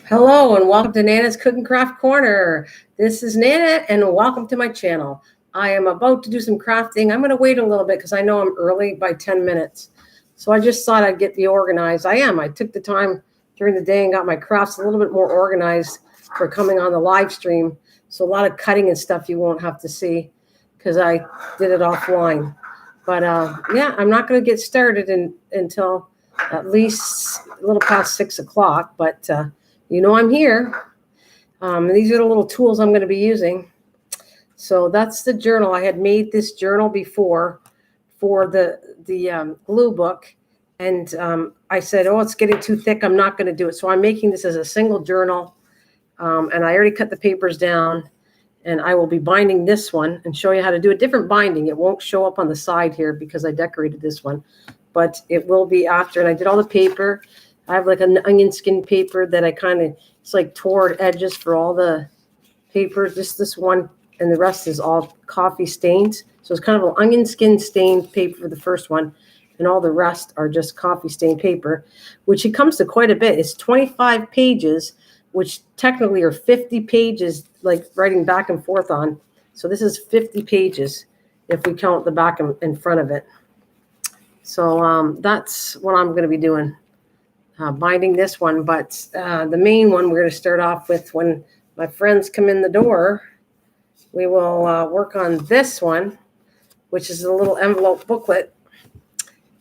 Hello and welcome to Nana's Cook and Craft Corner. This is Nana and welcome to my channel. I am about to do some crafting. I'm going to wait a little bit because I know I'm early by 10 minutes. So I just thought I'd get the organized. I took the time during the day and got my crafts a little bit more organized for coming on the live stream. So a lot of cutting and stuff you won't have to see because I did it offline. But yeah, I'm not going to get started until at least a little past 6 o'clock. But you know I'm here. And these are the little tools I'm going to be using. So that's the journal. I had made this journal before for the glue book. And I said, oh, it's getting too thick. I'm not going to do it. So I'm making this as a single journal. And I already cut the papers down. And I will be binding this one and show you how to do a different binding. It won't show up on the side here because I decorated this one. But it will be after. And I did all the paper. I have like an onion skin paper that I it's like toward edges for all the papers, just this one, and the rest is all coffee stains. So it's kind of an onion skin stained paper for the first one, and all the rest are just coffee stained paper, which it comes to quite a bit. It's 25 pages, which technically are 50 pages, like writing back and forth on. So this is 50 pages if we count the back in front of it. So that's what I'm going to be doing. Binding this one, but the main one we're going to start off with when my friends come in the door. We will work on this one, which is a little envelope booklet,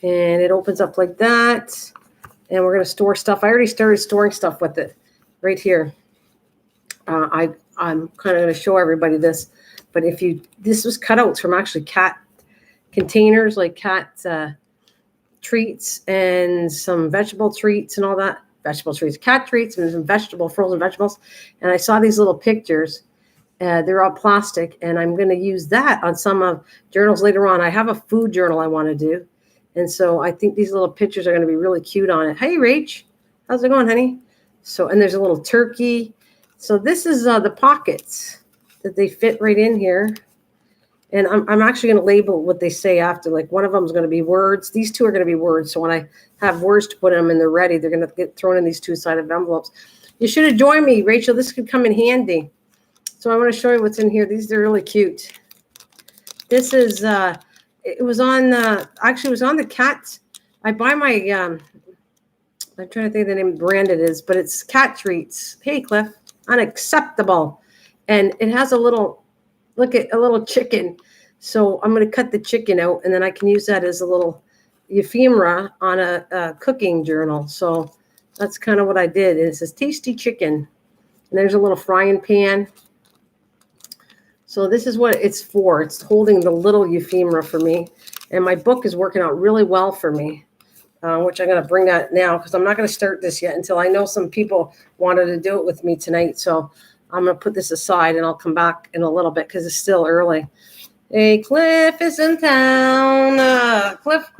and it opens up like that, and we're going to store stuff. I already started storing stuff with it right here. I'm kind of going to show everybody this, but this was cutouts from actually cat containers, like cat treats and some vegetable treats and all that. Vegetable treats, cat treats, and some frozen vegetables. And I saw these little pictures. They're all plastic, and I'm going to use that on some of journals later on. I have a food journal I want to do, and so I think these little pictures are going to be really cute on it. Hey, Rach, how's it going, honey? So, and there's a little turkey. So this is the pockets that they fit right in here. And I'm actually going to label what they say after. Like one of them is going to be words. These two are going to be words. So when I have words to put them and they're ready, they're going to get thrown in these two-sided envelopes. You should have joined me, Rachel. This could come in handy. So I want to show you what's in here. These are really cute. This is, it was on the cat. I buy my, I'm trying to think of the name of the brand it is, but it's cat treats. Hey, Cliff, unacceptable. And it has a little chicken. So I'm going to cut the chicken out, and then I can use that as a little ephemera on a cooking journal. So that's kind of what I did. It says tasty chicken. And there's a little frying pan. So this is what it's for. It's holding the little ephemera for me. And my book is working out really well for me, which I'm going to bring that now because I'm not going to start this yet until I know some people wanted to do it with me tonight. So I'm going to put this aside, and I'll come back in a little bit because it's still early. Hey, Cliff is in town. Cliff.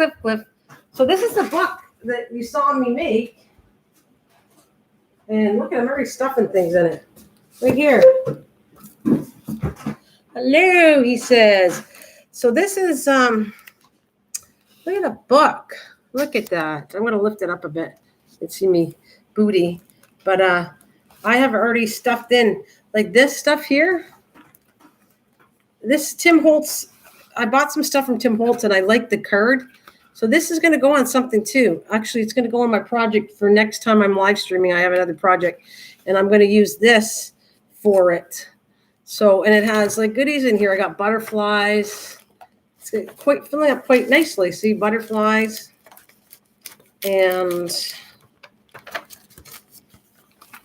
So this is the book that you saw me make. And look at I'm already stuffing things in it. Right here. Hello, he says. So this is, look at the book. Look at that. I'm going to lift it up a bit. You can see me booty. But I have already stuffed in like this stuff here. This Tim Holtz, I bought some stuff from Tim Holtz and I like the card. So this is going to go on something too. Actually, it's going to go on my project for next time I'm live streaming. I have another project and I'm going to use this for it. So, and it has like goodies in here. I got butterflies. It's quite filling up quite nicely. See, butterflies. And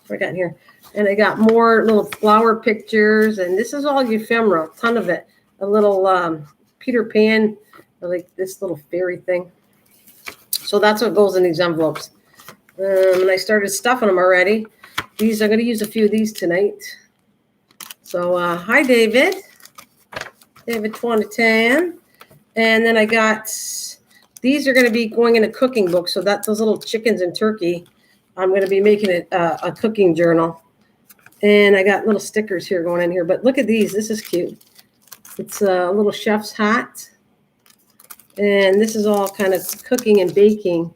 what I got in here. And I got more little flower pictures. And this is all ephemera, a ton of it. A little Peter Pan, like this little fairy thing. So that's what goes in these envelopes. And I started stuffing them already. I'm going to use a few of these tonight. So hi, David. David 2010. And then I got, these are going to be going in a cooking book. So those little chickens and turkey, I'm going to be making it a cooking journal. And I got little stickers here going in here. But look at these. This is cute. It's a little chef's hat. And this is all kind of cooking and baking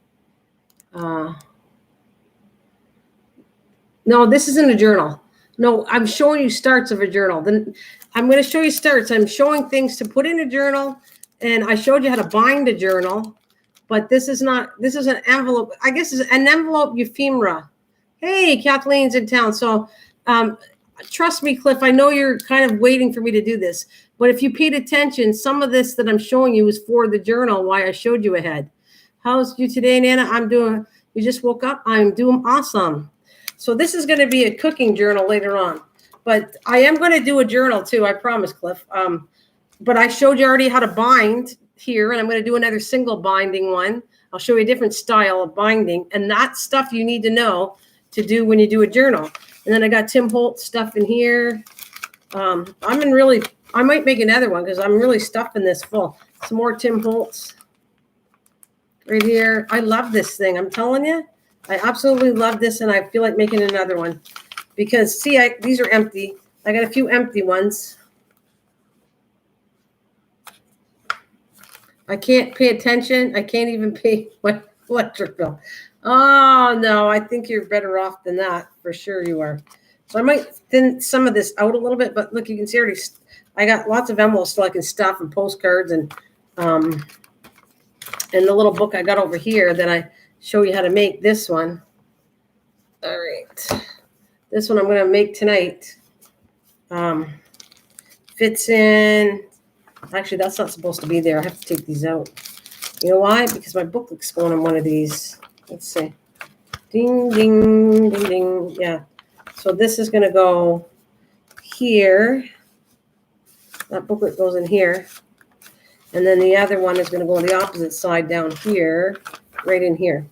No, this isn't a journal. No, I'm showing you starts of a journal. Then I'm going to show you starts. I'm showing things to put in a journal, and I showed you how to bind a journal, but this is not, this is an envelope. I guess it's an envelope Euphemera. Hey, Kathleen's in town. So trust me, Cliff, I know you're kind of waiting for me to do this, but if you paid attention, some of this that I'm showing you is for the journal, why I showed you ahead. How's you today, Nana? I'm doing, you just woke up? I'm doing awesome. So this is going to be a cooking journal later on, but I am going to do a journal too. I promise, Cliff. But I showed you already how to bind here, and I'm going to do another single binding one. I'll show you a different style of binding, and that's stuff you need to know to do when you do a journal. And then I got Tim Holtz stuff in here. I might make another one because I'm really stuffing this full. Some more Tim Holtz right here. I love this thing. I'm telling you, I absolutely love this, and I feel like making another one because see, these are empty. I got a few empty ones. I can't pay attention. I can't even pay my electric bill. Oh, no, I think you're better off than that. For sure you are. So I might thin some of this out a little bit, but look, you can see already I got lots of envelopes so I can stuff and postcards and the little book I got over here that I show you how to make this one. All right. This one I'm going to make tonight. Fits in. Actually, that's not supposed to be there. I have to take these out. You know why? Because my booklet's going in one of these. Let's see. Ding, ding, ding, ding. Yeah. So this is going to go here. That booklet goes in here. And then the other one is going to go on the opposite side down here, right in here.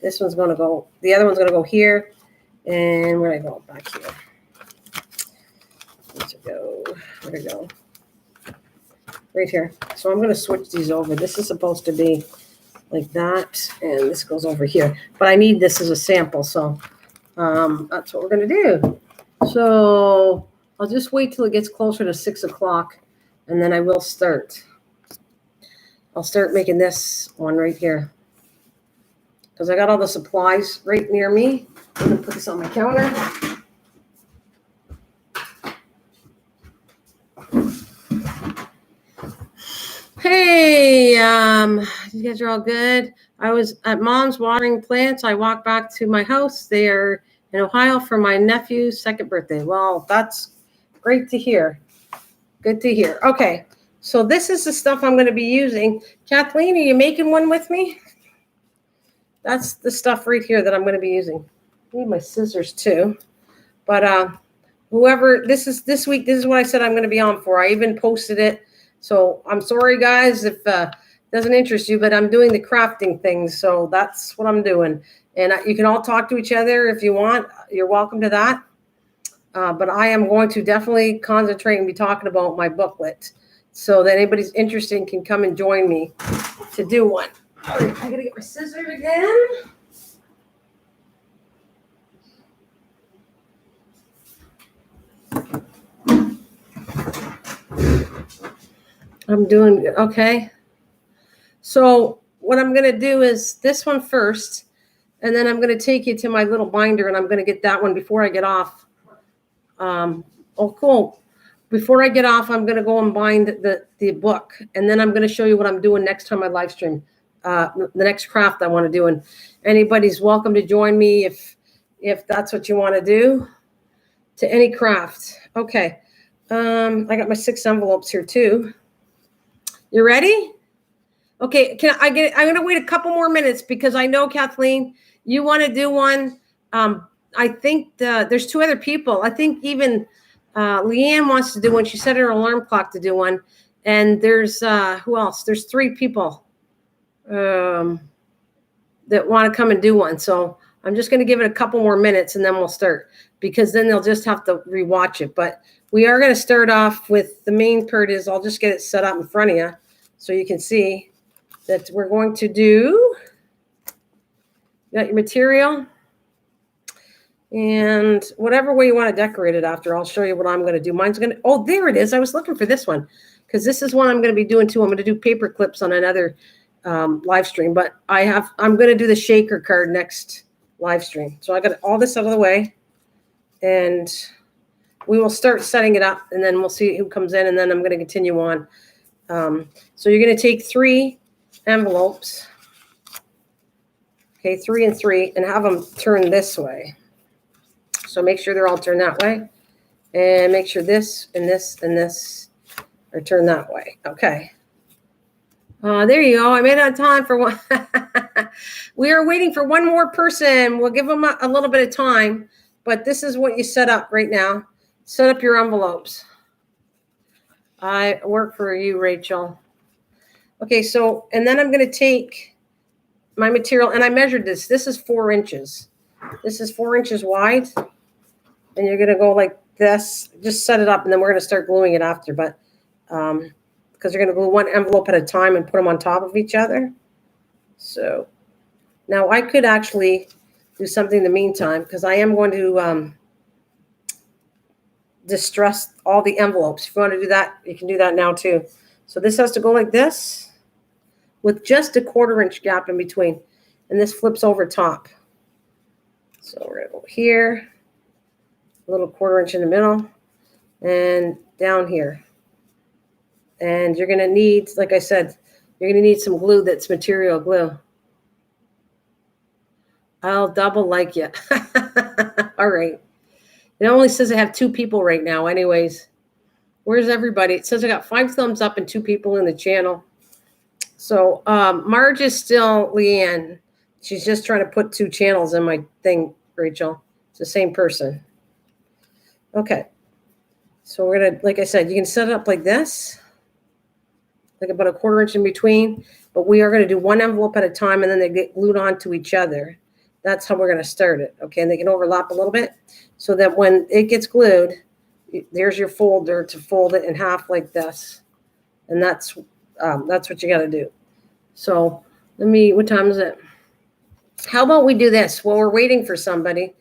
This one's going to go, the other one's going to go here. And where'd I go? Back here. Where'd it go? Where'd it go? Right here. So I'm going to switch these over. This is supposed to be like that, and this goes over here. But I need this as a sample, so that's what we're going to do. So I'll just wait till it gets closer to 6 o'clock, and then I will start. I'll start making this one right here because I got all the supplies right near me. I'm going to put this on my counter. Hey, you guys are all good. I was at Mom's watering plants. I walked back to my house. They are in Ohio for my nephew's 2nd birthday. Well, that's great to hear. Good to hear. Okay, so this is the stuff I'm going to be using. Kathleen, are you making one with me? That's the stuff right here that I'm going to be using. I need my scissors too. But whoever, this week, this is what I said I'm going to be on for. I even posted it. So I'm sorry, guys, if it doesn't interest you, but I'm doing the crafting things. So that's what I'm doing. And you can all talk to each other if you want. You're welcome to that. But I am going to definitely concentrate and be talking about my booklet so that anybody's interested can come and join me to do one. All right, I got to get my scissors again. I'm doing okay. So what I'm going to do is this one first, and then I'm going to take you to my little binder, and I'm going to get that one before I get off. Oh, cool. Before I get off, I'm going to go and bind the book, and then I'm going to show you what I'm doing next time I live stream, the next craft I want to do. And anybody's welcome to join me if that's what you want to do, to any craft. Okay. I got my 6 envelopes here too. You ready? Okay, I'm going to wait a couple more minutes because I know, Kathleen, you want to do one. I think there's 2 other people. I think even Leanne wants to do one. She set her alarm clock to do one. And there's, who else? There's 3 people that want to come and do one. So I'm just going to give it a couple more minutes and then we'll start because then they'll just have to rewatch it. But we are going to start off with the main part is I'll just get it set up in front of you so you can see that we're going to do. You got your material. And whatever way you want to decorate it after, I'll show you what I'm going to do. Mine's going to, oh, there it is. I was looking for this one because this is one I'm going to be doing too. I'm going to do paper clips on another live stream, but I'm going to do the shaker card next live stream. So I got all this out of the way. And we will start setting it up, and then we'll see who comes in, and then I'm going to continue on. So you're going to take 3 envelopes, okay, 3 and 3, and have them turn this way. So make sure they're all turned that way, and make sure this and this and this are turned that way. Okay. There you go. I made it on time for one. We are waiting for one more person. We'll give them a little bit of time, but this is what you set up right now. Set up your envelopes. I work for you, Rachel. Okay, so, and then I'm going to take my material, and I measured this. This is 4 inches. This is 4 inches wide, and you're going to go like this. Just set it up, and then we're going to start gluing it after, but because you're going to glue one envelope at a time and put them on top of each other. So now I could actually do something in the meantime, because I am going to distress all the envelopes. If you want to do that, you can do that now too. So this has to go like this with just a 1/4 inch gap in between. And this flips over top. So we're going to go here, a little 1/4 inch in the middle, and down here. And you're going to need, like I said, you're going to need some glue that's material glue. I'll double like you. All right. It only says I have 2 people right now anyways. Where's everybody? It says I got 5 thumbs up and 2 people in the channel. So Marge is still Leanne. She's just trying to put 2 channels in my thing, Rachel. It's the same person. Okay. So we're going to, like I said, you can set it up like this, like about a 1/4 inch in between. But we are going to do one envelope at a time, and then they get glued onto each other. That's how we're going to start it. Okay. And they can overlap a little bit so that when it gets glued, there's your folder to fold it in half like this. And that's what you got to do. So what time is it? How about we do this while we're waiting for somebody?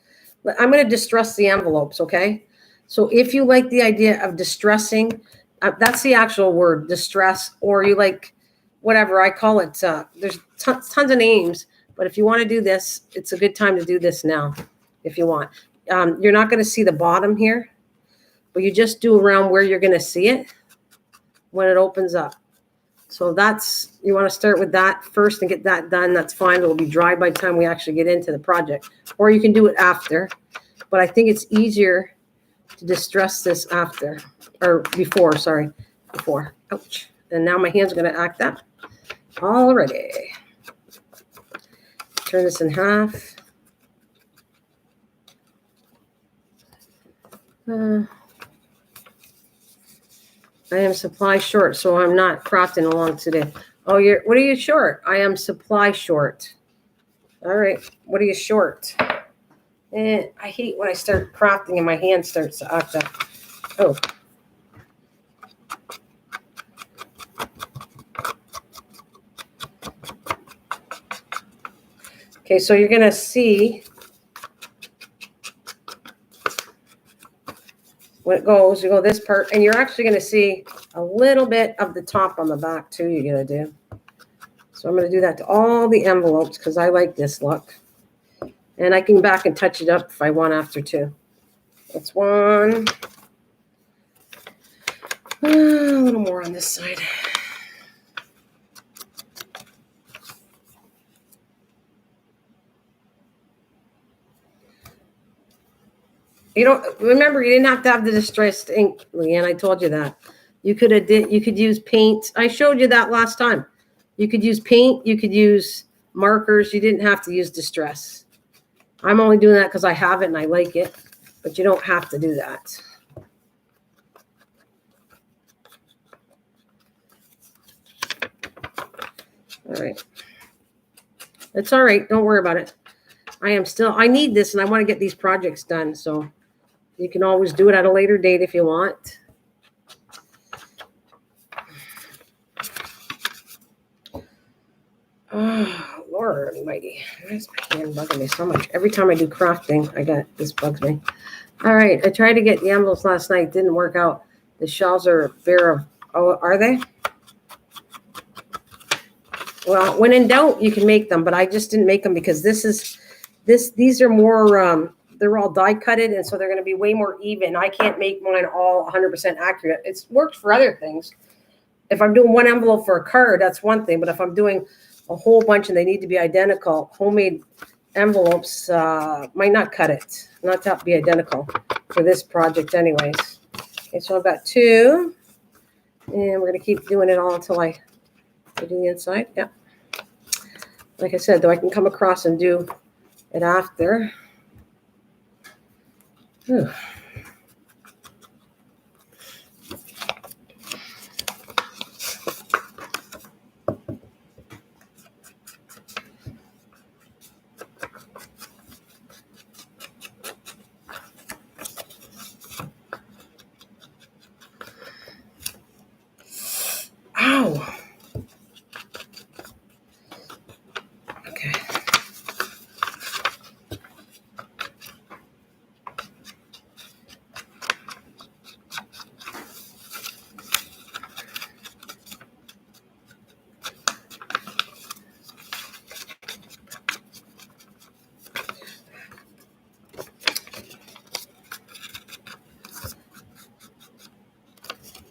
I'm going to distress the envelopes, okay? So if you like the idea of distressing, that's the actual word, distress, or you like whatever I call it. There's tons of names, but if you want to do this, it's a good time to do this now if you want. You're not going to see the bottom here, but you just do around where you're going to see it when it opens up. So you want to start with that first and get that done. That's fine. It'll be dry by the time we actually get into the project. Or you can do it after. But I think it's easier to distress this after. Or before, sorry. Before. Ouch. And now my hand's going to act up. Alrighty. Turn this in half. I am supply short, so I'm not crafting along today. Oh, what are you short? I am supply short. All right. What are you short? I hate when I start crafting and my hand starts to act up. Oh. Okay, so you're going to see when it goes, you go this part, and you're actually going to see a little bit of the top on the back too you're going to do. So I'm going to do that to all the envelopes because I like this look. And I can back and touch it up if I want after too. That's one. A little more on this side. Remember, you didn't have to have the distressed ink, Leanne. I told you that. You could use paint. I showed you that last time. You could use paint. You could use markers. You didn't have to use distress. I'm only doing that because I have it and I like it, but you don't have to do that. All right. It's all right. Don't worry about it. I need this and I want to get these projects done. So you can always do it at a later date if you want. Oh, Lord almighty. Where's my hand bugging me so much? Every time I do crafting, this bugs me. All right. I tried to get the envelopes last night. Didn't work out. The shells are bare. Oh, are they? Well, when in doubt, you can make them, but I just didn't make them because these are more they're all die cutted, and so they're going to be way more even. I can't make mine all 100% accurate. It's worked for other things. If I'm doing one envelope for a card, that's one thing. But if I'm doing a whole bunch and they need to be identical, homemade envelopes might not cut it. Not to be identical for this project anyways. Okay, so I've got 2. And we're going to keep doing it all until I do the inside. Yeah. Like I said, though, I can come across and do it after. Whew. Ow. Okay.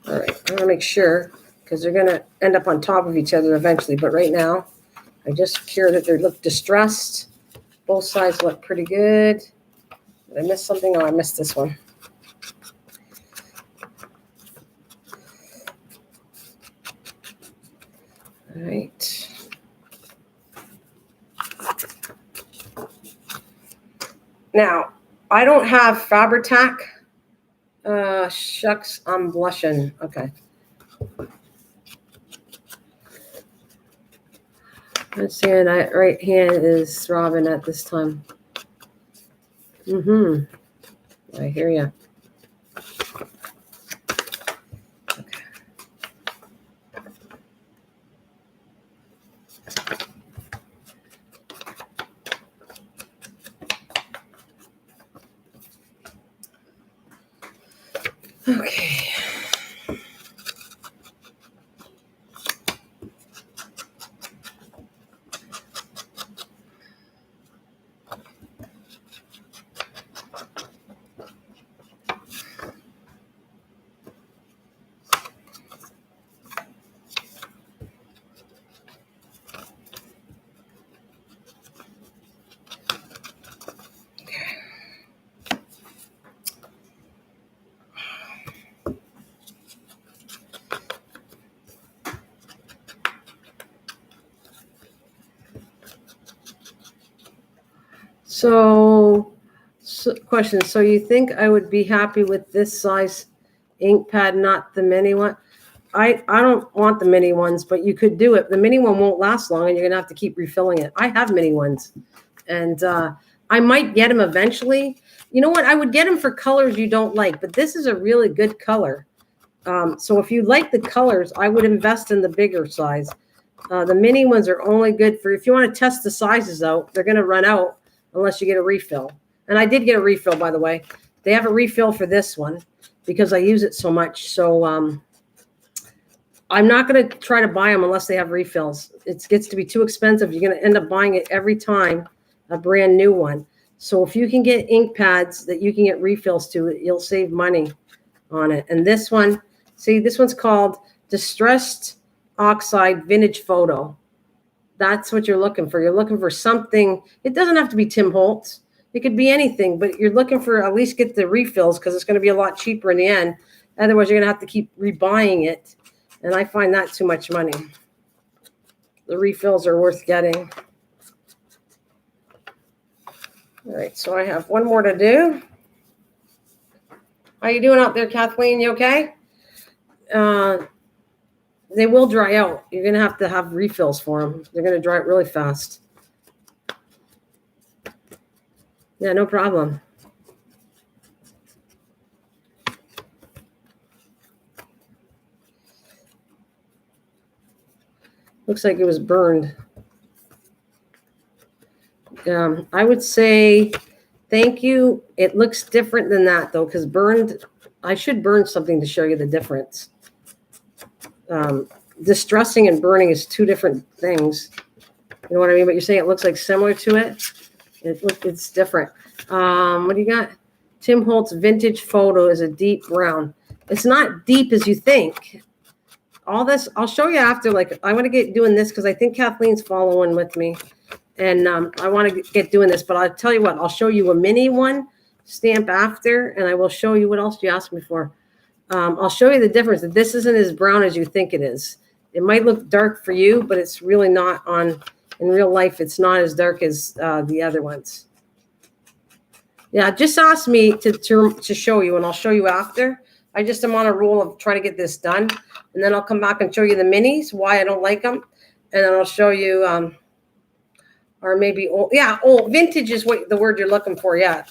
All right, I want to make sure because they're going to end up on top of each other eventually. But right now, I just care that they look distressed. Both sides look pretty good. Did I miss something? Oh, I missed this one. All right. Now, I don't have Fabric-Tac. Shucks, I'm blushing. Okay. Let's see, and right hand is throbbing at this time. I hear you. Okay. So question. So you think I would be happy with this size ink pad, not the mini one? I don't want the mini ones, but you could do it. The mini one won't last long, and you're gonna have to keep refilling it. I have mini ones, and I might get them eventually. You know what? I would get them for colors you don't like, but this is a really good color. So if you like the colors, I would invest in the bigger size. The mini ones are only good for if you want to test the sizes out. They're going to run out unless you get a refill. And I did get a refill, by the way. They have a refill for this one because I use it so much. So I'm not going to try to buy them unless they have refills. It gets to be too expensive. You're going to end up buying it every time, a brand new one. So if you can get ink pads that you can get refills to, you'll save money on it. And this one, see, this one's called Distressed Oxide Vintage Photo. That's what you're looking for. You're looking for something. It doesn't have to be Tim Holtz. It could be anything, but you're looking for at least get the refills because it's going to be a lot cheaper in the end. Otherwise, you're going to have to keep rebuying it. And I find that too much money. The refills are worth getting. All right, so I have one more to do. How you doing out there, Kathleen? You okay? They will dry out. You're going to have refills for them. They're going to dry out really fast. Yeah, no problem. Looks like it was burned. I would say thank you. It looks different than that, though, because burned, I should burn something to show you the difference. Distressing and burning is two different things. You know what I mean? But you're saying it looks like similar to it. It's different. What do you got? Tim Holtz vintage photo is a deep brown. It's not deep as you think. All this, I'll show you after. Like, I want to get doing this because I think Kathleen's following with me. And I want to get doing this. But I'll tell you what, I'll show you a mini one stamp after. And I will show you what else you asked me for. I'll show you the difference. That this isn't as brown as you think it is. It might look dark for you, but it's really not on. In real life, it's not as dark as the other ones. Yeah, just ask me to show you, and I'll show you after. I just am on a roll of trying to get this done, and then I'll come back and show you the minis, why I don't like them, and then I'll show you, or maybe old. Yeah, old vintage is what the word you're looking for. Yeah,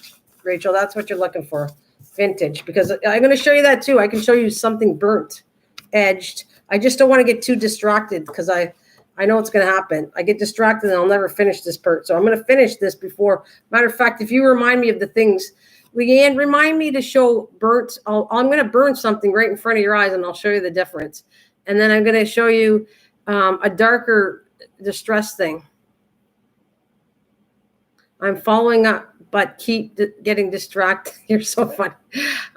Rachel, that's what you're looking for, vintage. Because I'm going to show you that too. I can show you something burnt, edged. I just don't want to get too distracted because I know it's going to happen. I get distracted and I'll never finish this part. So I'm going to finish this before. Matter of fact, if you remind me of the things, Leanne, remind me to show burnt. I'm going to burn something right in front of your eyes and I'll show you the difference. And then I'm going to show you a darker distress thing. I'm following up, but keep getting distracted. You're so funny.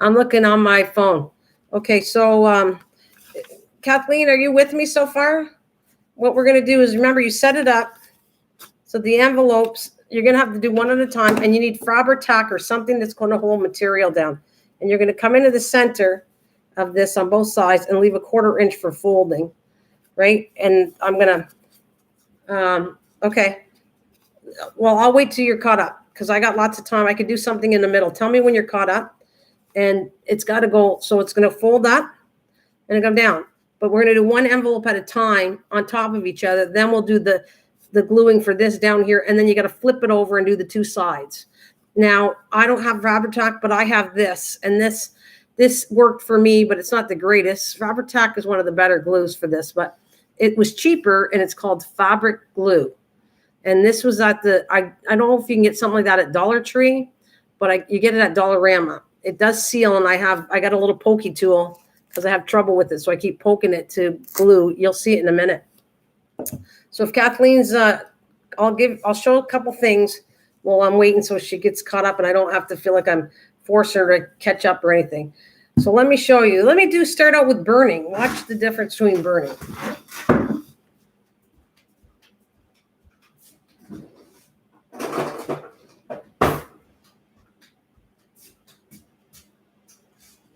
I'm looking on my phone. Okay, so Kathleen, are you with me so far? What we're going to do is, remember, you set it up. So the envelopes, you're going to have to do one at a time. And you need Faber-Tack or something that's going to hold material down. And you're going to come into the center of this on both sides and leave a 1/4 inch for folding. Right? And I'm going to, okay. Well, I'll wait till you're caught up because I got lots of time. I could do something in the middle. Tell me when you're caught up. And it's got to go, so it's going to fold up and come down. But we're going to do one envelope at a time on top of each other. Then we'll do the gluing for this down here. And then you got to flip it over and do the two sides. Now, I don't have Faber-Tack, but I have this. And this worked for me, but it's not the greatest. Faber-Tack is one of the better glues for this. But it was cheaper, and it's called fabric glue. And this was at I don't know if you can get something like that at Dollar Tree, but you get it at Dollarama. It does seal, and I got a little pokey tool because I have trouble with it, so I keep poking it to glue. You'll see it in a minute. So if Kathleen's, I'll show a couple things while I'm waiting so she gets caught up and I don't have to feel like I'm forcing her to catch up or anything. So let me show you. Let me start out with burning. Watch the difference between burning.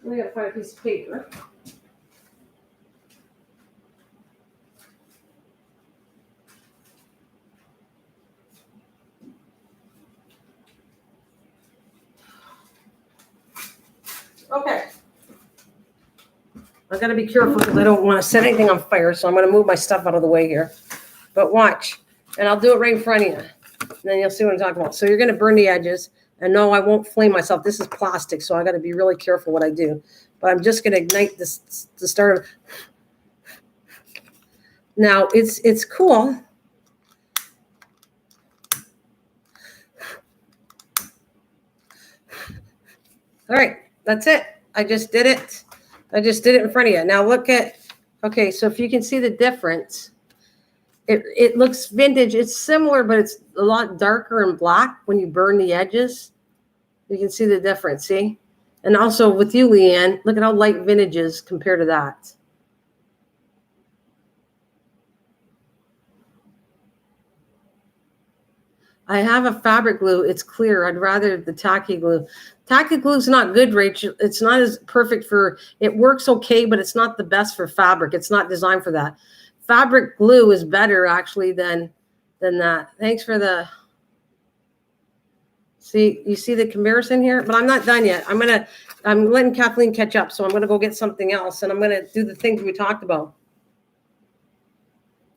We gotta find a piece of paper. Okay. I gotta be careful because I don't want to set anything on fire, so I'm gonna move my stuff out of the way here. But watch, and I'll do it right in front of you, and then you'll see what I'm talking about. So you're gonna burn the edges, and no, I won't flame myself. This is plastic, so I gotta be really careful what I do. But I'm just gonna ignite this to start. Now it's cool. All right, that's it. I just did it. I just did it in front of you. Now look at, okay, so if you can see the difference, it looks vintage. It's similar, but it's a lot darker and black when you burn the edges. You can see the difference, see? And also with you, Leanne, look at how light vintage is compared to that. I have a fabric glue. It's clear. I'd rather the tacky glue. Tacky glue is not good, Rachel. It's not as perfect for, it works okay, but it's not the best for fabric. It's not designed for that. Fabric glue is better actually than that. Thanks for the, see, you see the comparison here? But I'm not done yet. I'm letting Kathleen catch up. So I'm going to go get something else and I'm going to do the things we talked about.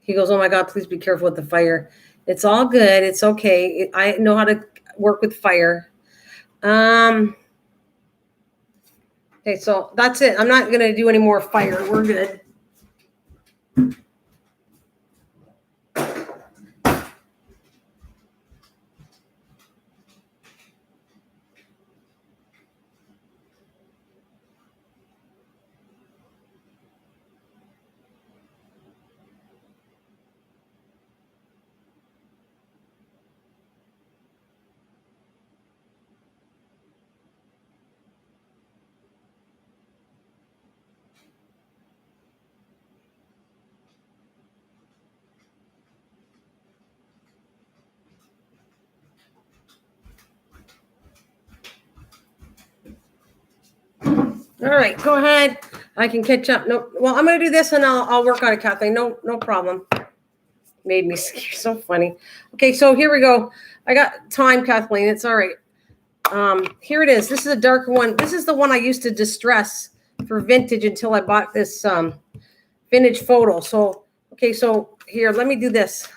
He goes, oh my God, please be careful with the fire. It's all good. It's okay. I know how to work with fire. Okay, so that's it. I'm not going to do any more fire. We're good. All right, go ahead. I can catch up. No, well, I'm going to do this and I'll work on it, Kathleen. No problem. Made me so funny. Okay, so here we go. I got time, Kathleen. It's all right. Here it is. This is a darker one. This is the one I used to distress for vintage until I bought this vintage photo. So, okay, so here, let me do this.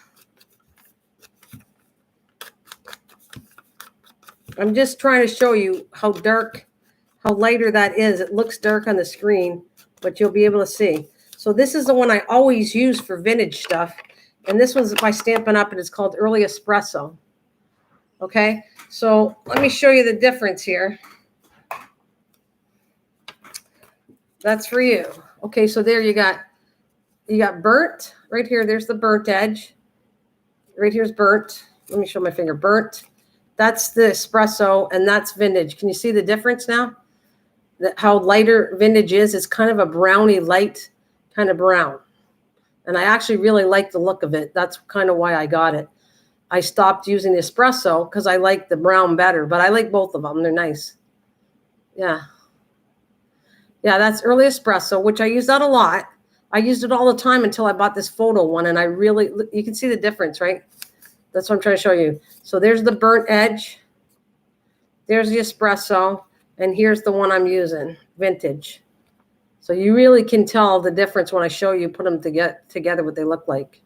I'm just trying to show you how dark, how lighter that is. It looks dark on the screen, but you'll be able to see. So this is the one I always use for vintage stuff. And this one's by Stampin' Up! And it's called Early Espresso. Okay, so let me show you the difference here. That's for you. Okay, so there you got burnt right here. There's the burnt edge. Right here's burnt. Let me show my finger. Burnt. That's the espresso, and that's vintage. Can you see the difference now? How lighter vintage is? It's kind of a browny light kind of brown. And I actually really like the look of it. That's kind of why I got it. I stopped using the espresso because I like the brown better, but I like both of them. They're nice. Yeah. Yeah, that's early espresso, which I use that a lot. I used it all the time until I bought this photo one, and you can see the difference, right? That's what I'm trying to show you. So there's the burnt edge. There's the espresso, and here's the one I'm using, vintage. So you really can tell the difference when I show you, put them together, what they look like.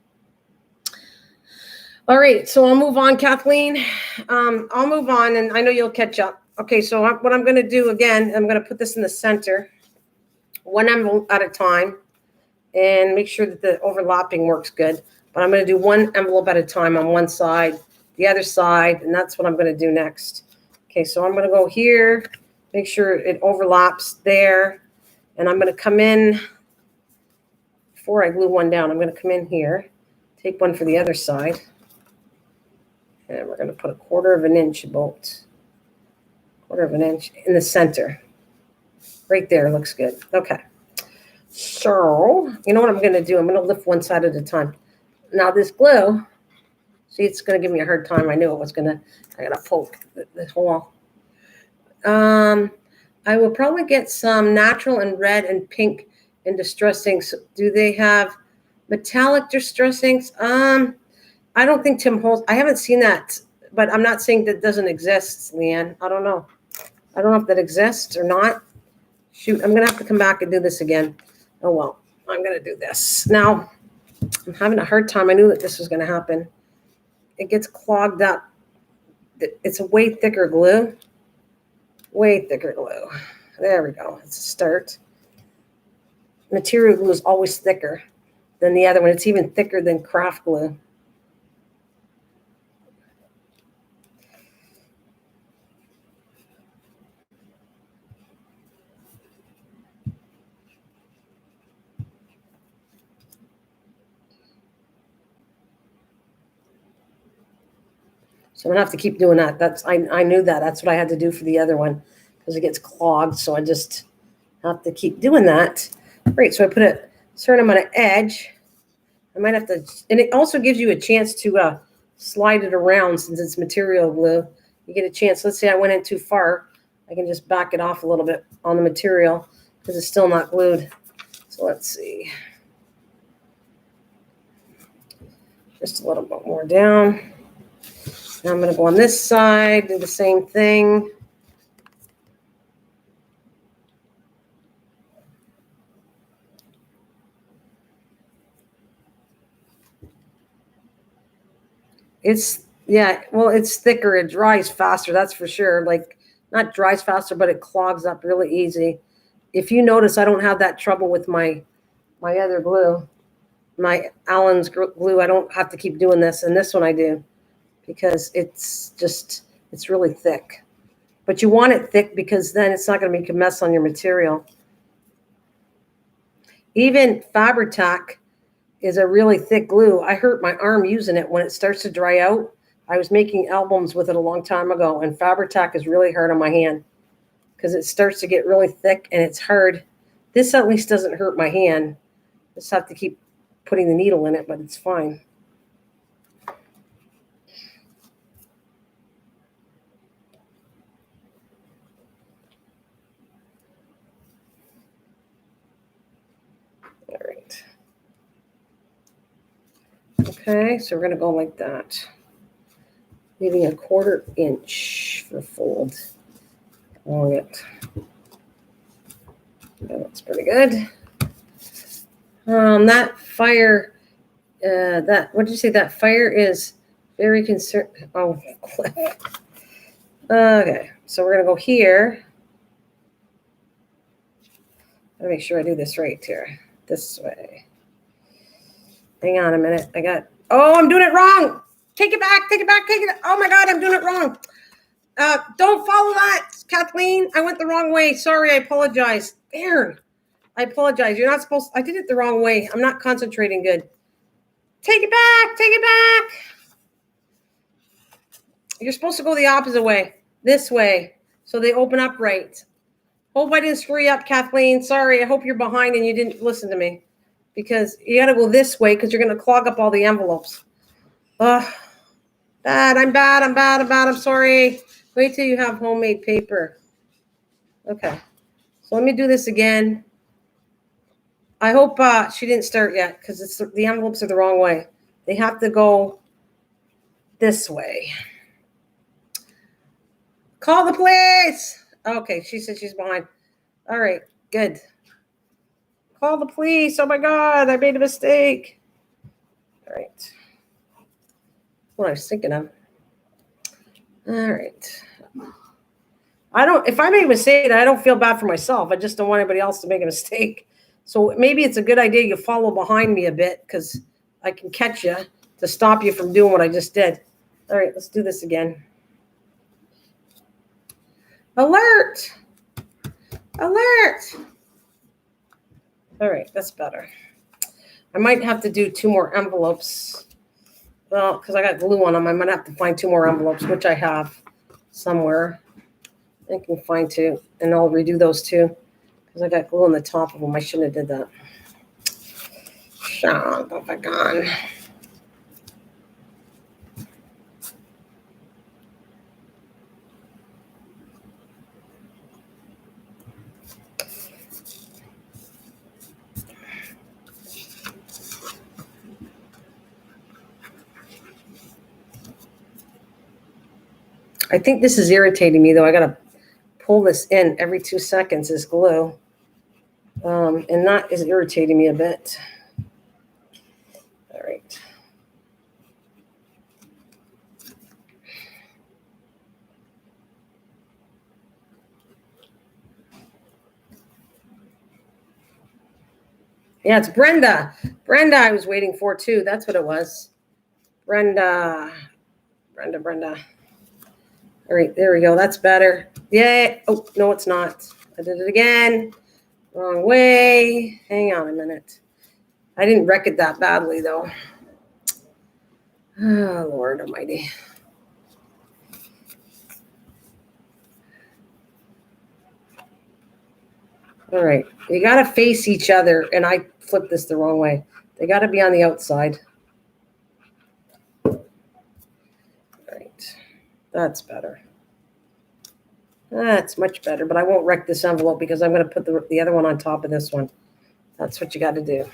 All right, so I'll move on, Kathleen. I'll move on, and I know you'll catch up. Okay, so what I'm going to do again, I'm going to put this in the center, one envelope at a time, and make sure that the overlapping works good. But I'm going to do one envelope at a time on one side, the other side, and that's what I'm going to do next. Okay, so I'm going to go here, make sure it overlaps there, and I'm going to come in, before I glue one down, I'm going to come in here, take one for the other side, and we're going to put 1/4 of an inch about, 1/4 of an inch in the center. Right there, looks good. Okay. So, you know what I'm going to do? I'm going to lift one side at a time. Now this glue, see, it's going to give me a hard time. I knew it was going to, I got to poke the hole. I will probably get some natural and red and pink in distressings. Do they have metallic distressings? I don't think Tim Holtz, I haven't seen that, but I'm not saying that doesn't exist, Leanne. I don't know. I don't know if that exists or not. Shoot, I'm going to have to come back and do this again. Oh, well, I'm going to do this. Now, I'm having a hard time. I knew that this was going to happen. It gets clogged up. It's a way thicker glue. Way thicker glue. There we go. It's a start. Material glue is always thicker than the other one. It's even thicker than craft glue. So I'm gonna have to keep doing that. I knew that. That's what I had to do for the other one because it gets clogged. So I just have to keep doing that. Great. So I put a certain amount of edge. I might have to, and it also gives you a chance to slide it around since it's material glue. You get a chance. Let's say I went in too far. I can just back it off a little bit on the material because it's still not glued. So let's see. Just a little bit more down. Now I'm going to go on this side, do the same thing. It's thicker. It dries faster, that's for sure. Like, not dries faster, but it clogs up really easy. If you notice, I don't have that trouble with my other glue, my Allen's glue. I don't have to keep doing this, and this one I do because it's really thick. But you want it thick because then it's not going to make a mess on your material. Even Fabri-Tac is a really thick glue. I hurt my arm using it when it starts to dry out. I was making albums with it a long time ago, and Fabri-Tac is really hard on my hand because it starts to get really thick and it's hard. This at least doesn't hurt my hand. Just have to keep putting the needle in it, but it's fine. Okay, so we're going to go like that. Leaving a 1/4 inch for fold along it. That's pretty good. That fire, what did you say? That fire is very concerned. Oh, Cliff. Okay, so we're going to go here. Let me make sure I do this right here. This way. Hang on a minute. I'm doing it wrong. Take it back. Oh my God, I'm doing it wrong. Don't follow that, Kathleen. I went the wrong way. Sorry, I apologize. Aaron, I apologize. You're not supposed. I did it the wrong way. I'm not concentrating good. Take it back. You're supposed to go the opposite way. This way. So they open up right. Hope I didn't screw you up, Kathleen. Sorry. I hope you're behind and you didn't listen to me. Because you got to go this way because you're going to clog up all the envelopes. Bad. I'm bad. I'm sorry. Wait till you have homemade paper. Okay. So let me do this again. I hope she didn't start yet because the envelopes are the wrong way. They have to go this way. Call the police. Okay, she said she's behind. All right, good. Call the police. Oh my God, I made a mistake. All right. What I was thinking of. All right. If I make a mistake, I don't feel bad for myself. I just don't want anybody else to make a mistake. So maybe it's a good idea you follow behind me a bit because I can catch you to stop you from doing what I just did. All right, let's do this again. Alert! Alert! All right, that's better. I might have to do 2 more envelopes. Well, because I got glue on them, I might have to find 2 more envelopes, which I have somewhere. I can find 2, and I'll redo those 2 because I got glue on the top of them. I shouldn't have did that. Oh my God. I think this is irritating me, though. I got to pull this in every 2 seconds, this glue. And that is irritating me a bit. All right. Yeah, it's Brenda. Brenda I was waiting for, too. That's what it was. Brenda. All right, there we go. That's better. Yay. Oh, no, it's not. I did it again. Wrong way. Hang on a minute. I didn't wreck it that badly, though. Oh, Lord almighty. All right. You got to face each other, and I flipped this the wrong way. They got to be on the outside. All right. That's better. That's much better, but I won't wreck this envelope because I'm going to put the other one on top of this one. That's what you got to do.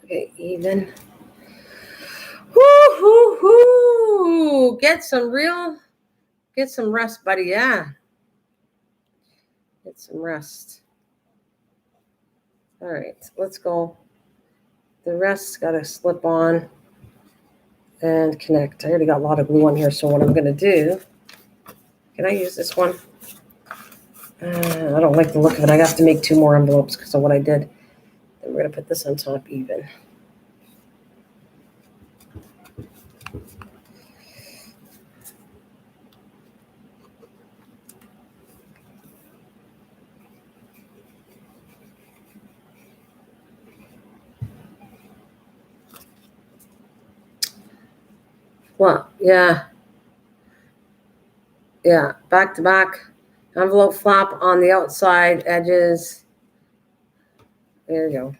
Okay, even. Woo. Get some rest, buddy. Yeah. Get some rest. All right, let's go. The rest's got to slip on and connect. I already got a lot of glue on here, so what I'm going to do, can I use this one? I don't like the look of it. I have to make 2 more envelopes because of what I did. Then we're going to put this on top even. Well, yeah. Yeah, back to back. Envelope flap on the outside edges. There you go.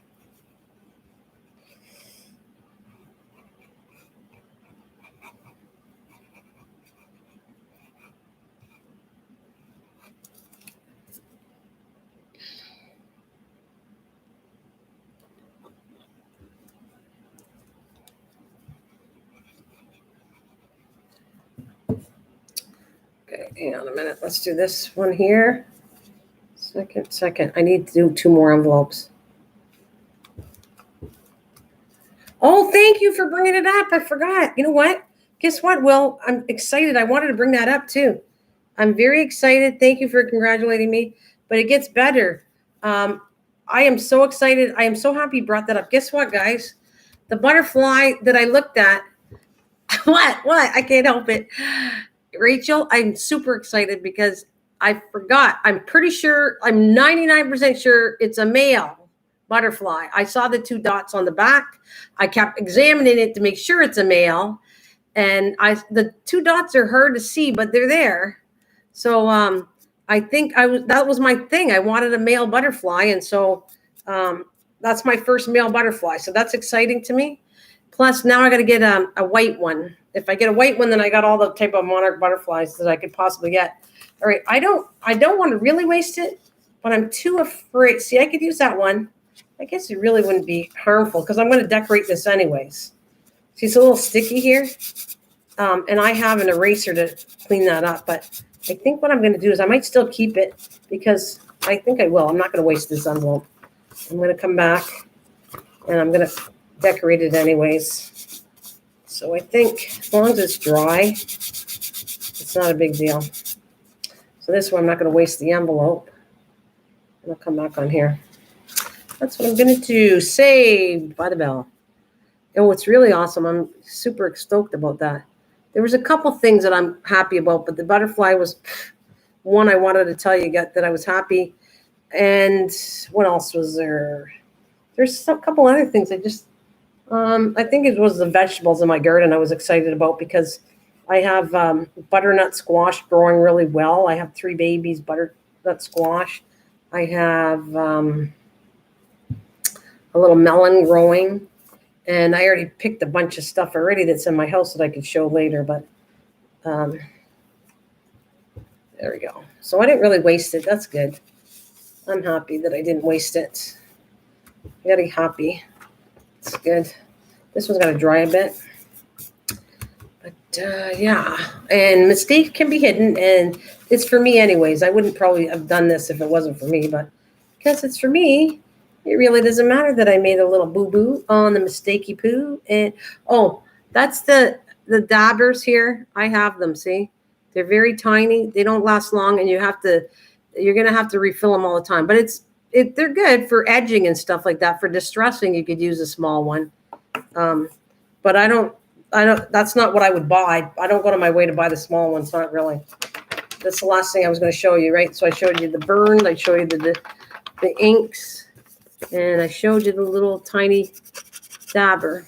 Hang on a minute. Let's do this one here. Second. I need to do 2 more envelopes. Oh, thank you for bringing it up. I forgot. You know what? Guess what, Will? I'm excited. I wanted to bring that up too. I'm very excited. Thank you for congratulating me. But it gets better. I am so excited. I am so happy you brought that up. Guess what, guys? The butterfly that I looked at. What? I can't help it. Rachel, I'm super excited because I forgot. I'm pretty sure, I'm 99% sure it's a male butterfly. I saw the 2 dots on the back. I kept examining it to make sure it's a male. And the 2 dots are hard to see, but they're there. So I think that was my thing. I wanted a male butterfly. And so that's my first male butterfly. So that's exciting to me. Plus now I got to get a white one. If I get a white one, then I got all the type of monarch butterflies that I could possibly get. All right. I don't want to really waste it, but I'm too afraid. See, I could use that one. I guess it really wouldn't be harmful because I'm going to decorate this anyways. See, it's a little sticky here. And I have an eraser to clean that up. But I think what I'm going to do is I might still keep it because I think I will. I'm not going to waste this envelope. I'm going to come back and I'm going to decorate it anyways. So I think as long as it's dry, it's not a big deal. So this way I'm not going to waste the envelope. And I'll come back on here. That's what I'm going to do. Saved by the bell. And what's really awesome, I'm super stoked about that. There was a couple things that I'm happy about, but the butterfly was one I wanted to tell you that I was happy. And what else was there? There's a couple other things I just, I think it was the vegetables in my garden I was excited about because I have butternut squash growing really well. I have 3 babies, butternut squash. I have a little melon growing. And I already picked a bunch of stuff already that's in my house that I could show later. But there we go. So I didn't really waste it. That's good. I'm happy that I didn't waste it. Very happy. It's good. This one's got to dry a bit. But yeah. And mistakes can be hidden. And it's for me anyways. I wouldn't probably have done this if it wasn't for me. But because it's for me, it really doesn't matter that I made a little boo-boo on the mistakey poo. And oh, that's the dabbers here. I have them, see? They're very tiny. They don't last long, and you're gonna have to refill them all the time. But they're good for edging and stuff like that. For distressing, you could use a small one. But I don't that's not what I would buy. I don't go to my way to buy the small ones, not really. That's the last thing I was going to show you, right? So I showed you the burn, I showed you the inks. And I showed you the little tiny dabber.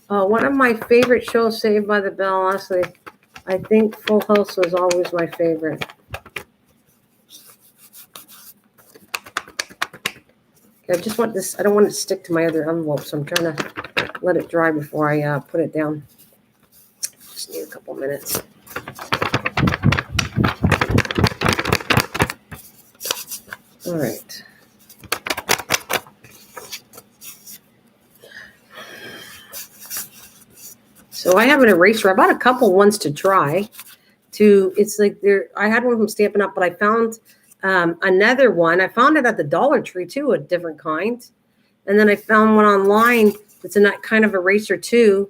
One of my favorite shows, Saved by the Bell, honestly. I think Full House was always my favorite. I just want this, I don't want it to stick to my other envelope, so I'm trying to let it dry before I put it down. Just need a couple minutes. All right. So I have an eraser. I bought a couple ones to try. It's like I had one from Stampin' Up, but I found another one. I found it at the Dollar Tree too, a different kind. And then I found one online that's a kind of eraser too.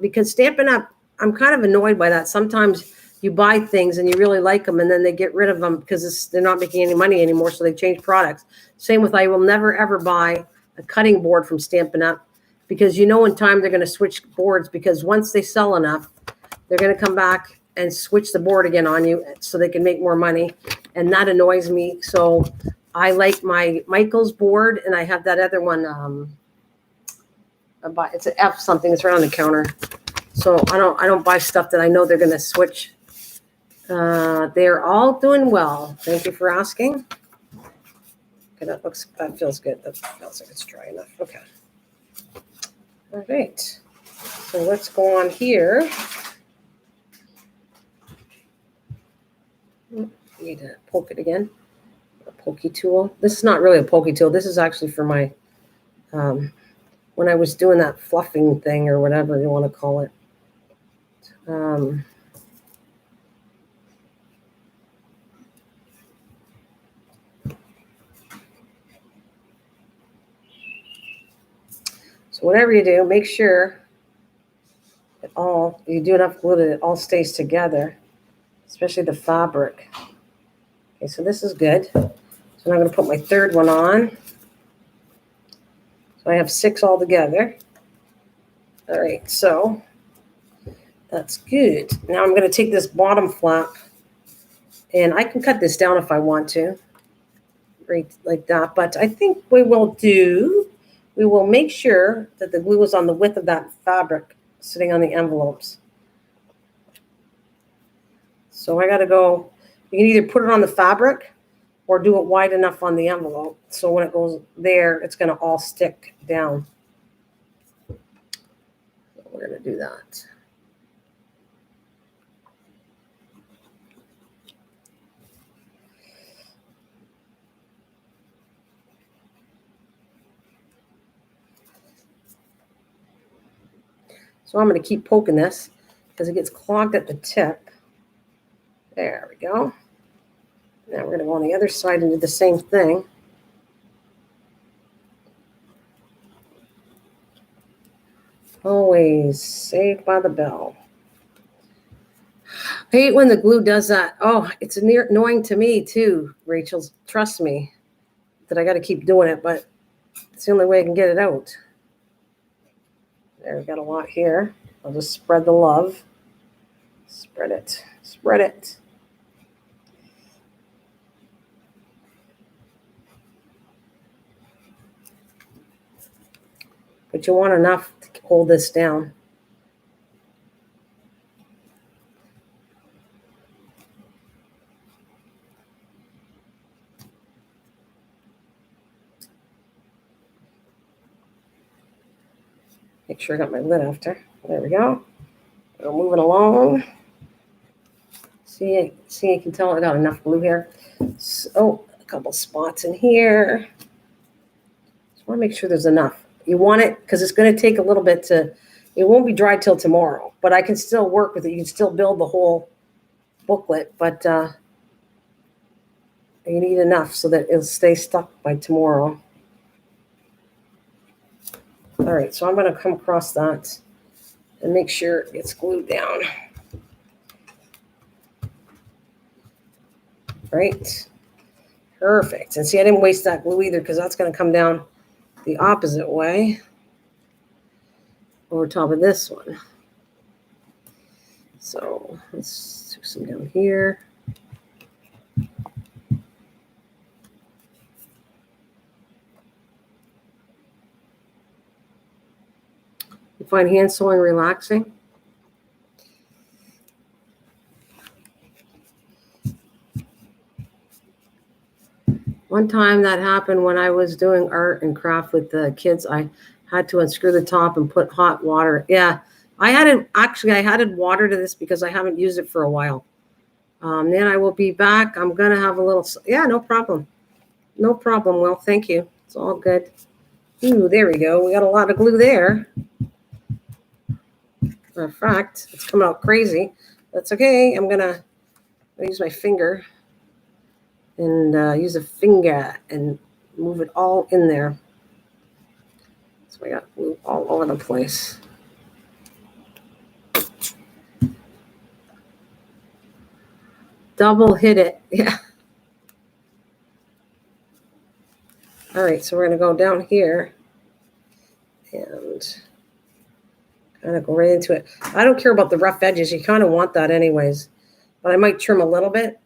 Because Stampin' Up, I'm kind of annoyed by that. Sometimes you buy things and you really like them, and then they get rid of them because they're not making any money anymore, so they change products. Same with I will never ever buy a cutting board from Stampin' Up, because you know in time they're going to switch boards, because once they sell enough, they're going to come back and switch the board again on you so they can make more money. And that annoys me. So I like my Michael's board, and I have that other one. It's an F something. It's right on the counter. So I don't buy stuff that I know they're going to switch. They're all doing well. Thank you for asking. Okay, that feels good. That feels like it's dry enough. Okay. All right, so let's go on here. Need to poke it again. A pokey tool. This is not really a pokey tool. This is actually for my, when I was doing that fluffing thing or whatever you want to call it. So whatever you do, make sure you do enough glue that it all stays together, especially the fabric. Okay, so this is good. So now I'm going to put my third one on. So I have 6 all together. All right, so that's good. Now I'm going to take this bottom flap, and I can cut this down if I want to, right like that. But I think we will make sure that the glue is on the width of that fabric sitting on the envelopes. So I got to go, you can either put it on the fabric or do it wide enough on the envelope. So when it goes there, it's going to all stick down. So we're going to do that. So I'm going to keep poking this because it gets clogged at the tip. There we go. Now we're going to go on the other side and do the same thing. Always saved by the bell. I hate when the glue does that. Oh, it's annoying to me too, Rachel. Trust me that I got to keep doing it, but it's the only way I can get it out. There, we got a lot here. I'll just spread the love. Spread it. Spread it. But you want enough to hold this down. Make sure I got my lid after. There we go. We're moving along. See, you can tell I got enough glue here. So, a couple spots in here. Just want to make sure there's enough. You want it because it's going to take a little bit to, it won't be dry till tomorrow, but I can still work with it. You can still build the whole booklet, but you need enough so that it'll stay stuck by tomorrow. All right, so I'm going to come across that and make sure it's glued down. Right? Perfect. And see, I didn't waste that glue either because that's going to come down the opposite way over top of this one. So let's do some down here. You find hand sewing relaxing? One time that happened when I was doing art and craft with the kids. I had to unscrew the top and put hot water. Yeah, I added water to this because I haven't used it for a while. Then I will be back. I'm going to have a little, yeah, no problem. No problem. Well, thank you. It's all good. Ooh, there we go. We got a lot of glue there. Matter of fact, it's coming out crazy. That's okay. I'm going to use my finger and use a finger and move it all in there. So I got glue all over the place. Double hit it. Yeah. All right, so we're going to go down here and kind of go right into it. I don't care about the rough edges. You kind of want that anyways. But I might trim a little bit.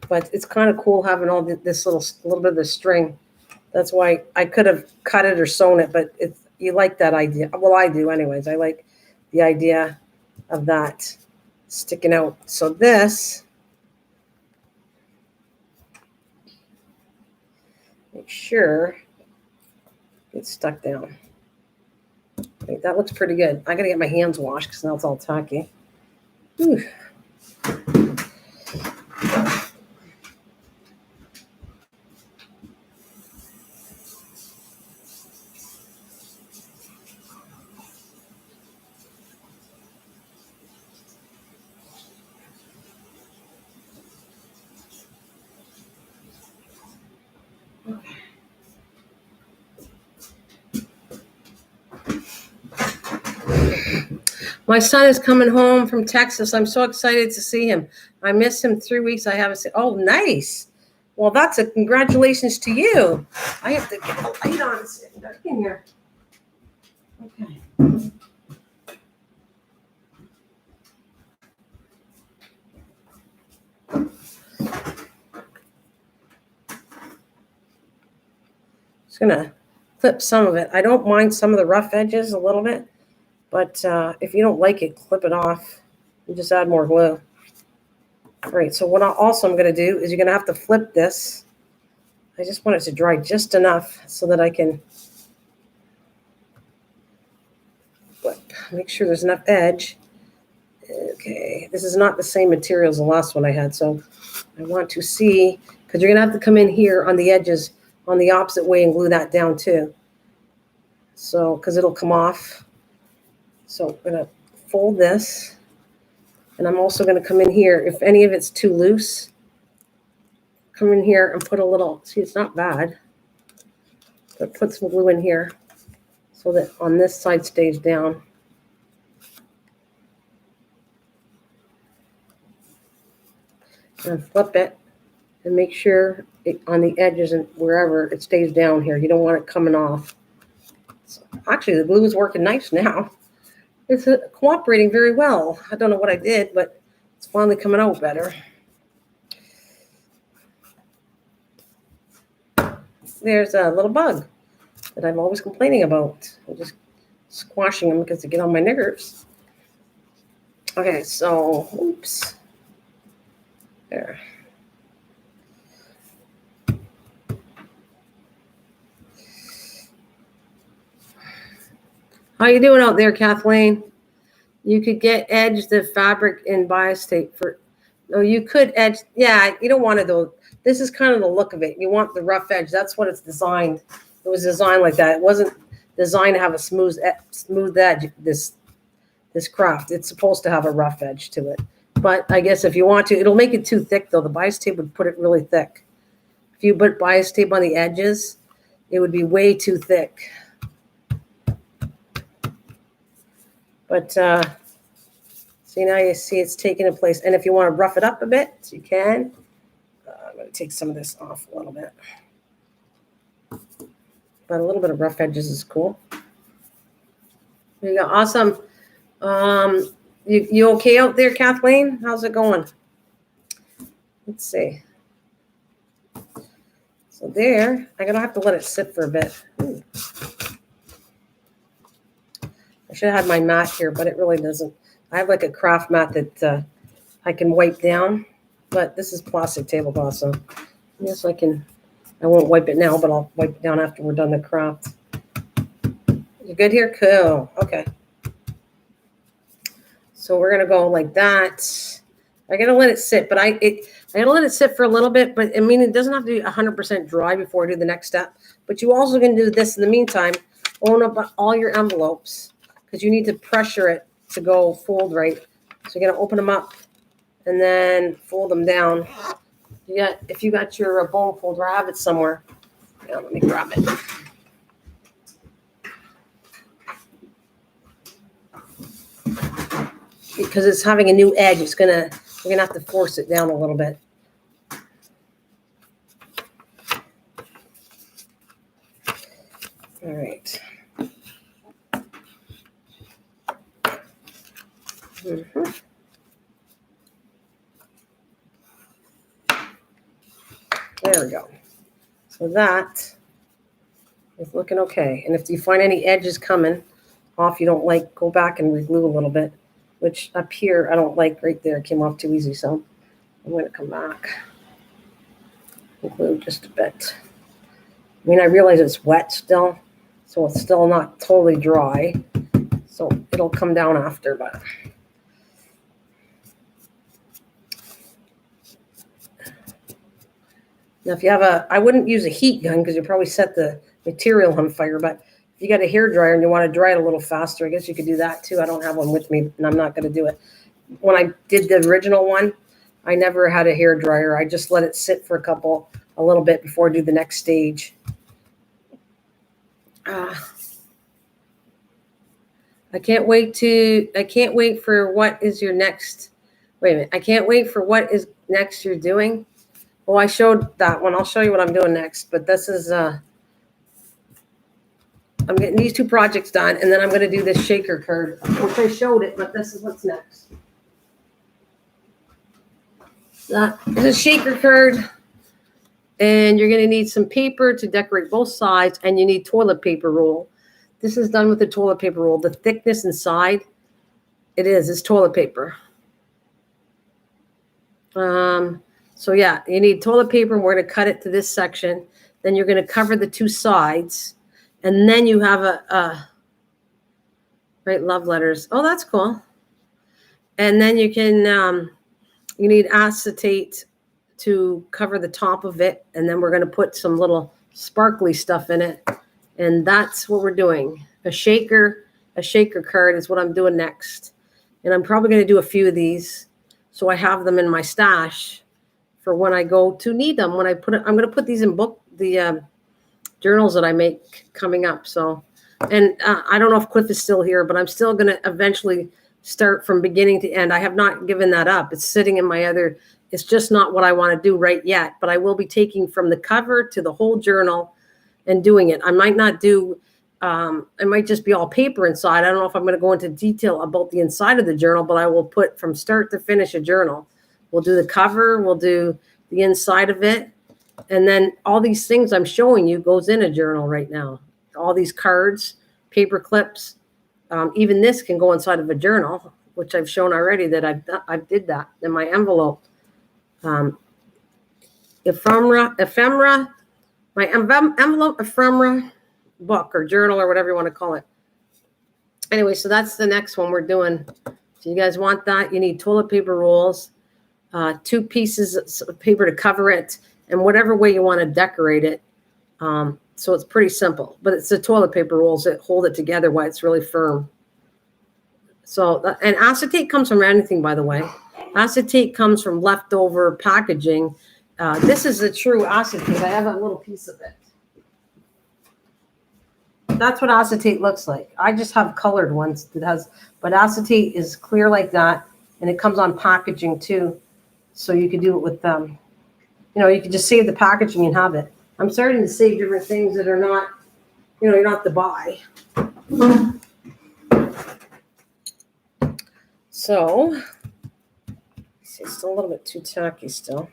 But it's kind of cool having all this little bit of the string. That's why I could have cut it or sewn it, but you like that idea. Well, I do anyways. I like the idea of that sticking out. So this, make sure it's stuck down. Right, that looks pretty good. I gotta get my hands washed because now it's all tacky. Whew. My son is coming home from Texas. I'm so excited to see him. I missed him 3 weeks. I haven't seen. Oh, nice. Well, that's a congratulations to you. I have to get the light on. Sit back in here. Okay. Just gonna clip some of it. I don't mind some of the rough edges a little bit, but if you don't like it, clip it off and just add more glue. All right, so what I'm going to do is you're going to have to flip this. I just want it to dry just enough so that I can flip. Make sure there's enough edge. Okay, this is not the same material as the last one I had, so I want to see, because you're going to have to come in here on the edges on the opposite way and glue that down too. So, because it'll come off. So I'm going to fold this, and I'm also going to come in here. If any of it's too loose, come in here and put a little, see, it's not bad, but put some glue in here so that on this side stays down. And flip it and make sure it, on the edges and wherever it stays down here. You don't want it coming off. So actually, the glue is working nice now. It's cooperating very well. I don't know what I did, but it's finally coming out better. There's a little bug that I'm always complaining about. I'm just squashing them because they get on my nerves. Okay, so, oops. There. How you doing out there, Kathleen? You could get edge the fabric in bias tape for, no, you could edge, yeah, you don't want to do, this is kind of the look of it. You want the rough edge. That's what it's designed. It was designed like that. It wasn't designed to have a smooth edge, this craft. It's supposed to have a rough edge to it. But I guess if you want to, it'll make it too thick, though. The bias tape would put it really thick. If you put bias tape on the edges, it would be way too thick. But see, now you see it's taking in place. And if you want to rough it up a bit, you can. I'm going to take some of this off a little bit. But a little bit of rough edges is cool. There you go. Awesome. You okay out there, Kathleen? How's it going? Let's see. So there, I'm going to have to let it sit for a bit. Ooh. I should have had my mat here, but it really doesn't. I have like a craft mat that I can wipe down, but this is plastic tablecloth, so yes, I won't wipe it now, but I'll wipe it down after we're done the craft. You good here? Cool. Okay. So we're gonna go like that. I gotta let it sit, but I gotta let it sit for a little bit. But I mean, it doesn't have to be 100% dry before I do the next step. But you also can do this in the meantime. Open up all your envelopes because you need to pressure it to go fold right. So you're gonna open them up and then fold them down. If you got your bone folder, I have it somewhere. Yeah, let me grab it. Because it's having a new edge, you're gonna have to force it down a little bit. All right. Mm-hmm. There we go. So that is looking okay. And if you find any edges coming off you don't like, go back and reglue a little bit. Which up here I don't like right there. It came off too easy, so I'm going to come back and glue just a bit. I mean, I realize it's wet still, so it's still not totally dry. So it'll come down after, but now if you have I wouldn't use a heat gun because you probably set the material on fire, but if you got a hair dryer and you want to dry it a little faster, I guess you could do that too. I don't have one with me, and I'm not going to do it. When I did the original one, I never had a hair dryer. I just let it sit for a little bit before I do the next stage. I I can't wait for what is your next. Wait a minute. I can't wait for what is next you're doing. Oh, I showed that one. I'll show you what I'm doing next. But this is, I'm getting these 2 projects done, and then I'm going to do this shaker card, which I showed it, but this is what's next. That is a shaker card, and you're going to need some paper to decorate both sides, and you need toilet paper roll. This is done with the toilet paper roll. The thickness inside, it's toilet paper. So yeah, you need toilet paper, and we're going to cut it to this section. Then you're going to cover the 2 sides, and then you have write love letters. Oh, that's cool. And then you can, you need acetate to cover the top of it, and then we're going to put some little sparkly stuff in it, and that's what we're doing. A shaker card is what I'm doing next, and I'm probably going to do a few of these, so I have them in my stash for when I go to need them. When I'm going to put these in the journals that I make coming up. So, and I don't know if Cliff is still here, but I'm still going to eventually start from beginning to end. I have not given that up. It's sitting in my other. It's just not what I want to do right yet, but I will be taking from the cover to the whole journal and doing it. I might not do, it might just be all paper inside. I don't know if I'm going to go into detail about the inside of the journal, but I will put from start to finish a journal. We'll do the cover, we'll do the inside of it. And then all these things I'm showing you goes in a journal right now. All these cards, paper clips, even this can go inside of a journal, which I've shown already that I did that in my envelope. Euphemera, my envelope Euphemera book or journal or whatever you want to call it. Anyway, so that's the next one we're doing. So you guys want that? You need toilet paper rolls, 2 pieces of paper to cover it, and whatever way you want to decorate it. So it's pretty simple, but it's the toilet paper rolls that hold it together while it's really firm. So, and acetate comes from anything, by the way. Acetate comes from leftover packaging. This is a true acetate. I have a little piece of it. That's what acetate looks like. I just have colored ones that has, but acetate is clear like that, and it comes on packaging too. So you can do it with them. You can just save the packaging and have it. I'm starting to save different things that are not, you're not to buy. So, see, it's still a little bit too tacky still.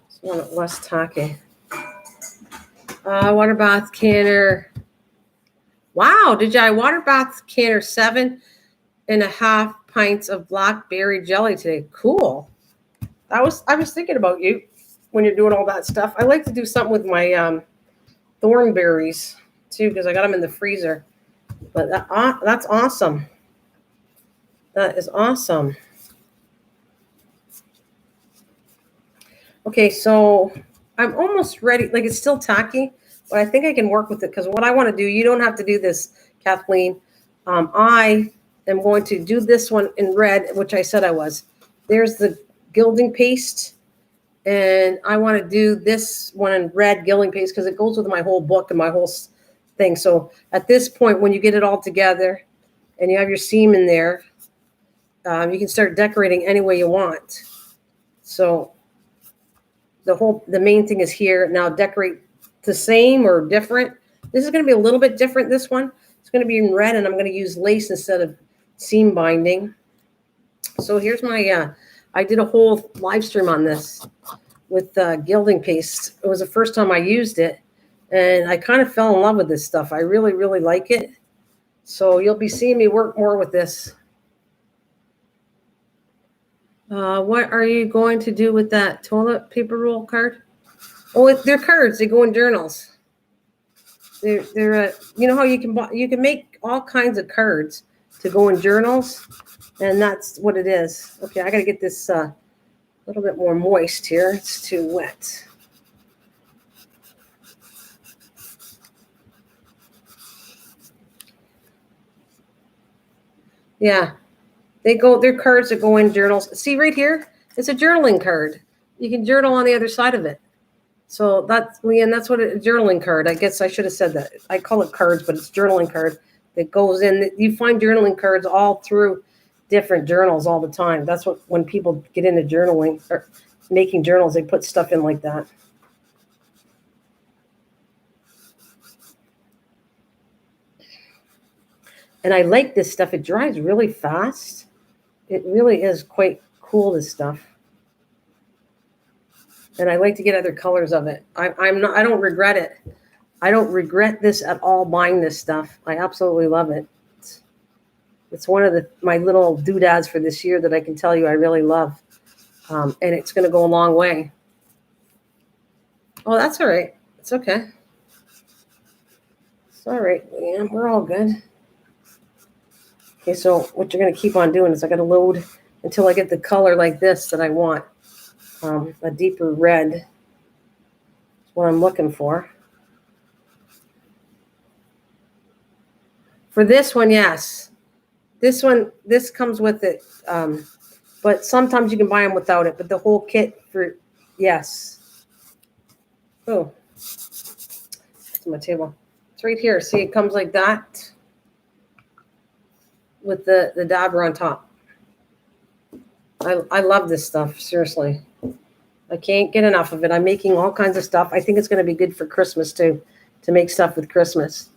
Just want it less tacky. Water bath canner. Wow, water bath canner 7.5 pints of blackberry jelly today. Cool. I was thinking about you when you're doing all that stuff. I like to do something with my thorn berries too, because I got them in the freezer. But that's awesome. That is awesome. Okay, so I'm almost ready. Like, it's still tacky, but I think I can work with it, because what I want to do, you don't have to do this, Kathleen. I am going to do this one in red, which I said I was. There's the gilding paste, and I want to do this one in red gilding paste because it goes with my whole book and my whole thing. So at this point, when you get it all together and you have your seam in there, you can start decorating any way you want. So the main thing is here. Now decorate the same or different. This is going to be a little bit different, this one. It's going to be in red, and I'm going to use lace instead of seam binding. So here's my, I did a whole live stream on this with gilding paste. It was the first time I used it, and I kind of fell in love with this stuff. I really, really like it. So you'll be seeing me work more with this. What are you going to do with that toilet paper roll card? Oh, they're cards. They go in journals. They're you know how you can make all kinds of cards to go in journals, and that's what it is. Okay, I got to get this a little bit more moist here. It's too wet. Yeah. They're cards that go in journals. See right here? It's a journaling card. You can journal on the other side of it. So that's what a journaling card. I guess I should have said that. I call it cards, but it's journaling card. that goes in. You find journaling cards all through different journals all the time. That's what, when people get into journaling or making journals, they put stuff in like that. And I like this stuff. It dries really fast. It really is quite cool, this stuff. And I like to get other colors of it. I don't regret it. I don't regret this at all, buying this stuff. I absolutely love it. It's one of my little doodads for this year that I can tell you I really love. And it's going to go a long way. Oh, that's all right. It's okay. It's all right, Leanne. We're all good. Okay, so what you're going to keep on doing is I got to load until I get the color like this that I want. A deeper red is what I'm looking for. For this one, yes. This comes with it. But sometimes you can buy them without it. But the whole kit for, yes. Oh, it's on my table. It's right here. See, it comes like that with the dabber on top. I love this stuff, seriously. I can't get enough of it. I'm making all kinds of stuff. I think it's going to be good for Christmas too, to make stuff with Christmas.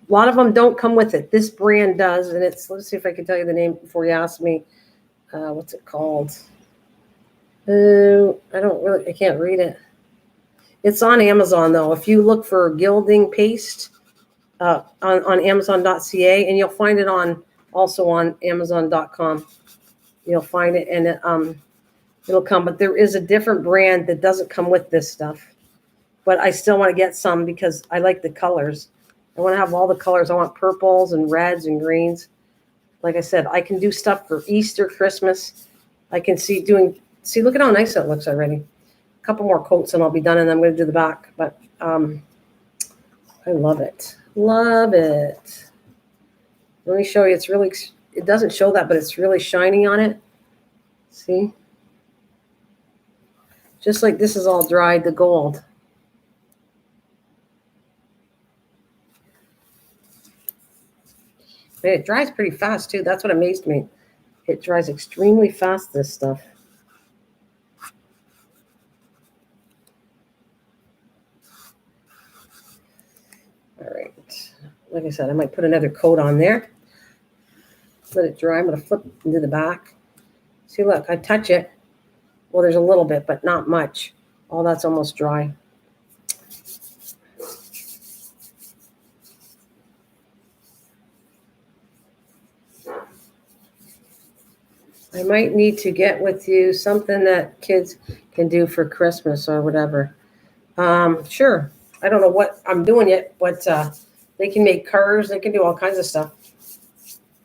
A lot of them don't come with it. This brand does, and it's, let's see if I can tell you the name before you ask me. What's it called? I can't read it. It's on Amazon though. If you look for gilding paste on Amazon.ca, and you'll find it also on Amazon.com. You'll find it, and it'll come. But there is a different brand that doesn't come with this stuff. But I still want to get some because I like the colors. I want to have all the colors. I want purples and reds and greens. Like I said, I can do stuff for Easter, Christmas. I can see, look at how nice that looks already. A couple more coats and I'll be done, and I'm going to do the back. But I love it. Love it. Let me show you. It's really, it doesn't show that, but it's really shiny on it. See? Just like this is all dried, the gold. It dries pretty fast too. That's what amazed me. It dries extremely fast, this stuff. All right. Like I said, I might put another coat on there. Let it dry. I'm going to flip into the back. See, look, I touch it. Well, there's a little bit, but not much. All that's almost dry. I might need to get with you something that kids can do for Christmas or whatever. Sure. I don't know what I'm doing yet, but they can make cars. They can do all kinds of stuff.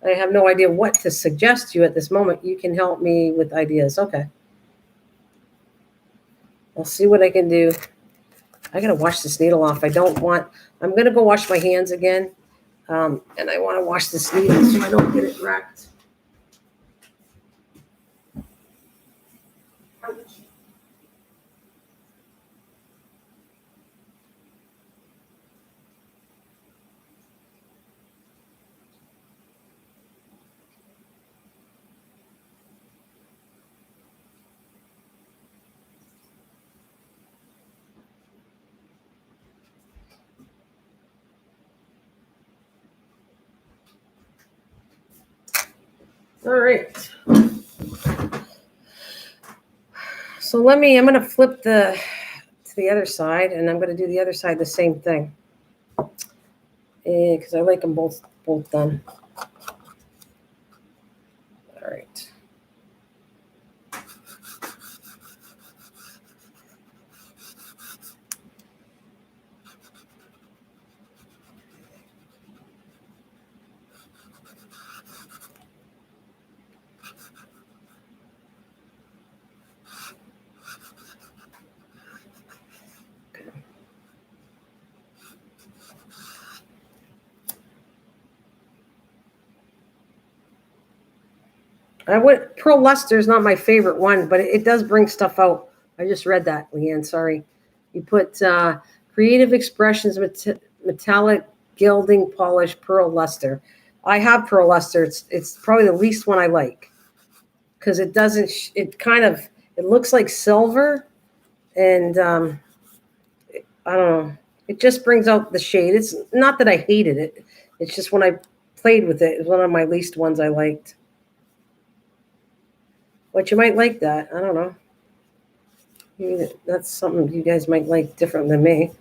I have no idea what to suggest to you at this moment. You can help me with ideas. Okay. I'll see what I can do. I got to wash this needle off. I'm going to go wash my hands again. And I want to wash this needle so I don't get it wrecked. All right. So I'm going to flip to the other side, and I'm going to do the other side the same thing. Because I like them both done. All right. Pearl Luster is not my favorite one, but it does bring stuff out. I just read that, Leanne. Sorry. You put creative expressions, metallic gilding polish pearl luster. I have pearl luster. It's probably the least one I like because it doesn't. It kind of it looks like silver, and I don't know. It just brings out the shade. It's not that I hated it. It's just when I played with it, it was one of my least ones I liked. But you might like that. I don't know. Maybe that's something you guys might like different than me.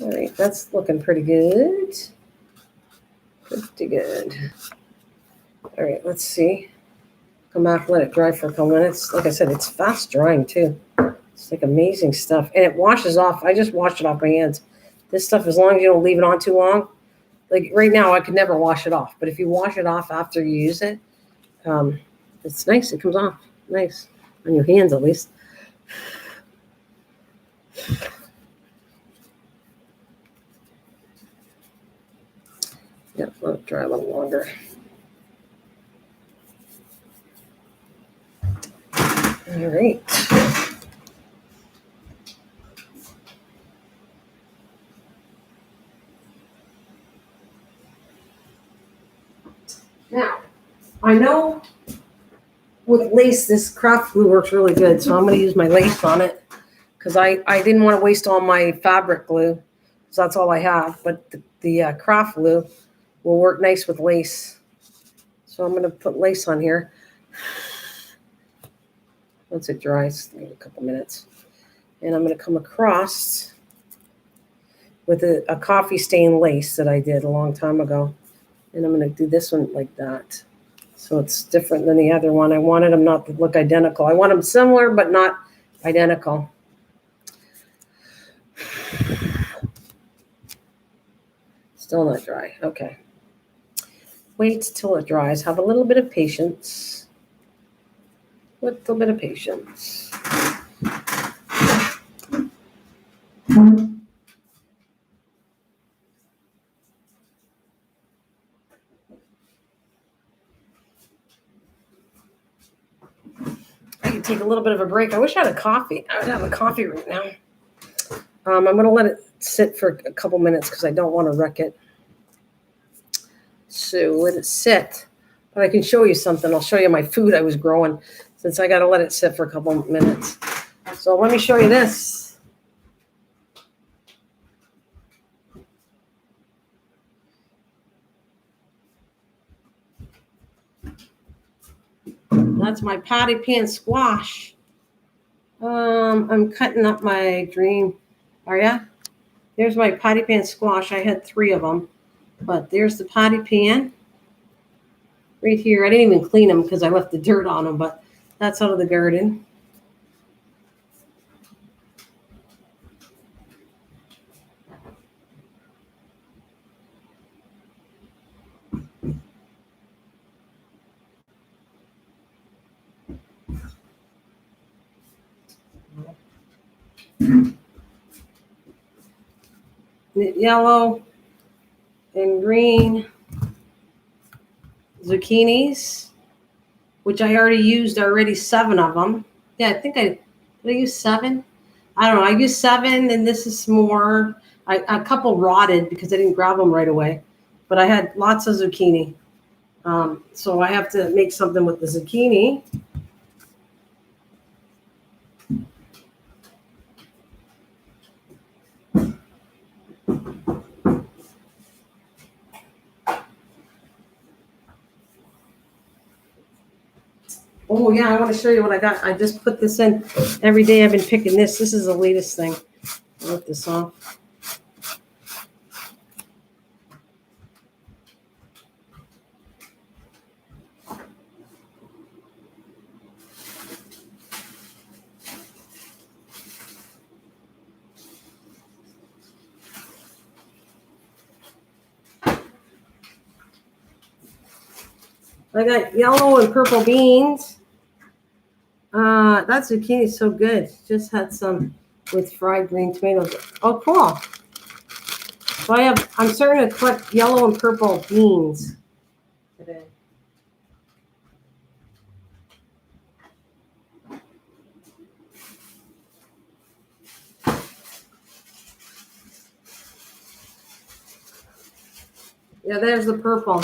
All right, that's looking pretty good. Pretty good. All right, let's see. Come back, let it dry for a couple minutes. Like I said, it's fast drying too. It's like amazing stuff. And it washes off. I just washed it off my hands. This stuff, as long as you don't leave it on too long, like right now, I could never wash it off. But if you wash it off after you use it, it's nice. It comes off nice on your hands at least. Yeah, let it dry a little longer. All right. Now, I know with lace, this craft glue works really good, so I'm going to use my lace on it because I didn't want to waste all my fabric glue because that's all I have. But the craft glue will work nice with lace. So I'm going to put lace on here. Once it dries, a couple minutes. And I'm going to come across with a coffee stain lace that I did a long time ago. And I'm going to do this one like that. So it's different than the other one. I wanted them not to look identical. I want them similar, but not identical. Still not dry. Okay. Wait till it dries. Have a little bit of patience. Little bit of patience. I could take a little bit of a break. I wish I had a coffee. I would have a coffee right now. I'm going to let it sit for a couple minutes because I don't want to wreck it. So let it sit. But I can show you something. I'll show you my food I was growing since I got to let it sit for a couple minutes. So let me show you this. That's my patty pan squash. I'm cutting up my green. Are ya? There's my patty pan squash. I had 3 of them. But there's the patty pan. Right here. I didn't even clean them because I left the dirt on them, but that's out of the garden. Yellow and green zucchinis, which I already used 7 of them. Yeah, I think did I use 7? I don't know. I used 7, and this is more. A couple rotted because I didn't grab them right away, but I had lots of zucchini. So I have to make something with the zucchini. Oh, yeah, I want to show you what I got. I just put this in. Every day I've been picking this. This is the latest thing. I'll let this off. I got yellow and purple beans. That zucchini is so good. Just had some with fried green tomatoes. Oh, cool. So I'm starting to collect yellow and purple beans today. Yeah, there's the purple.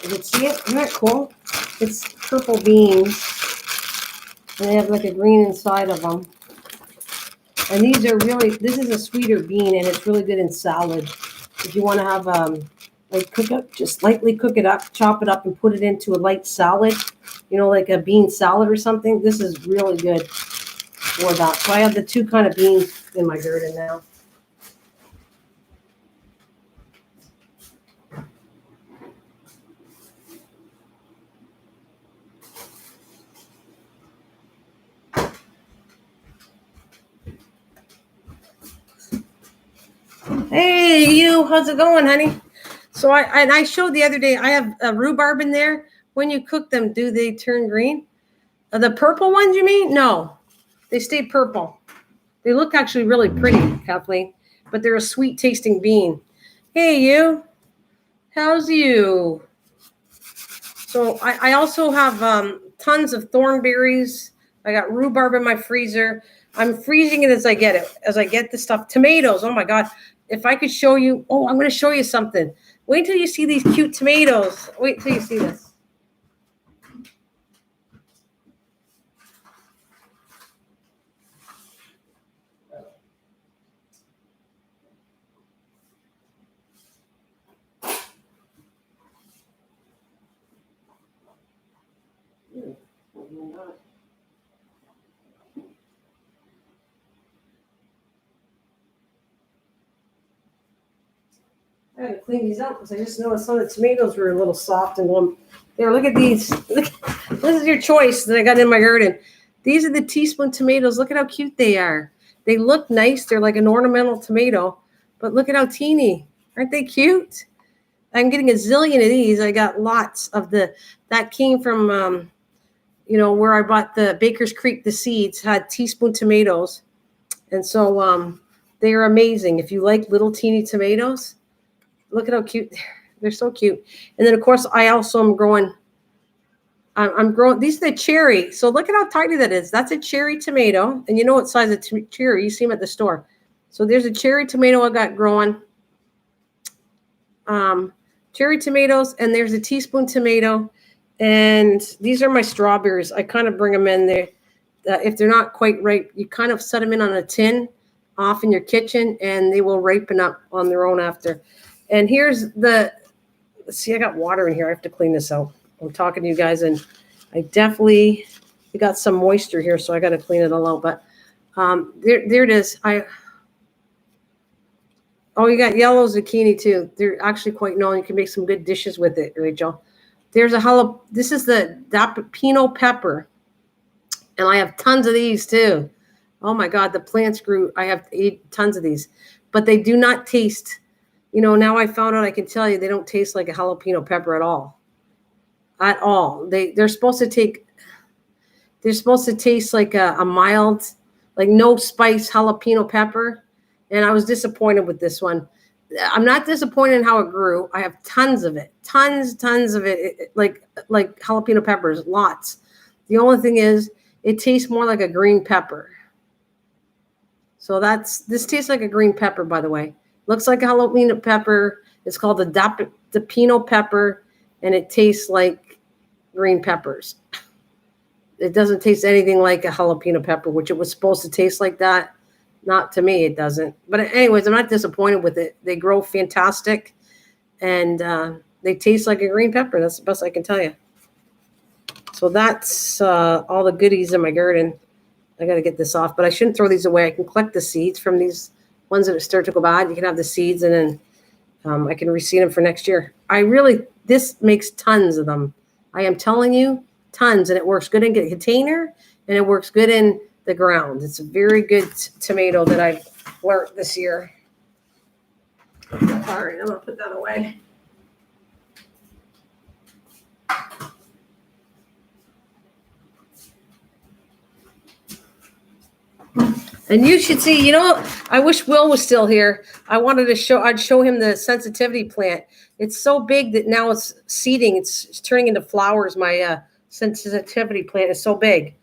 You can see it? Isn't that cool? It's purple beans. And they have like a green inside of them. And these are really, this is a sweeter bean and it's really good in salad. If you want to have, like cook up, just lightly cook it up, chop it up and put it into a light salad, you know, like a bean salad or something. This is really good for that. So I have the two kind of beans in my garden now. Hey, you, how's it going, honey? So I showed the other day, I have a rhubarb in there. When you cook them, do they turn green? The purple ones, you mean? No, they stay purple. They look actually really pretty, Kathleen, but they're a sweet tasting bean. Hey, you, how's you? So I also have tons of thornberries. I got rhubarb in my freezer. I'm freezing it as I get it, as I get the stuff. Tomatoes, oh my God. If I could show you, oh, I'm going to show you something. Wait till you see these cute tomatoes. Wait till you see this. I gotta clean these up because I just noticed some of the tomatoes were a little soft and warm. There, look at these. This is your choice that I got in my garden. These are the teaspoon tomatoes. Look at how cute they are. They look nice. They're like an ornamental tomato, but look at how teeny. Aren't they cute? I'm getting a zillion of these. I got lots of that came from, where I bought the Baker's Creek, the seeds had teaspoon tomatoes. And so they are amazing. If you like little teeny tomatoes, look at how cute. They're so cute. And then, of course, I also am growing. I'm growing. These are the cherry. So look at how tiny that is. That's a cherry tomato. And you know what size of cherry. You see them at the store. So there's a cherry tomato I got growing. Cherry tomatoes. And there's a teaspoon tomato. And these are my strawberries. I kind of bring them in there. If they're not quite ripe, you kind of set them in on a tin off in your kitchen. And they will ripen up on their own after. And here's see, I got water in here. I have to clean this out. I'm talking to you guys, and I definitely got some moisture here, so I got to clean it all out. But there it is. You got yellow zucchini too. They're actually quite known. You can make some good dishes with it, Rachel. There's this is the jalapeno pepper, and I have tons of these too. Oh my God, the plants grew. I have tons of these, but they do not taste. Now I found out, I can tell you, they don't taste like a jalapeno pepper at all. At all. They're supposed to taste like a mild, like no spice jalapeno pepper. And I was disappointed with this one. I'm not disappointed in how it grew. I have tons of it. Tons of it. Like jalapeno peppers, lots. The only thing is it tastes more like a green pepper. So this tastes like a green pepper, by the way. Looks like a jalapeno pepper. It's called the jalapeno pepper, and it tastes like green peppers. It doesn't taste anything like a jalapeno pepper, which it was supposed to taste like that. Not to me, it doesn't. But anyways, I'm not disappointed with it. They grow fantastic, and they taste like a green pepper. That's the best I can tell you. So that's all the goodies in my garden. I got to get this off, but I shouldn't throw these away. I can collect the seeds from these ones that start to go bad. You can have the seeds, and then I can reseed them for next year. This makes tons of them. I am telling you, tons, and it works good in a container, and it works good in the ground. It's a very good tomato that I've learned this year. All right, I'm going to put that away. And you should see, you know, I wish Will was still here. I'd show him the sensitivity plant. It's so big that now it's seeding. It's turning into flowers. My sensitivity plant is so big.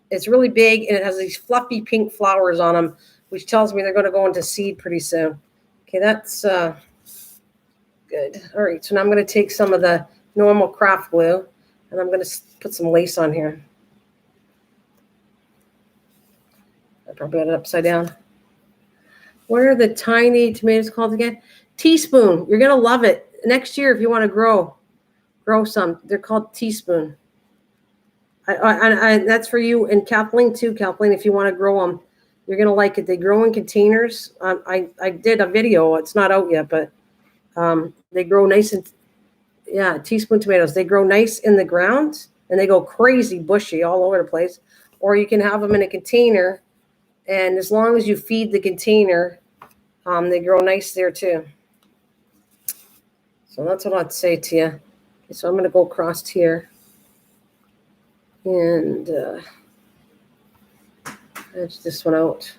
It's really big, and it has these fluffy pink flowers on them, which tells me they're going to go into seed pretty soon. Okay, that's good. All right, so now I'm going to take some of the normal craft glue, and I'm going to put some lace on here. I probably got it upside down. What are the tiny tomatoes called again? Teaspoon. You're going to love it. Next year, if you want to grow some. They're called teaspoon. That's for you and Kathleen too. Kathleen, if you want to grow them, you're going to like it. They grow in containers. I did a video. It's not out yet, but they grow nice and, yeah, teaspoon tomatoes. They grow nice in the ground, and they go crazy bushy all over the place. Or you can have them in a container, and as long as you feed the container, they grow nice there too. So that's what I'd say to you. Okay, so I'm going to go across here and edge this one out.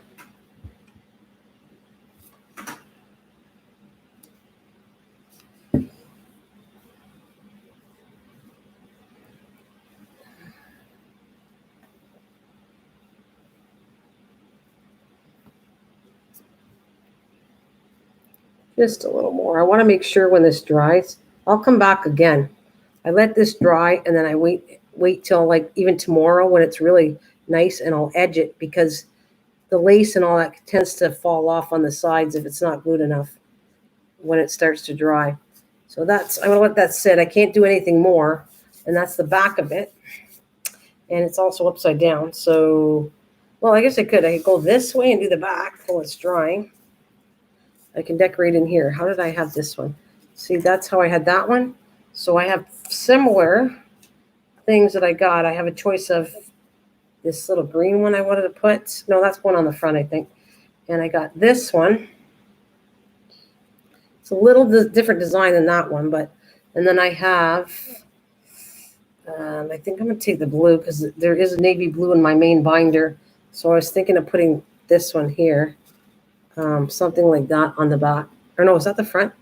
Just a little more. I want to make sure when this dries, I'll come back again. I let this dry, and then I wait till like even tomorrow when it's really nice, and I'll edge it because the lace and all that tends to fall off on the sides if it's not glued enough when it starts to dry. So I'm going to let that sit. I can't do anything more, and that's the back of it. And it's also upside down. So, well, I guess I could go this way and do the back while it's drying. I can decorate in here. How did I have this one? See, that's how I had that one. So I have similar things that I got. I have a choice of this little green one I wanted to put. No, that's one on the front, I think. And I got this one. It's a little different design than that one, and then I have, I think I'm going to take the blue because there is a navy blue in my main binder. So I was thinking of putting this one here. Something like that on the back. Or no, is that the front?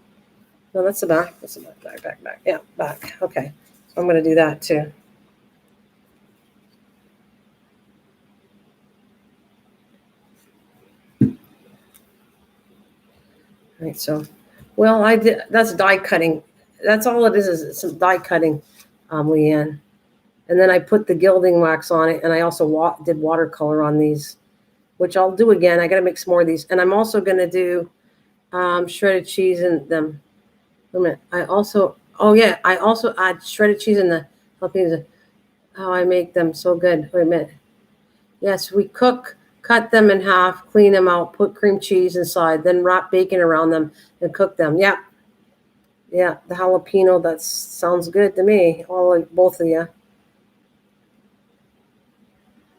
No, that's the back. That's the back. Back. Yeah, back. Okay. So I'm going to do that too. All right, so, well, I did. That's die cutting. That's all it is some die cutting, Leanne. And then I put the gilding wax on it, and I also did watercolor on these, which I'll do again. I got to make some more of these. And I'm also going to do shredded cheese in them. Wait a minute. I also add shredded cheese in the jalapenos. How I make them so good. Wait a minute. Yes, we cut them in half, clean them out, put cream cheese inside, then wrap bacon around them and cook them. Yeah. Yeah, the jalapeno, that sounds good to me. Both of you.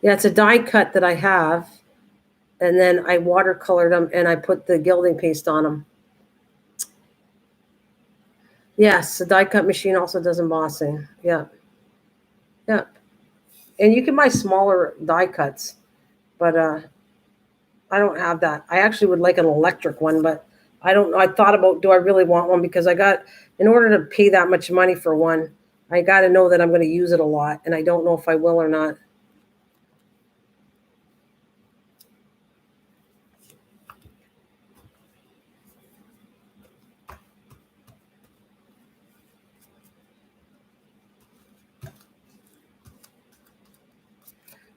Yeah, it's a die cut that I have. And then I watercolored them, and I put the gilding paste on them. Yes, the die cut machine also does embossing. Yeah. Yeah. And you can buy smaller die cuts, but I don't have that. I actually would like an electric one, but I don't know. I thought about, do I really want one? Because in order to pay that much money for one, I got to know that I'm going to use it a lot, and I don't know if I will or not.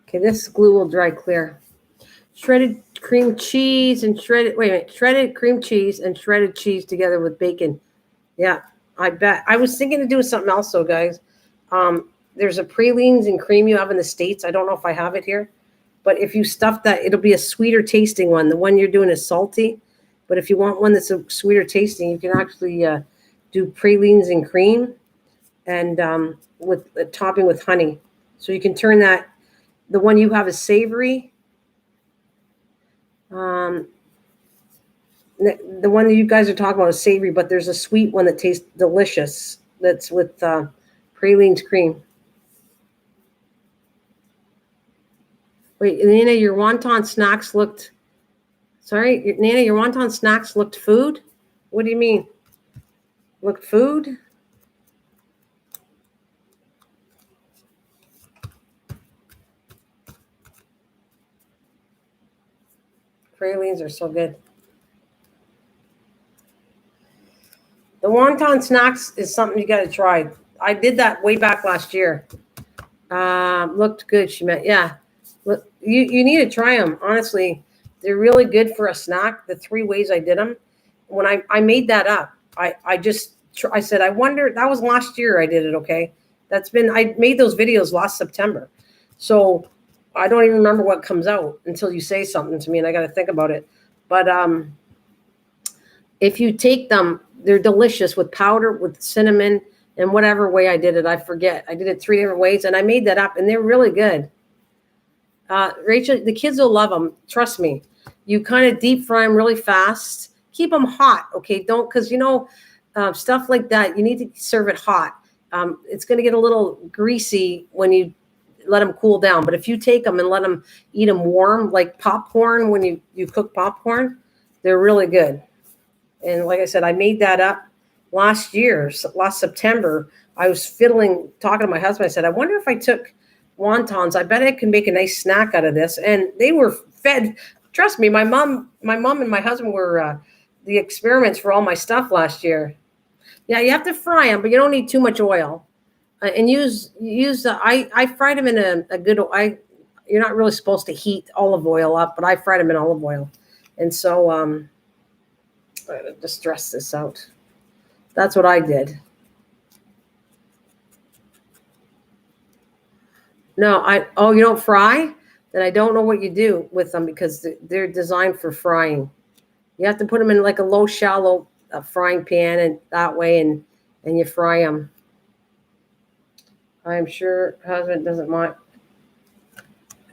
Okay, this glue will dry clear. Shredded cream cheese and shredded cream cheese and shredded cheese together with bacon. Yeah, I bet. I was thinking of doing something else though, guys. There's a pralines and cream you have in the States. I don't know if I have it here, but if you stuff that, it'll be a sweeter tasting one. The one you're doing is salty, but if you want one that's a sweeter tasting, you can actually do pralines and cream and with a topping with honey. So you can turn that. The one you have is savory. The one that you guys are talking about is savory, but there's a sweet one that tastes delicious. That's with Praline's cream. Wait, Nana, your wonton snacks looked... Sorry, Nana, your wonton snacks looked food? What do you mean? Looked food? Pralines are so good. The wonton snacks is something you got to try. I did that way back last year. Looked good, she meant. Yeah. Look, you need to try them. Honestly, they're really good for a snack. The 3 ways I did them. When I made that up, I said, I wonder, that was last year I did it, okay? I made those videos last September. So I don't even remember what comes out until you say something to me and I got to think about it. But if you take them, they're delicious with powder, with cinnamon, and whatever way I did it, I forget. I did it 3 different ways and I made that up and they're really good. Rachel, the kids will love them. Trust me. You kind of deep fry them really fast. Keep them hot, okay? Don't, because stuff like that, you need to serve it hot. It's going to get a little greasy when you let them cool down. But if you take them and let them eat them warm, like popcorn, when you cook popcorn, they're really good. And like I said, I made that up last September. I was talking to my husband. I said, I wonder if I took wontons, I bet I can make a nice snack out of this. And they were fed. Trust me, my mom and my husband were the experiments for all my stuff last year. Yeah, you have to fry them, but you don't need too much oil. And I fried them in a good oil. You're not really supposed to heat olive oil up, but I fried them in olive oil. And so I'm going to just stress this out. That's what I did. No, you don't fry? Then I don't know what you do with them because they're designed for frying. You have to put them in like a low, shallow frying pan and that way, and you fry them. I'm sure husband doesn't mind.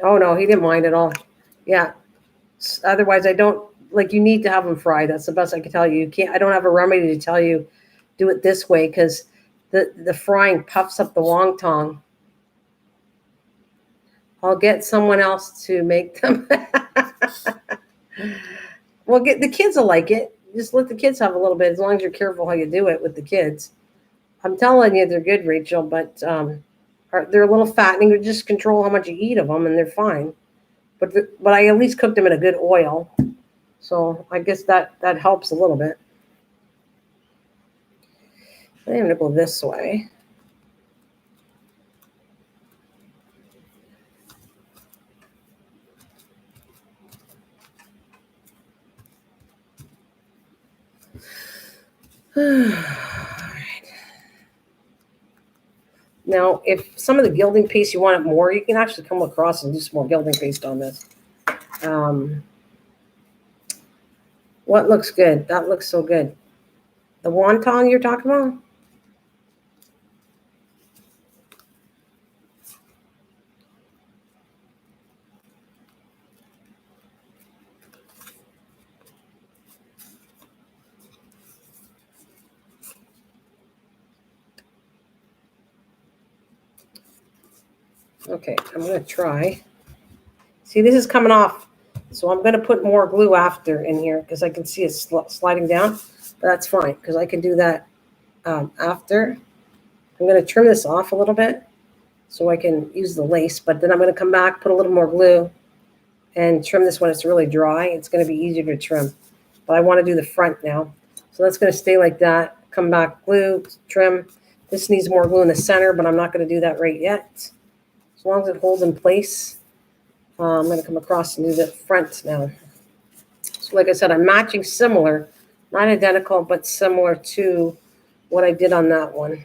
Oh, no, he didn't mind at all. Yeah. Otherwise, you need to have them fried. That's the best I can tell you. I don't have a remedy to tell you do it this way because the frying puffs up the wonton. I'll get someone else to make them. Well, the kids will like it. Just let the kids have a little bit, as long as you're careful how you do it with the kids. I'm telling you, they're good, Rachel, but they're a little fattening. You just control how much you eat of them, and they're fine. But I at least cooked them in a good oil, so I guess that helps a little bit. I'm going to go this way. All right. Now, if some of the gilding paste you want it more, you can actually come across and do some more gilding paste on this. What looks good? That looks so good. The wonton you're talking about? Okay, I'm going to try. See, this is coming off. So I'm going to put more glue after in here because I can see it sliding down. But that's fine because I can do that after. I'm going to trim this off a little bit so I can use the lace. But then I'm going to come back, put a little more glue, and trim this when it's really dry. It's going to be easier to trim. But I want to do the front now. So that's going to stay like that. Come back, glue, trim. This needs more glue in the center, but I'm not going to do that right yet. As long as it holds in place, I'm going to come across and do the front now. So like I said, I'm matching similar, not identical, but similar to what I did on that one.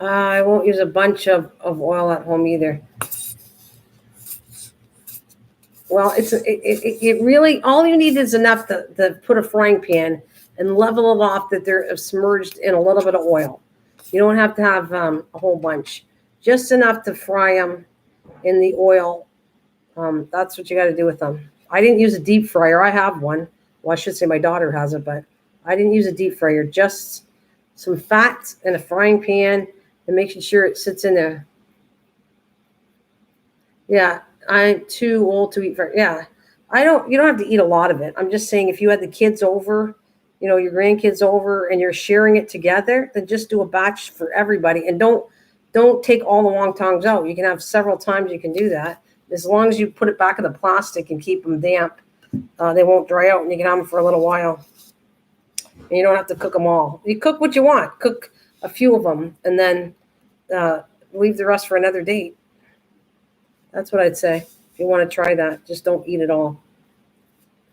I won't use a bunch of oil at home either. Well, it really, all you need is enough to put a frying pan and level it off that they're submerged in a little bit of oil. You don't have to have a whole bunch. Just enough to fry them in the oil. That's what you got to do with them. I didn't use a deep fryer. I have one. Well, I should say my daughter has it, but I didn't use a deep fryer. Just some fat in a frying pan and making sure it sits in there. Yeah, I'm too old to eat. Yeah, you don't have to eat a lot of it. I'm just saying if you had the kids over, your grandkids over, and you're sharing it together, then just do a batch for everybody, and don't take all the wontons out. You can have several times you can do that. As long as you put it back in the plastic and keep them damp, they won't dry out, and you can have them for a little while. And you don't have to cook them all. You cook what you want. Cook a few of them, and then leave the rest for another date. That's what I'd say. If you want to try that, just don't eat it all.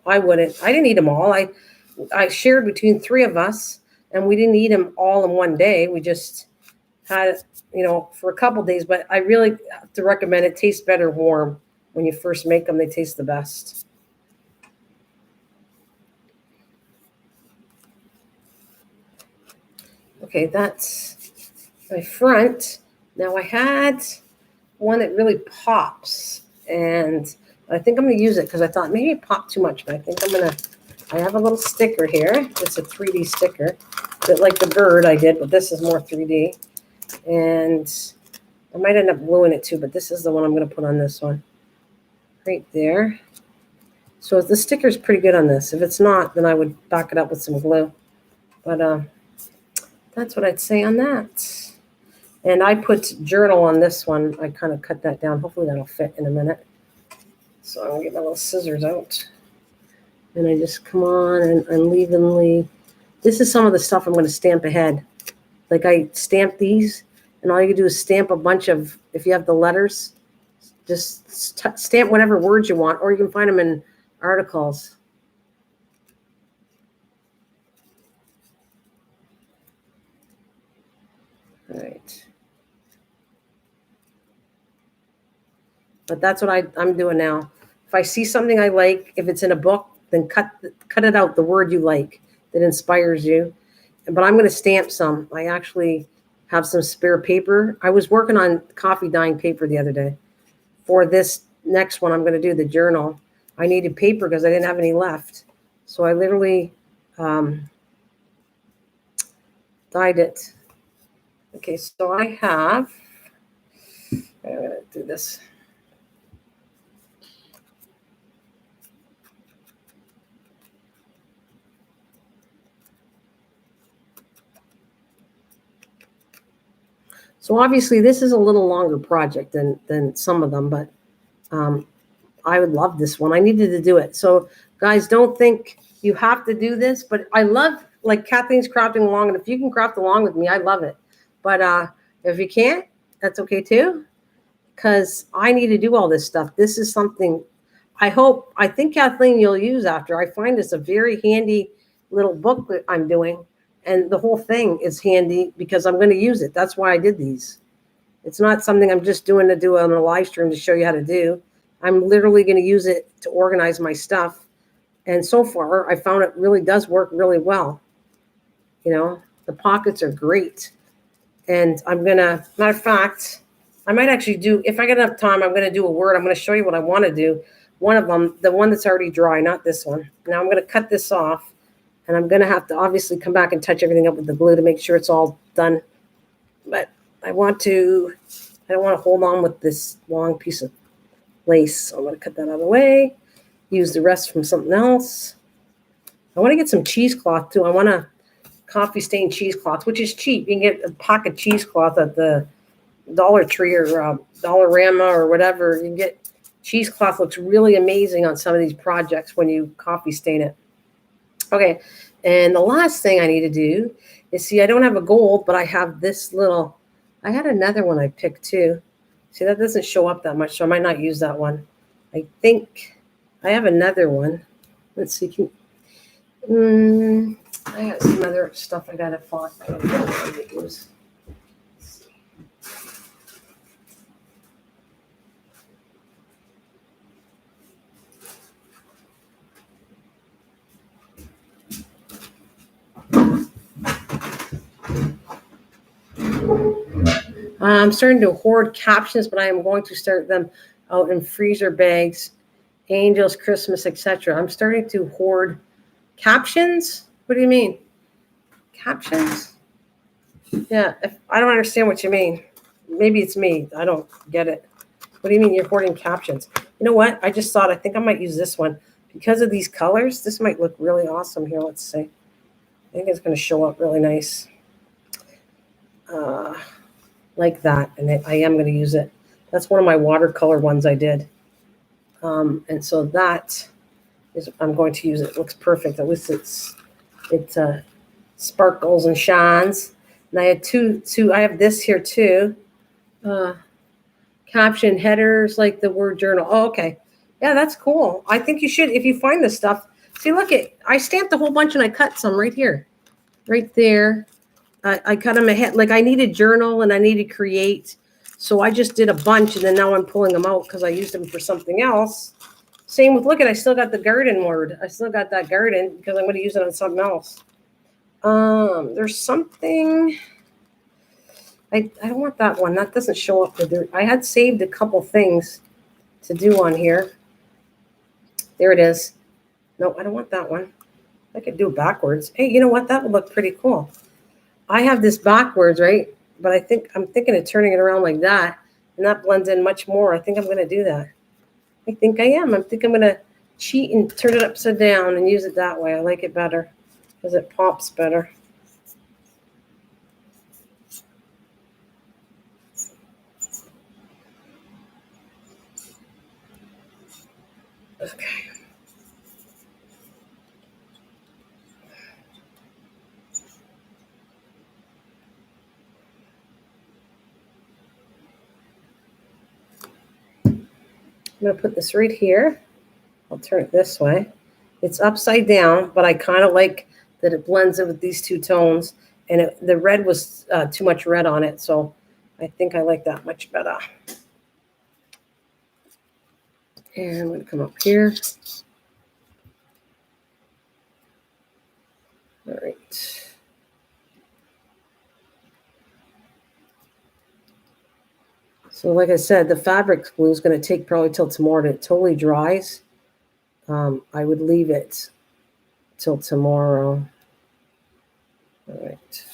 I wouldn't. I didn't eat them all. I shared between 3 of us, and we didn't eat them all in one day. We just had, for a couple days. But I really have to recommend it. Tastes better warm. When you first make them, they taste the best. Okay, that's my front. Now I had one that really pops, and I think I'm going to use it because I thought maybe it popped too much, but I think I have a little sticker here. It's a 3D sticker, a bit like the bird I did, but this is more 3D. And I might end up gluing it too, but this is the one I'm going to put on this one. Right there. So the sticker is pretty good on this. If it's not, then I would back it up with some glue. But that's what I'd say on that. And I put journal on this one. I kind of cut that down. Hopefully that'll fit in a minute. So I'm going to get my little scissors out. And I just come on and unevenly. This is some of the stuff I'm going to stamp ahead. Like I stamp these, and all you can do is stamp a bunch of, if you have the letters, just stamp whatever words you want, or you can find them in articles. All right. But that's what I'm doing now. If I see something I like, if it's in a book, then cut it out, the word you like that inspires you. But I'm going to stamp some. I actually have some spare paper. I was working on coffee dyeing paper the other day. For this next one I'm going to do, the journal, I needed paper because I didn't have any left. So I literally dyed it. Okay, so I'm going to do this. So obviously this is a little longer project than some of them, but I would love this one. I needed to do it. So guys, don't think you have to do this, but I love, like Kathleen's crafting along, and if you can craft along with me, I love it. But if you can't, that's okay too, because I need to do all this stuff. This is something I think Kathleen you'll use after. I find this a very handy little book that I'm doing. And the whole thing is handy because I'm going to use it. That's why I did these. It's not something I'm just doing to do on a live stream to show you how to do. I'm literally going to use it to organize my stuff. And so far, I found it really does work really well. The pockets are great. And I'm going to, matter of fact, I might actually do, if I get enough time, I'm going to do a word. I'm going to show you what I want to do. One of them, the one that's already dry, not this one. Now I'm going to cut this off. And I'm going to have to obviously come back and touch everything up with the glue to make sure it's all done. But I don't want to hold on with this long piece of lace. So I'm going to cut that out of the way. Use the rest from something else. I want to get some cheesecloth too. I want a coffee stain cheesecloth, which is cheap. You can get a pocket cheesecloth at the Dollar Tree or Dollarama or whatever. You can get cheesecloth. Looks really amazing on some of these projects when you coffee stain it. Okay, and the last thing I need to do is, see, I don't have a gold, but I have this little, I had another one I picked too. See, that doesn't show up that much, so I might not use that one. I think I have another one. Let's see. I got some other stuff I got to find. I don't know what it was. I'm starting to hoard captions, but I am going to start them out in freezer bags, angels, Christmas, etc. I'm starting to hoard captions. What do you mean? Captions? Yeah, I don't understand what you mean. Maybe it's me. I don't get it. What do you mean you're hoarding captions? You know what? I just thought I think I might use this one because of these colors. This might look really awesome here. Let's see. I think it's going to show up really nice, like that. And I am going to use it. That's one of my watercolor ones I did, and so that is I'm going to use it. It looks perfect. At least it sparkles and shines. And I had two. I have this here too. Uh, Caption headers like the word journal. Oh, okay. Yeah, that's cool. I think you should, if you find this stuff. See, look, I stamped a whole bunch and I cut some right here, right there. I cut them ahead. Like I needed journal and I needed create. So I just did a bunch and then now I'm pulling them out because I used them for something else. Same with, look at, I still got the garden word. I still got that garden because I'm going to use it on something else. There's something. I don't want that one. That doesn't show up. I had saved a couple things to do on here. There it is. No, I don't want that one. I could do it backwards. Hey, you know what? That would look pretty cool. I have this backwards, right? But I'm thinking of turning it around like that, and that blends in much more. I think I'm going to do that. I think I am. I think I'm going to cheat and turn it upside down and use it that way. I like it better because it pops better. Okay. I'm going to put this right here. I'll turn it this way. It's upside down, but I kind of like that it blends in with these two tones. And the red was too much red on it, so I think I like that much better. And I'm going to come up here. All right. So like I said, the fabric glue is going to take probably till tomorrow till it totally dries. I would leave it till tomorrow. All right.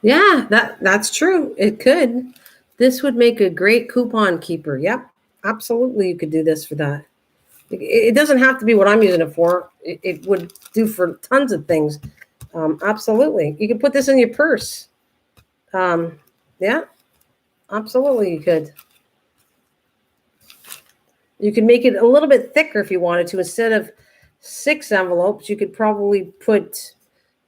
Yeah, that's true. It could. This would make a great coupon keeper. Yep, absolutely. You could do this for that. It doesn't have to be what I'm using it for. It would do for tons of things. Absolutely. You could put this in your purse. Yeah, absolutely. You could. You could make it a little bit thicker if you wanted to. Instead of 6 envelopes, you could probably put,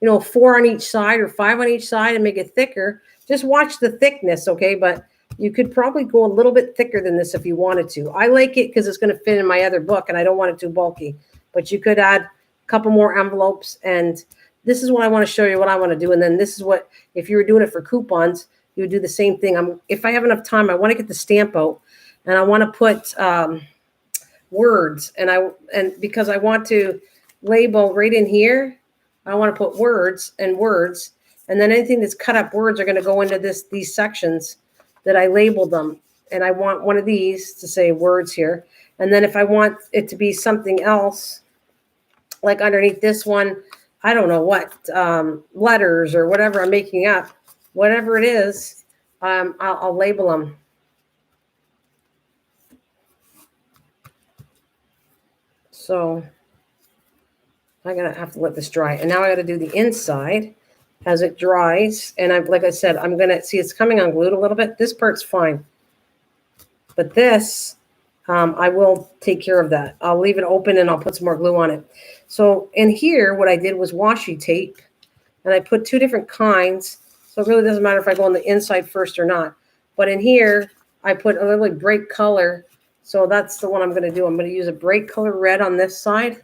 4 on each side or 5 on each side and make it thicker. Just watch the thickness, okay? But you could probably go a little bit thicker than this if you wanted to. I like it because it's going to fit in my other book and I don't want it too bulky. But you could add a couple more envelopes, and this is what I want to show you what I want to do. And then this is what, if you were doing it for coupons, you would do the same thing. If I have enough time, I want to get the stamp out and I want to put words, and because I want to label right in here, I want to put words, and then anything that's cut up words are going to go into these sections that I labeled them. And I want one of these to say words here. And then if I want it to be something else, like underneath this one, I don't know what, letters or whatever I'm making up, whatever it is, I'll label them. So I'm going to have to let this dry. And now I got to do the inside as it dries. And like I said, I'm going to see it's coming unglued a little bit. This part's fine. But this, I will take care of that. I'll leave it open and I'll put some more glue on it. So in here, what I did was washi tape. And I put 2 different kinds. So it really doesn't matter if I go on the inside first or not. But in here, I put a really bright color. So that's the one I'm going to do. I'm going to use a bright color red on this side.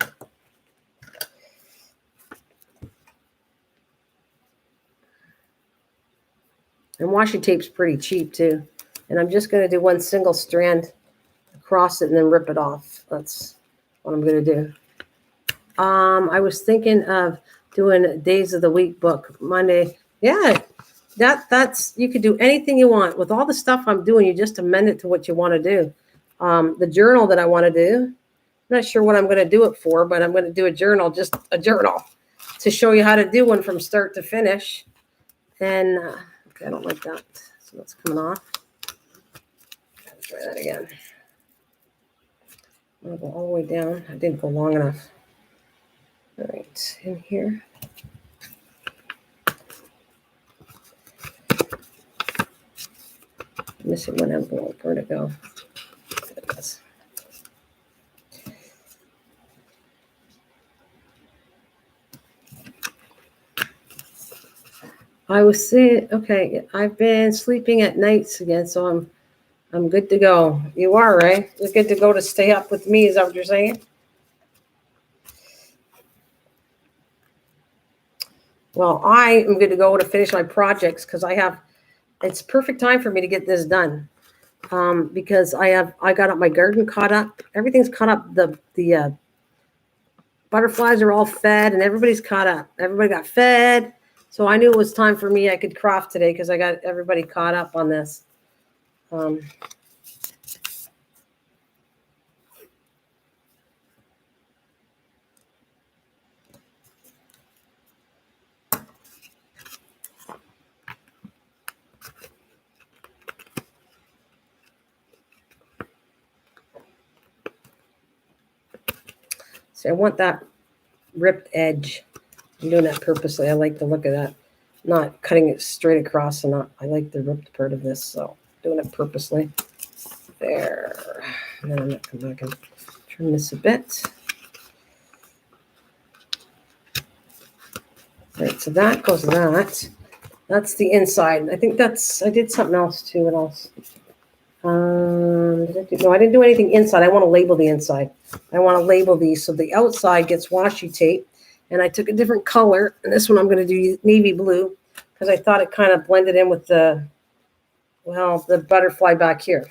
And washi tape's pretty cheap too. And I'm just going to do one single strand across it and then rip it off. That's what I'm going to do. I was thinking of doing days of the week book Monday. Yeah, that's you could do anything you want with all the stuff I'm doing. You just amend it to what you want to do. The journal that I want to do, I'm not sure what I'm going to do it for, but I'm going to do a journal, just a journal, to show you how to do one from start to finish. And okay, I don't like that, so that's coming off. Let's try that again. I'll go all the way down. I didn't go long enough. All right, in here. I'm missing one envelope. Where'd it go? There it is. I was saying, okay, I've been sleeping at nights again, so I'm good to go. You are, right? You're good to go to stay up with me. Is that what you're saying? Well, I am good to go to finish my projects because it's perfect time for me to get this done. Because I got up my garden caught up. Everything's caught up. The butterflies are all fed and everybody's caught up. Everybody got fed. So I knew it was time for me. I could craft today because I got everybody caught up on this. So I want that ripped edge. I'm doing that purposely. I like the look of that. Not cutting it straight across, and I like the ripped part of this, so doing it purposely. There. And then I'm going to come back and trim this a bit. All right, so that goes that. That's the inside. I think I did something else too. What else? No, I didn't do anything inside. I want to label the inside. I want to label these. So the outside gets washi tape. And I took a different color. And this one I'm going to do navy blue because I thought it kind of blended in with the butterfly back here.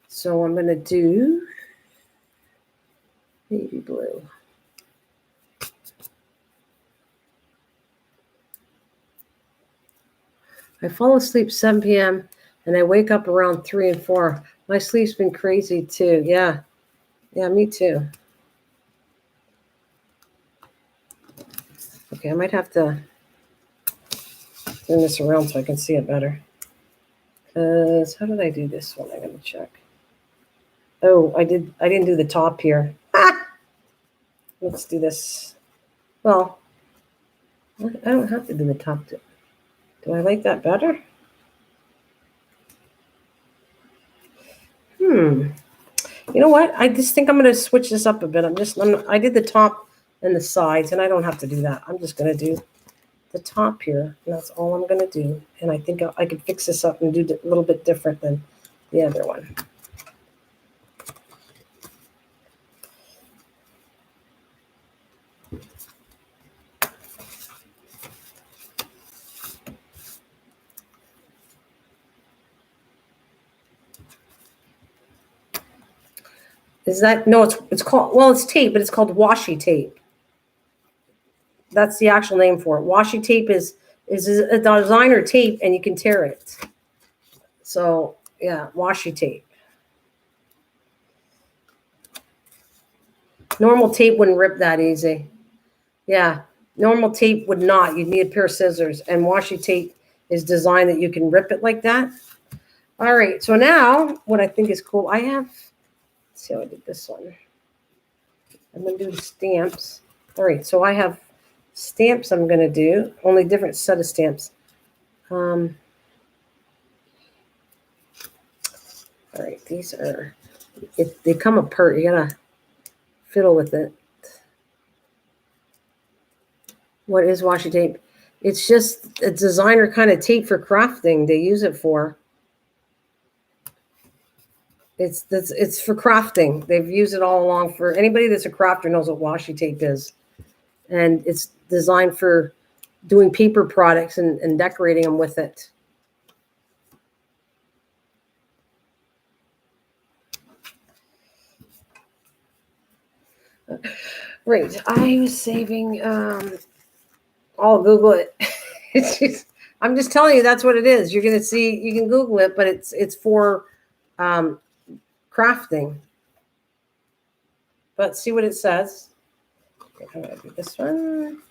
So I'm going to do navy blue. I fall asleep 7 p.m. and I wake up around 3 and 4. My sleep's been crazy too. Yeah, me too. Okay, I might have to turn this around so I can see it better. Because how did I do this one? I gotta check. Oh, I didn't do the top here. Let's do this. Well, I don't have to do the top. Do I like that better? You know what? I just think I'm going to switch this up a bit. I did the top and the sides, and I don't have to do that. I'm just going to do the top here, and that's all I'm going to do. And I think I could fix this up and do a little bit different than the other one. Is that no? It's called it's tape, but it's called washi tape. That's the actual name for it. Washi tape is a designer tape, and you can tear it. So yeah, washi tape. Normal tape wouldn't rip that easy. Yeah, normal tape would not. You'd need a pair of scissors, and washi tape is designed that you can rip it like that. All right, so now what I think is cool, let's see how I did this one. I'm going to do the stamps. All right, so I have stamps I'm going to do, only different set of stamps. All right, these are, if they come apart, you got to fiddle with it. What is washi tape? It's just a designer kind of tape for crafting. They use it for. It's for crafting. They've used it all along. For anybody that's a crafter knows what washi tape is. And it's designed for doing paper products and decorating them with it. Right. I was saving. I'll Google it. It's just, I'm just telling you that's what it is. You're gonna see. You can Google it, but it's for crafting. But see what it says. Okay, I'm gonna do this one.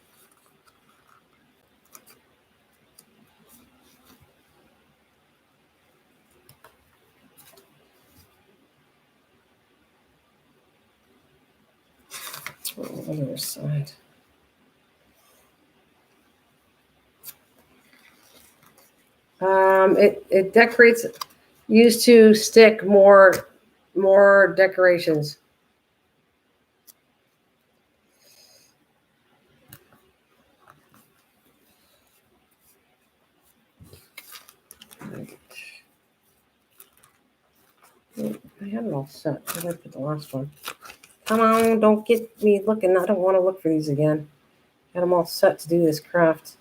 On the other side. It decorates, used to stick more decorations. I had it all set. I looked at the last one. Come on, don't get me looking. I don't want to look for these again. Got them all set to do this craft.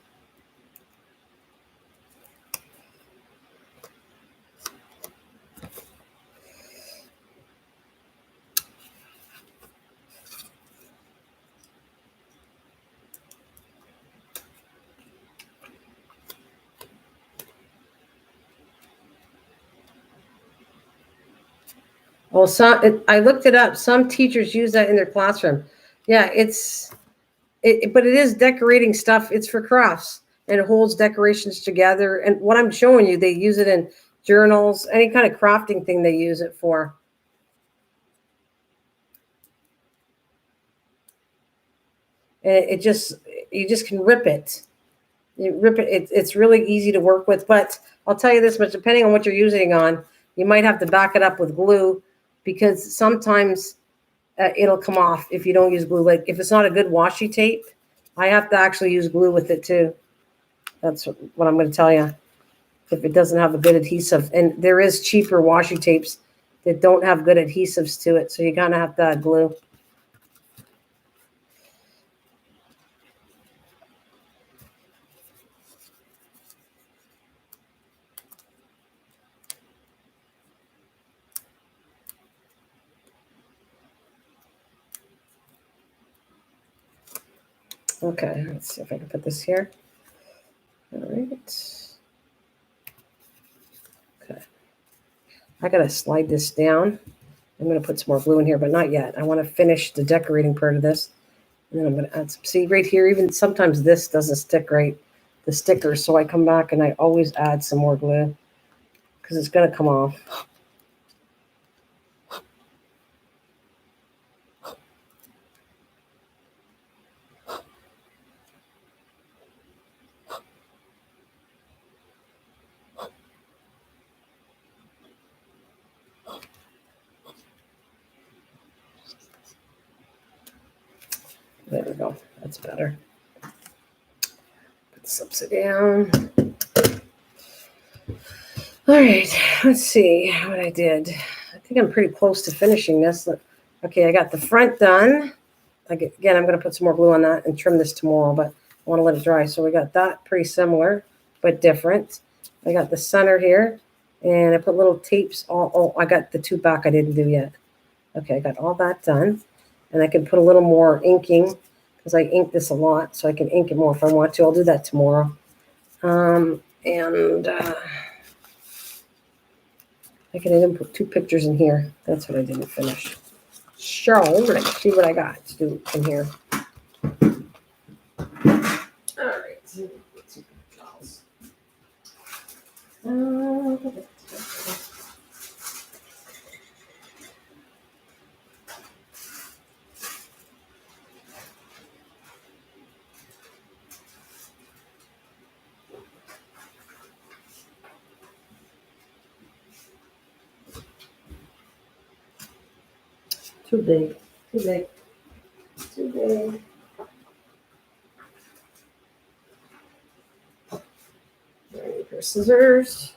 Well, I looked it up. Some teachers use that in their classroom. Yeah, but it is decorating stuff. It's for crafts, and it holds decorations together. And what I'm showing you, they use it in journals, any kind of crafting thing they use it for. And you just can rip it. You rip it. It's really easy to work with. But I'll tell you this much: depending on what you're using it on, you might have to back it up with glue, because sometimes it'll come off if you don't use glue. Like if it's not a good washi tape, I have to actually use glue with it too. That's what I'm going to tell you. If it doesn't have a good adhesive, and there is cheaper washi tapes that don't have good adhesives to it, so you're going to have to add glue. Okay, let's see if I can put this here. All right. Okay. I got to slide this down. I'm going to put some more glue in here, but not yet. I want to finish the decorating part of this. And then I'm going to add some, see right here, even sometimes this doesn't stick right, the stickers. So I come back and I always add some more glue because it's going to come off. There we go. That's better. Put this upside down. All right, let's see what I did. I think I'm pretty close to finishing this. Okay, I got the front done. Again, I'm going to put some more glue on that and trim this tomorrow, but I want to let it dry. So we got that pretty similar, but different. I got the center here, and I put little tapes. I got the two back I didn't do yet. Okay, I got all that done. And I can put a little more inking because I ink this a lot, so I can ink it more if I want to. I'll do that tomorrow. I can even put two pictures in here. That's what I didn't finish. So let's see what I got to do in here. All right. Too big. Too big. Too big. I need a pair of scissors.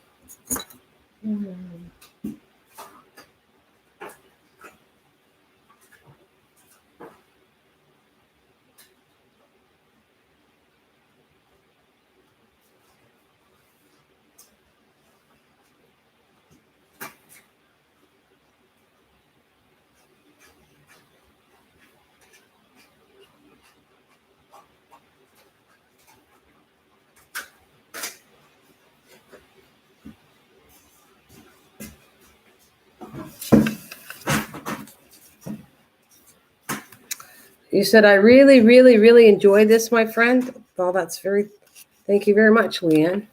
You said, I really, really, really enjoyed this, my friend. Well, thank you very much, Leanne.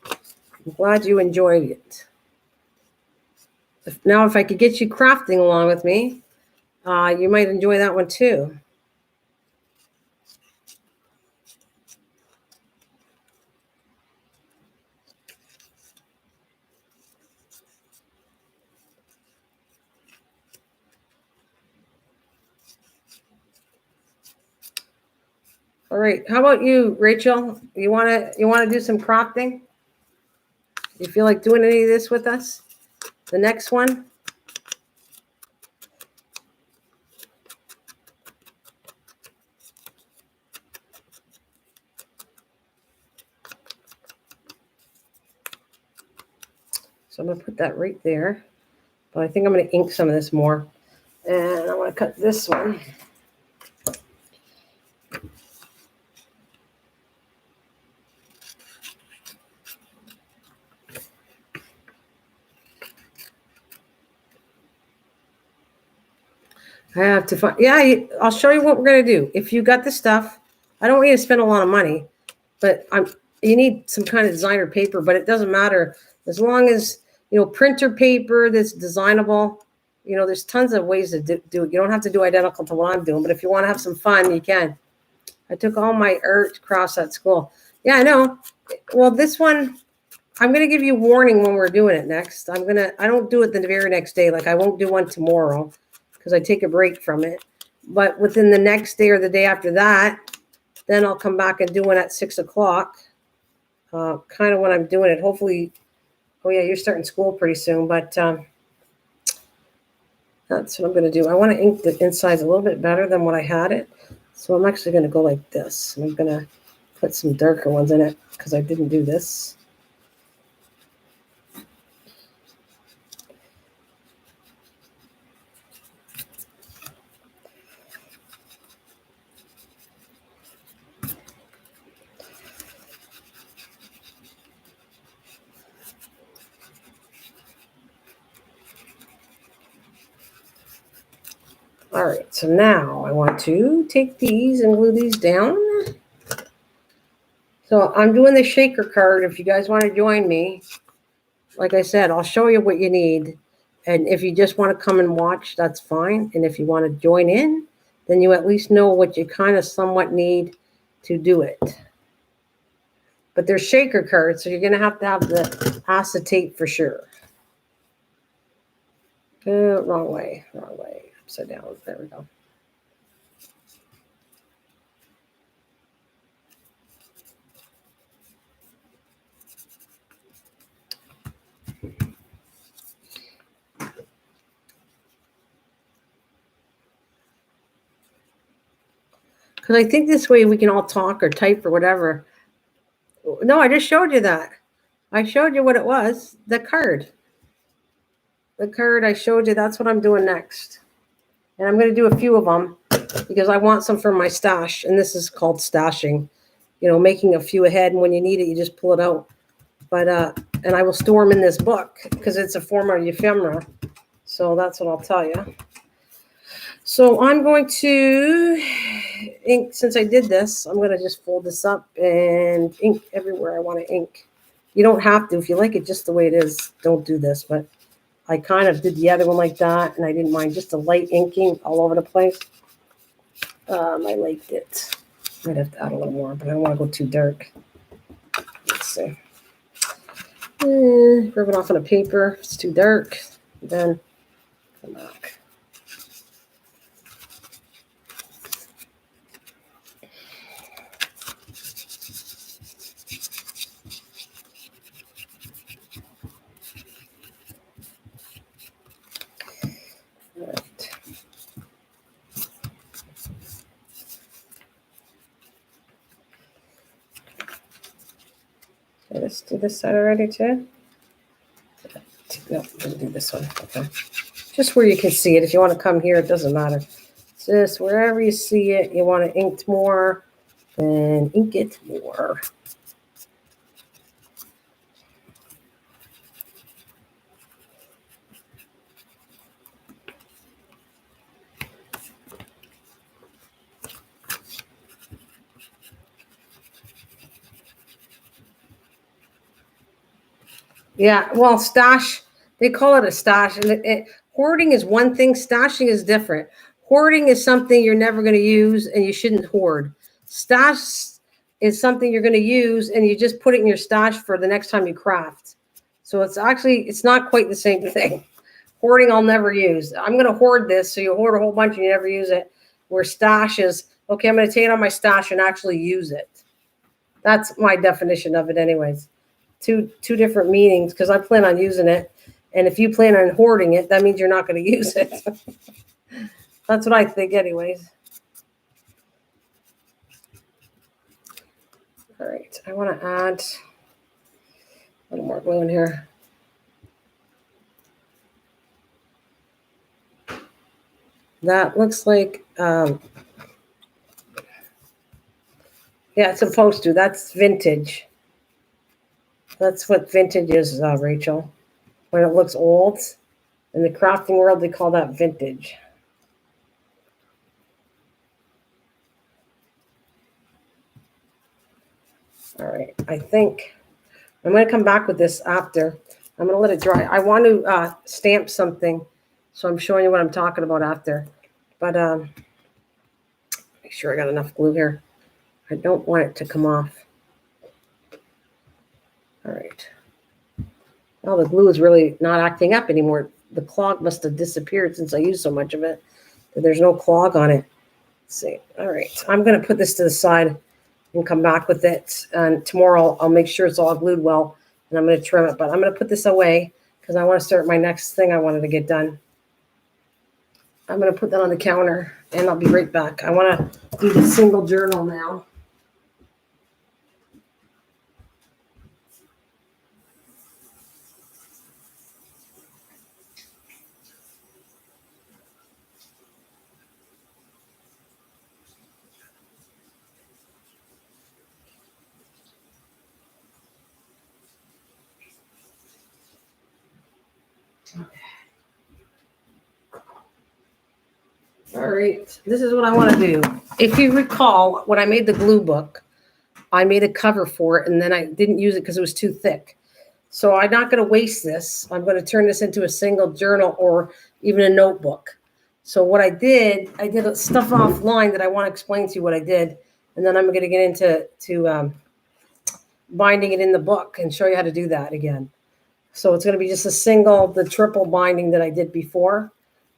I'm glad you enjoyed it. Now, if I could get you crafting along with me, you might enjoy that one too. All right. How about you, Rachel? You wanna do some crafting? You feel like doing any of this with us? The next one? So I'm gonna put that right there. But I think I'm gonna ink some of this more. And I want to cut this one. I have to find, yeah, I'll show you what we're going to do. If you got the stuff, I don't want you to spend a lot of money, but you need some kind of designer paper, but it doesn't matter as long as, printer paper that's designable. There's tons of ways to do it. You don't have to do identical to what I'm doing, but if you want to have some fun, you can. I took all my art crafts at school. Yeah, I know. Well, this one, I'm going to give you warning when we're doing it next. I don't do it the very next day. Like I won't do one tomorrow because I take a break from it. But within the next day or the day after that, then I'll come back and do one at 6 o'clock. Kind of when I'm doing it. Hopefully, oh yeah, you're starting school pretty soon. But that's what I'm going to do. I want to ink the insides a little bit better than what I had it. So I'm actually going to go like this. I'm going to put some darker ones in it because I didn't do this. All right, so now I want to take these and glue these down. So I'm doing the shaker card. If you guys want to join me, like I said, I'll show you what you need. And if you just want to come and watch, that's fine. And if you want to join in, then you at least know what you kind of somewhat need to do it. But they're shaker cards, so you're going to have the acetate for sure. Wrong way, upside down. There we go. Because I think this way we can all talk or type or whatever. No, I just showed you that. I showed you what it was, the card. The card I showed you, that's what I'm doing next. And I'm going to do a few of them because I want some for my stash. And this is called stashing, making a few ahead. And when you need it, you just pull it out. But, and I will store them in this book because it's a form of Euphemera. So that's what I'll tell you. So I'm going to ink, since I did this, I'm going to just fold this up and ink everywhere I want to ink. You don't have to. If you like it just the way it is, don't do this. But I kind of did the other one like that, and I didn't mind just a light inking all over the place. I liked it. Might have to add a little more, but I don't want to go too dark. Let's see. Rub it off on a paper. If it's too dark, then come back. All right. Let's do this side already too. No, we'll do this one. Okay. Just where you can see it. If you want to come here, it doesn't matter. Just wherever you see it, you want to ink more, then ink it more. Yeah, well, stash, they call it a stash. And hoarding is one thing, stashing is different. Hoarding is something you're never going to use and you shouldn't hoard. Stash is something you're going to use and you just put it in your stash for the next time you craft. So it's not quite the same thing. Hoarding I'll never use. I'm going to hoard this, so you hoard a whole bunch and you never use it. Where stash is, okay, I'm going to take it on my stash and actually use it. That's my definition of it anyways. Two different meanings because I plan on using it. And if you plan on hoarding it, that means you're not going to use it. That's what I think anyways. All right, I want to add a little more glue in here. That looks like, yeah, it's supposed to. That's vintage. That's what vintage is, Rachel. When it looks old. In the crafting world, they call that vintage. All right, I think I'm going to come back with this after. I'm going to let it dry. I want to stamp something, so I'm showing you what I'm talking about after. But make sure I got enough glue here. I don't want it to come off. All right. Well, the glue is really not acting up anymore. The clog must have disappeared since I used so much of it. But there's no clog on it. Let's see. All right. I'm going to put this to the side and come back with it. And tomorrow I'll make sure it's all glued well. And I'm going to trim it. But I'm going to put this away because I want to start my next thing I wanted to get done. I'm going to put that on the counter and I'll be right back. I want to do the single journal now. All right, this is what I want to do. If you recall, when I made the glue book, I made a cover for it, and then I didn't use it because it was too thick. So I'm not going to waste this. I'm going to turn this into a single journal or even a notebook. So what I did stuff offline that I want to explain to you what I did, and then I'm going to get into binding it in the book and show you how to do that again. So it's going to be just the triple binding that I did before.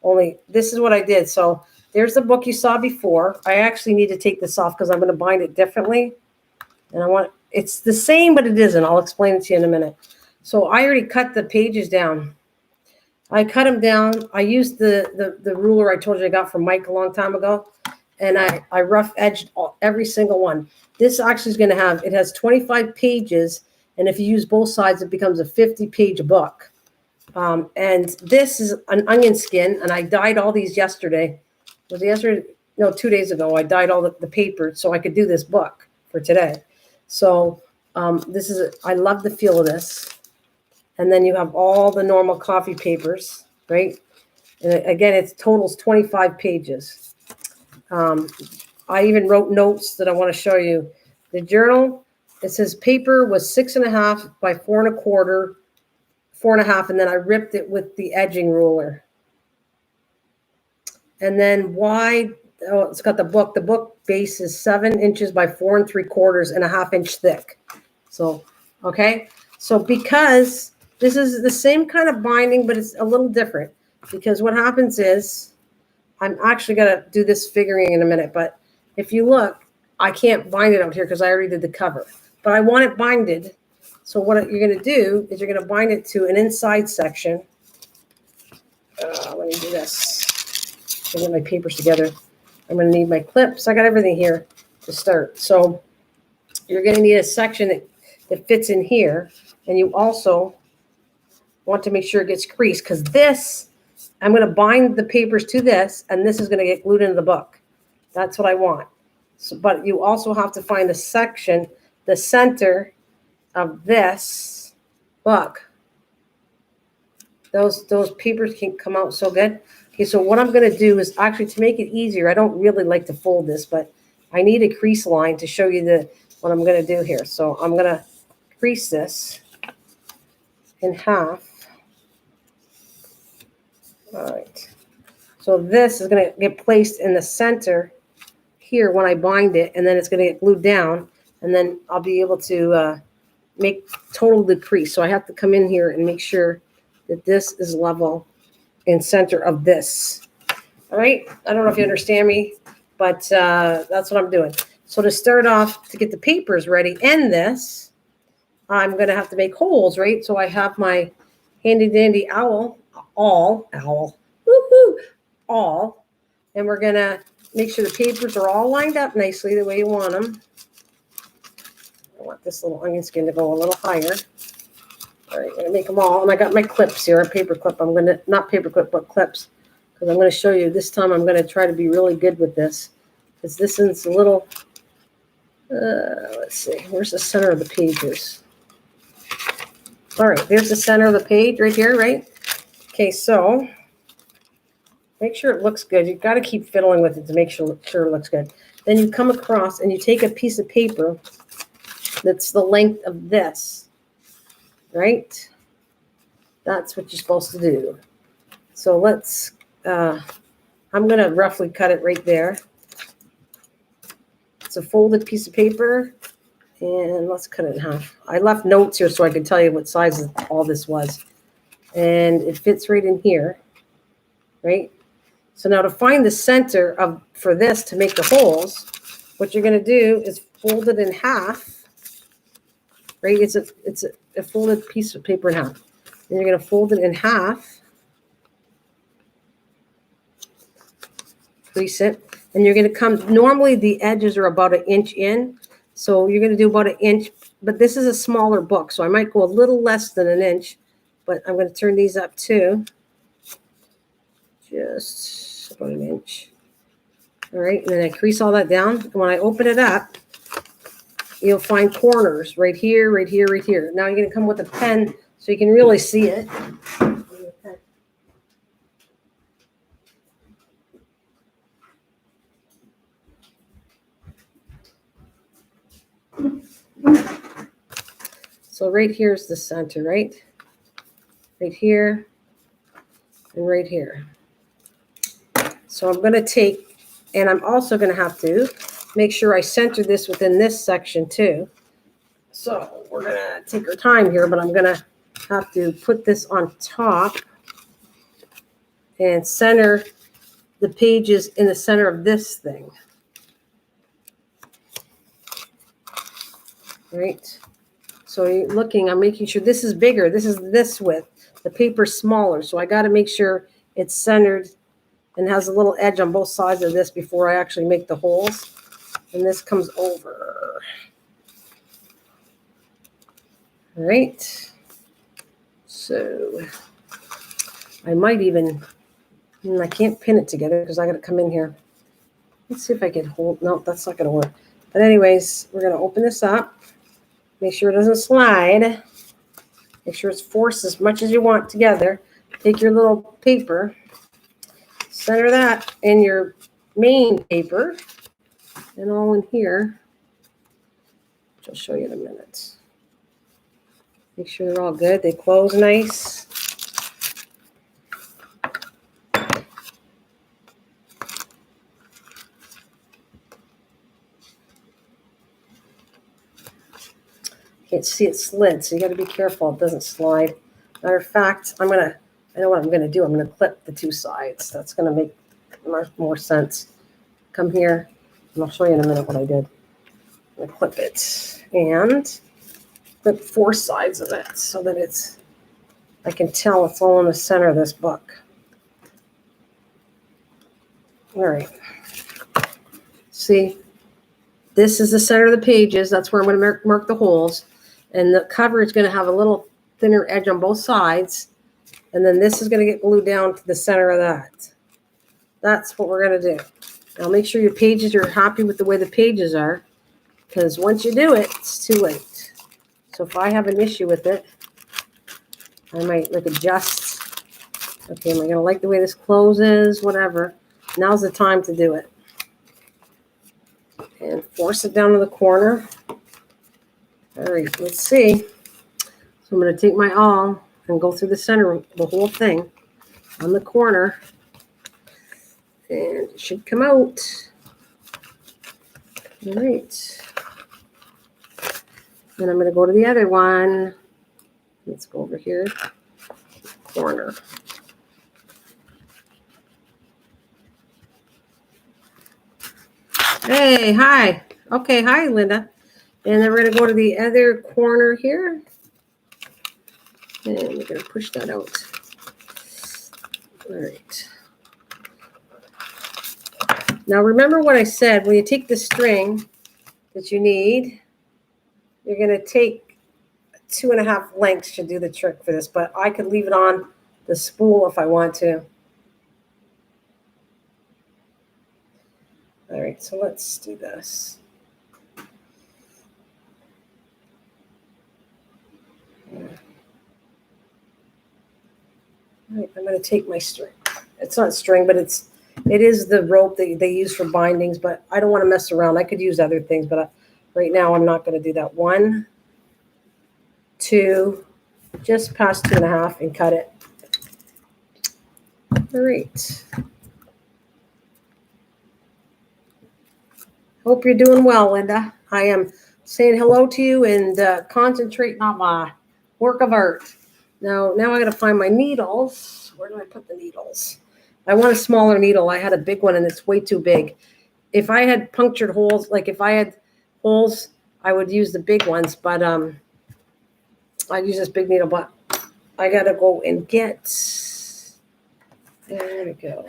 Only this is what I did. So there's the book you saw before. I actually need to take this off because I'm going to bind it differently. And it's the same, but it isn't. I'll explain it to you in a minute. So I already cut the pages down. I cut them down. I used the ruler I told you I got from Mike a long time ago. And I rough edged every single one. This actually is going to it has 25 pages. And if you use both sides, it becomes a 50-page book. And this is an onion skin, and I dyed all these yesterday. Was it yesterday? No, 2 days ago. I dyed all the paper so I could do this book for today. So I love the feel of this. And then you have all the normal coffee papers, right? And again, it totals 25 pages. I even wrote notes that I want to show you. The journal, it says paper was 6.5 by 4.25. 4.5, and then I ripped it with the edging ruler. And then wide, it's got the book. The book base is 7 inches by 4 3/4 and a 1/2 inch thick. So, okay. So because this is the same kind of binding, but it's a little different because what happens is I'm actually going to do this figuring in a minute. But if you look, I can't bind it out here because I already did the cover, but I want it binded. So what you're going to do is you're going to bind it to an inside section. Let me do this. I'll get my papers together. I'm going to need my clips. I got everything here to start. So you're going to need a section that fits in here. And you also want to make sure it gets creased because I'm going to bind the papers to this, and this is going to get glued into the book. That's what I want. So, but you also have to find the section, the center of this book. Those papers can come out so good. Okay, so what I'm going to do is actually to make it easier, I don't really like to fold this, but I need a crease line to show you what I'm going to do here. So I'm going to crease this. in half. All right. So this is going to get placed in the center here when I bind it, and then it's going to get glued down, and then I'll be able to make total decrease. So I have to come in here and make sure that this is level in center of this. All right. I don't know if you understand me, but that's what I'm doing. So to start off, to get the papers ready and this, I'm going to have to make holes, right? So I have my handy dandy awl, woohoo, awl, and we're going to make sure the papers are all lined up nicely the way you want them. I want this little onion skin to go a little higher. All right, I'm going to make them all. And I got my clips here, a paper clip. I'm going to, not paper clip, but clips. Because I'm going to show you this time I'm going to try to be really good with this. Because this is a little, let's see, where's the center of the pages? All right, there's the center of the page right here, right? Okay, so make sure it looks good. You've got to keep fiddling with it to make sure it looks good. Then you come across and you take a piece of paper that's the length of this, right? That's what you're supposed to do. So let's, I'm going to roughly cut it right there. It's a folded piece of paper, and let's cut it in half. I left notes here so I could tell you what size all this was. And it fits right in here, right? So now to find the center for this to make the holes, what you're going to do is fold it in half, right? It's a folded piece of paper in half. And you're going to fold it in half, crease it, and you're going to come, normally the edges are about 1 inch in, so you're going to do about 1 inch, but this is a smaller book, so I might go a little less than 1 inch, but I'm going to turn these up too, just about 1 inch. All right, and then I crease all that down, and when I open it up, you'll find corners right here, right here, right here. Now you're going to come with a pen so you can really see it. So right here is the center, right? Right here and right here. So I'm going to take, and I'm also going to have to make sure I center this within this section too. So we're going to take our time here, but I'm going to have to put this on top and center the pages in the center of this thing. Right? So you're looking, I'm making sure this is bigger. This is this width. The paper's smaller. So I got to make sure it's centered and has a little edge on both sides of this before I actually make the holes. And this comes over. All right. So I might even, I can't pin it together because I got to come in here. Let's see if I can hold, no, that's not going to work. But anyways, we're going to open this up. Make sure it doesn't slide. Make sure it's forced as much as you want together. Take your little paper, center that in your main paper, and all in here, which I'll show you in a minute. Make sure they're all good. They close nice. Can't see it slid, so you got to be careful it doesn't slide. Matter of fact, I know what I'm going to do. I'm going to clip the two sides. That's going to make more sense. Come here, and I'll show you in a minute what I did. I'm going to clip it and clip 4 sides of it so that I can tell it's all in the center of this book. All right. See, this is the center of the pages. That's where I'm going to mark the holes. And the cover is going to have a little thinner edge on both sides. And then this is going to get glued down to the center of that. That's what we're going to do. Now make sure your pages are happy with the way the pages are, because once you do it, it's too late. So if I have an issue with it, I might adjust. Okay, am I going to like the way this closes? Whatever. Now's the time to do it. And force it down to the corner. All right, let's see. So I'm going to take my awl, and go through the center of the whole thing on the corner. And it should come out. All right. Then I'm going to go to the other one. Let's go over here. Corner. Hey, hi. Okay, hi, Linda. And then we're going to go to the other corner here. And we're going to push that out. All right. Now remember what I said. When you take the string that you need, you're going to take 2.5 lengths to do the trick for this. But I could leave it on the spool if I want to. All right, so let's do this. All right, I'm going to take my string. It's not string, but it is the rope that they use for bindings, but I don't want to mess around. I could use other things, but right now I'm not going to do that. 1, 2, just past 2.5 and cut it. All right. Hope you're doing well, Linda. I am saying hello to you and concentrating on my work of art. Now I got to find my needles. Where do I put the needles? I want a smaller needle. I had a big one and it's way too big. If I had punctured holes, like if I had holes, I would use the big ones, but I'd use this big needle, but I got to go and get, there we go.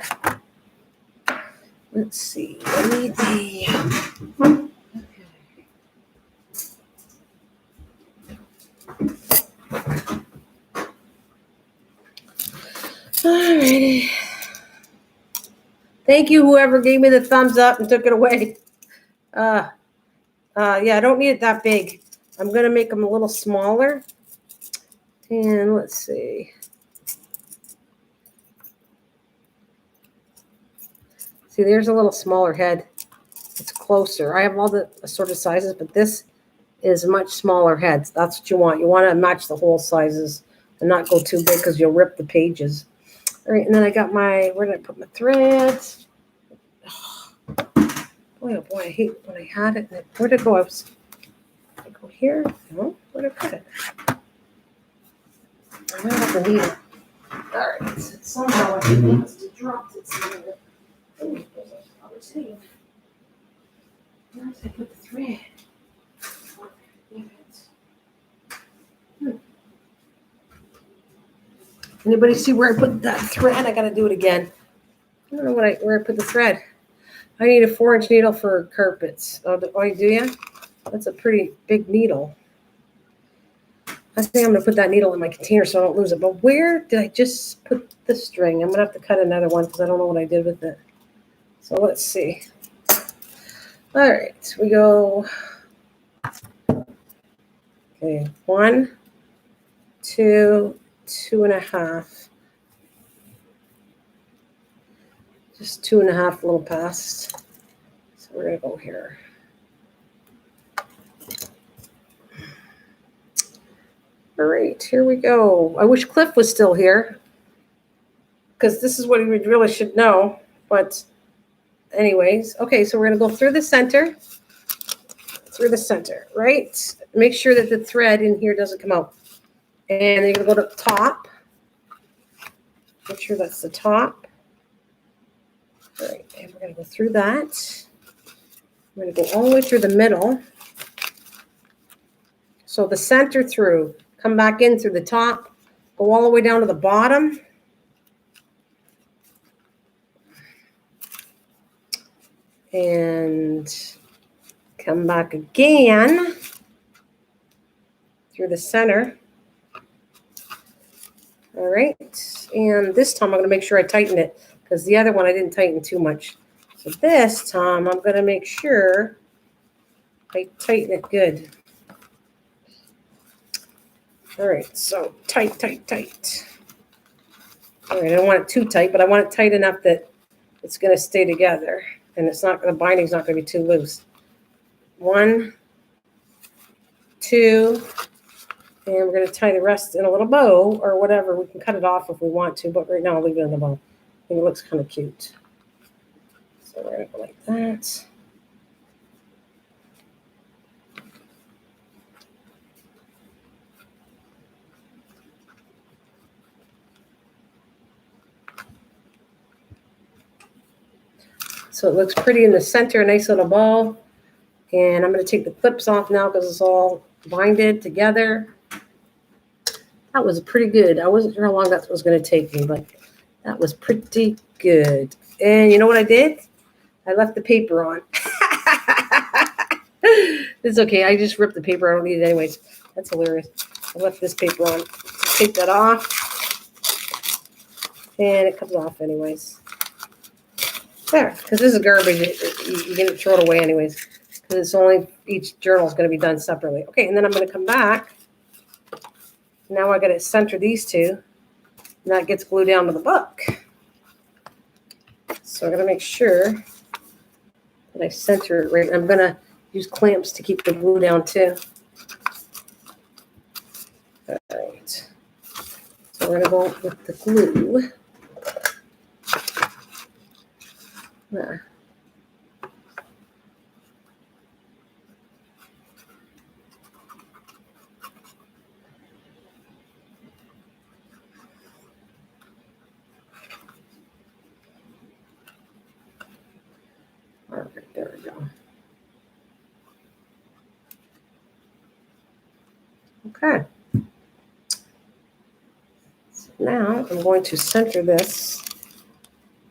Let's see. I need the, alrighty. Thank you, whoever gave me the thumbs up and took it away. Yeah, I don't need it that big. I'm going to make them a little smaller. And let's see. See, there's a little smaller head. It's closer. I have all the assorted sizes, but this is much smaller heads. That's what you want. You want to match the hole sizes and not go too big because you'll rip the pages. All right, and then I got my, where did I put my threads? Oh, boy, I hate when I had it. Where did it go? I go here? No, where did I put it? I don't have the needle. All right, somehow I must have dropped it somewhere. Oh, there's a other thing. Where did I put the thread? Anybody see where I put that thread? I got to do it again. I don't know where I put the thread. I need a 4-inch needle for carpets. Oh, do you? That's a pretty big needle. I think I'm going to put that needle in my container so I don't lose it. But where did I just put the string? I'm going to have to cut another one because I don't know what I did with it. So let's see. All right, we go. Okay, 1, 2, 2.5. Just 2.5 a little past. So we're going to go here. All right, here we go. I wish Cliff was still here because this is what he really should know. But anyways, okay, so we're going to go through the center, right? Make sure that the thread in here doesn't come out. And then you're going to go to the top. Make sure that's the top. All right, and we're going to go through that. We're going to go all the way through the middle. So the center through, come back in through the top, go all the way down to the bottom. And come back again through the center. All right, and this time I'm going to make sure I tighten it because the other one I didn't tighten too much. So this time I'm going to make sure I tighten it good. All right, so tight. All right, I don't want it too tight, but I want it tight enough that it's going to stay together and it's not, the binding's not going to be too loose. 1, 2, And we're going to tie the rest in a little bow or whatever. We can cut it off if we want to, but right now I'll leave it in the bow. I think it looks kind of cute. So we're going to go like that. So it looks pretty in the center, a nice little bow. And I'm going to take the clips off now because it's all binded together. That was pretty good. I wasn't sure how long that was going to take me, but that was pretty good. And you know what I did? I left the paper on. It's okay. I just ripped the paper. I don't need it anyways. That's hilarious. I left this paper on. Take that off. And it comes off anyways. There, because this is garbage. You can throw it away anyways. Because it's only, each journal is going to be done separately. Okay, and then I'm going to come back. Now I got to center these two. And that gets glued down to the book. So I'm going to make sure that I center it right. I'm going to use clamps to keep the glue down too. All right. So we're going to go with the glue. There. All right, there we go. Okay. So now I'm going to center this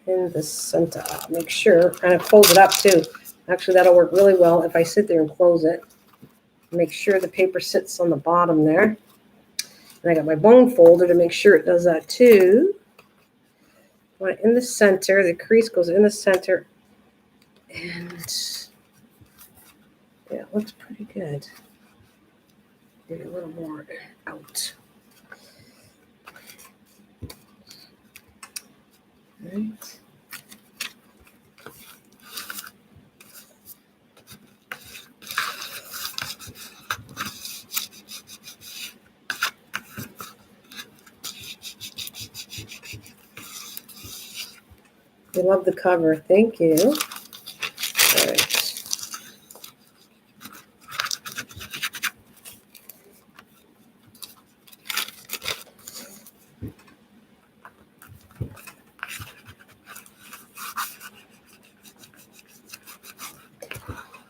in the center. Make sure, kind of close it up too. Actually, that'll work really well if I sit there and close it. Make sure the paper sits on the bottom there. And I got my bone folder to make sure it does that too. Want it in the center. The crease goes in the center. And yeah, it looks pretty good. Maybe a little more out. All right. We love the cover. Thank you. All right.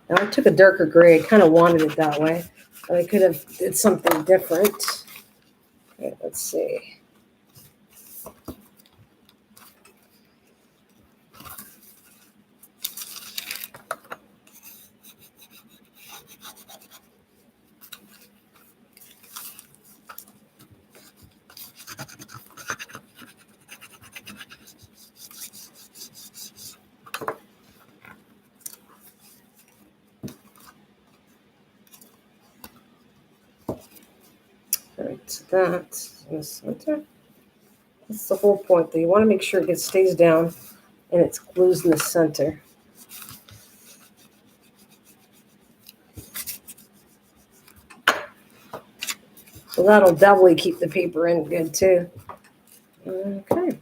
Now I took a darker gray. I kind of wanted it that way, but I could have did something different. Okay, let's see. All right, so that's in the center. That's the whole point, though. You want to make sure it stays down and it's glued in the center. So that'll doubly keep the paper in good, too. Okay.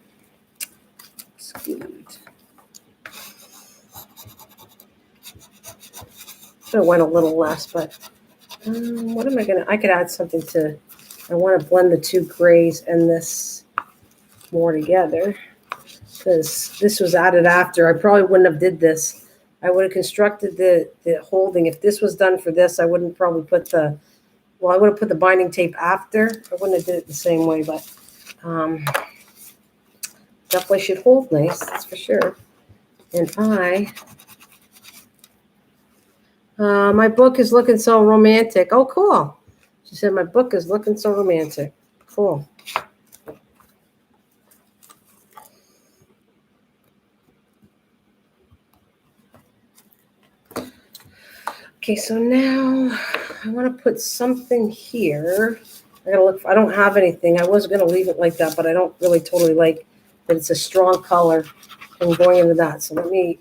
It's good. Should have went a little less, but what am I going to... I could add something to... I want to blend the two grays and this more together because this was added after. I probably wouldn't have did this. I would have constructed the holding. If this was done for this, I wouldn't probably put the... Well, I would have put the binding tape after. I wouldn't have did it the same way, but definitely should hold nice, that's for sure. And my book is looking so romantic. Oh, cool. She said, my book is looking so romantic. Cool. Okay, so now I want to put something here. I gotta look. I don't have anything. I was gonna leave it like that, but I don't really totally like that it's a strong color and going into that. So let me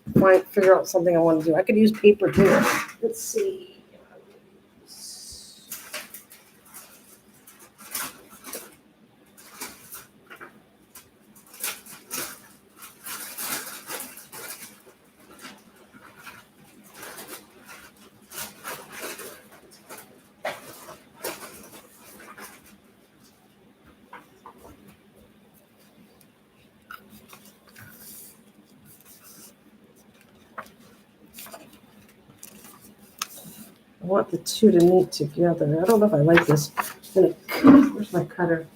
figure out something I want to do. I could use paper too. Let's see. I want the two to meet together. I don't know if I like this. Where's my cutter?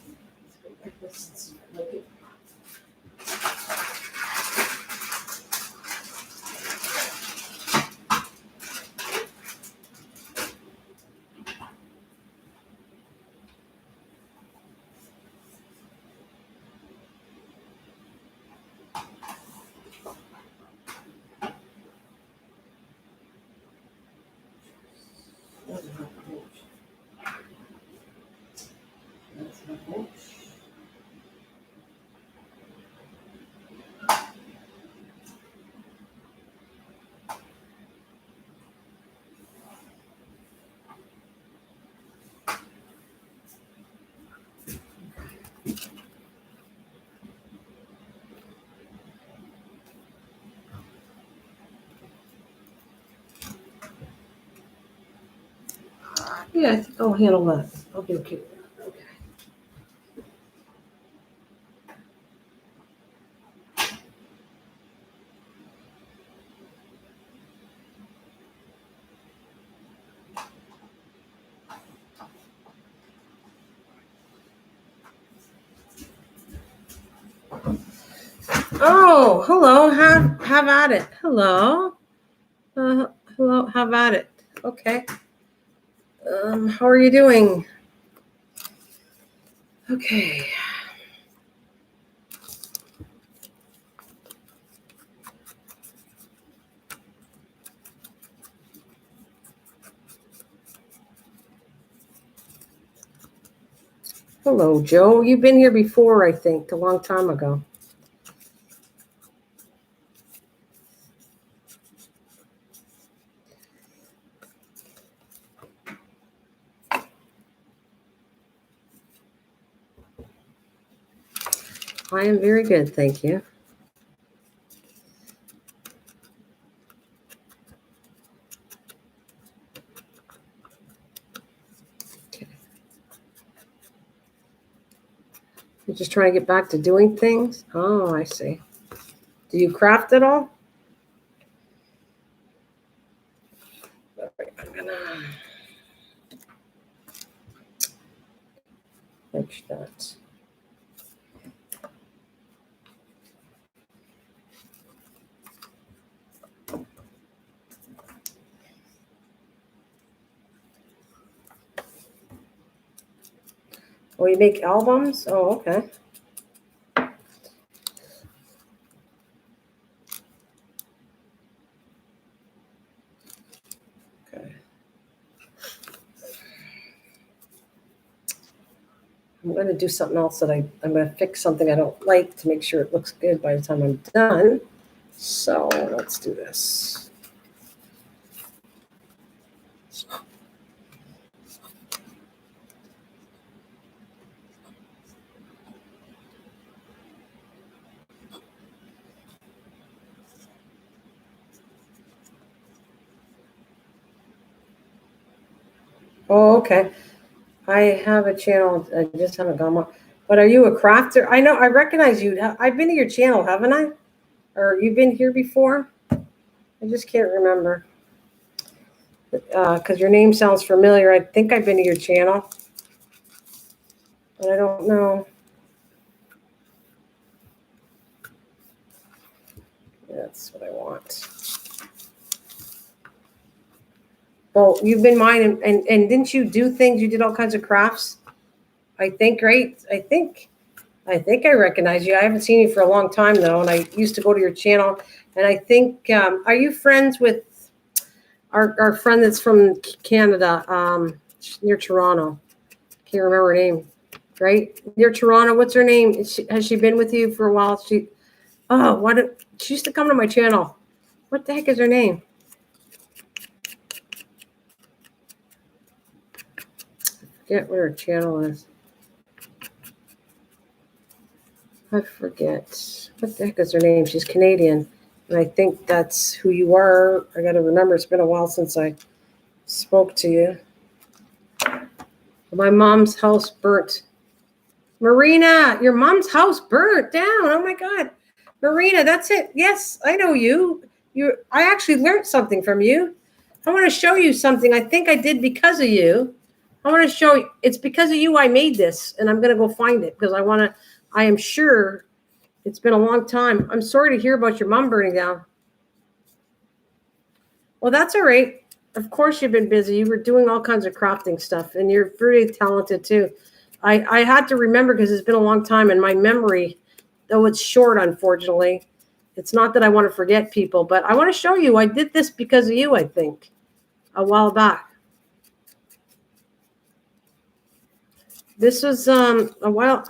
Yeah, I think I'll handle that. I'll be okay with that. Okay. Oh, hello. Have at it. Hello. Hello. Have at it. Okay. How are you doing? Okay. Hello, Joe. You've been here before, I think, a long time ago. I am very good, thank you. Okay. You're just trying to get back to doing things? Oh, I see. Do you craft at all? All right, I'm gonna fix that. Oh, you make albums? Oh, okay. Okay. I'm going to do something else that I'm going to fix something I don't like to make sure it looks good by the time I'm done. So let's do this. Oh, okay. I have a channel. I just haven't gone on. But are you a crafter? I know. I recognize you. I've been to your channel, haven't I? Or you've been here before? I just can't remember. Because your name sounds familiar. I think I've been to your channel. But I don't know. That's what I want. Well, you've been mine, and didn't you do things? You did all kinds of crafts. I think, right? I think I recognize you. I haven't seen you for a long time though, and I used to go to your channel. And I think, are you friends with our friend that's from Canada, near Toronto? Can't remember her name. Right near Toronto. What's her name? Has she been with you for a while? She used to come to my channel. What the heck is her name? I forget what her channel is. I forget. What the heck is her name? She's Canadian. And I think that's who you are. I got to remember. It's been a while since I spoke to you. My mom's house burnt. Marina, your mom's house burnt down. Oh my God. Marina, that's it. Yes, I know you. I actually learned something from you. I want to show you something I think I did because of you. I want to show you, it's because of you I made this, and I'm going to go find it because I am sure it's been a long time. I'm sorry to hear about your mom burning down. Well, that's all right. Of course you've been busy. You were doing all kinds of crafting stuff, and you're very talented too. I had to remember because it's been a long time, and my memory, though it's short, unfortunately, it's not that I want to forget people, but I want to show you I did this because of you, I think, a while back. This was a while.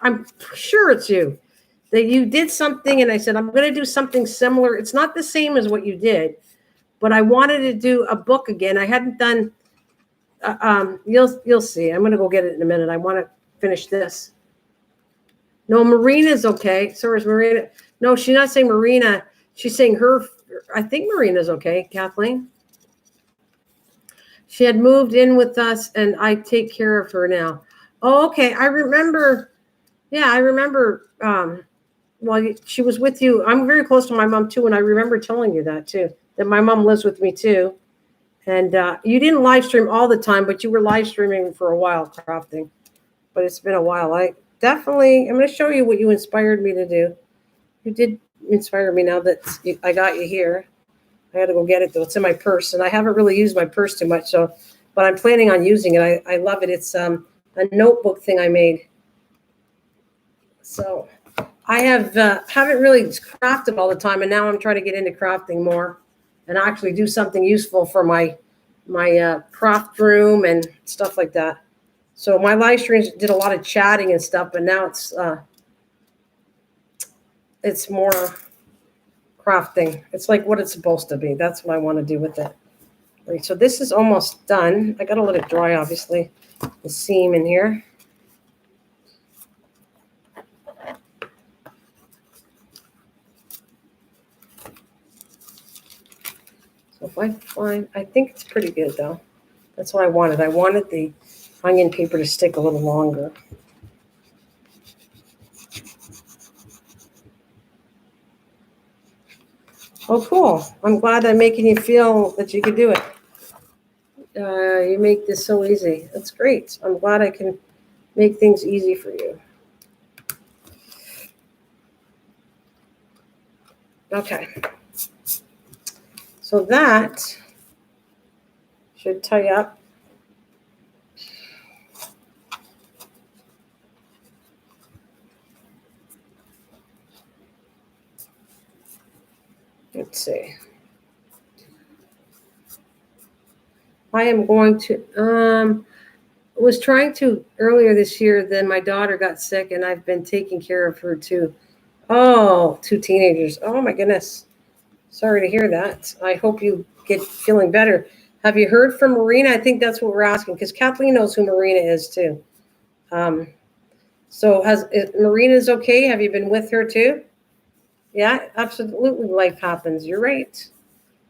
I'm sure it's you that you did something, and I said I'm going to do something similar. It's not the same as what you did, but I wanted to do a book again. I hadn't done. You'll see. I'm going to go get it in a minute. I want to finish this. No, Marina's okay. So is Marina. No, she's not saying Marina. She's saying her. I think Marina's okay, Kathleen. She had moved in with us, and I take care of her now. Oh, okay. I remember. Yeah, I remember. Well, she was with you. I'm very close to my mom too, and I remember telling you that too. That my mom lives with me too, and you didn't live stream all the time, but you were live streaming for a while crafting. But it's been a while. I'm going to show you what you inspired me to do. You did inspire me now that I got you here. I got to go get it though. It's in my purse, and I haven't really used my purse too much. So, but I'm planning on using it. I love it. It's a notebook thing I made. So I haven't really crafted all the time, and now I'm trying to get into crafting more, and actually do something useful for my craft room and stuff like that. So my live streams did a lot of chatting and stuff, but now it's more crafting. It's like what it's supposed to be. That's what I want to do with it. All right, so this is almost done. I got to let it dry, obviously, the seam in here. So if I think it's pretty good though. That's what I wanted. I wanted the onion paper to stick a little longer. Oh, cool. I'm glad I'm making you feel that you can do it. You make this so easy. That's great. I'm glad I can make things easy for you. Okay. So that should tie up. Let's see. I am going to, was trying to earlier this year, then my daughter got sick and I've been taking care of her too. Oh, 2 teenagers. Oh my goodness. Sorry to hear that. I hope you get feeling better. Have you heard from Marina? I think that's what we're asking because Kathleen knows who Marina is too. So Marina's okay? Have you been with her too? Yeah, absolutely. Life happens. You're right.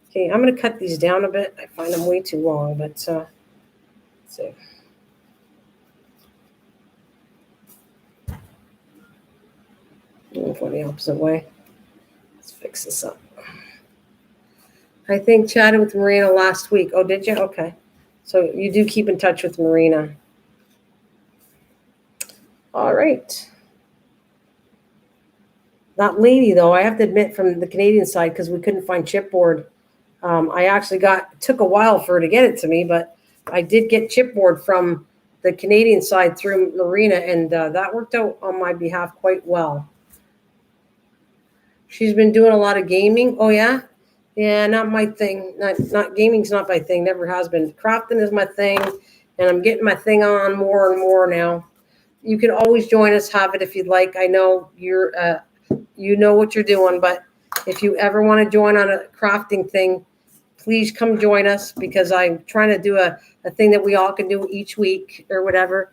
Okay, I'm going to cut these down a bit. I find them way too long, but let's see. Go the opposite way. Let's fix this up. I think chatted with Marina last week. Oh, did you? Okay. So you do keep in touch with Marina. All right. That lady, though, I have to admit from the Canadian side, because we couldn't find chipboard. I actually took a while for her to get it to me, but I did get chipboard from the Canadian side through Marina, and that worked out on my behalf quite well. She's been doing a lot of gaming. Oh, yeah? Yeah, not my thing. Not gaming's not my thing. Never has been. Crafting is my thing, and I'm getting my thing on more and more now. You can always join us, have it if you'd like. I know you know what you're doing, but if you ever want to join on a crafting thing, please come join us because I'm trying to do a thing that we all can do each week or whatever.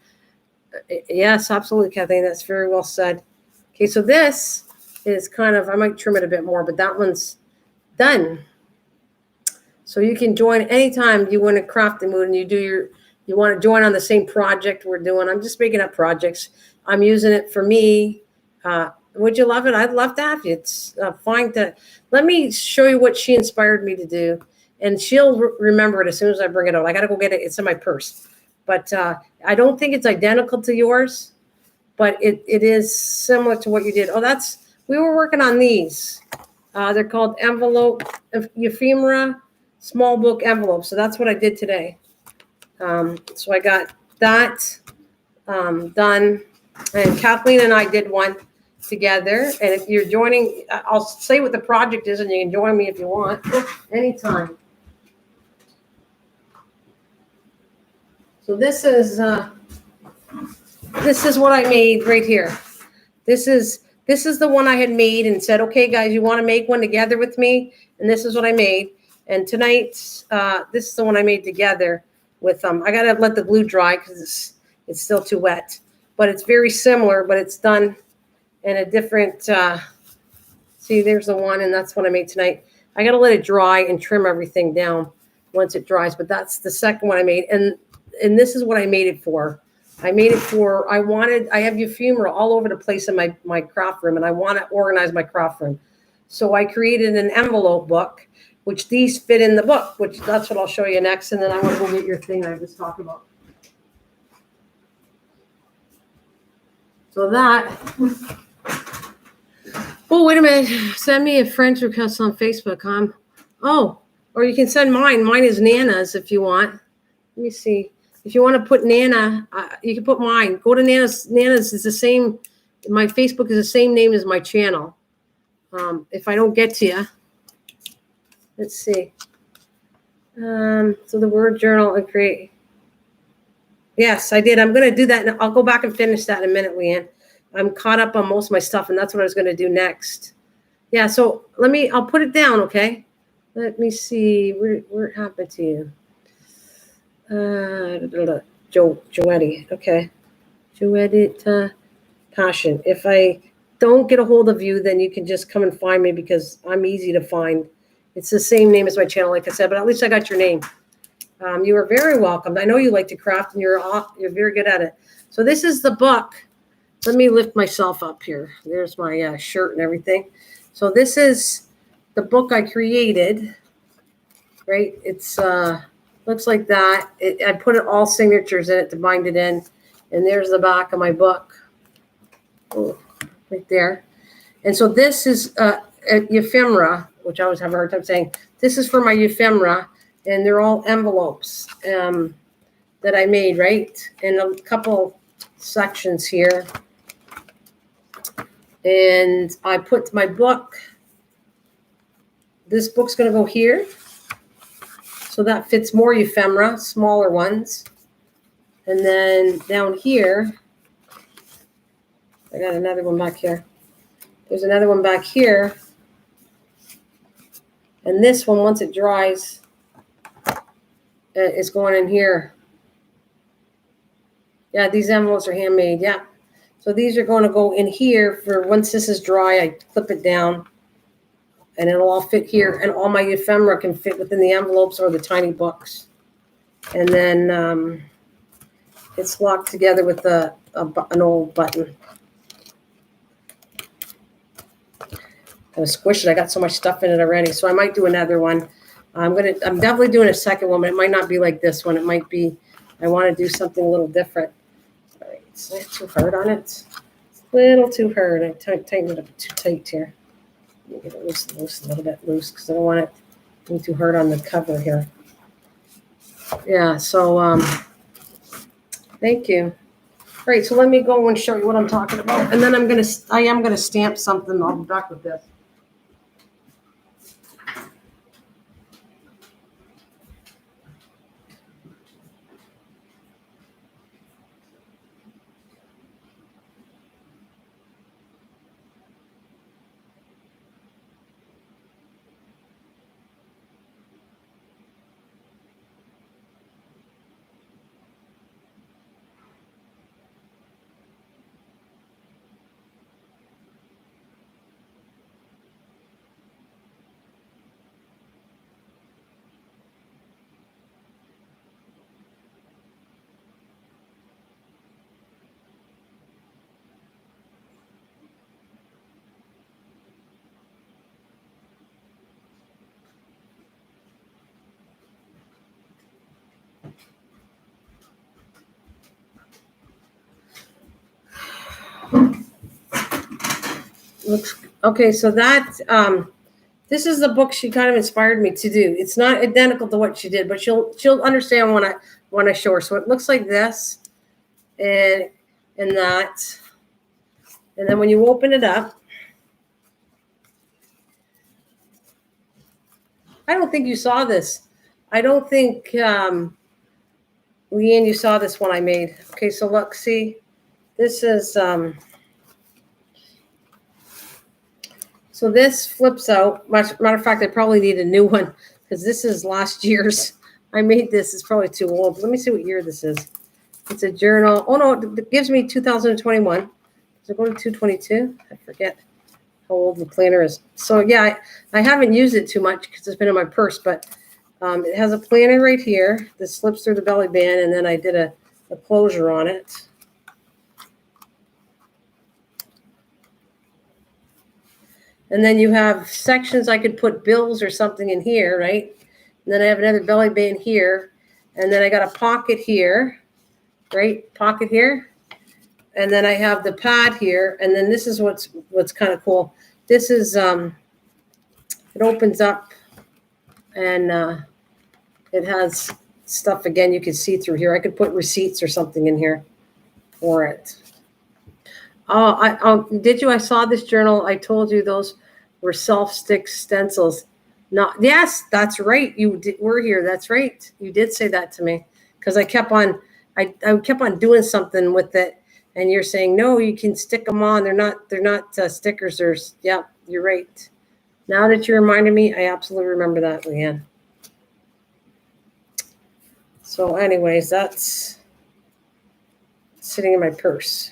Yes, absolutely, Kathleen. That's very well said. Okay, so this is kind of, I might trim it a bit more, but that one's done. So you can join anytime you want to craft the mood and you want to join on the same project we're doing. I'm just making up projects. I'm using it for me. Would you love it? I'd love to have you. It's fine to. Let me show you what she inspired me to do, and she'll remember it as soon as I bring it out. I got to go get it. It's in my purse, but I don't think it's identical to yours, but it is similar to what you did. Oh, we were working on these. They're called Euphemera small book envelopes. So that's what I did today. So I got that done, and Kathleen and I did one together. And if you're joining, I'll say what the project is, and you can join me if you want anytime. So this is what I made right here. This is the one I had made and said, okay, guys, you want to make one together with me? And this is what I made. And tonight, this is the one I made together with I got to let the glue dry because it's still too wet. But it's very similar, but it's done in a different, see, there's the one, and that's what I made tonight. I got to let it dry and trim everything down once it dries. But that's the second one I made. And this is what I made it for. I made it for, I have ephemera all over the place in my craft room, and I want to organize my craft room. So I created an envelope book, which these fit in the book, which that's what I'll show you next. And then I want to go get your thing I was talking about. So that, oh, wait a minute. Send me a friend request on Facebook. Oh, or you can send mine. Mine is Nana.s if you want. Let me see. If you want to put Nana, you can put mine. Go to Nana.s. Nana.s is the same. My Facebook is the same name as my channel. If I don't get to you, let's see. So the word journal and create. Yes, I did. I'm going to do that. And I'll go back and finish that in a minute, Leanne. I'm caught up on most of my stuff, and that's what I was going to do next. Yeah, so I'll put it down, okay? Let me see. Where it happened to you? Joetti. Okay. Joetti Passion. If I don't get a hold of you, then you can just come and find me because I'm easy to find. It's the same name as my channel, like I said, but at least I got your name. You are very welcome. I know you like to craft, and you're very good at it. So this is the book. Let me lift myself up here. There's my shirt and everything. So this is the book I created, right? It's looks like that. I put all signatures in it to bind it in. And there's the back of my book. Oh, right there. And so this is ephemera, which I always have a hard time saying. This is for my ephemera, and they're all envelopes that I made, right? And a couple sections here. And I put my book. This book's going to go here. So that fits more ephemera, smaller ones. And then down here, I got another one back here. There's another one back here. And this one, once it dries, is going in here. Yeah, these envelopes are handmade. Yeah. So these are going to go in here for once this is dry, I clip it down. And it'll all fit here. And all my ephemera can fit within the envelopes or the tiny books. And then it's locked together with an old button. Gonna squish it. I got so much stuff in it already, so I might do another one. I'm definitely doing a second one, but it might not be like this one. It might be. I want to do something a little different. All right, is that too hard on it? It's a little too hard. I tightened it up too tight here. Let me get it loose, a little bit loose, because I don't want it to be too hard on the cover here. Yeah. So thank you. All right, so let me go and show you what I'm talking about, and then I am gonna stamp something. I'll be back with this. Looks okay. So that this is the book she kind of inspired me to do. It's not identical to what she did, but she'll understand when I show her. So it looks like this, and that, and then when you open it up, I don't think you saw this. I don't think Leanne, you saw this one I made. Okay, so look, see, this is so this flips out. Matter of fact, I probably need a new one because this is last year's. I made this. It's probably too old. Let me see what year this is. It's a journal. Oh, no, it gives me 2021. Does it go to 222? I forget how old the planner is. So, yeah, I haven't used it too much because it's been in my purse. But it has a planner right here that slips through the belly band. And then I did a closure on it. And then you have sections I could put bills or something in here, right? And then I have another belly band here. And then I got a pocket here, right? Pocket here. And then I have the pad here. And then this is what's kind of cool. This is, it opens up and it has stuff again you can see through here. I could put receipts or something in here for it. Oh, did you? I saw this journal. I told you those were self-stick stencils. Not, yes, that's right. You were here. That's right. You did say that to me because I kept on doing something with it, and you're saying no, you can stick them on. They're not stickers. Yeah, you're right. Now that you reminded me, I absolutely remember that, Leanne. So, anyways, that's sitting in my purse.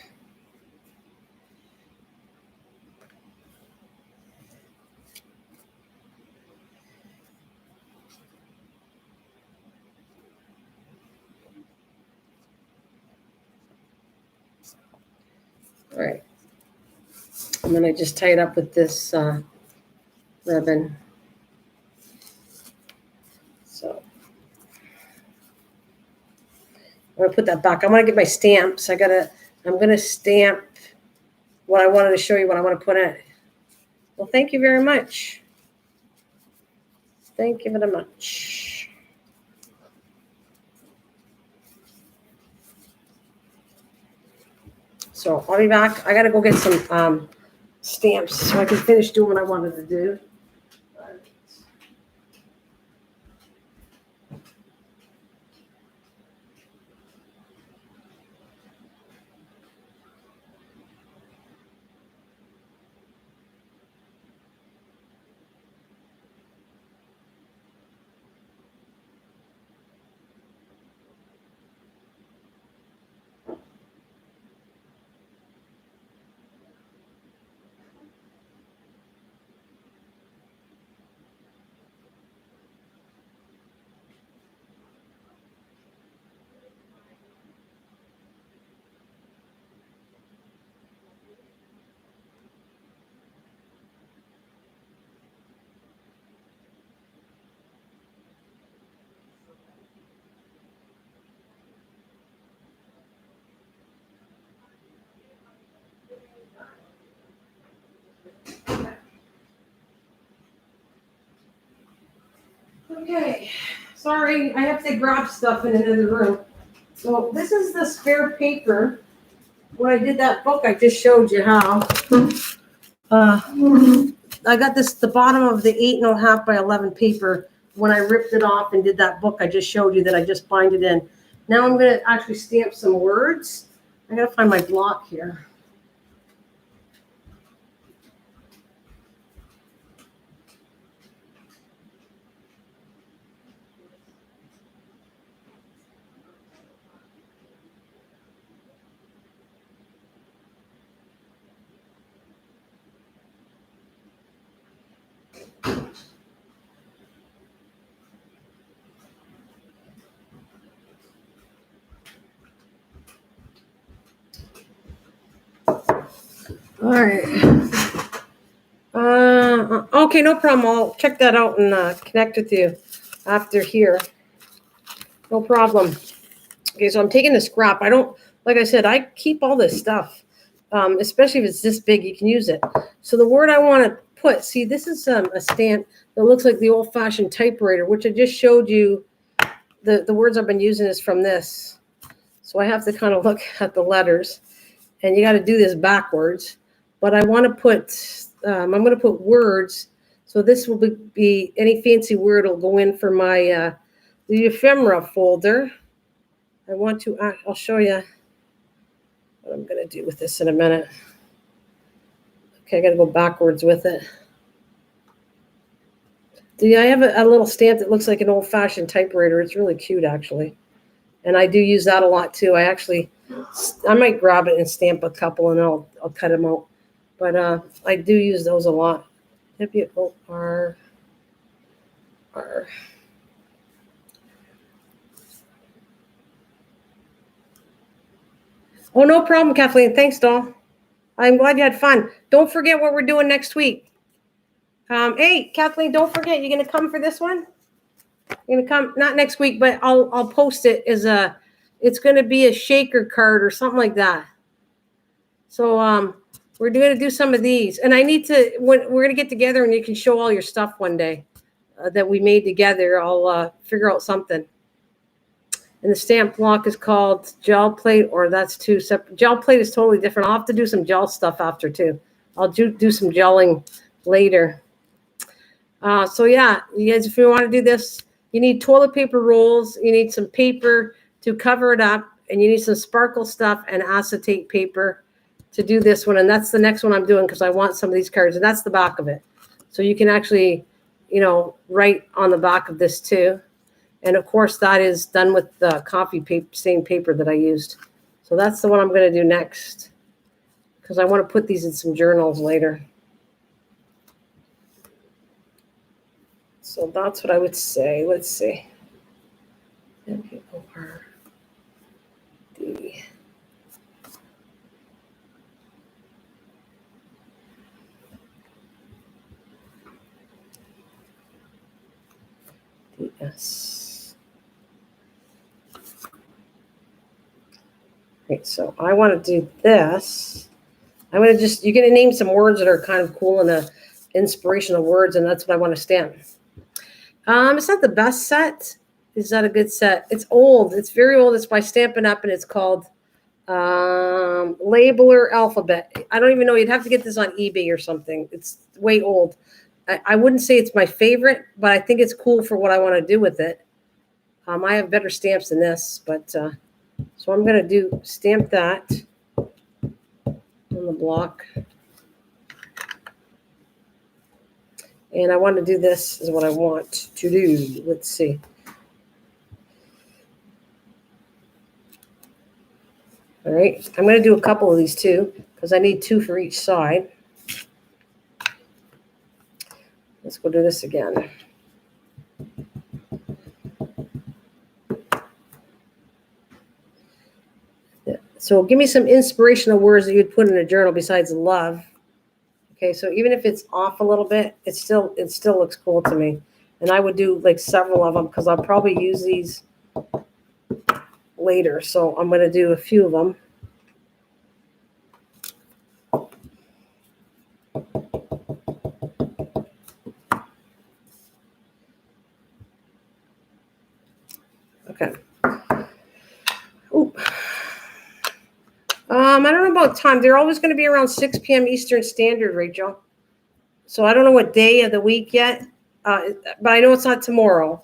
All right. And then I just tie it up with this ribbon. So I'm going to put that back. I'm going to get my stamps. I'm going to stamp what I wanted to show you, what I want to put in it. Well, thank you very much. Thank you very much. So I'll be back. I got to go get some stamps so I can finish doing what I wanted to do. Okay, sorry, I have to grab stuff in another room. So this is the spare paper. When I did that book, I just showed you how. I got the bottom of the 8.5 by 11 paper. When I ripped it off and did that book, I just showed you that I just bind it in. Now I'm going to actually stamp some words. I got to find my block here. All right. Okay, no problem. I'll check that out and connect with you after here. No problem. Okay, so I'm taking the scrap. Like I said, I keep all this stuff. especially if it's this big, you can use it. So the word I want to put, see, this is a stamp that looks like the old-fashioned typewriter, which I just showed you. The words I've been using is from this. So I have to kind of look at the letters, and you got to do this backwards. But I want to put, I'm going to put words. So this will be any fancy word will go in for my the ephemera folder. I'll show you what I'm going to do with this in a minute. Okay, I got to go backwards with it. I have a little stamp that looks like an old-fashioned typewriter. It's really cute, actually. And I do use that a lot, too. I might grab it and stamp a couple, and I'll cut them out. But I do use those a lot. W-O-R-R. Oh, no problem, Kathleen. Thanks, doll. I'm glad you had fun. Don't forget what we're doing next week. Hey, Kathleen, don't forget, you're going to come for this one? You're going to come, not next week, but I'll post it as it's going to be a shaker card or something like that. So we're going to do some of these. And we're going to get together and you can show all your stuff one day that we made together. I'll figure out something. And the stamp block is called gel plate, or that's two separate. Gel plate is totally different. I'll have to do some gel stuff after too. I'll do some gelling later. So yeah, you guys, if you want to do this, you need toilet paper rolls. You need some paper to cover it up, and you need some sparkle stuff and acetate paper to do this one. And that's the next one I'm doing because I want some of these cards. And that's the back of it. So you can actually, write on the back of this too. And of course, that is done with the coffee paper, same paper that I used. So that's the one I'm going to do next because I want to put these in some journals later. So that's what I would say. Let's see. M-O-R-D. D-S. Right, so I want to do this. I'm going to you're going to name some words that are kind of cool and the inspirational words, and that's what I want to stamp. It's not the best set. Is that a good set? It's old. It's very old. It's by Stampin' Up, and it's called Labeler Alphabet. I don't even know. You'd have to get this on eBay or something. It's way old. I wouldn't say it's my favorite, but I think it's cool for what I want to do with it. I have better stamps than this, but so I'm going to stamp that on the block. And I want to do this is what I want to do. Let's see. All right. I'm going to do a couple of these too because I need two for each side. Let's go do this again. So give me some inspirational words that you'd put in a journal besides love. Okay, so even if it's off a little bit, it still looks cool to me. And I would do like several of them because I'll probably use these later. So I'm going to do a few of them. Okay. Ooh. I don't know about time. They're always going to be around 6 p.m. Eastern Standard, Rachel. So I don't know what day of the week yet, but I know it's not tomorrow.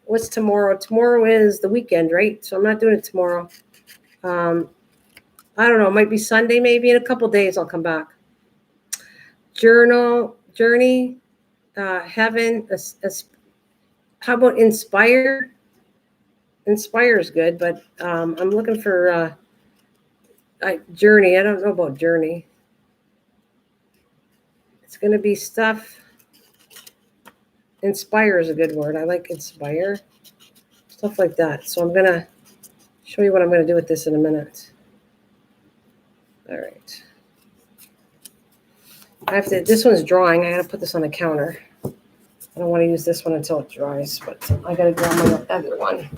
What's tomorrow? Tomorrow is the weekend, right? So I'm not doing it tomorrow. I don't know. It might be Sunday, maybe. In a couple days, I'll come back. Journey, heaven. How about inspire? Inspire is good, but I'm looking for journey. I don't know about journey. It's going to be stuff. Inspire is a good word. I like inspire. Stuff like that. So I'm going to show you what I'm going to do with this in a minute. All right. This one's drying. I got to put this on the counter. I don't want to use this one until it dries, but I got to grab my other one.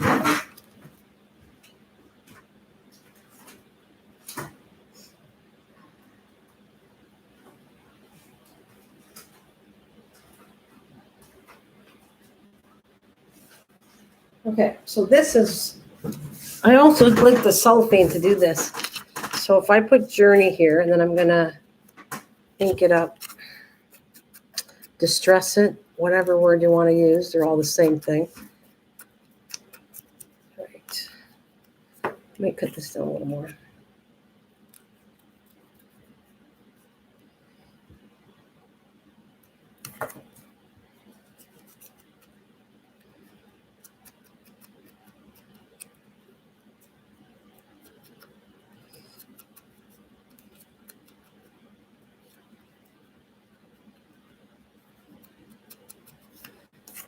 Okay, so this is, I also like the cellophane to do this. So if I put Journey here, and then I'm going to ink it up, distress it, whatever word you want to use, they're all the same thing. All right. Let me cut this down a little more.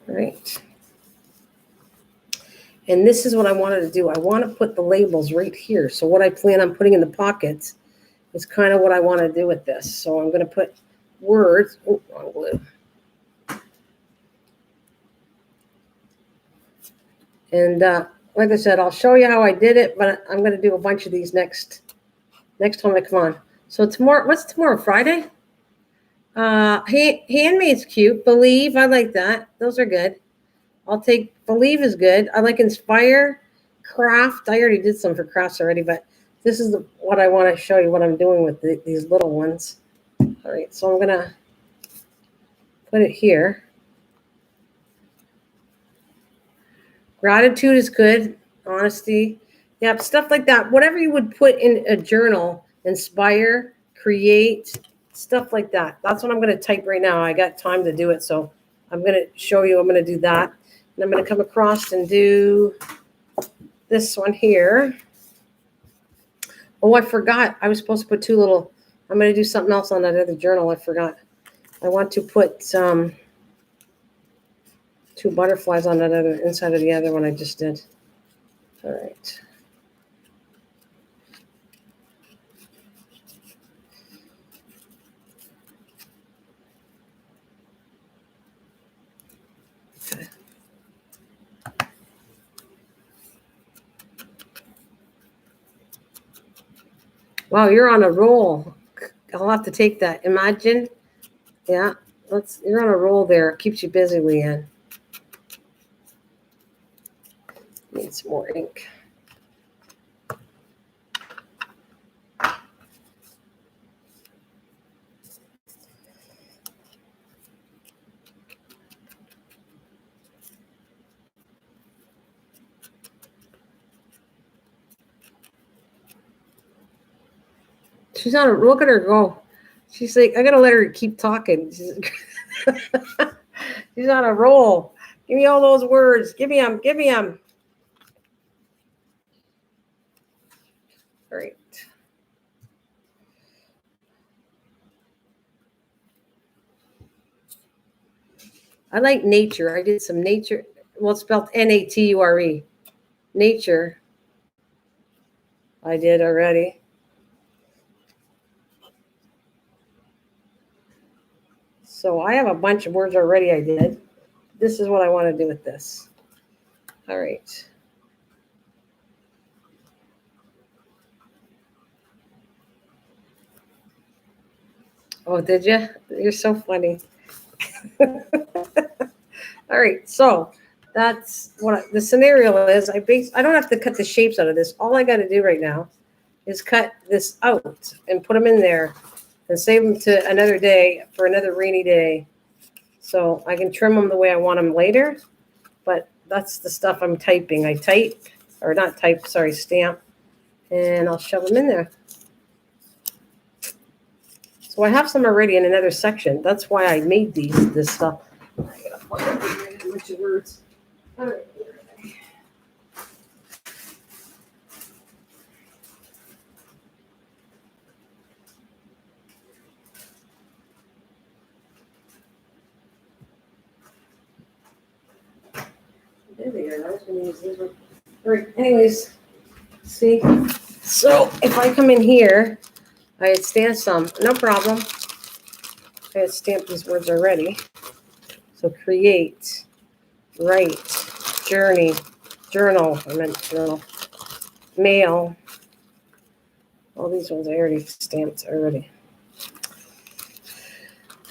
All right. And this is what I wanted to do. I want to put the labels right here. So what I plan on putting in the pockets is kind of what I want to do with this. So I'm going to put words. Oh, wrong glue. And like I said, I'll show you how I did it, but I'm going to do a bunch of these next time I come on. So tomorrow, what's tomorrow? Friday? Handmaid's cute. Believe, I like that. Those are good. I'll take Believe is good. I like Inspire, Craft. I already did some for crafts already, but this is what I want to show you what I'm doing with these little ones. All right, so I'm going to put it here. Gratitude is good. Honesty. Yep, stuff like that. Whatever you would put in a journal, Inspire, Create, stuff like that. That's what I'm going to type right now. I got time to do it, so I'm going to show you. I'm going to do that. And I'm going to come across and do this one here. Oh, I forgot. I was supposed to put two little. I'm going to do something else on that other journal. I forgot. I want to put two butterflies on that other inside of the other one I just did. All right. Okay. Wow, you're on a roll. I'll have to take that. Imagine. Yeah, you're on a roll there. It keeps you busy, Leanne. Need some more ink. She's on a look at her go. She's like, I gotta let her keep talking. She's on a roll. Give me all those words. Give me them. Give me them. All right. I like nature. I did some nature. Well, it's spelled Nature. Nature. I did already. So I have a bunch of words already I did. This is what I want to do with this. All right. Oh, did you? You're so funny. All right. So that's what the scenario is. I don't have to cut the shapes out of this. All I got to do right now is cut this out and put them in there and save them to another day for another rainy day. So I can trim them the way I want them later. But that's the stuff I'm typing. I type, or not type, sorry, stamp. And I'll shove them in there. So I have some already in another section. That's why I made this stuff. I gotta find a bunch of words. All right. There they are. I was going to use these ones. All right. Anyways, see. So if I come in here, I had stamped some. No problem. I had stamped these words already. So create, write, journey, journal. I meant journal. Mail. All these ones I already stamped already.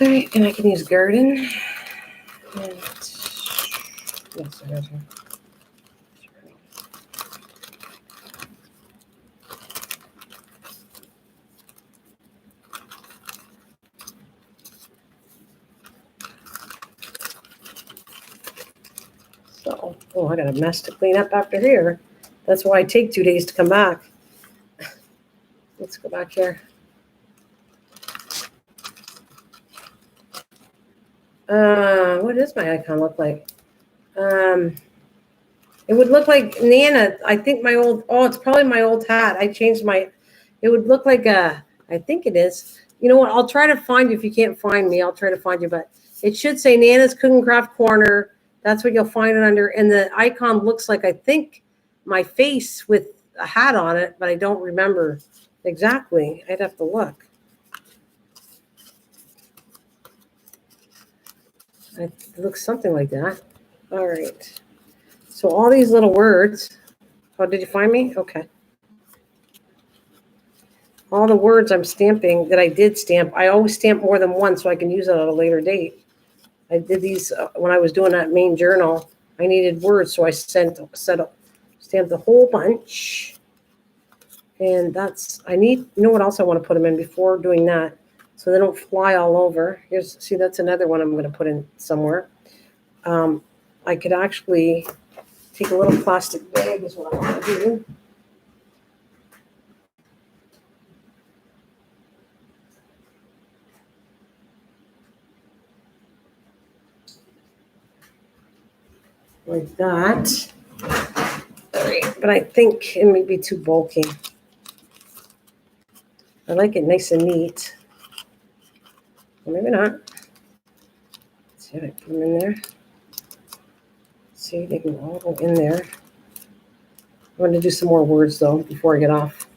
All right, and I can use garden. And yes, I got here. Oh, I got a mess to clean up after here. That's why I take 2 days to come back. Let's go back here. What does my icon look like? It would look like Nana. I think my old, it's probably my old hat. I changed my, it would look like I think it is. You know what? I'll try to find you. If you can't find me, I'll try to find you. But it should say Nana's Cook and Craft Corner. That's what you'll find it under. And the icon looks like, I think, my face with a hat on it, but I don't remember exactly. I'd have to look. It looks something like that. All right. So all these little words. Oh, did you find me? Okay. All the words I'm stamping that I did stamp, I always stamp more than one so I can use it at a later date. I did these when I was doing that main journal. I needed words, so I stamped a whole bunch. And that's, you know what else I want to put them in before doing that, so they don't fly all over. See, that's another one I'm going to put in somewhere. I could actually take a little plastic bag is what I want to do. Like that. All right, but I think it may be too bulky. I like it nice and neat. Well, maybe not. Let's see if I put them in there. See, they can all go in there. I'm going to do some more words, though, before I get off.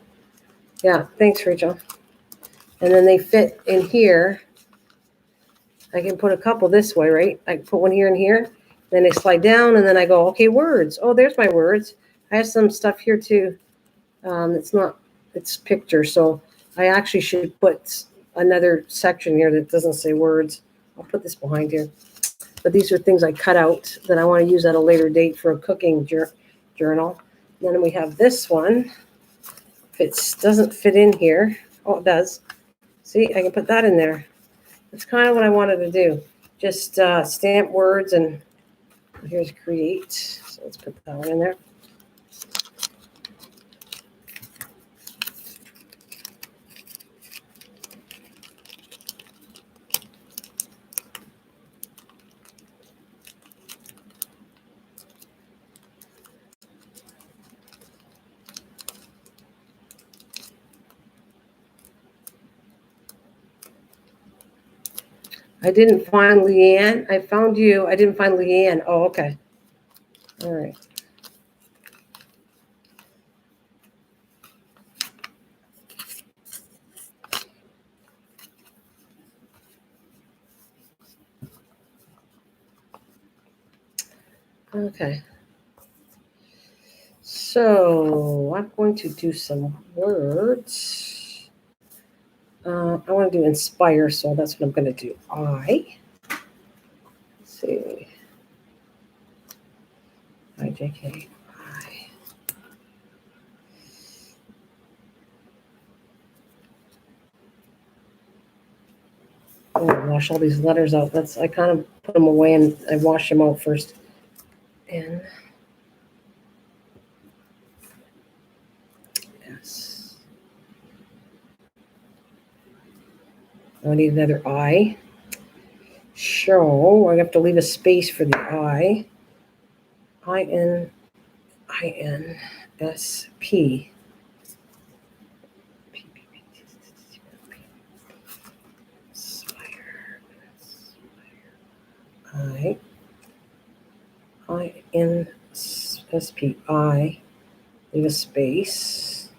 Yeah, thanks, Rachel. And then they fit in here. I can put a couple this way, right? I can put one here and here. Then they slide down, and then I go, okay, words. Oh, there's my words. I have some stuff here, too. It's picture, so I actually should put another section here that doesn't say words. I'll put this behind here. But these are things I cut out that I want to use at a later date for a cooking journal. And then we have this one. If it doesn't fit in here, oh, it does. See, I can put that in there. That's kind of what I wanted to do. Just stamp words, and here's create. So let's put that one in there. I didn't find Leanne. I found you. I didn't find Leanne. Oh, okay. All right. Okay. So I'm going to do some words. I want to do inspire, so that's what I'm going to do. Let's see. IJK. Oh, wash all these letters out. I kind of put them away and I wash them out first. And yes. I need another I. So I have to leave a space for the I. INSP. INSPI. Leave a space.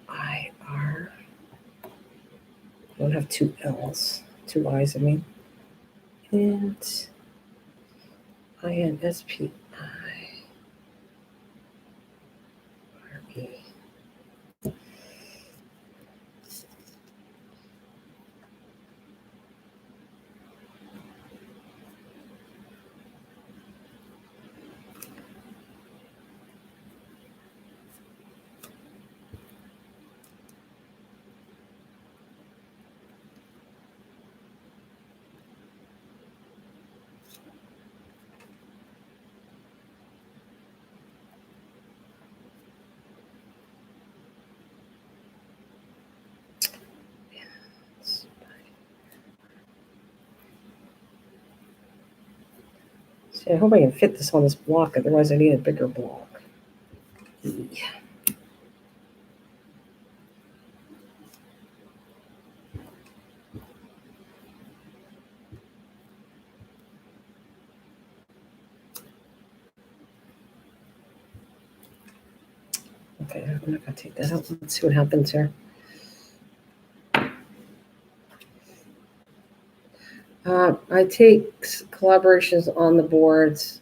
IR. I don't have two L's, two I's, I mean. And INSPI. RE. See, I hope I can fit this on this block, otherwise I need a bigger block. Yeah. Okay, I'm not gonna take that out. Let's see what happens here. I take collaborations on the boards.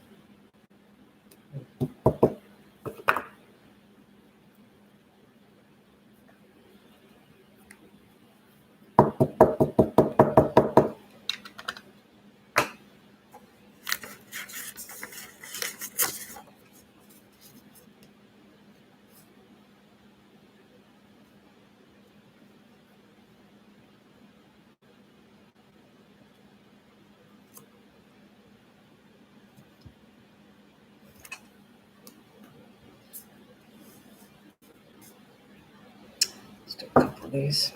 Let's do a couple of these.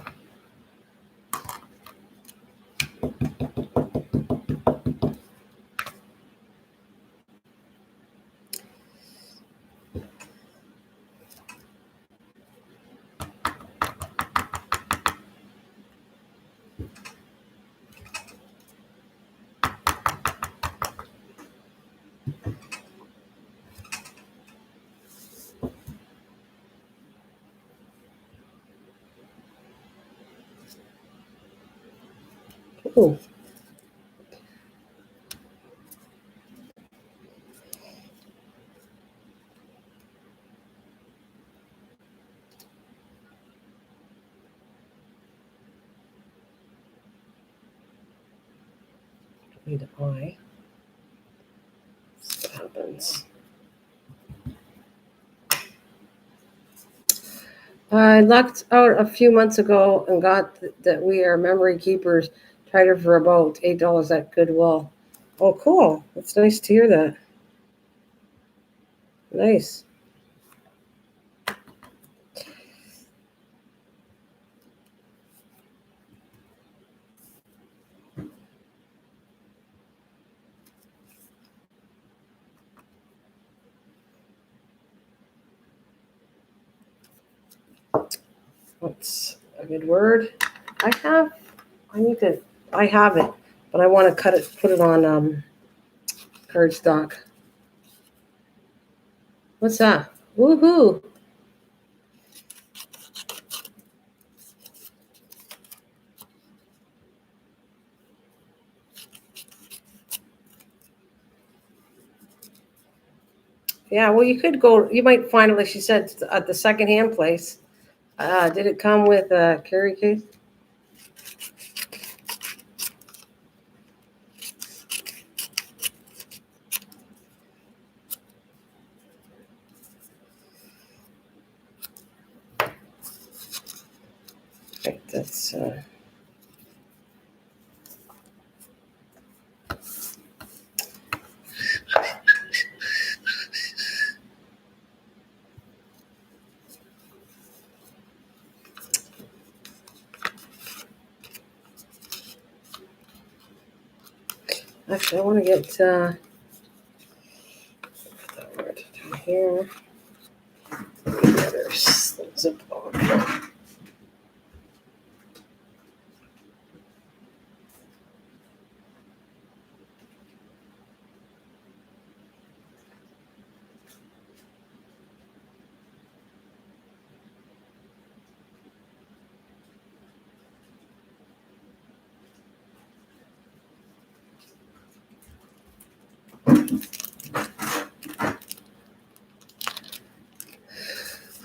Ooh. Need an eye. See what happens. I lucked out a few months ago and got that we are memory keepers. Tried it for about $8 at Goodwill. Oh, cool. That's nice to hear that. Nice. What's a good word? I have it, but I want to put it on cardstock. What's that? Woohoo! Yeah, well, you could go. You might find it, like she said, at the secondhand place. Did it come with a carry case? Right, that's. Actually, I want to get that word down here. There's zip lock.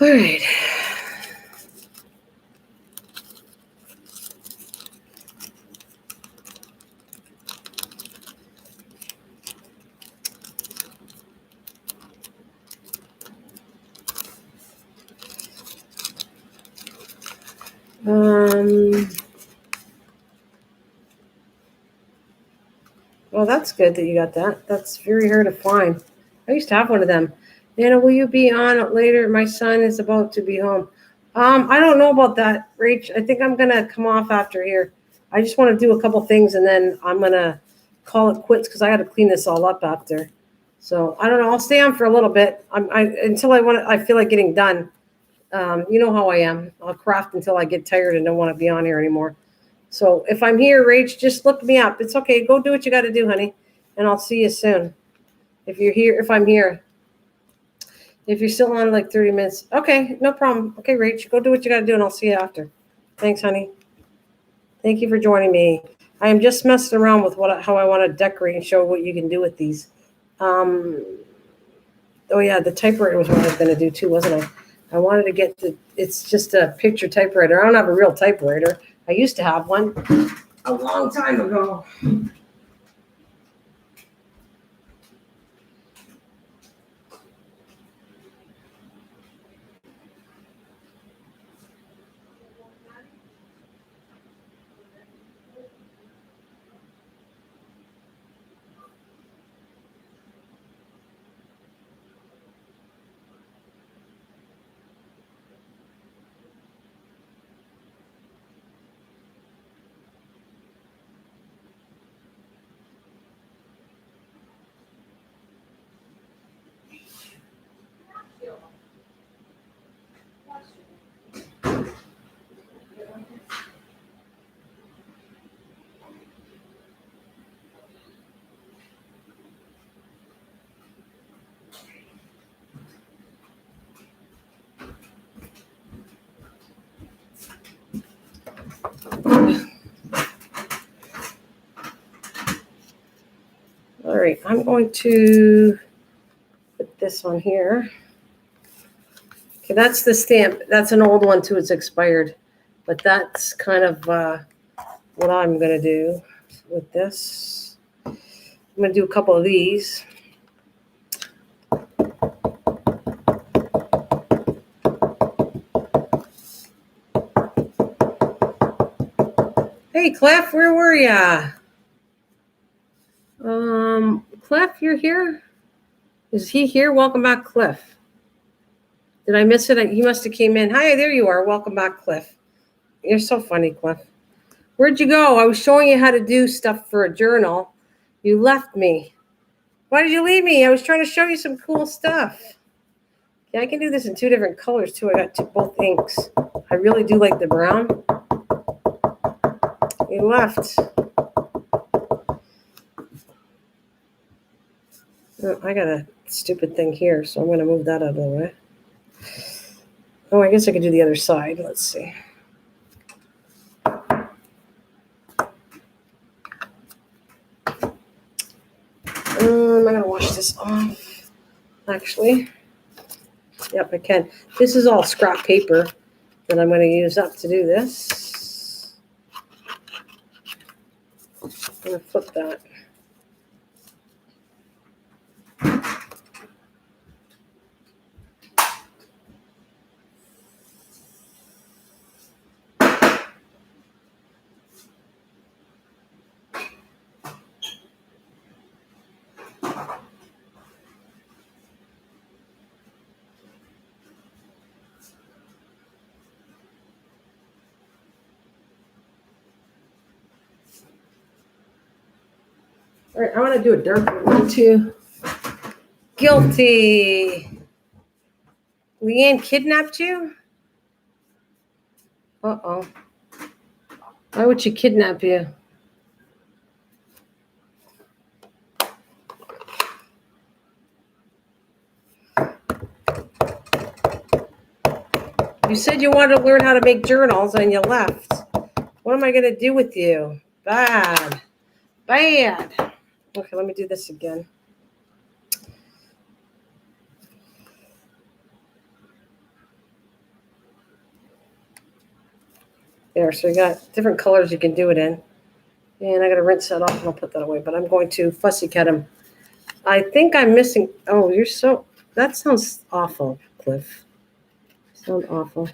All right. Well, that's good that you got that. That's very hard to find. I used to have one of them. Nana, will you be on later? My son is about to be home. I don't know about that, Rach. I think I'm gonna come off after here. I just want to do a couple things and then I'm gonna call it quits because I got to clean this all up after. So I don't know. I'll stay on for a little bit. Until I feel like getting done. You know how I am. I'll craft until I get tired and don't want to be on here anymore. So if I'm here, Rach, just look me up. It's okay. Go do what you got to do, honey. And I'll see you soon. If you're here, if I'm here. If you're still on like 30 minutes. Okay, no problem. Okay, Rach, go do what you got to do and I'll see you after. Thanks, honey. Thank you for joining me. I am just messing around with how I want to decorate and show what you can do with these. Oh yeah, the typewriter was what I was going to do too, wasn't I? I wanted to get it's just a picture typewriter. I don't have a real typewriter. I used to have one a long time ago. All right, I'm going to put this on here. Okay, that's the stamp. That's an old one too. It's expired, but that's kind of what I'm going to do with this. I'm going to do a couple of these. Hey, Cliff, where were ya? Cliff, you're here? Is he here? Welcome back, Cliff. Did I miss it? He must have came in. Hi, there you are. Welcome back, Cliff. You're so funny, Cliff. Where'd you go? I was showing you how to do stuff for a journal. You left me. Why did you leave me? I was trying to show you some cool stuff. Yeah, I can do this in 2 different colors, too. I got both inks. I really do like the brown. You left. Oh, I got a stupid thing here, so I'm going to move that out of the way. Oh, I guess I could do the other side. Let's see. I gotta wash this off, actually. Yep, I can. This is all scrap paper that I'm going to use up to do this. I'm going to flip that. All right, I want to do a darker one too. Guilty. Leanne kidnapped you? Uh-oh. Why would she kidnap you? You said you wanted to learn how to make journals and you left. What am I going to do with you? Bad. Bad. Okay, let me do this again. There, so you got different colors you can do it in. And I got to rinse that off and I'll put that away. But I'm going to fussy cut them. I think I'm missing. Oh, that sounds awful, Cliff. Sounds awful.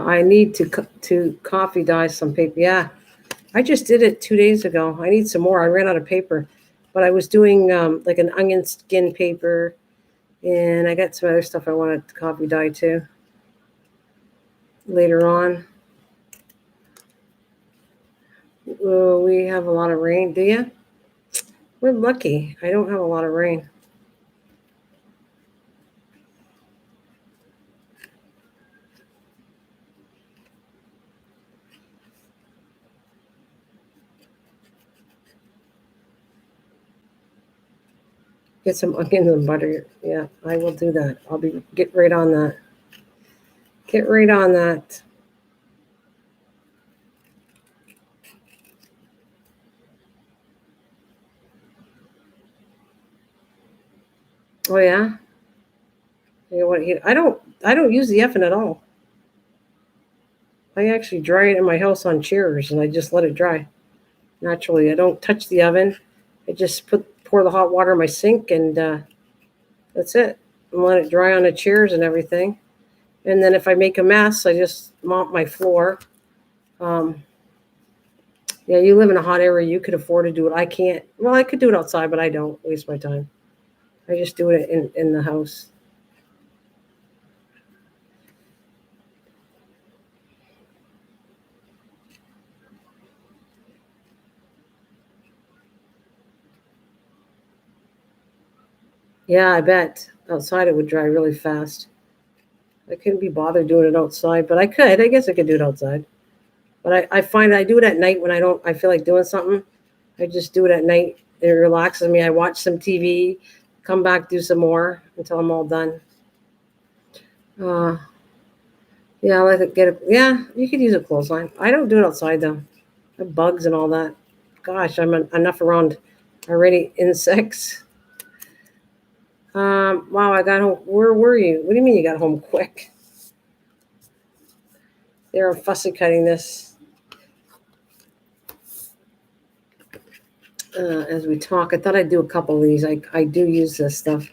I need to coffee dye some paper. Yeah, I just did it 2 days ago. I need some more. I ran out of paper, but I was doing like an onion skin paper, and I got some other stuff I wanted to copy dye too later on. We have a lot of rain. Do you? We're lucky. I don't have a lot of rain. Get some onions and butter. Yeah, I will do that. Get right on that. Get right on that. Oh yeah. You know what? I don't use the oven at all. I actually dry it in my house on chairs, and I just let it dry naturally. I don't touch the oven. I just pour the hot water in my sink, and that's it. And let it dry on the chairs and everything. And then if I make a mess, I just mop my floor. Yeah, you live in a hot area. You could afford to do it. I can't. Well, I could do it outside, but I don't waste my time. I just do it in the house. Yeah, I bet. Outside it would dry really fast. I couldn't be bothered doing it outside, but I could. I guess I could do it outside. But I find I do it at night when I feel like doing something. I just do it at night. It relaxes me. I watch some TV, come back, do some more until I'm all done. Uh, yeah, I like it. Yeah, you could use a clothesline. I don't do it outside though. The bugs and all that. Gosh, I'm enough around already. Insects. Wow, I got home. Where were you? What do you mean you got home quick? They're fussy cutting this as we talk. I thought I'd do a couple of these. I do use this stuff,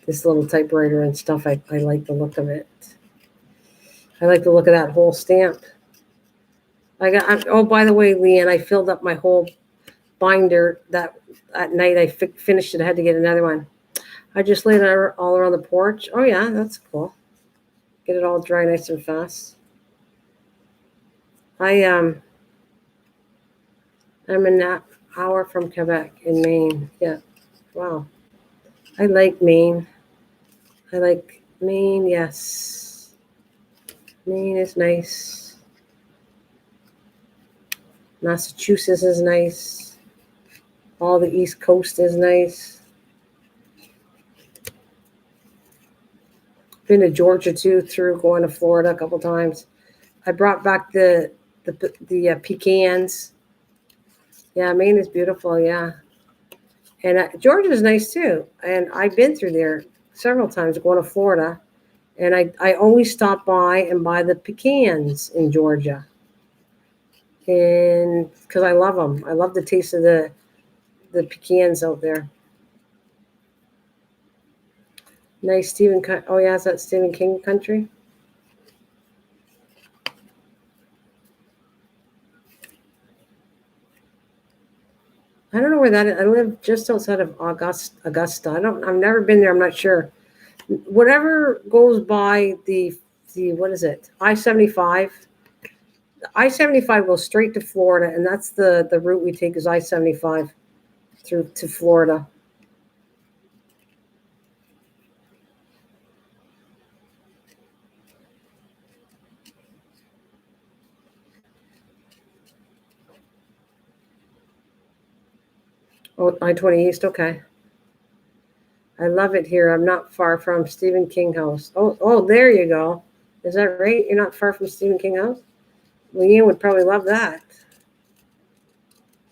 this little typewriter and stuff. I like the look of it. I like the look of that whole stamp. Oh, by the way, Leanne, I filled up my whole binder that at night. I finished it. I had to get another one. I just laid it all around the porch. Oh yeah, that's cool. Get it all dry nice and fast. I'm an hour from Quebec in Maine. Yeah. Wow. I like Maine. I like Maine, yes. Maine is nice. Massachusetts is nice. All the East Coast is nice. Been to Georgia too, through going to Florida a couple times. I brought back the pecans. Yeah, Maine is beautiful. Yeah, and Georgia is nice too. And I've been through there several times going to Florida, and I always stop by and buy the pecans in Georgia, and because I love them. I love the taste of the pecans out there. Nice Stephen. Oh yeah, is that Stephen King country? I don't know where that is. I live just outside of Augusta. I've never been there. I'm not sure. Whatever goes by the what is it? I-75. I-75 goes straight to Florida, and that's the route we take is I-75 through to Florida. Oh, I-20 East. Okay. I love it here. I'm not far from Stephen King house. Oh, there you go. Is that right? You're not far from Stephen King house? Leanne would probably love that.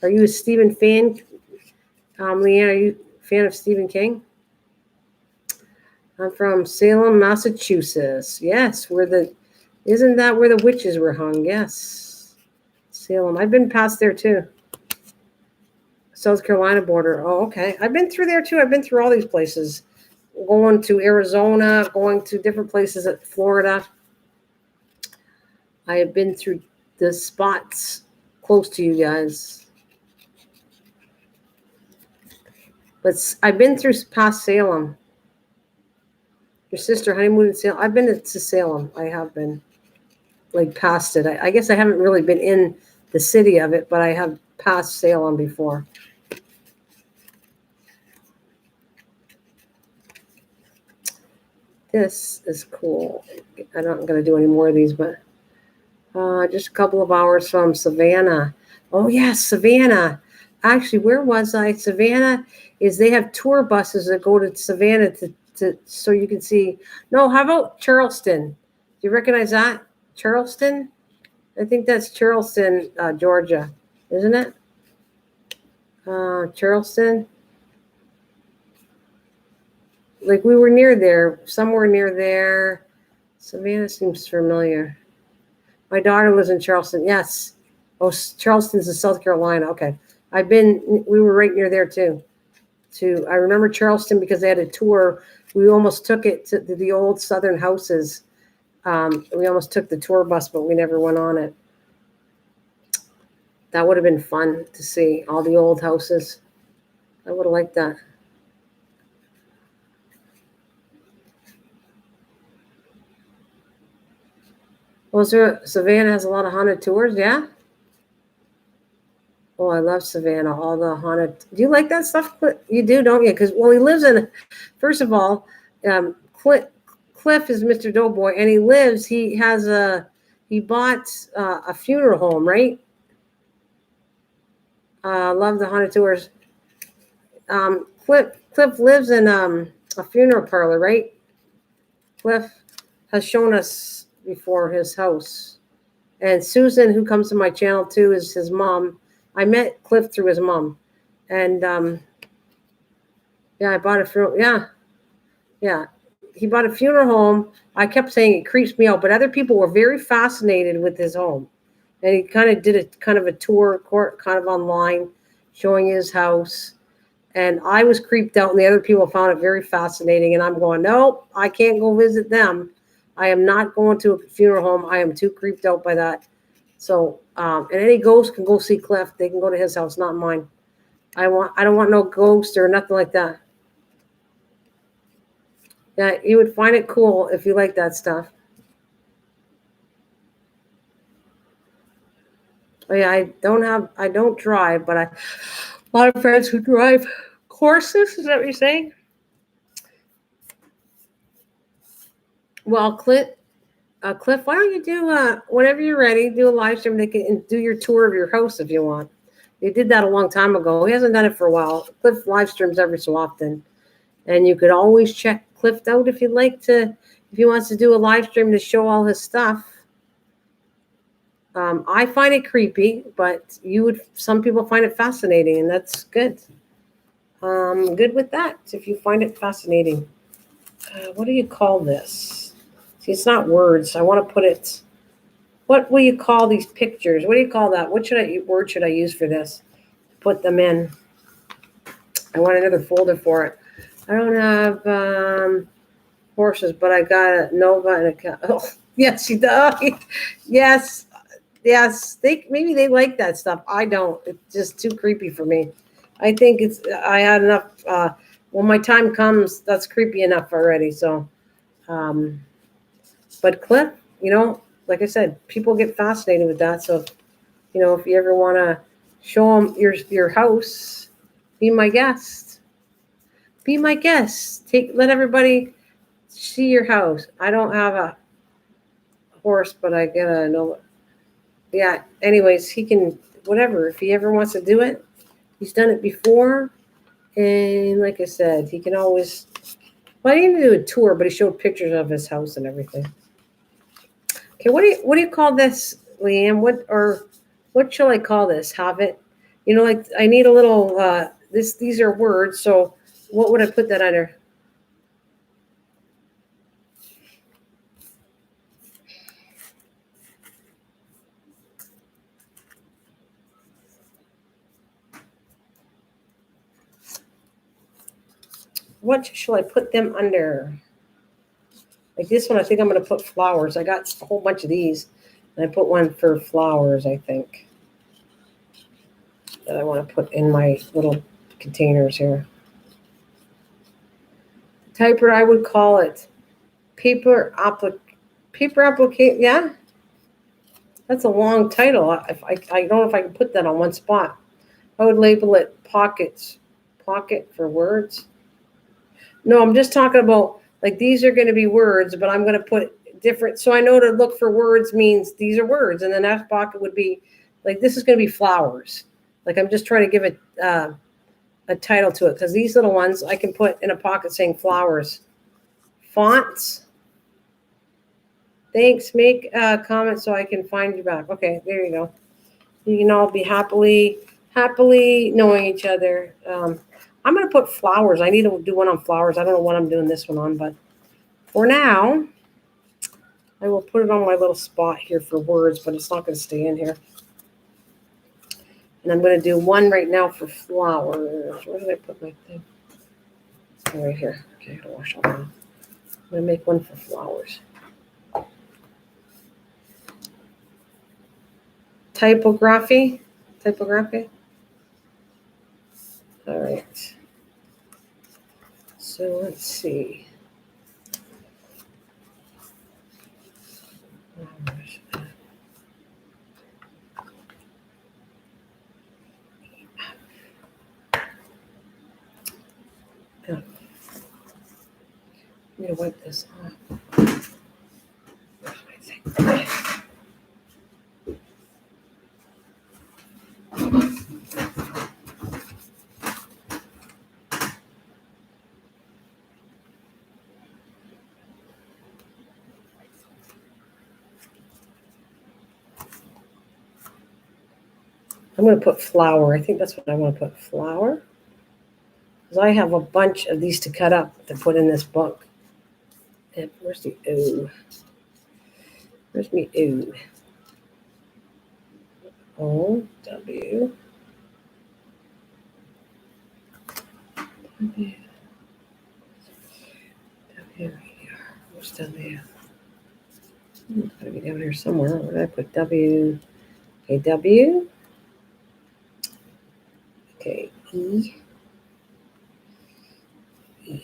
Are you a Stephen fan? Leanne, are you a fan of Stephen King? I'm from Salem, Massachusetts. Yes, isn't that where the witches were hung? Yes. Salem. I've been past there too. South Carolina border. Oh, okay. I've been through there too. I've been through all these places. Going to Arizona, going to different places at Florida. I have been through the spots close to you guys. But I've been through past Salem. Your sister honeymoon in Salem. I've been to Salem. I have been, like, past it. I guess I haven't really been in the city of it, but I have passed Salem before. This is cool. I'm not going to do any more of these, but just a couple of hours from Savannah. Oh, yes, Savannah. Actually, where was I? Savannah is they have tour buses that go to Savannah to so you can see. No, how about Charleston? Do you recognize that? Charleston? I think that's Charleston, Georgia, isn't it? Charleston. Like we were near there, somewhere near there. Savannah seems familiar. My daughter lives in Charleston. Yes. Oh, Charleston's in South Carolina. Okay. We were right near there too. I remember Charleston because they had a tour. We almost took it to the old Southern houses. We almost took the tour bus, but we never went on it. That would have been fun to see all the old houses. I would have liked that. Well, Savannah has a lot of haunted tours, yeah? Oh, I love Savannah, all the haunted. Do you like that stuff? You do, don't you? Because, well, he lives in, first of all, Cliff is Mr. Doughboy, and he bought a funeral home, right? Love the haunted tours. Cliff lives in a funeral parlor, right? Cliff has shown us before his house. And Susan, who comes to my channel too, is his mom. I met Cliff through his mom. And yeah, I bought a funeral. Yeah. He bought a funeral home. I kept saying it creeps me out, but other people were very fascinated with his home. And he kind of did a tour, kind of online, showing his house. And I was creeped out, and the other people found it very fascinating. And I'm going, nope, I can't go visit them. I am not going to a funeral home. I am too creeped out by that. So, and any ghost can go see Cliff. They can go to his house, not mine. I don't want no ghost or nothing like that. Yeah, you would find it cool if you like that stuff. Oh yeah, I don't drive, but a lot of friends who drive horses. Is that what you're saying? Well, Cliff, why don't you do whenever you're ready, do a live stream. They can do your tour of your house if you want. He did that a long time ago. He hasn't done it for a while. Cliff live streams every so often, and you could always check Cliff out if you'd like to. If he wants to do a live stream to show all his stuff. I find it creepy, but some people find it fascinating, and that's good. Good with that if you find it fascinating. What do you call this? See, it's not words. I want to put it. What will you call these pictures? What do you call that? What word should I use for this? Put them in. I want another folder for it. I don't have horses, but I got a Nova and a cow. Oh, yes, she does. Yes. Maybe they like that stuff. I don't. It's just too creepy for me. I think I had enough. When my time comes, that's creepy enough already. So, but Cliff, like I said, people get fascinated with that. So, if you ever want to show them your house, be my guest. Be my guest. Let everybody see your house. I don't have a horse, but I get a Nova. Yeah, anyways, he can, whatever, if he ever wants to do it, he's done it before. And like I said, he can always, well, he didn't do a tour, but he showed pictures of his house and everything. Okay, what do you call this, Leanne? What shall I call this? Have it? Like I need a little, these are words, so what would I put that under? What shall I put them under? Like this one, I think I'm going to put flowers. I got a whole bunch of these, and I put one for flowers, I think. that I want to put in my little containers here. Typer, I would call it paper application. Yeah, that's a long title. I don't know if I can put that on one spot. I would label it pocket for words. No, I'm just talking about, like, these are going to be words, but I'm going to put different. So I know to look for words means these are words. And the next pocket would be, like, this is going to be flowers. Like, I'm just trying to give it a title to it, because these little ones I can put in a pocket saying flowers. Fonts. Thanks. Make a comment so I can find you back. Okay, there you go. You can all be happily knowing each other. I'm going to put flowers. I need to do one on flowers. I don't know what I'm doing this one on, but for now, I will put it on my little spot here for words, but it's not going to stay in here. And I'm going to do one right now for flowers. Where did I put my thing? Oh, right here. Okay, I got to wash all that. I'm going to make one for flowers. Typography. All right. So let's see. I'm going to wipe this off. I'm going to put flower. I think that's what I want to put, flower. Because I have a bunch of these to cut up to put in this book. And where's the O? Where's me O? O, W. W. W. Where's W? It's got to be down here somewhere. Where did I put W? Okay, W. Okay, E. E.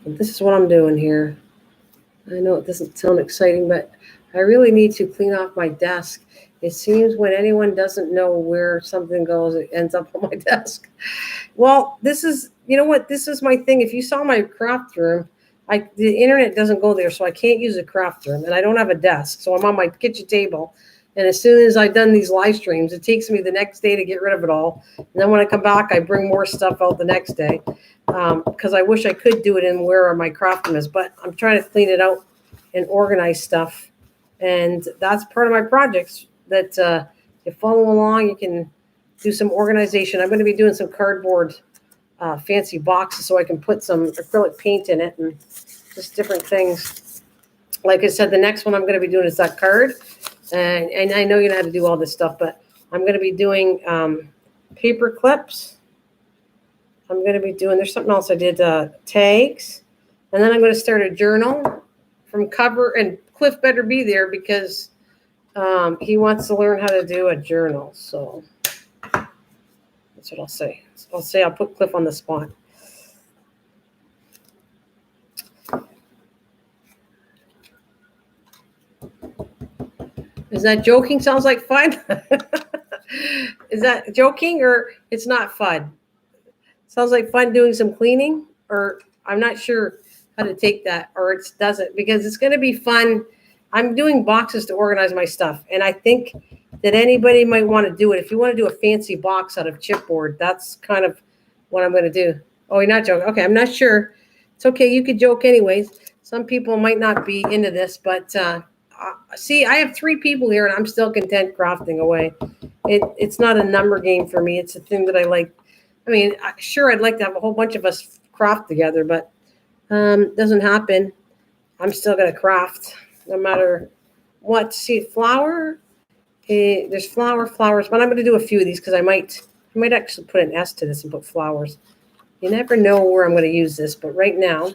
This is what I'm doing here. I know it doesn't sound exciting, but I really need to clean off my desk. It seems when anyone doesn't know where something goes, it ends up on my desk. Well, this is, you know what? This is my thing. If you saw my craft room, the internet doesn't go there, so I can't use a craft room, and I don't have a desk. So I'm on my kitchen table. And as soon as I've done these live streams, it takes me the next day to get rid of it all. And then when I come back, I bring more stuff out the next day, because I wish I could do it in where my craft room is. But I'm trying to clean it out and organize stuff. And that's part of my projects that you follow along. You can do some organization. I'm going to be doing some cardboard fancy boxes so I can put some acrylic paint in it and just different things. Like I said, the next one I'm going to be doing is that card. And I know you know how to do all this stuff, but I'm going to be doing paper clips. I'm going to be doing, there's something else I did, tags. And then I'm going to start a journal from cover. And Cliff better be there because he wants to learn how to do a journal. So that's what I'll say. I'll put Cliff on the spot. Is that joking? Sounds like fun. Is that joking or it's not fun? Sounds like fun doing some cleaning, or I'm not sure how to take that, or it doesn't, because it's going to be fun. I'm doing boxes to organize my stuff, and I think that anybody might want to do it. If you want to do a fancy box out of chipboard, that's kind of what I'm going to do. Oh, you're not joking? Okay, I'm not sure. It's okay. You could joke anyways. Some people might not be into this, but see, I have 3 people here, and I'm still content crafting away. It's not a number game for me. It's a thing that I like. I mean, sure, I'd like to have a whole bunch of us craft together, but doesn't happen. I'm still going to craft no matter what. See, flower, there's flowers, but I'm going to do a few of these because I might actually put an S to this and put flowers. You never know where I'm going to use this, but right now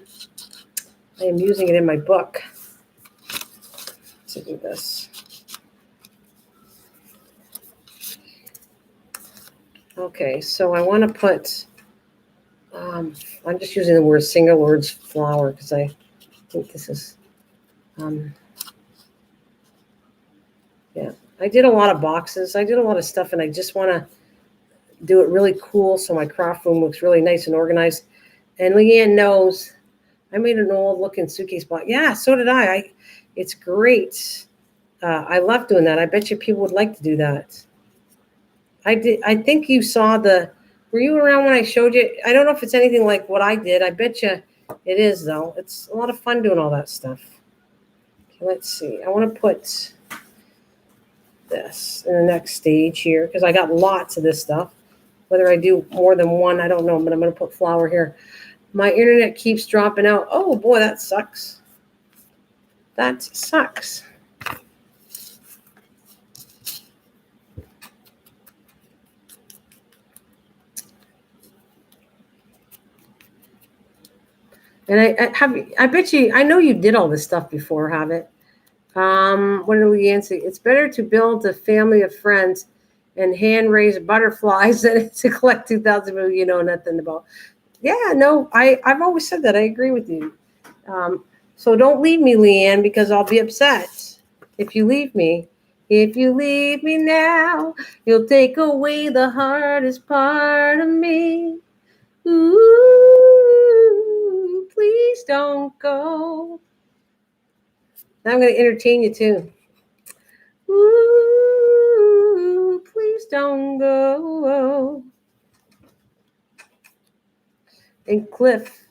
I am using it in my book to do this. Okay, so I want to put, I'm just using the word single words flower because I think this is, yeah. I did a lot of boxes. I did a lot of stuff, and I just want to do it really cool so my craft room looks really nice and organized. And Leanne knows I made an old looking suitcase box. Yeah, so did I. It's great. I love doing that. I bet you people would like to do that. I did. I think you saw were you around when I showed you? I don't know if it's anything like what I did. I bet you it is, though. It's a lot of fun doing all that stuff. Okay, let's see. I want to put this in the next stage here because I got lots of this stuff. Whether I do more than one, I don't know, but I'm going to put flower here. My internet keeps dropping out. Oh, boy, that sucks. That sucks. And I bet you, I know you did all this stuff before, have it? What did we answer? It's better to build a family of friends and hand raise butterflies than to collect 2,000 people you know nothing about. Yeah, no, I've always said that. I agree with you. So don't leave me, Leanne, because I'll be upset if you leave me. If you leave me now, you'll take away the hardest part of me. Ooh, please don't go. Now I'm going to entertain you too. Ooh, please don't go. And Cliff,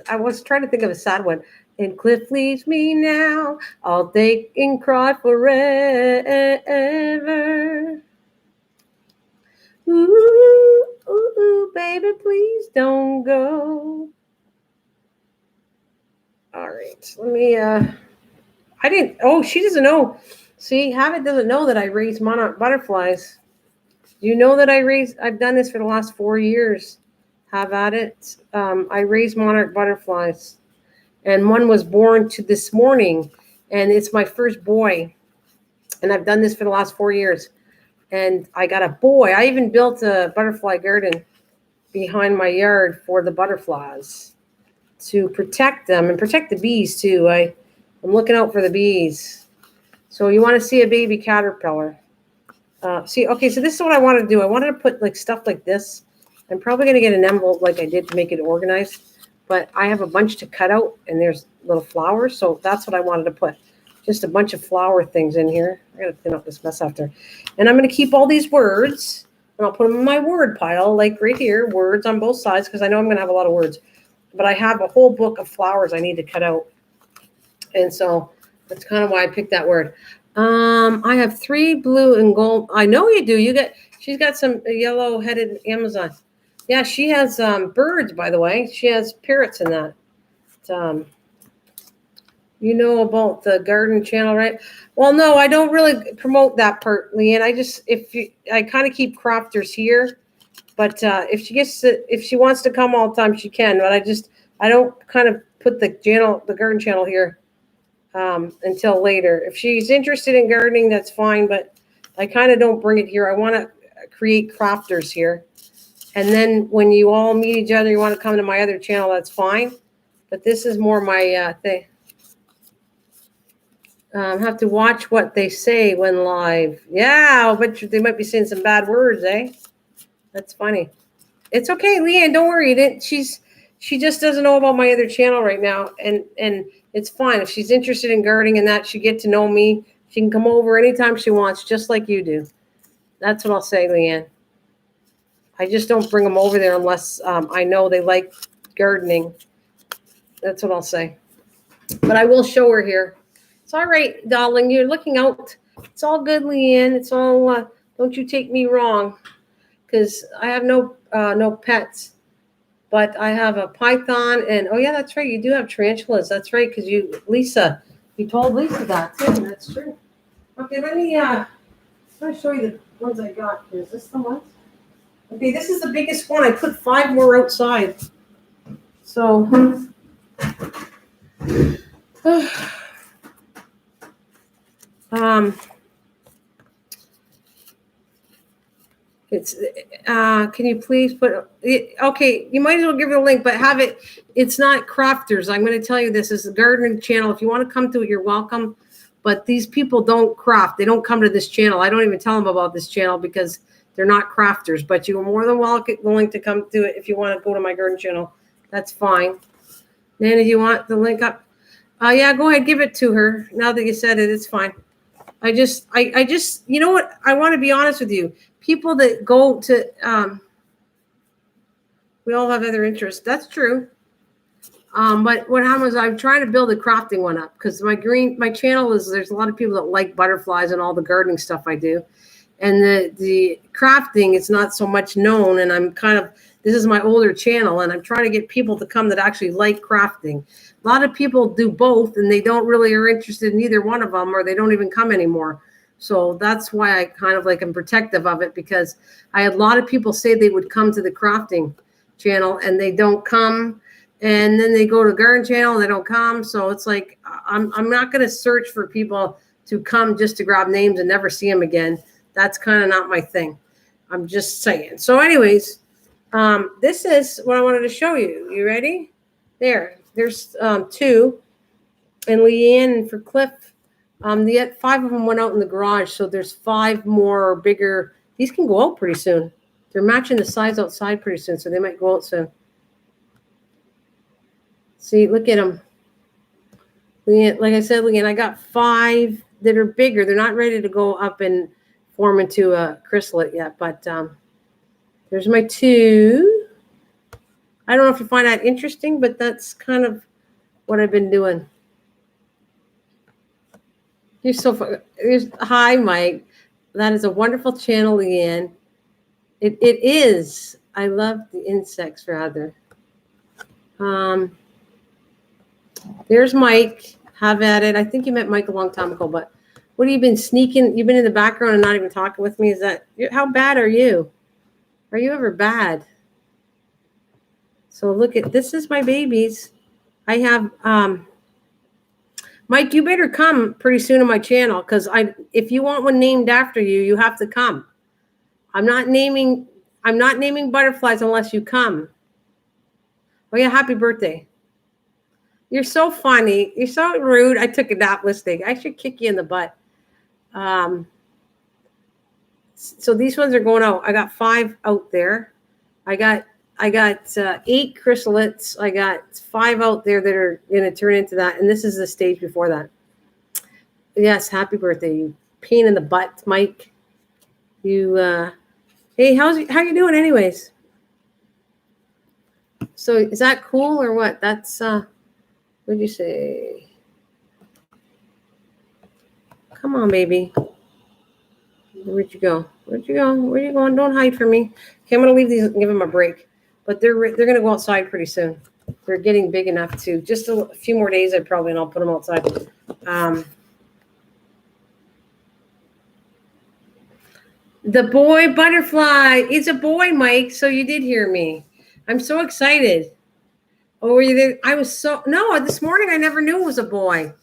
I was trying to think of a sad one. And Cliff leaves me now, I'll think and cry forever. Ooh, ooh, baby, please don't go. All right, let me, she doesn't know. See, Habit doesn't know that I raise monarch butterflies. You know that I've done this for the last 4 years. Have at it. I raise monarch butterflies. And one was born to this morning, and it's my first boy. And I've done this for the last 4 years. And I got a boy. I even built a butterfly garden behind my yard for the butterflies to protect them and protect the bees too. I'm looking out for the bees. So you want to see a baby caterpillar. Okay, so this is what I wanted to do. I wanted to put like stuff like this. I'm probably going to get an envelope like I did to make it organized. But I have a bunch to cut out, and there's little flowers. So that's what I wanted to put. Just a bunch of flower things in here. I got to clean up this mess after. And I'm going to keep all these words, and I'll put them in my word pile, like right here, words on both sides, because I know I'm going to have a lot of words. But I have a whole book of flowers I need to cut out. And so that's kind of why I picked that word. I have 3 blue and gold. I know you do. She's got some yellow-headed Amazon. Yeah, she has birds, by the way. She has parrots in that. You know about the garden channel, right? Well, no, I don't really promote that part, Leanne. I kind of keep crafters here, but if she wants to come all the time, she can. But I don't kind of put the garden channel here until later. If she's interested in gardening, that's fine. But I kind of don't bring it here. I want to create crafters here. And then when you all meet each other, you want to come to my other channel, that's fine. But this is more my thing. Have to watch what they say when live. Yeah, but they might be saying some bad words, eh? That's funny. It's okay, Leanne. Don't worry. She just doesn't know about my other channel right now, and it's fine. If she's interested in gardening and that, she get to know me. She can come over anytime she wants, just like you do. That's what I'll say, Leanne. I just don't bring them over there unless I know they like gardening. That's what I'll say. But I will show her here. It's all right, darling. You're looking out. It's all good, Leanne. It's all. Don't you take me wrong, because I have no pets, but I have a python, and oh yeah, that's right. You do have tarantulas. That's right, because you told Lisa that too. That's true. Okay, let me show you the ones I got. Is this the ones? Okay, this is the biggest one. I put 5 more outside. So, it's, can you please put, okay, you might as well give it a link, but have it, it's not crafters. I'm going to tell you this is a gardening channel. If you want to come to it, you're welcome. But these people don't craft. They don't come to this channel. I don't even tell them about this channel because they're not crafters. But you're more than willing to come to it if you want to go to my garden channel. That's fine. Nana, do you want the link up? Yeah, go ahead. Give it to her. Now that you said it, it's fine. I just, you know what? I want to be honest with you. People that go to, we all have other interests. That's true. But what happens, I'm trying to build a crafting one up because my channel is, there's a lot of people that like butterflies and all the gardening stuff I do. And the crafting, it's not so much known. And I'm kind of, this is my older channel and I'm trying to get people to come that actually like crafting. A lot of people do both and they don't really are interested in either one of them, or they don't even come anymore. So that's why I kind of like am protective of it, because I had a lot of people say they would come to the crafting channel and they don't come. And then they go to garden channel and they don't come. So it's like, I'm not going to search for people to come just to grab names and never see them again. That's kind of not my thing. I'm just saying. So anyways, this is what I wanted to show you. You ready? There's 2. And Leanne and for Cliff, the 5 of them went out in the garage. So there's 5 more bigger. These can go out pretty soon. They're matching the size outside pretty soon. So they might go out soon. See, look at them. Like I said, Leanne, I got 5 that are bigger. They're not ready to go up and form into a chrysalid yet, but there's my 2. I don't know if you find that interesting, but that's kind of what I've been doing. You're so fun. Hi, Mike. That is a wonderful channel, Leanne. It is. I love the insects, rather. There's Mike. Have at it. I think you met Mike a long time ago, but what have you been sneaking? You've been in the background and not even talking with me. Is that, how bad are you? Are you ever bad? So look at, this is my babies. I have, Mike, you better come pretty soon to my channel, because if you want one named after you, you have to come. I'm not naming butterflies unless you come. Oh yeah, happy birthday. You're so funny. You're so rude. I took a nap listening. I should kick you in the butt. So these ones are going out. I got 5 out there. I got 8 chrysalids. I got 5 out there that are going to turn into that. And this is the stage before that. Yes, happy birthday, you pain in the butt, Mike. You, hey, how you doing anyways? So is that cool or what? That's, what'd you say? Come on, baby. Where'd you go? Where'd you go? Where are you going? Don't hide from me. Okay, I'm going to leave these and give them a break. But they're going to go outside pretty soon. They're getting big enough to, just a few more days, and I'll put them outside. The boy butterfly. It's a boy, Mike. So you did hear me. I'm so excited. Oh, were you there? No, this morning I never knew it was a boy.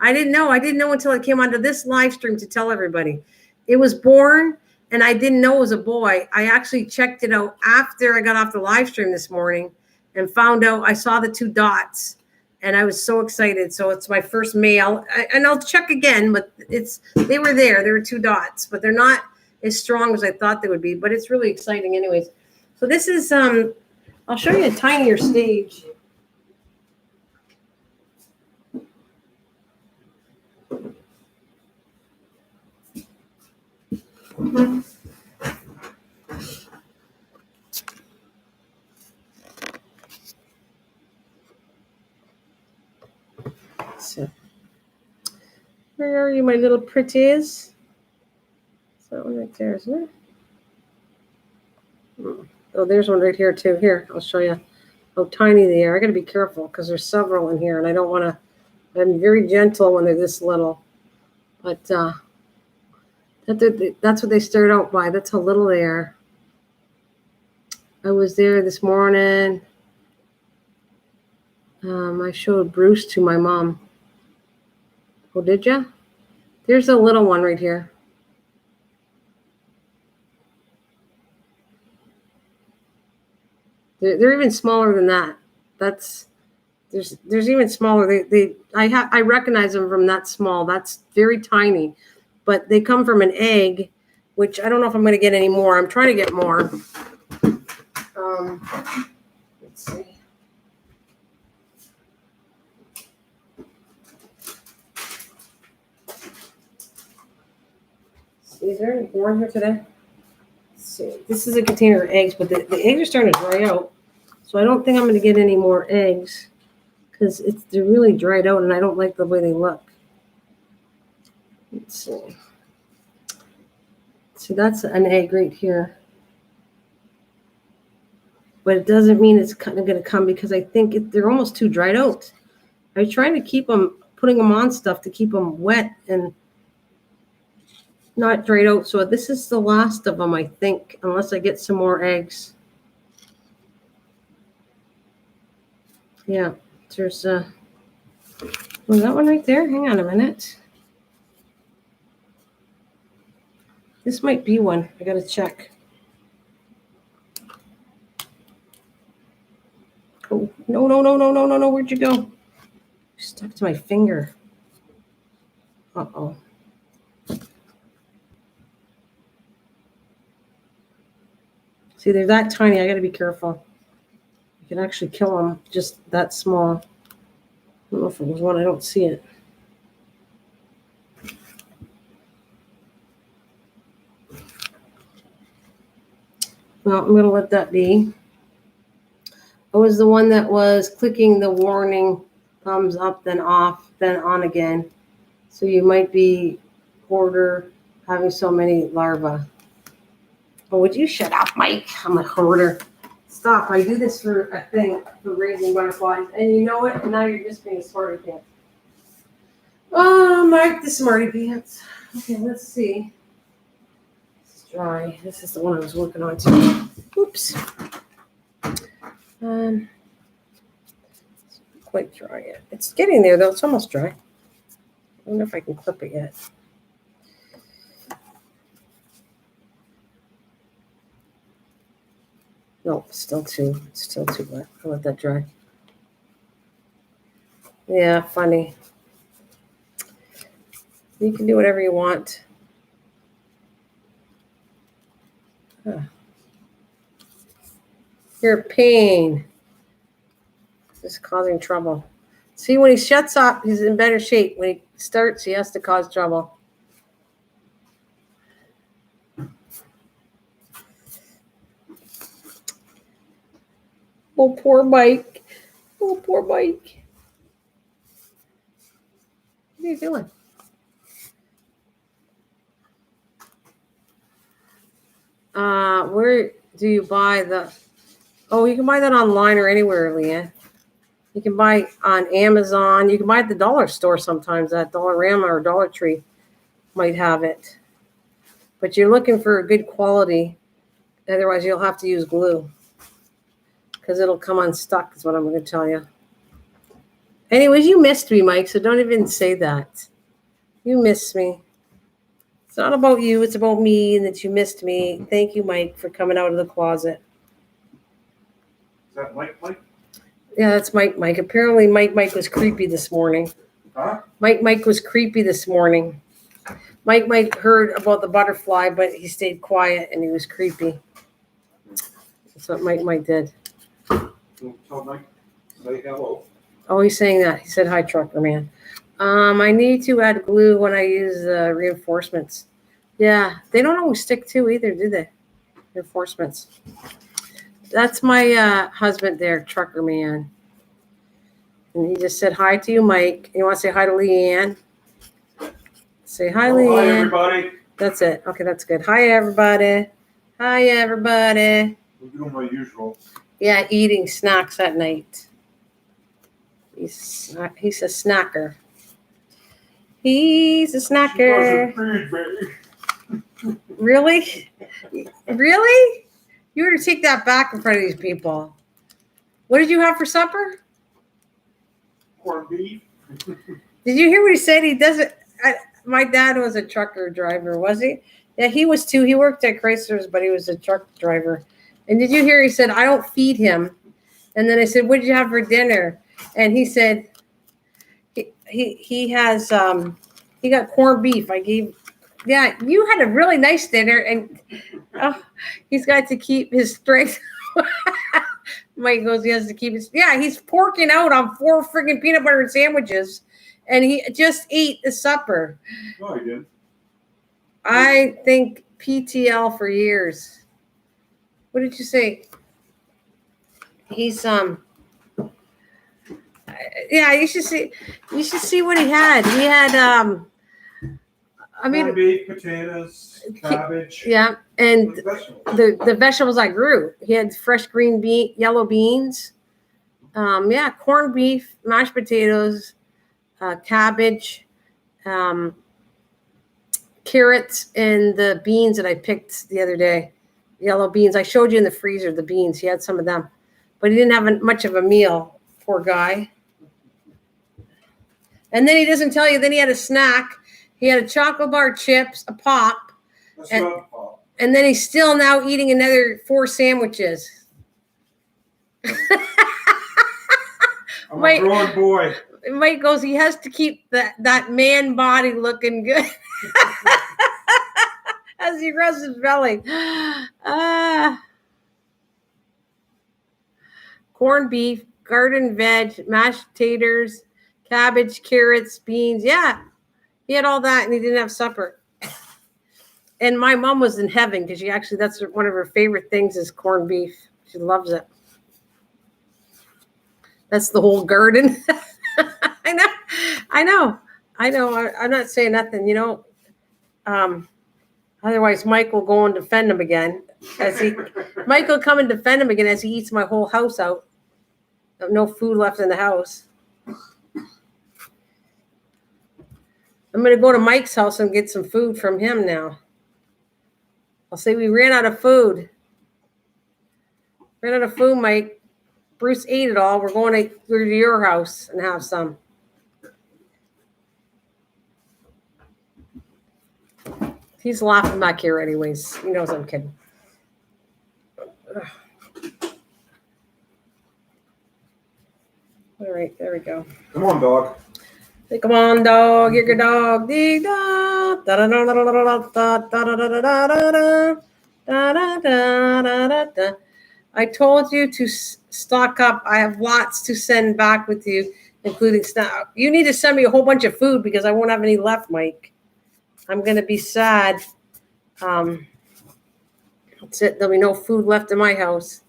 I didn't know. I didn't know until I came onto this live stream to tell everybody. It was born, and I didn't know it was a boy. I actually checked it out after I got off the live stream this morning and found out. I saw the 2 dots, and I was so excited. So it's my first male, and I'll check again, but they were there. There were 2 dots, but they're not as strong as I thought they would be, but it's really exciting anyways. So this is, I'll show you a tinier stage. So, where are you, my little pretties? Is that one right there, isn't it? Oh, there's one right here too. Here, I'll show you how tiny they are. I got to be careful because there's several in here, and I don't want to. I'm very gentle when they're this little, but that's what they start out by. That's how little they are. I was there this morning. I showed Bruce to my mom. Oh, did ya? There's a little one right here. They're even smaller than that. There's even smaller. I recognize them from that small. That's very tiny, but they come from an egg, which I don't know if I'm going to get any more. I'm trying to get more. Let's see. Is there any more here today? Let's see. This is a container of eggs, but the eggs are starting to dry out, so I don't think I'm going to get any more eggs because they're really dried out, and I don't like the way they look. Let's see. See, that's an egg right here. But it doesn't mean it's kind of going to come because I think they're almost too dried out. I'm trying to keep them, putting them on stuff to keep them wet and not dried out. So this is the last of them, I think, unless I get some more eggs. Yeah, there's that one right there. Hang on a minute. This might be one. I got to check. Oh, no. Where'd you go? Stuck to my finger. Uh-oh. See, they're that tiny. I got to be careful. You can actually kill them just that small. I don't know if it was one. I don't see it. Well, I'm going to let that be. I was the one that was clicking the warning thumbs up, then off, then on again. So you might be hoarder having so many larvae. Oh, would you shut up, Mike? I'm a hoarder. Stop. I do this for a thing for raising butterflies. And you know what? Now you're just being a smarty pants. Oh, Mike, the smarty pants. Okay, let's see. It's dry. This is the one I was working on too. Oops. It's not quite dry yet. It's getting there though. It's almost dry. I wonder if I can clip it yet. No, it's still too wet. I'll let that dry. Yeah, funny. You can do whatever you want. Huh. You're a pain. This is causing trouble. See, when he shuts up, he's in better shape. When he starts, he has to cause trouble. Oh, poor Mike. Oh, poor Mike. What are you doing? Where do you buy the... Oh, you can buy that online or anywhere, Leanne. You can buy on Amazon. You can buy at the dollar store sometimes. At Dollarama or Dollar Tree might have it. But you're looking for a good quality. Otherwise, you'll have to use glue. Because it'll come unstuck is what I'm going to tell you. Anyways, you missed me, Mike, so don't even say that. You missed me. It's not about you. It's about me and that you missed me. Thank you, Mike, for coming out of the closet. Is that Mike? Yeah, that's Mike. Apparently, Mike was creepy this morning. Huh? Mike was creepy this morning. Mike heard about the butterfly, but he stayed quiet and he was creepy. That's what Mike did. Tell Mike, say hello. Oh, he's saying that. He said, hi, trucker man. I need to add glue when I use reinforcements. Yeah, they don't always stick to either, do they? Reinforcements. That's my husband there, trucker man. And he just said hi to you, Mike. You want to say hi to Leanne? Say hi, Leanne. Hi, everybody. That's it. Okay, that's good. Hi, everybody. Hi, everybody. I'm doing my usual. Yeah, eating snacks at night. He's a snacker. He's a snacker. She doesn't feed me. Really? Really? You were to take that back in front of these people. What did you have for supper? Corned beef. Did you hear what he said? He doesn't. My dad was a trucker driver, was he? Yeah, he was too. He worked at Chrysler's, but he was a truck driver. And did you hear he said, I don't feed him. And then I said, what did you have for dinner? And he said, he has, he got corned beef. Yeah, you had a really nice dinner. And he's got to keep his strength. Mike goes, he has to keep his, yeah, he's porking out on 4 freaking peanut butter sandwiches. And he just ate the supper. No, he didn't. I think PTL for years. What did you say? He's yeah, you should see what he had. He had Corned beef, potatoes, cabbage. Yeah, and Vegetables. the vegetables I grew. He had fresh yellow beans. Yeah, corned beef, mashed potatoes, cabbage, carrots, and the beans that I picked the other day. Yellow beans. I showed you in the freezer the beans. He had some of them, but he didn't have much of a meal. Poor guy. And then he doesn't tell you. Then he had a snack. He had a chocolate bar, chips, a pop, and then he's still now eating another 4 sandwiches. I'm a growing boy. Mike goes, he has to keep that man body looking good as he rubs his belly. Corned beef, garden veg, mashed taters, cabbage, carrots, beans. Yeah, he had all that, and he didn't have supper. And my mom was in heaven because that's one of her favorite things is corned beef. She loves it. That's the whole garden. I know. I'm not saying nothing, otherwise Mike will go and defend him again Mike will come and defend him again as he eats my whole house out. No food left in the house. I'm going to go to Mike's house and get some food from him now. I'll say we ran out of food. Mike. Bruce ate it all. We're going to go to your house and have some. He's laughing back here anyways. He knows I'm kidding. All right, there we go. Come on, dog. Hey, come on, dog. You're your dog. I told you to stock up. I have lots to send back with you, including stuff. You need to send me a whole bunch of food because I won't have any left, Mike. I'm going to be sad. That's it. There'll be no food left in my house.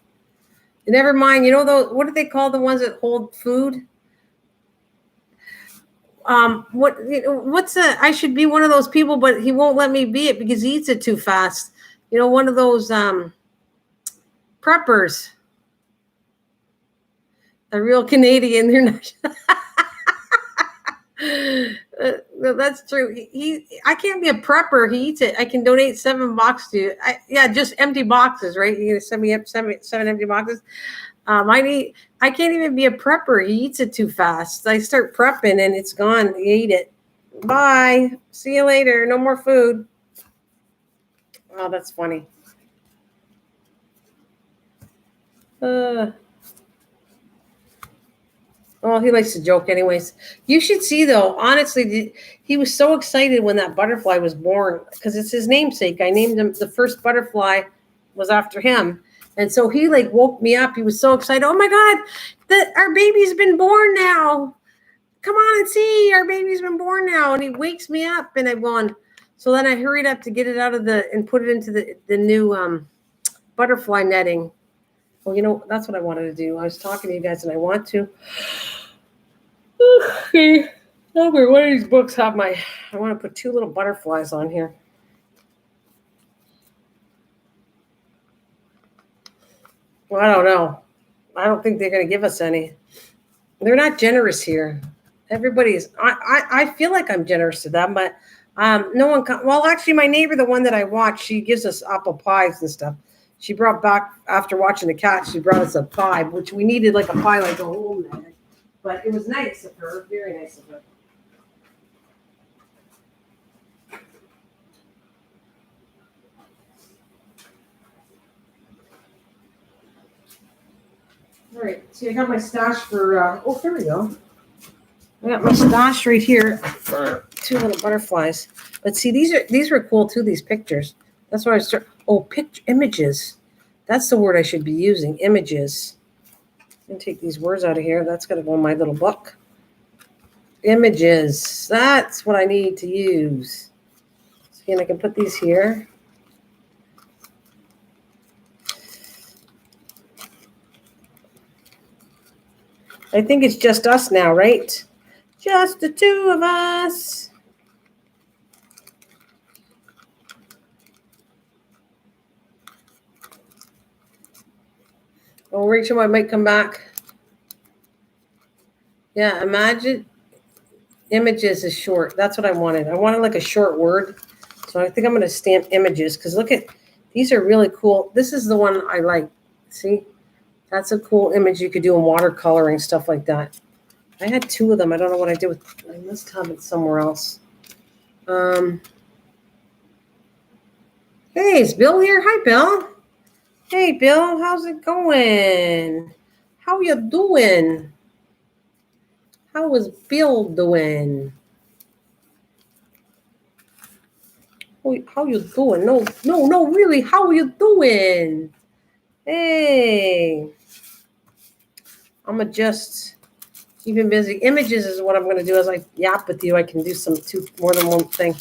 Never mind. What do they call the ones that hold food? I should be one of those people, but he won't let me be it because he eats it too fast. One of those preppers. A real Canadian. They're not. No, that's true. I can't be a prepper. He eats it. I can donate 7 boxes to you. Just empty boxes, right? You're gonna send me up 7 empty boxes. I can't even be a prepper. He eats it too fast. I start prepping and it's gone. He ate it. Bye. See you later. No more food. Oh, that's funny. Oh, he likes to joke anyways. You should see, though, honestly, he was so excited when that butterfly was born because it's his namesake. I named him, the first butterfly was after him. And so he woke me up. He was so excited. Oh my God, our baby's been born now. Come on and see, our baby's been born now. And he wakes me up and I'm going, so then I hurried up to get it out of and put it into the new butterfly netting. Well, that's what I wanted to do. I was talking to you guys and I want to. Okay. One of these books I want to put 2 little butterflies on here. Well, I don't know. I don't think they're going to give us any. They're not generous here. Everybody's, I feel like I'm generous to them, but no one, well, actually my neighbor, the one that I watch, she gives us apple pies and stuff. She brought back, after watching the cat, she brought us a pie, which we needed like a pie like a home there. But it was nice of her, very nice of her. All right, see, I got my stash for, oh, here we go. I got my stash right here for 2 little butterflies. But see, these were cool too, these pictures. That's why I start, images. That's the word I should be using, images. I'm gonna take these words out of here. That's gonna go in my little book. Images, that's what I need to use. So again, I can put these here. I think it's just us now, right? Just the 2 of us. Oh, Rachel, I might come back. Yeah, imagine images is short. That's what I wanted. I wanted like a short word. So I think I'm going to stamp images because look at, these are really cool. This is the one I like. See, that's a cool image you could do in watercoloring, stuff like that. I had 2 of them. I don't know what I did with, I must have it somewhere else. Hey, is Bill here? Hi, Bill. Hey, Bill, how's it going? How you doing? How is Bill doing? How you doing? No, really, how you doing? Hey, I'm just keeping busy. Images is what I'm going to do as I yap with you. I can do more than one thing.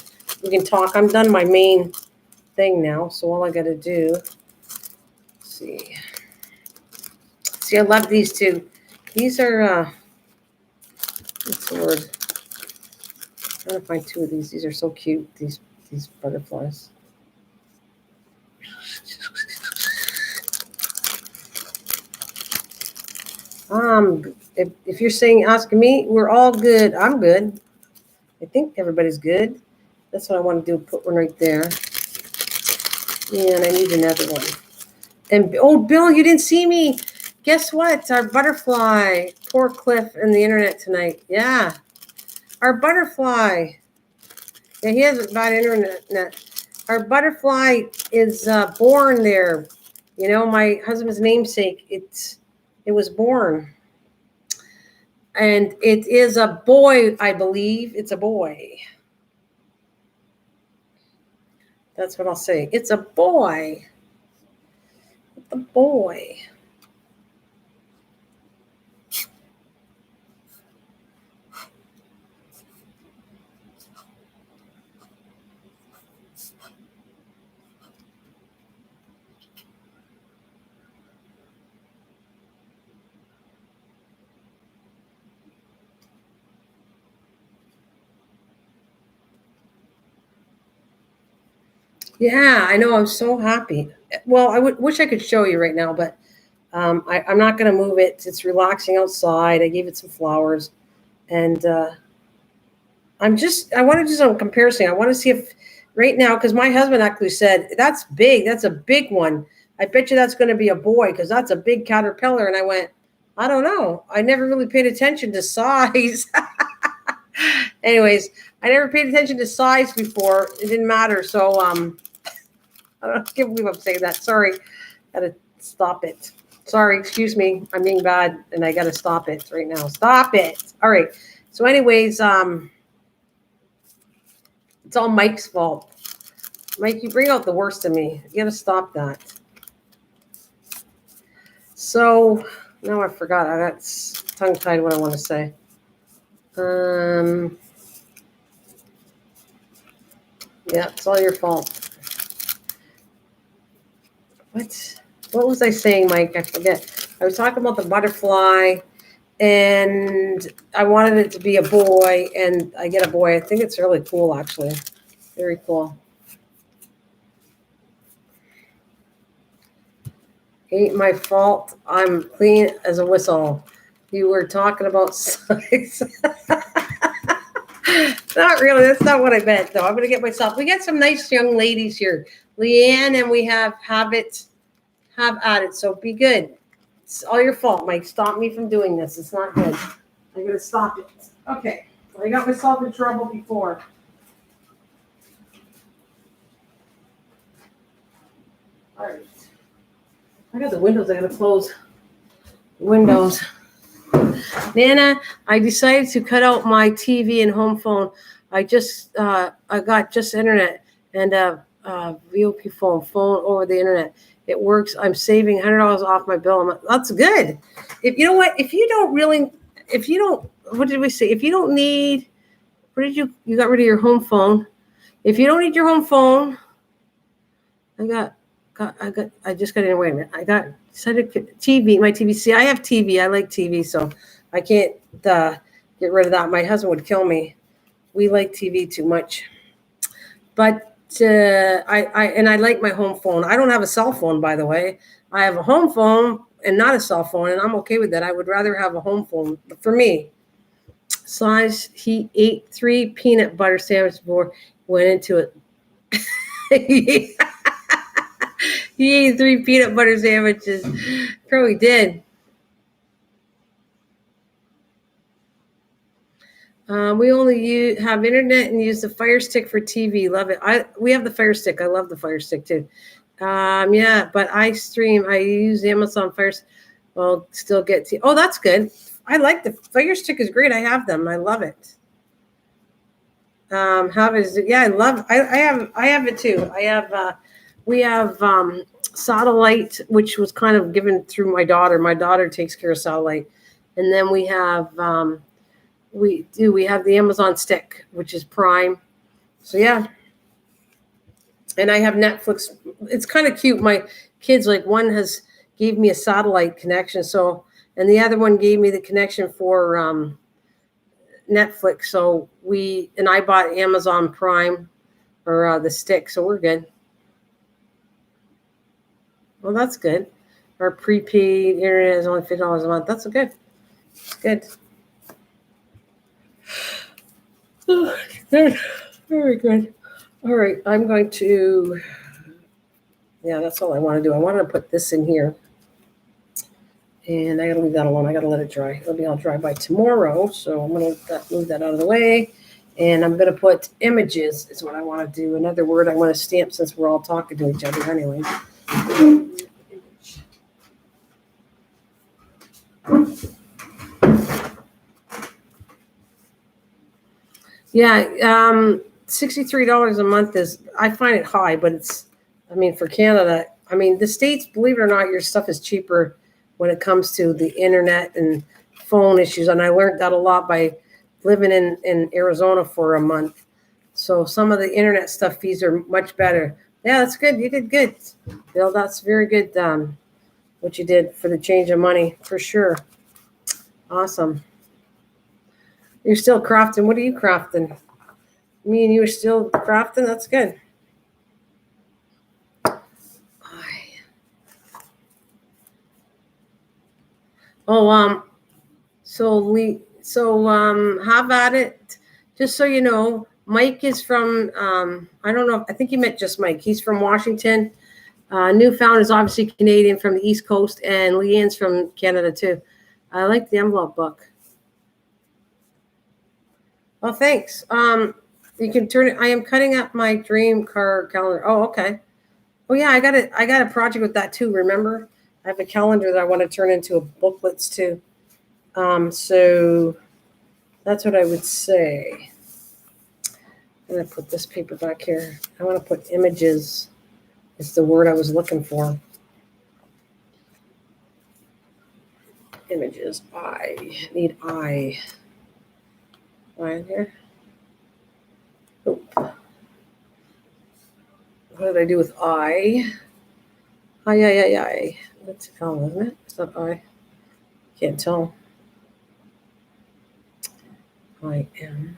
We can talk. I'm done my main thing now, so all I got to do, see, I love these 2. These are, what's the word? I'm trying to find 2 of these. These are so cute, these butterflies. If you're saying asking me, we're all good. I'm good. I think everybody's good. That's what I want to do. Put one right there. And I need another one. And oh, Bill, you didn't see me. Guess what? Our butterfly. Poor Cliff and the internet tonight. Yeah. Our butterfly. Yeah, he has a bad internet. Our butterfly is born there. You know, my husband's namesake. It was born. And it is a boy, I believe. It's a boy. That's what I'll say. It's a boy. It's a boy. Yeah, I know. I'm so happy. Well, I wish I could show you right now, but I'm not going to move it. It's relaxing outside. I gave it some flowers. And I want to do some comparison. I want to see if right now, because my husband actually said, that's big. That's a big one. I bet you that's going to be a boy because that's a big caterpillar. And I went, I don't know. I never really paid attention to size. Anyways, I never paid attention to size before. It didn't matter. So I can't believe I'm saying that. Sorry. Got to stop it. Sorry. Excuse me. I'm being bad and I got to stop it right now. Stop it. All right. So anyways, it's all Mike's fault. Mike, you bring out the worst of me. You got to stop that. So now I forgot. I got tongue-tied what I want to say. Yeah, it's all your fault. What was I saying, Mike? I forget. I was talking about the butterfly, and I wanted it to be a boy, and I get a boy. I think it's really cool, actually. Very cool. Ain't my fault. I'm clean as a whistle. You were talking about size. Not really. That's not what I meant, though. I'm going to get myself. We got some nice young ladies here. Leanne, and we have Habit. have at it. So be good. It's all your fault, Mike. Stop me from doing this. It's not good. I'm going to stop it. Okay. I got myself in trouble before. All right. I got the windows. I got to close windows. Nana, I decided to cut out my TV and home phone. I got just internet and VOP phone over the internet. It works. I'm saving $100 off my bill. That's good. If you know what, what did we say? If you don't need, you got rid of your home phone. If you don't need your home phone, I just got in. Wait a minute. I got TV, my TV. See, I have TV. I like TV, so I can't get rid of that. My husband would kill me. We like TV too much. But I like my home phone. I don't have a cell phone, by the way. I have a home phone and not a cell phone, and I'm okay with that. I would rather have a home phone. But for me, size, he ate 3 peanut butter sandwiches before went into it. He ate 3 peanut butter sandwiches. Probably did. We only have internet and use the Fire Stick for TV. Love it. We have the Fire Stick. I love the Fire Stick too. Yeah, but I use Amazon Fire Stick. Well, still get to. Oh, that's good. I like the Fire Stick is great. I have them. I love it. Yeah, I have it too. We have satellite, which was kind of given through my daughter. My daughter takes care of satellite. And then we have we have the Amazon Stick, which is Prime. So yeah. And I have Netflix. It's kind of cute. My kids, like one gave me a satellite connection. So, and the other one gave me the connection for Netflix. So I bought Amazon Prime or the stick. So we're good. Well, that's good. Our prepaid internet is only $50 a month. That's good. It's good. Oh, good. Very good. All right, I'm going to. Yeah, that's all I want to do. I wanted to put this in here, and I got to leave that alone. I got to let it dry. It'll be all dry by tomorrow. So I'm going to move that out of the way, and I'm going to put images. Is what I want to do. Another word I want to stamp since we're all talking to each other anyway. Yeah, $63 a month I find it high, but for Canada, the States, believe it or not, your stuff is cheaper when it comes to the internet and phone issues. And I learned that a lot by living in Arizona for a month. So some of the internet stuff fees are much better. Yeah, that's good. You did good, Bill. That's very good. What you did for the change of money, for sure. Awesome. You're still crafting. What are you crafting? Me and you are still crafting. That's good. Have at it. Just so you know, Mike is from. I don't know. I think you meant just Mike. He's from Washington. Newfound is obviously Canadian from the East Coast, and Leanne's from Canada too. I like the envelope book. Oh, thanks. You can turn it. I am cutting up my dream car calendar. Oh, okay. Oh yeah, I got a project with that too. Remember, I have a calendar that I want to turn into booklets too. So that's what I would say. I'm gonna put this paper back here. I want to put images. It's the word I was looking for. Images. I need I. Right here. Oh. What did I do with I? I. That's L, isn't it? It's not I. Can't tell. I am.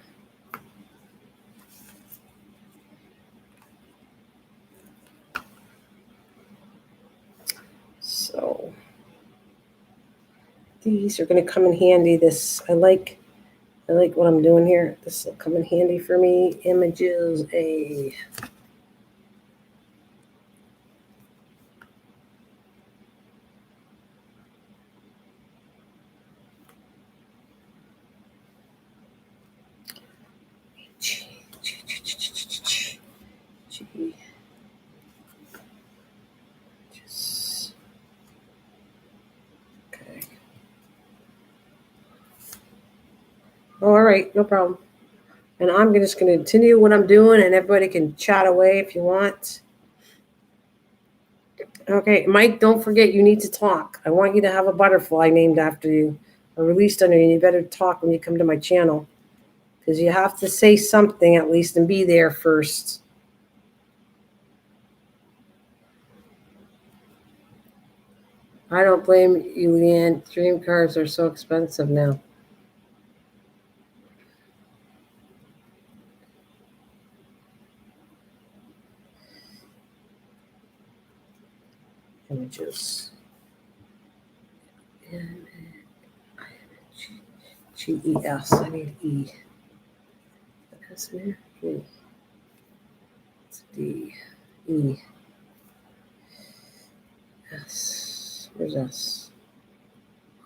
So these are going to come in handy. I like what I'm doing here. This will come in handy for me. Images A. all right, no problem. And I'm just going to continue what I'm doing, and everybody can chat away if you want. Okay, Mike, don't forget you need to talk. I want you to have a butterfly named after you or released under you. You better talk when you come to my channel because you have to say something at least and be there first. I don't blame you, Leanne. Dream cars are so expensive now. Images. G-E-S. I need E. S in here? E. It's D. E. S. Where's S?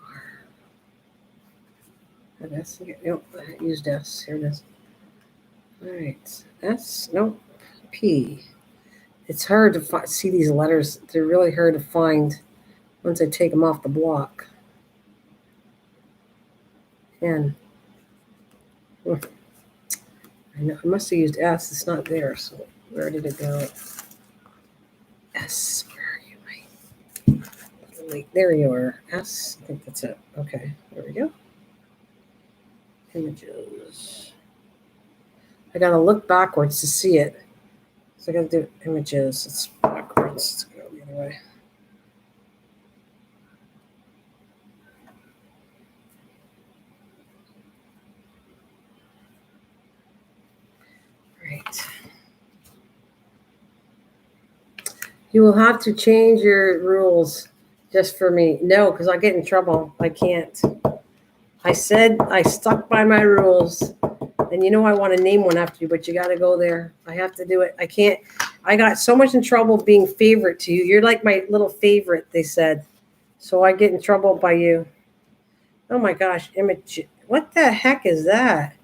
R. S. Nope, I used S. Here it is. All right. S. Nope. P. It's hard to see these letters. They're really hard to find once I take them off the block. N. I know I must have used S. It's not there. So where did it go? S. Where are you, Mike? There you are. S. I think that's it. Okay. There we go. Images. I gotta look backwards to see it. So I gotta do images. It's backwards. Let's go the other way. Right. You will have to change your rules just for me. No, because I get in trouble. I can't. I said I stuck by my rules. And you know I want to name one after you, but you got to go there. I have to do it. I can't. I got so much in trouble being favorite to you. You're like my little favorite, they said. So I get in trouble by you. Oh my gosh, image. What the heck is that?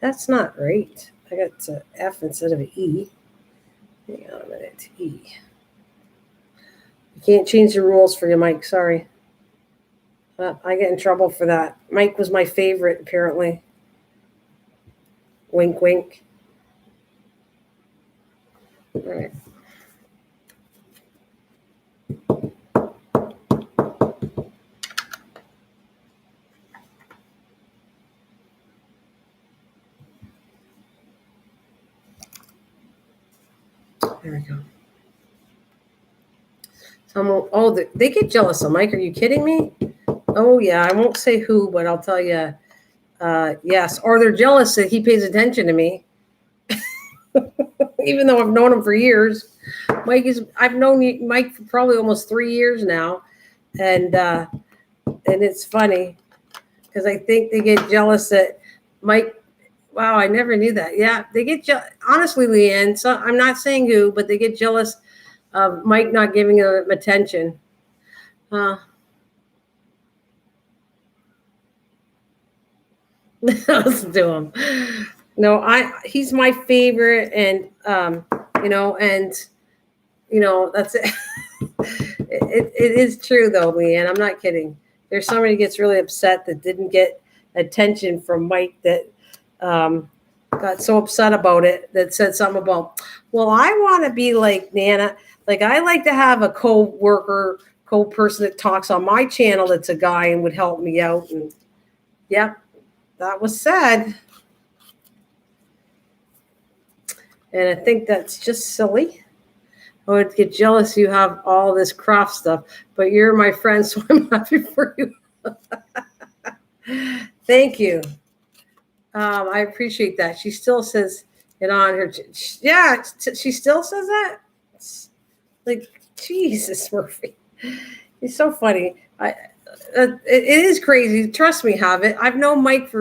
That's not right. I got an F instead of an E. Hang on a minute. E. You can't change the rules for you, Mike. Sorry. I get in trouble for that. Mike was my favorite, apparently. Wink, wink. All right. There we go. They get jealous of Mike. Are you kidding me? Oh, yeah. I won't say who, but I'll tell you. Yes. Or they're jealous that he pays attention to me. Even though I've known him for years. I've known Mike for probably almost 3 years now. And it's funny because I think they get jealous that Mike. Wow, I never knew that. Yeah, they get jealous. Honestly, Leanne, so I'm not saying who, but they get jealous of Mike not giving him attention. Listen to him. No, he's my favorite, and that's it. It is true though, Leanne. I'm not kidding. There's somebody who gets really upset that didn't get attention from Mike that got so upset about it that said something about, well, I want to be like Nana. Like I like to have a co-person that talks on my channel that's a guy and would help me out. And yep, that was said. And I think that's just silly. I would get jealous you have all this craft stuff, but you're my friend, so I'm happy for you. Thank you. I appreciate that. She still says it on her. Yeah, she still says that. It's like, Jesus, Murphy. He's so funny. It is crazy. Trust me, Havit. I've known Mike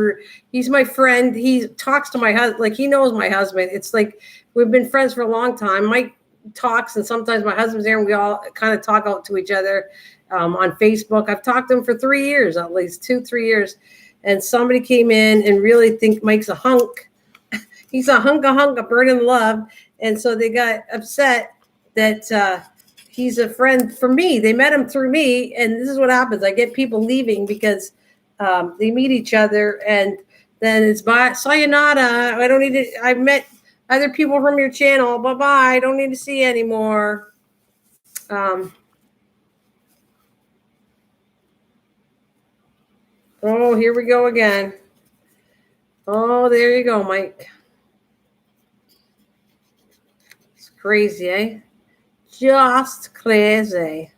he's my friend. He talks to my husband. Like he knows my husband. It's like we've been friends for a long time. Mike talks, and sometimes my husband's there, and we all kind of talk out to each other on Facebook. I've talked to him for 3 years, at least 2-3 years. And somebody came in and really think Mike's a hunk. He's a burning love. And so they got upset that he's a friend for me. They met him through me. And this is what happens. I get people leaving because they meet each other and then it's bye. Sayonara. I don't need to. I met other people from your channel. Bye bye. I don't need to see you anymore. Oh, here we go again. Oh, there you go, Mike. It's crazy, eh? Just crazy.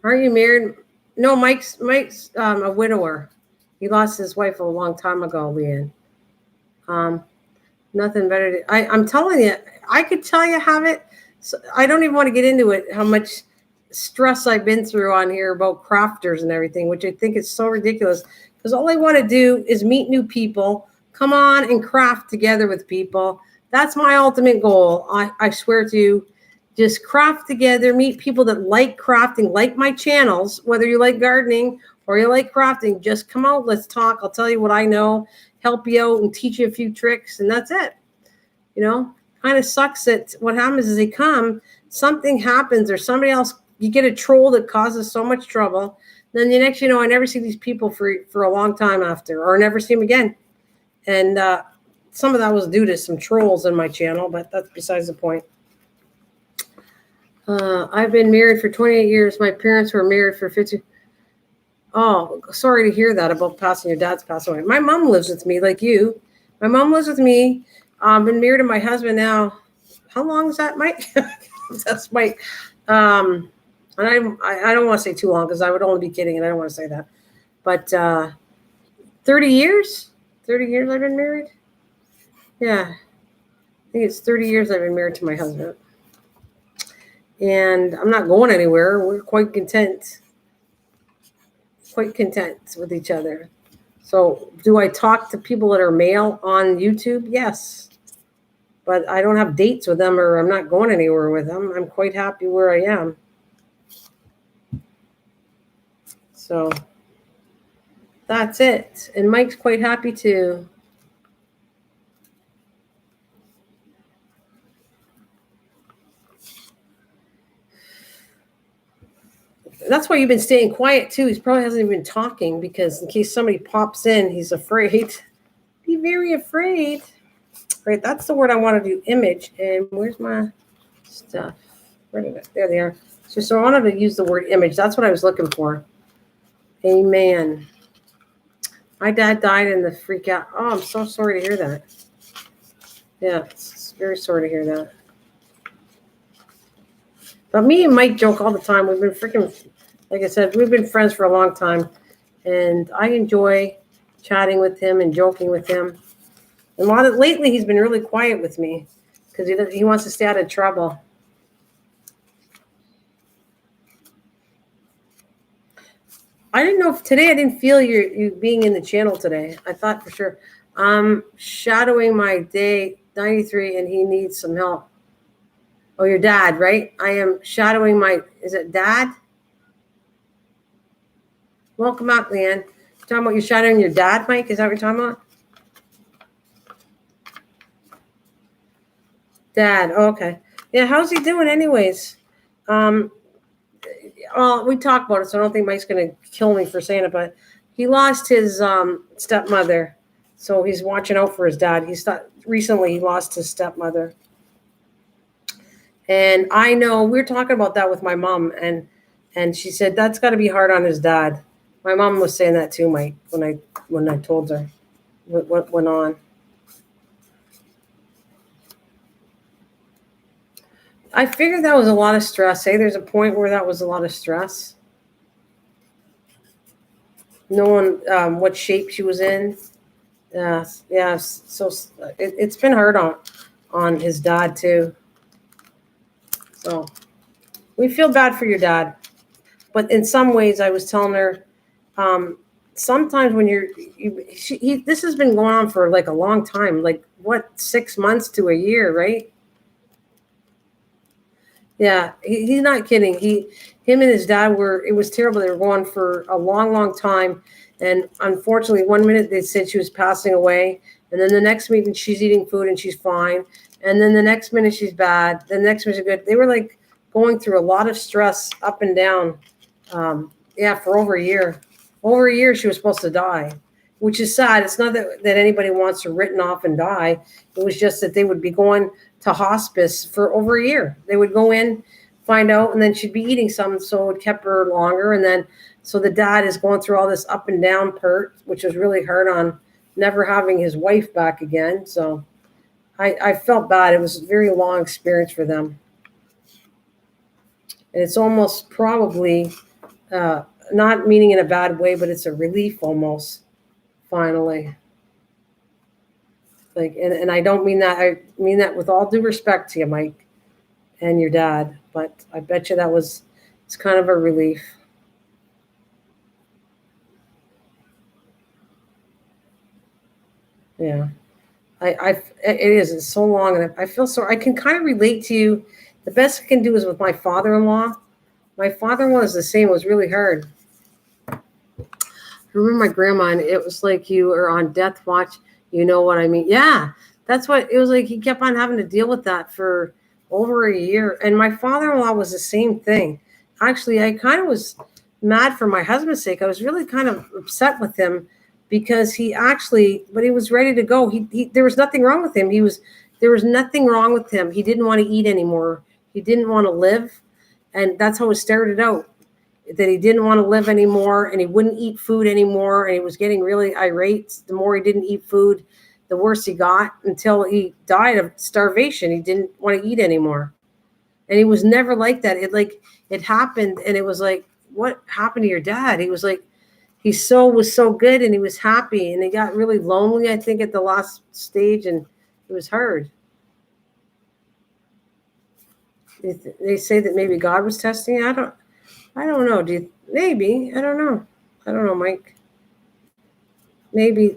Are you married? No, Mike's a widower. He lost his wife a long time ago, Leanne. Nothing better to, I'm telling you, I could tell you how it. So I don't even want to get into it, how much stress I've been through on here about crafters and everything, which I think is so ridiculous. Because all I want to do is meet new people, come on and craft together with people. That's my ultimate goal. I swear to you, just craft together, meet people that like crafting, like my channels, whether you like gardening or you like crafting, just come out, let's talk. I'll tell you what I know, help you out and teach you a few tricks, and that's it. You know, kind of sucks that what happens is they come, something happens, or somebody else, you get a troll that causes so much trouble. Then the next, I never see these people for a long time after, or never see them again. And some of that was due to some trolls in my channel, but that's besides the point. I've been married for 28 years. My parents were married for 50. Oh, sorry to hear that about your dad's passed away. My mom lives with me like you. My mom lives with me. I've been married to my husband now. How long is that, Mike? That's Mike. And I don't want to say too long because I would only be kidding and I don't want to say that. But 30 years? 30 years I've been married? Yeah. I think it's 30 years I've been married to my husband. And I'm not going anywhere. We're quite content with each other. So do I talk to people that are male on YouTube? Yes. But I don't have dates with them, or I'm not going anywhere with them. I'm quite happy where I am. So that's it. And Mike's quite happy too. That's why you've been staying quiet too. He probably hasn't even been talking because in case somebody pops in, he's afraid. Be very afraid. Right, that's the word I want to do, image. And where's my stuff? Where did it? There they are. So I wanted to use the word image. That's what I was looking for. Amen. My dad died in the freak out. Oh, I'm so sorry to hear that. Yeah, it's very sorry to hear that. But me and Mike joke all the time. We've been freaking, like I said, we've been friends for a long time. And I enjoy chatting with him and joking with him. And lately, he's been really quiet with me because he wants to stay out of trouble. I didn't know if today I didn't feel you being in the channel today. I thought for sure. I'm shadowing my day 93 and he needs some help. Oh, your dad, right? I am shadowing is it dad? Welcome out, Leanne. You're talking about you're shadowing your dad, Mike? Is that what you're talking about? Dad, oh, okay. Yeah, how's he doing anyways? Well, we talked about it, so I don't think Mike's going to kill me for saying it, but he lost his stepmother, so he's watching out for his dad. Recently he lost his stepmother. And I know we're talking about that with my mom, and she said that's got to be hard on his dad. My mom was saying that too, Mike, when I told her what went on. I figured that was a lot of stress. There's a point where that was a lot of stress. Knowing what shape she was in. Yeah. So it's been hard on his dad too. So we feel bad for your dad, but in some ways, I was telling her, sometimes when this has been going on for like a long time, like 6 months to a year, right? Yeah, he's not kidding. Him and his dad it was terrible. They were going for a long, long time. And unfortunately, one minute they said she was passing away. And then the next minute she's eating food and she's fine. And then the next minute she's bad. The next minute she's good. They were like going through a lot of stress up and down. Yeah, for over a year. Over a year, she was supposed to die, which is sad. It's not that anybody wants her written off and die. It was just that they would be going to hospice for over a year. They would go in, find out, and then she'd be eating something, so it kept her longer. And then, so the dad is going through all this up and down part, which was really hard on never having his wife back again. So I felt bad. It was a very long experience for them. And it's almost probably, not meaning in a bad way, but it's a relief almost, finally. Like, and I don't mean that, I mean that with all due respect to you, Mike, and your dad, but I bet you it's kind of a relief. Yeah. It's so long, and I feel so, I can kind of relate to you. The best I can do is with my father-in-law. My father-in-law is the same. It was really hard. I remember my grandma, and it was like you were on death watch. You know what I mean? Yeah, that's what it was like. He kept on having to deal with that for over a year. And my father-in-law was the same thing. Actually, I kind of was mad for my husband's sake. I was really kind of upset with him because but he was ready to go. There was nothing wrong with him. There was nothing wrong with him. He didn't want to eat anymore. He didn't want to live. And that's how it started out, that he didn't want to live anymore, and he wouldn't eat food anymore. And he was getting really irate. The more he didn't eat food, the worse he got, until he died of starvation. He didn't want to eat anymore. And he was never like that. It happened, and it was like, what happened to your dad? He was like, was so good, and he was happy, and he got really lonely, I think, at the last stage, and it was hard. They say that maybe God was testing it. I don't know. Maybe, I don't know, Mike. Maybe,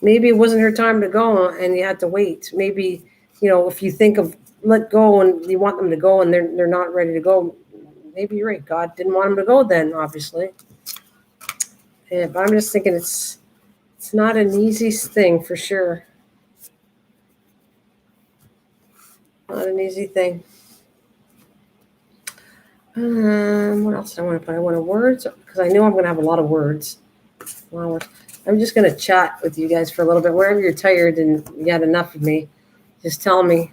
maybe it wasn't her time to go, and you had to wait. Maybe, if you think of let go and you want them to go and they're not ready to go, maybe you're right. God didn't want them to go then, obviously. Yeah, but I'm just thinking it's not an easy thing for sure. Not an easy thing. What else do I want to put? I wanted words, because I know I'm going to have a lot of words. I'm just going to chat with you guys for a little bit. Wherever you're tired and you had enough of me, just tell me.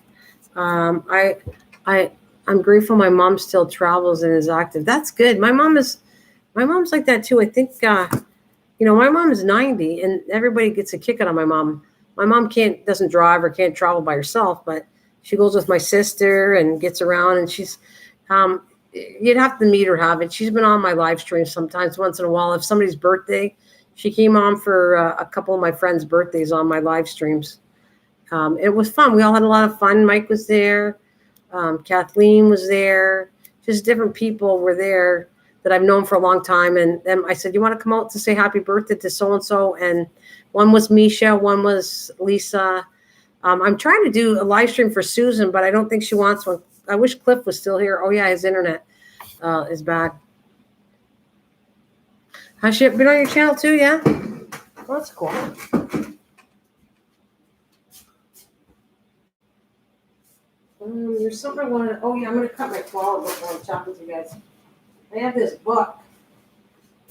I'm grateful my mom still travels and is active. That's good. My mom's like that too. I think, my mom is 90, and everybody gets a kick out of my mom. My mom doesn't drive or can't travel by herself, but she goes with my sister and gets around, and she's, you'd have to meet her, have it. She's been on my live stream sometimes, once in a while. If somebody's birthday, she came on for a couple of my friends' birthdays on my live streams. It was fun. We all had a lot of fun. Mike was there. Kathleen was there. Just different people were there that I've known for a long time. And then I said, you want to come out to say happy birthday to so-and-so? And one was Misha, one was Lisa. I'm trying to do a live stream for Susan, but I don't think she wants one. I wish Cliff was still here. Oh, yeah, his internet is bad. Has she been on your channel too? Yeah? Well, that's cool. There's something I want to, oh yeah, I'm going to cut my flower before I'm chatting with you guys. I have this book,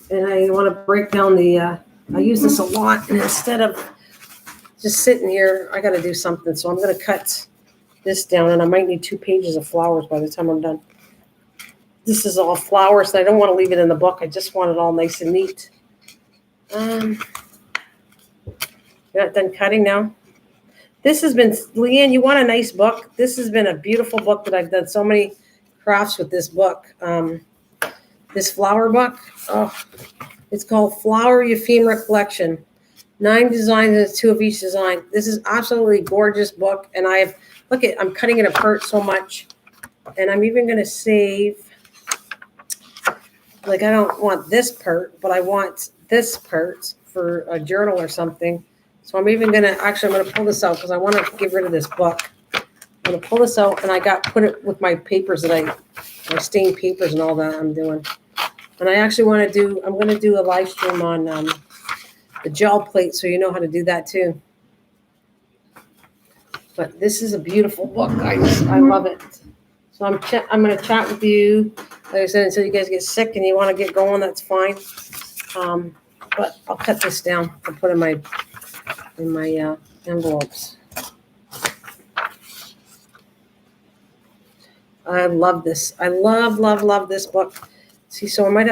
and I want to break down I use this a lot, and instead of just sitting here, I got to do something. So I'm going to cut this down, and I might need 2 pages of flowers by the time I'm done. This is all flowers, and I don't want to leave it in the book. I just want it all nice and neat. You're not done cutting now? This has been, Leanne, you want a nice book? This has been a beautiful book that I've done so many crafts with this book. This flower book. Oh, it's called Flower Euphemera Collection. 9 designs and 2 of each design. This is absolutely gorgeous book. And I'm cutting it apart so much. And I'm even going to save, I don't want this part, but I want this part for a journal or something. So I'm even going to pull this out because I want to get rid of this book. I'm going to pull this out, and put it with my papers my stained papers and all that I'm doing. And I actually I'm going to do a live stream on the gel plate, so you know how to do that too. But this is a beautiful book, guys. I love it. So I'm going to chat with you, like I said, until you guys get sick and you want to get going. That's fine. But I'll cut this down and put in my envelopes. I love this. I love this book. See, so I might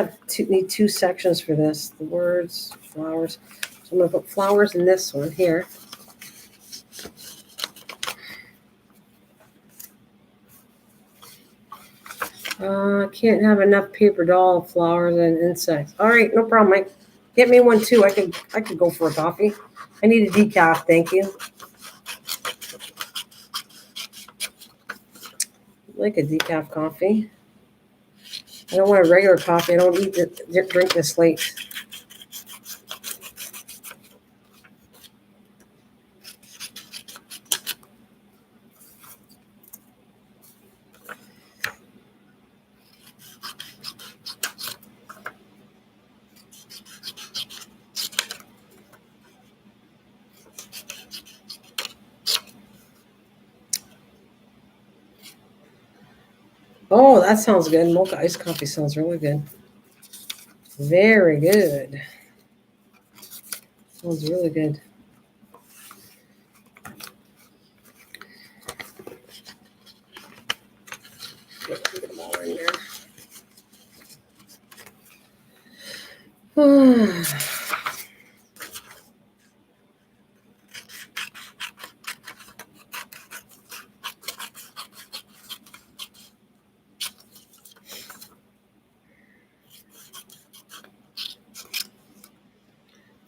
need two sections for this. The words, flowers. So I'm going to put flowers in this one here. I can't have enough paper doll, flowers, and insects. All right, no problem, Mike. Get me one too. I could go for a coffee. I need a decaf, thank you. I'd like a decaf coffee. I don't want a regular coffee. I don't need to drink this late. Oh, that sounds good. Mocha iced coffee sounds really good. Very good. Sounds really good. Get them all in there.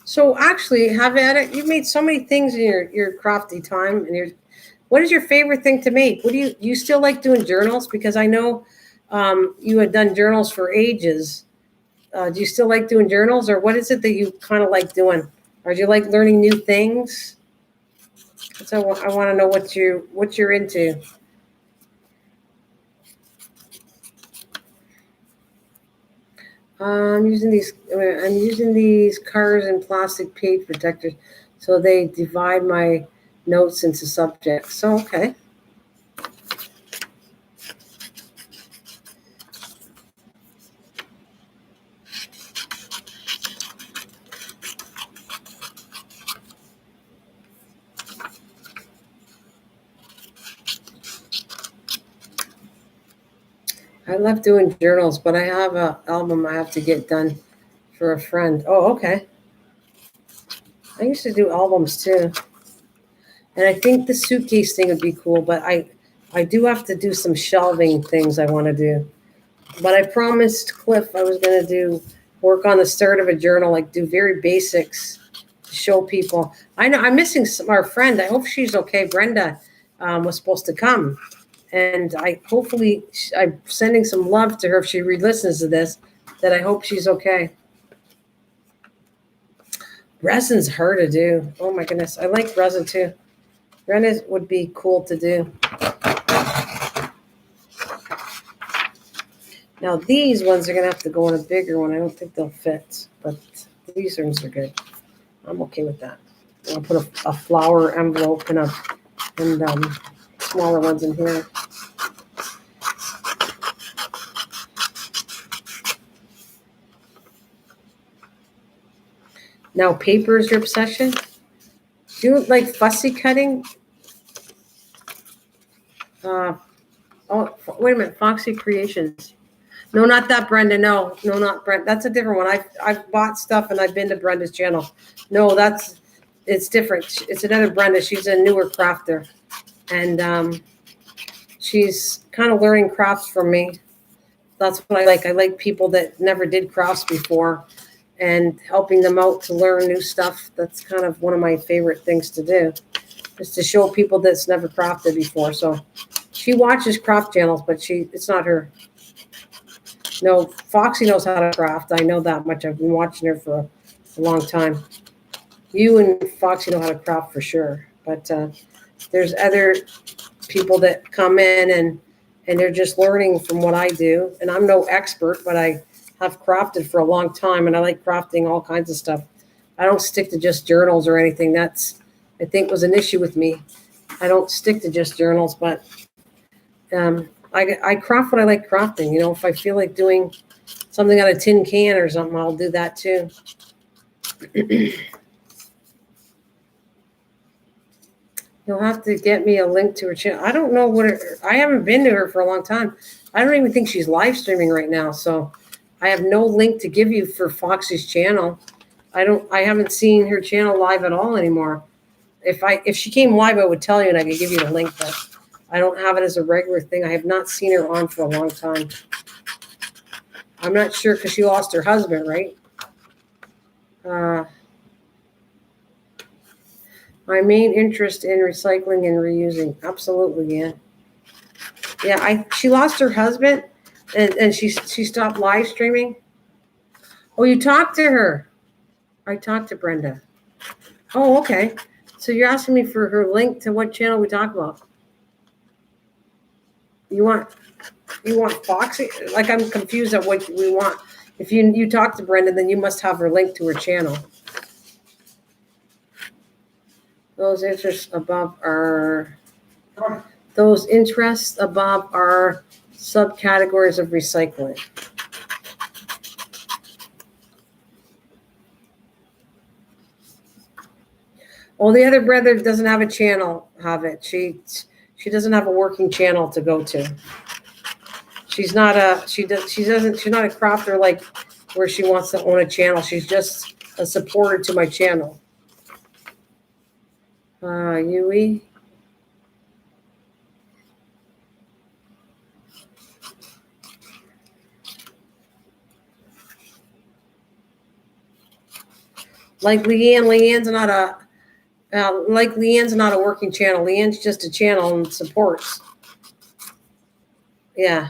So actually, have at it. You've made so many things in your crafty time, and what is your favorite thing to make? What do you still like doing journals? Because I know you had done journals for ages. Do you still like doing journals, or what is it that you kind of like doing? Or do you like learning new things? So I want to know what you're into. I'm using these cars and plastic page protectors, so they divide my notes into subjects. So okay. I love doing journals, but I have an album I have to get done for a friend. Oh, okay. I used to do albums too. And I think the suitcase thing would be cool, but I do have to do some shelving things I want to do. But I promised Cliff I was going to work on the start of a journal, like do very basics to show people. I know I'm missing our friend. I hope she's okay. Brenda was supposed to come. And I'm sending some love to her if she re-listens to this, that I hope she's okay. Resin's hard to do. Oh my goodness. I like resin too. Resin would be cool to do. Now these ones are going to have to go in a bigger one. I don't think they'll fit, but these ones are good. I'm okay with that. I'll put a flower envelope and smaller ones in here. Now, paper is your obsession? Do you like fussy cutting? Oh, wait a minute. Foxy Creations. No, not that, Brenda. No, not Brenda. That's a different one. I've bought stuff and I've been to Brenda's channel. No, it's different. It's another Brenda. She's a newer crafter. And she's kind of learning crafts from me. That's what I like. I like people that never did crafts before and helping them out to learn new stuff. That's kind of one of my favorite things to do, is to show people that's never crafted before. So she watches craft channels, but it's not her. No, Foxy knows how to craft. I know that much. I've been watching her for a long time. You and Foxy know how to craft for sure. But there's other people that come in and they're just learning from what I do. And I'm no expert, but I have crafted for a long time, and I like crafting all kinds of stuff. I don't stick to just journals or anything. That's, I think, was an issue with me. I don't stick to just journals, but I I craft what I like crafting. You know, if I feel like doing something out of tin can or something, I'll do that too. You'll have to get me a link to her channel. I don't know I haven't been to her for a long time. I don't even think she's live streaming right now. So I have no link to give you for Foxy's channel. I haven't seen her channel live at all anymore. If she came live, I would tell you and I could give you the link, but I don't have it as a regular thing. I have not seen her on for a long time. I'm not sure because she lost her husband, right? My main interest in recycling and reusing. Absolutely, yeah. Yeah, she lost her husband and she stopped live streaming. Oh, you talked to her. I talked to Brenda. Oh, okay. So you're asking me for her link to what channel we talk about. You want Foxy? Like, I'm confused at what we want. If you talk to Brenda, then you must have her link to her channel. Those interests above are subcategories of recycling. Well, the other brother doesn't have a channel, have it. She doesn't have a working channel to go to. She's not a crafter like where she wants to own a channel. She's just a supporter to my channel. Yui. Like Leanne's not a working channel. Leanne's just a channel and supports. Yeah.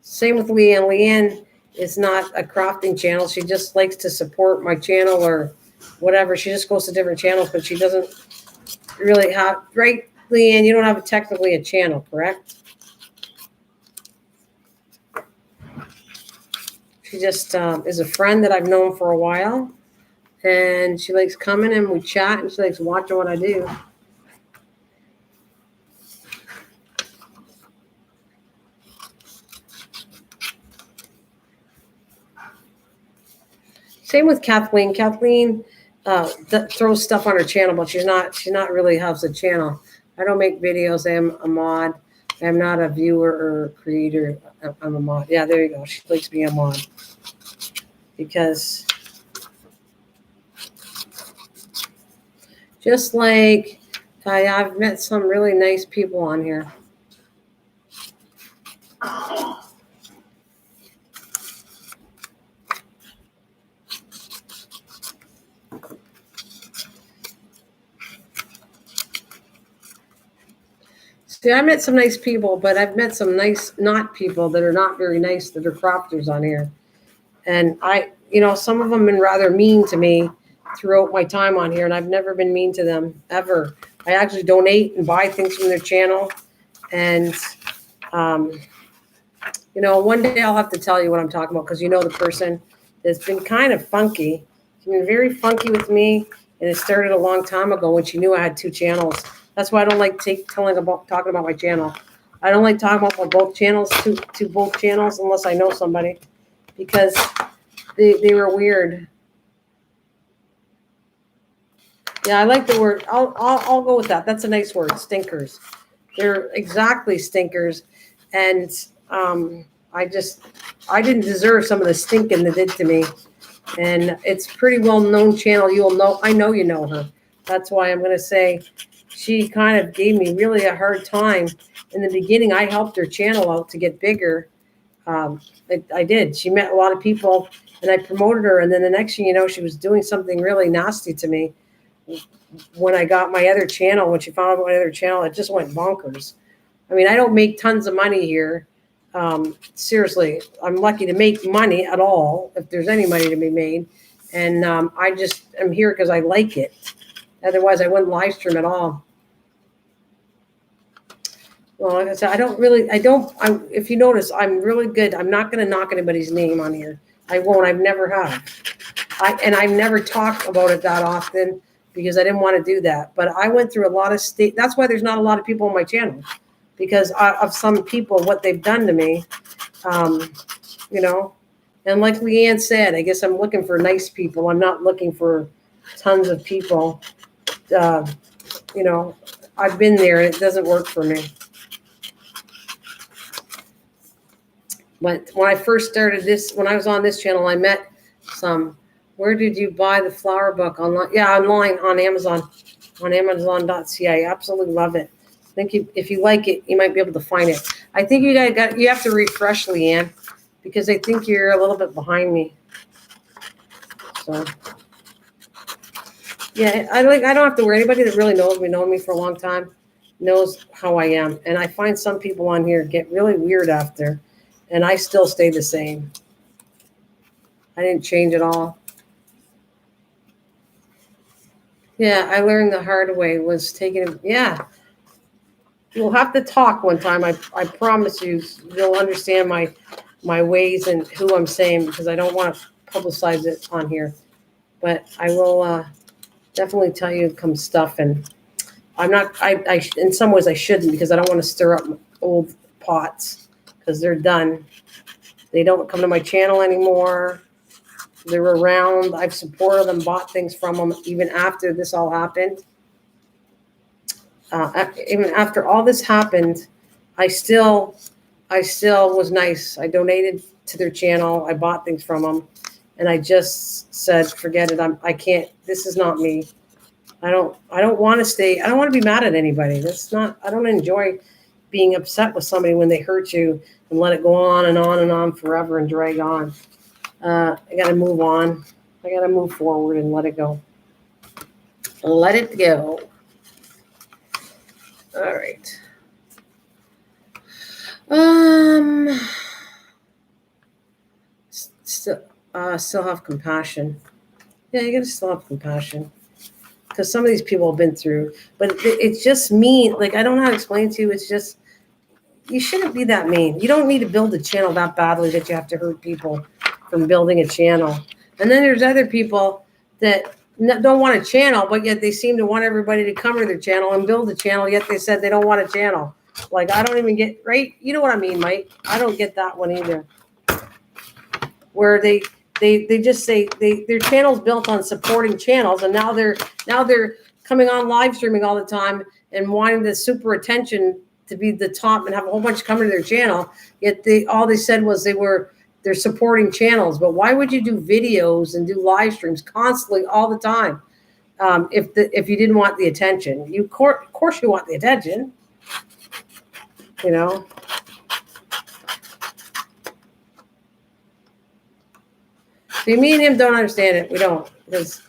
Same with Leanne. Leanne is not a crafting channel. She just likes to support my channel or whatever. She just goes to different channels, but she doesn't really have, right, Leanne? You don't have technically a channel, correct? She just is a friend that I've known for a while. And she likes coming and we chat and she likes watching what I do. Same with Kathleen. Kathleen throws stuff on her channel, but she's not really has a channel. I don't make videos. I am a mod. I'm not a viewer or creator. I'm a mod. Yeah, there you go. She likes being a mod. Because just like I've met some really nice people on here. See, I met some nice people, but I've met some nice not people that are not very nice that are crafters on here. And some of them have been rather mean to me throughout my time on here, and I've never been mean to them, ever. I actually donate and buy things from their channel. And, one day I'll have to tell you what I'm talking about because the person that's been kind of funky. She's been very funky with me, and it started a long time ago when she knew I had 2 channels. That's why I don't like talking about my channel. I don't like talking about both channels to both channels unless I know somebody, because they were weird. Yeah, I like the word. I'll go with that. That's a nice word. Stinkers. They're exactly stinkers, and I didn't deserve some of the stinking they did to me. And it's pretty well known channel. You'll know. I know you know her. That's why I'm going to say she kind of gave me really a hard time in the beginning. I helped her channel out to get bigger. I did. She met a lot of people, and I promoted her. And then the next thing you know, she was doing something really nasty to me. When I got my other channel, when she found out my other channel, it just went bonkers. I mean, I don't make tons of money here. Seriously, I'm lucky to make money at all, if there's any money to be made. And I just am here because I like it. Otherwise, I wouldn't live stream at all. Well, like I said, if you notice, I'm really good. I'm not going to knock anybody's name on here. I won't. I've never have. I've never talked about it that often because I didn't want to do that. But I went through a lot of that's why there's not a lot of people on my channel. because of some people, what they've done to me, you know. And like Leanne said, I guess I'm looking for nice people. I'm not looking for tons of people. You know, I've been there and it doesn't work for me. But when I first started this, when I was on this channel, I met some. Where did you buy the flower book? Online? Yeah, online on Amazon, on Amazon.ca. I absolutely love it. I think if you like it, you might be able to find it. I think you have to refresh, Leanne, because I think you're a little bit behind me. So yeah, I don't have to worry. Anybody that really knows me for a long time, knows how I am. And I find some people on here get really weird after, and I still stay the same. I didn't change at all. Yeah, I learned the hard way was taking. Yeah, we'll have to talk one time. I promise you, you'll understand my ways and who I'm saying, because I don't want to publicize it on here. But I will definitely tell you some stuff. And I'm not. I in some ways I shouldn't, because I don't want to stir up old pots, because they're done. They don't come to my channel anymore. They're around. I've supported them, bought things from them, even after this all happened. Even after all this happened, I still was nice. I donated to their channel. I bought things from them, and I just said, forget it. I can't. This is not me. I don't want to stay. I don't want to be mad at anybody. That's not. I don't enjoy being upset with somebody when they hurt you and let it go on and on and on forever and drag on. I got to move on. I got to move forward and let it go. Let it go. All right. Still have compassion. Yeah, you gotta still have compassion, because some of these people have been through. But it's just mean. Like, I don't know how to explain it to you. It's just, you shouldn't be that mean. You don't need to build a channel that badly that you have to hurt people from building a channel. And then there's other people that don't want a channel, but yet they seem to want everybody to come to their channel and build a channel, yet they said they don't want a channel. Like, I don't even get, right? You know what I mean, Mike? I don't get that one either. Where they just say their channel's built on supporting channels, and now they're coming on live streaming all the time and wanting the super attention to be the top and have a whole bunch coming to their channel. Yet all they said was they're supporting channels. But why would you do videos and do live streams constantly all the time if you didn't want the attention? Of course you want the attention, you know. See, me and him don't understand it. We don't, because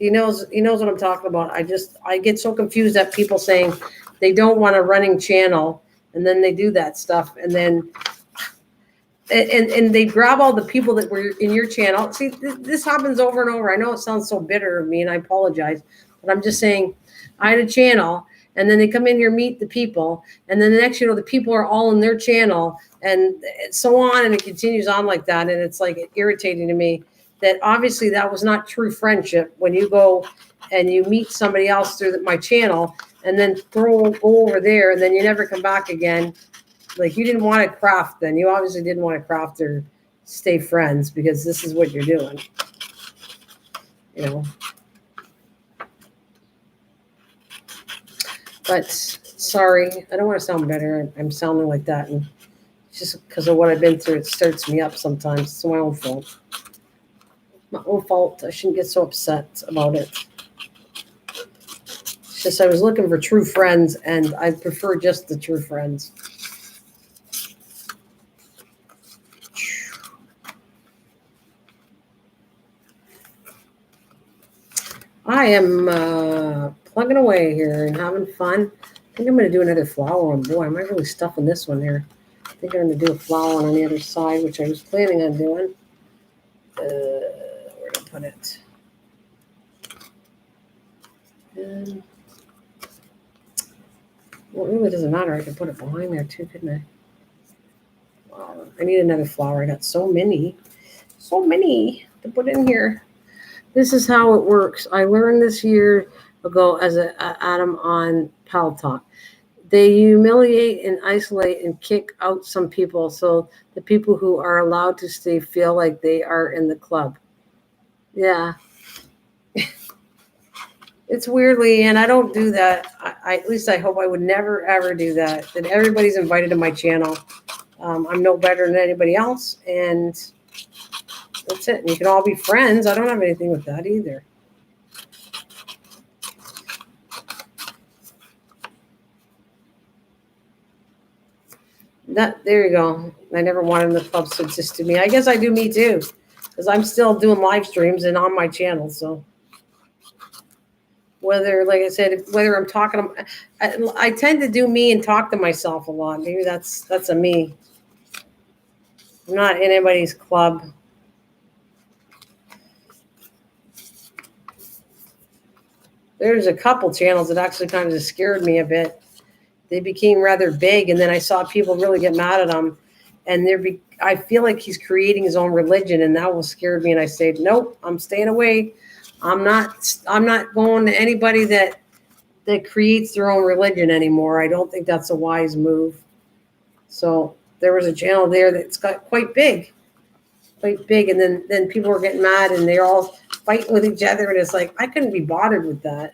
he knows what I'm talking about. I get so confused at people saying they don't want a running channel, and then they do that stuff, and then and they grab all the people that were in your channel. See, this happens over and over. I know it sounds so bitter of me, and I apologize, but I'm just saying, I had a channel, and then they come in here, meet the people, and then the next, the people are all in their channel, and so on, and it continues on like that, and it's like irritating to me that obviously that was not true friendship when you go and you meet somebody else through my channel and then go over there and then you never come back again. Like, you didn't want to craft then. You obviously didn't want to craft or stay friends, because this is what you're doing. You know. But sorry, I don't want to sound better. I'm sounding like that, and just because of what I've been through, it starts me up sometimes. It's my own fault. My own fault. I shouldn't get so upset about it. It's just I was looking for true friends, and I prefer just the true friends. I am plugging away here and having fun. I think I'm going to do another flower one. Boy, am I really stuffing this one here. I think I'm going to do a flower one on the other side, which I was planning on doing. Where to put it? Well, it really doesn't matter. I can put it behind there too, couldn't I? Wow, I need another flower. I got so many to put in here. This is how it works. I learned this year ago as Adam on Pal Talk. They humiliate and isolate and kick out some people, so the people who are allowed to stay feel like they are in the club. Yeah. It's weirdly, and I don't do that. At least I hope I would never, ever do that. That everybody's invited to my channel. I'm no better than anybody else, and that's it. And you can all be friends. I don't have anything with that either. There you go. I never wanted the club to exist to me. I guess I do me too, because I'm still doing live streams and on my channel. So whether, like I said, whether I'm talking, I tend to do me and talk to myself a lot. Maybe that's a me. I'm not in anybody's club. There's a couple channels that actually kind of scared me a bit. They became rather big, and then I saw people really get mad at them. And I feel like he's creating his own religion, and that was scared me. And I said, nope, I'm staying away. I'm not going to anybody that creates their own religion anymore. I don't think that's a wise move. So there was a channel there that's got quite big, and then people were getting mad, and they're all fighting with each other, and it's like I couldn't be bothered with that.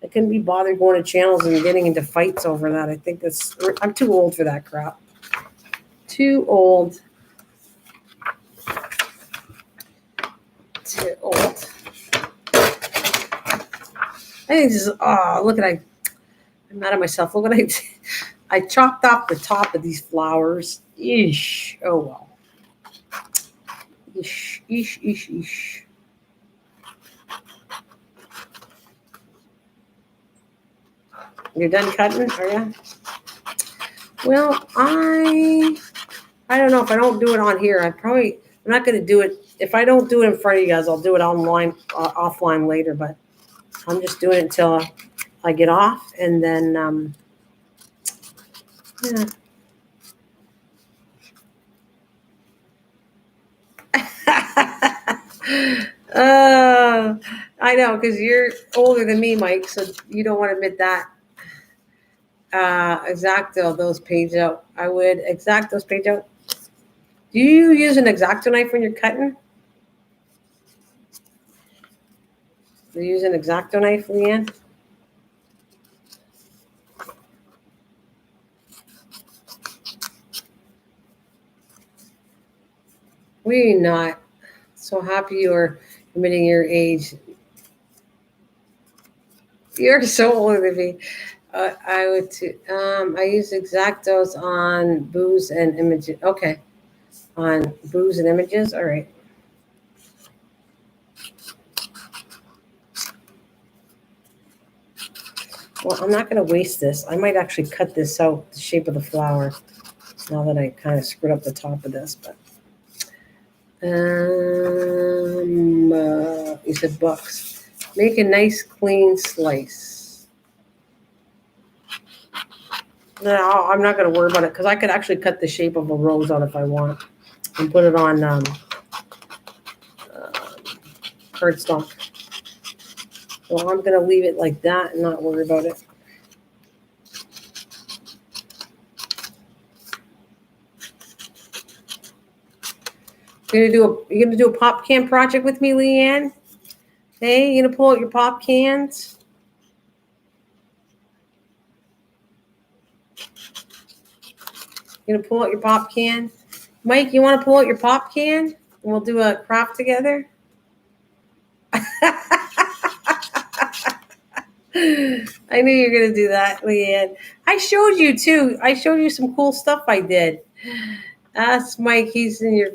I couldn't be bothered going to channels and getting into fights over that. I think I'm too old for that crap. Too old. Too old. I think this is, look at I'm mad at myself. Look what I did. I chopped off the top of these flowers. Eesh. Oh well. Eesh, eesh, eesh, eesh. You're done cutting, are you? Well, I don't know if I don't do it on here. I'm not going to do it. If I don't do it in front of you guys, I'll do it online, offline later. But I'm just doing it until I get off, and then yeah. I know, because you're older than me, Mike, so you don't want to admit that. Exacto those page out. I would exact those page out. Do you use an X-Acto knife when you're cutting? Do you use an X-Acto knife, Leanne? We're not. So happy you are admitting your age. You're so older than me. I would too. I use X-Actos on booze and images. Okay. On booze and images. All right. Well, I'm not going to waste this. I might actually cut this out, the shape of the flower, now that I kind of screwed up the top of this. But you said books. Make a nice clean slice. No, I'm not going to worry about it because I could actually cut the shape of a rose out if I want and put it on cardstock. So I'm going to leave it like that and not worry about it. You're gonna do a pop can project with me, Leanne? Hey, you gonna pull out your pop cans? You gonna pull out your pop can? Mike, you want to pull out your pop can? And we'll do a craft together. I knew you were gonna do that, Leanne. I showed you too. I showed you some cool stuff I did. Ask Mike. He's in your.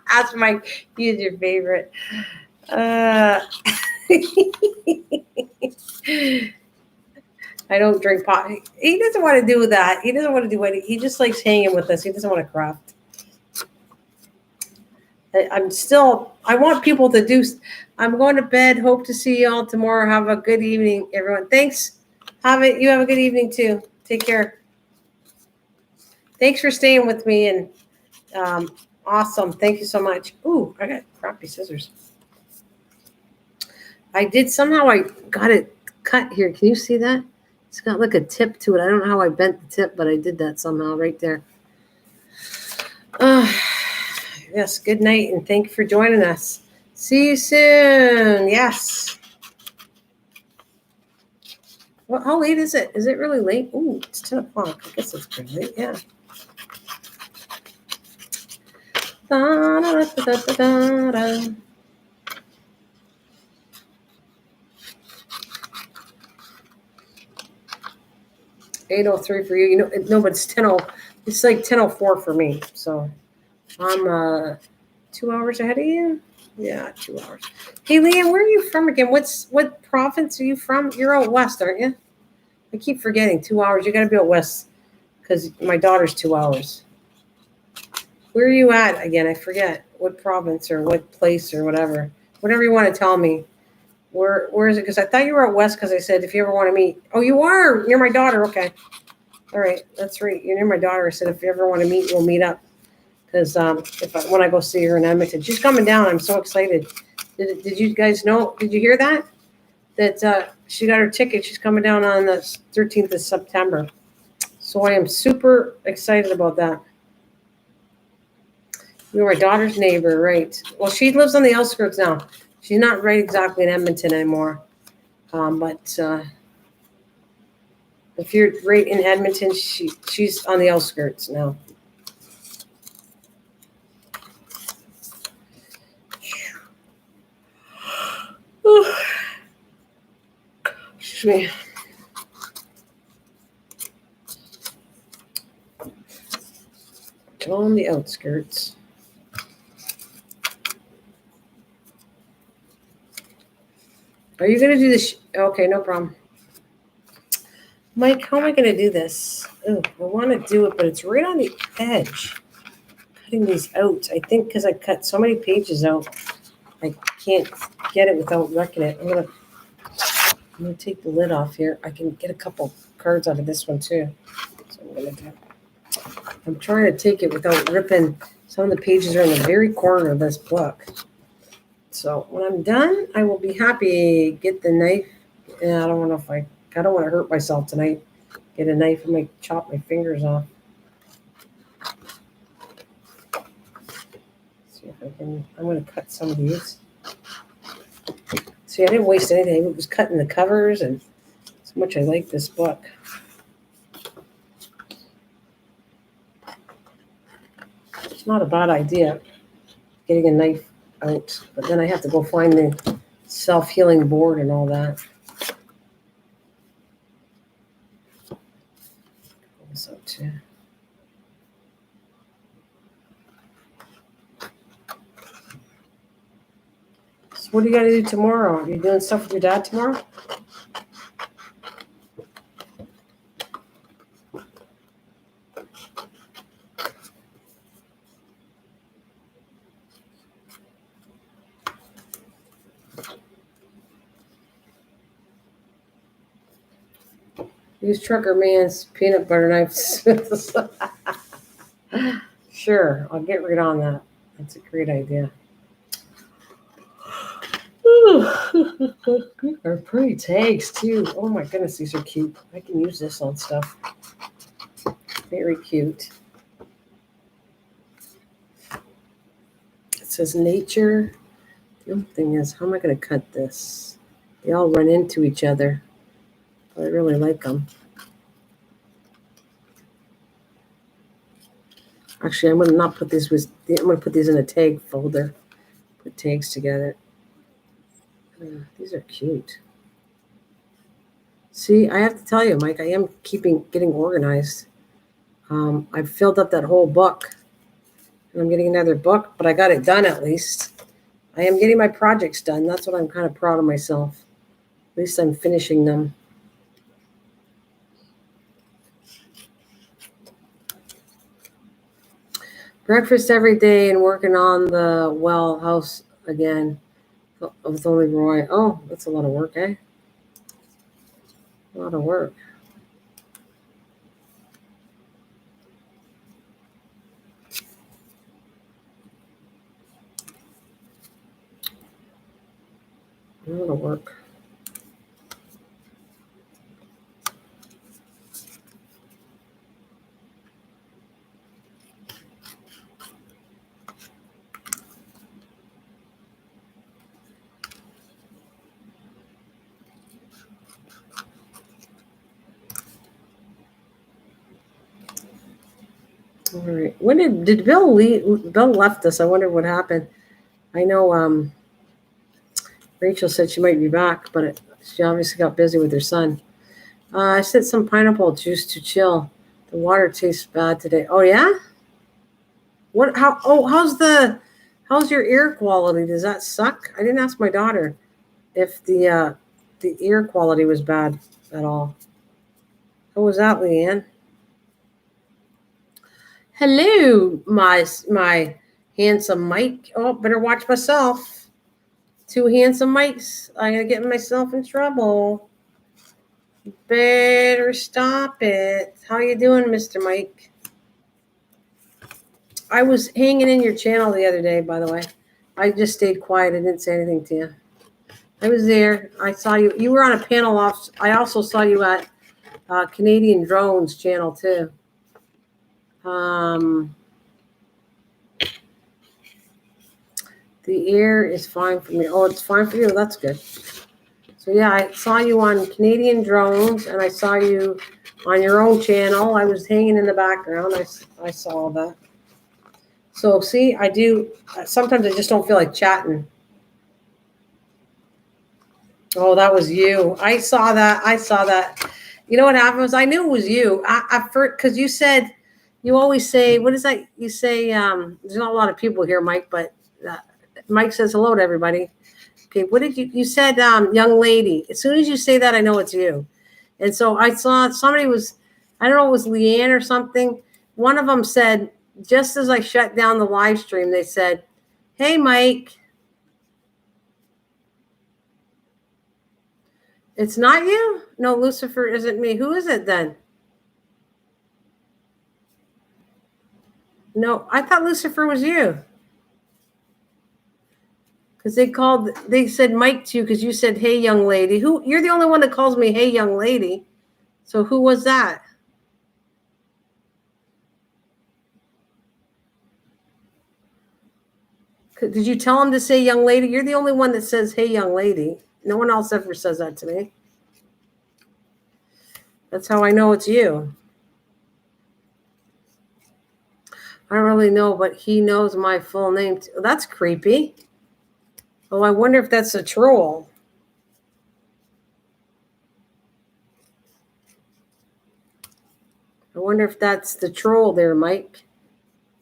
Ask Mike. He's your favorite. I don't drink pot. He doesn't want to do that. He doesn't want to do anything. He just likes hanging with us. He doesn't want to craft. I want people to do. I'm going to bed. Hope to see you all tomorrow. Have a good evening, everyone. Thanks. You have a good evening too. Take care. Thanks for staying with me, and awesome. Thank you so much. Ooh, I got crappy scissors. I got it cut here. Can you see that? It's got like a tip to it. I don't know how I bent the tip, but I did that somehow right there. Yes, good night, and thank you for joining us. See you soon. Yes. Well, how late is it? Is it really late? Ooh, it's 10 o'clock. I guess it's pretty late, yeah. Da, da, da, da, da, da. 8:03 for you. You know, no, but it's 10:00. It's like 10:04 for me. So I'm 2 hours ahead of you. Yeah, 2 hours. Hey, Liam, where are you from again? What province are you from? You're out west, aren't you? I keep forgetting. 2 hours. You got to be out west because my daughter's 2 hours. Where are you at again? I forget what province or what place or whatever. Whatever you want to tell me. Where is it? Because I thought you were out west because I said if you ever want to meet. Oh, you are near my daughter. Okay. All right. That's right. You're near my daughter. I said if you ever want to meet, we'll meet up. Because when I go see her in Edmonton, she's coming down. I'm so excited. Did you guys know? Did you hear that? That she got her ticket. She's coming down on the 13th of September. So I am super excited about that. You're my daughter's neighbor, right? Well, she lives on the outskirts now. She's not right exactly in Edmonton anymore. But if you're right in Edmonton, she's on the outskirts now. Excuse me. On the outskirts. Are you going to do this? Okay, no problem. Mike, how am I going to do this? Oh, I want to do it, but it's right on the edge. Cutting these out. I think because I cut so many pages out, I can't get it without wrecking it. I'm gonna take the lid off here. I can get a couple cards out of this one too. So I'm gonna do. I'm trying to take it without ripping. Some of the pages are in the very corner of this book. So when I'm done, I will be happy. Get the knife. Yeah, I don't know if I don't want to hurt myself tonight. Get a knife and chop my fingers off. See if I can. I'm going to cut some of these. See, I didn't waste anything. It was cutting the covers, and so much I like this book. It's not a bad idea, getting a knife out, but then I have to go find the self-healing board and all that. Pull this out too. So what do you got to do tomorrow? Are you doing stuff with your dad tomorrow? Use Trucker Man's peanut butter knife. Sure, I'll get right on that. That's a great idea. They're pretty tags too. Oh my goodness, these are cute. I can use this on stuff. Very cute. It says nature. The only thing is, how am I going to cut this? They all run into each other. But I really like them. Actually, I'm going to not put these with. I'm going to put these in a tag folder. Put tags together. These are cute. See, I have to tell you, Mike, I am getting organized. I've filled up that whole book. And I'm getting another book, but I got it done at least. I am getting my projects done. That's what I'm kind of proud of myself. At least I'm finishing them. Breakfast every day and working on the well house again with only Roy. Oh, that's a lot of work, eh? A lot of work. A lot of work. All right. When did Bill leave? Bill left us. I wonder what happened. I know Rachel said she might be back, but she obviously got busy with her son. I said some pineapple juice to chill. The water tastes bad today. Oh yeah? What? How? Oh, how's your air quality? Does that suck? I didn't ask my daughter if the air quality was bad at all. How was that, Leanne? Hello, my handsome Mike. Oh, better watch myself. Two handsome mics. I'm gonna get myself in trouble. Better stop it. How you doing, Mr. Mike? I was hanging in your channel the other day, by the way. I just stayed quiet. I didn't say anything to you. I was there. I saw you. You were on a panel off. I also saw you at Canadian Drones channel too. The air is fine for me. Oh, it's fine for you. That's good. So yeah, I saw you on Canadian Drones, and I saw you on your own channel. I was hanging in the background. I saw that. So see, I do. Sometimes I just don't feel like chatting. Oh, that was you. I saw that. You know what happened was I knew it was you. I first, because you said, you always say, what is that? You say, there's not a lot of people here, Mike, but Mike says hello to everybody. Okay, what did you said, young lady. As soon as you say that, I know it's you. And so I saw somebody was, I don't know, it was Leanne or something. One of them said, just as I shut down the live stream, they said, hey, Mike. It's not you? No, Lucifer isn't me. Who is it then? No, I thought Lucifer was you. Because they said Mike to you because you said, hey, young lady. You're the only one that calls me, hey, young lady. So who was that? Did you tell him to say young lady? You're the only one that says, hey, young lady. No one else ever says that to me. That's how I know it's you. I don't really know, but he knows my full name. That's creepy. Oh, I wonder if that's a troll. I wonder if that's the troll there, Mike.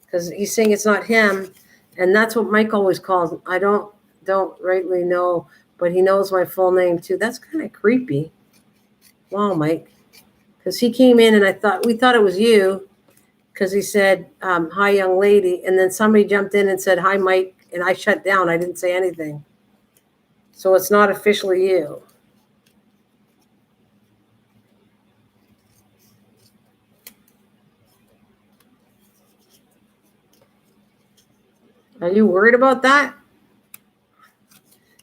Because he's saying it's not him. And that's what Mike always calls him. I don't rightly know, but he knows my full name too. That's kind of creepy. Wow, Mike. Because he came in and we thought it was you because he said, hi, young lady. And then somebody jumped in and said, hi, Mike. And I shut down. I didn't say anything. So it's not officially you. Are you worried about that?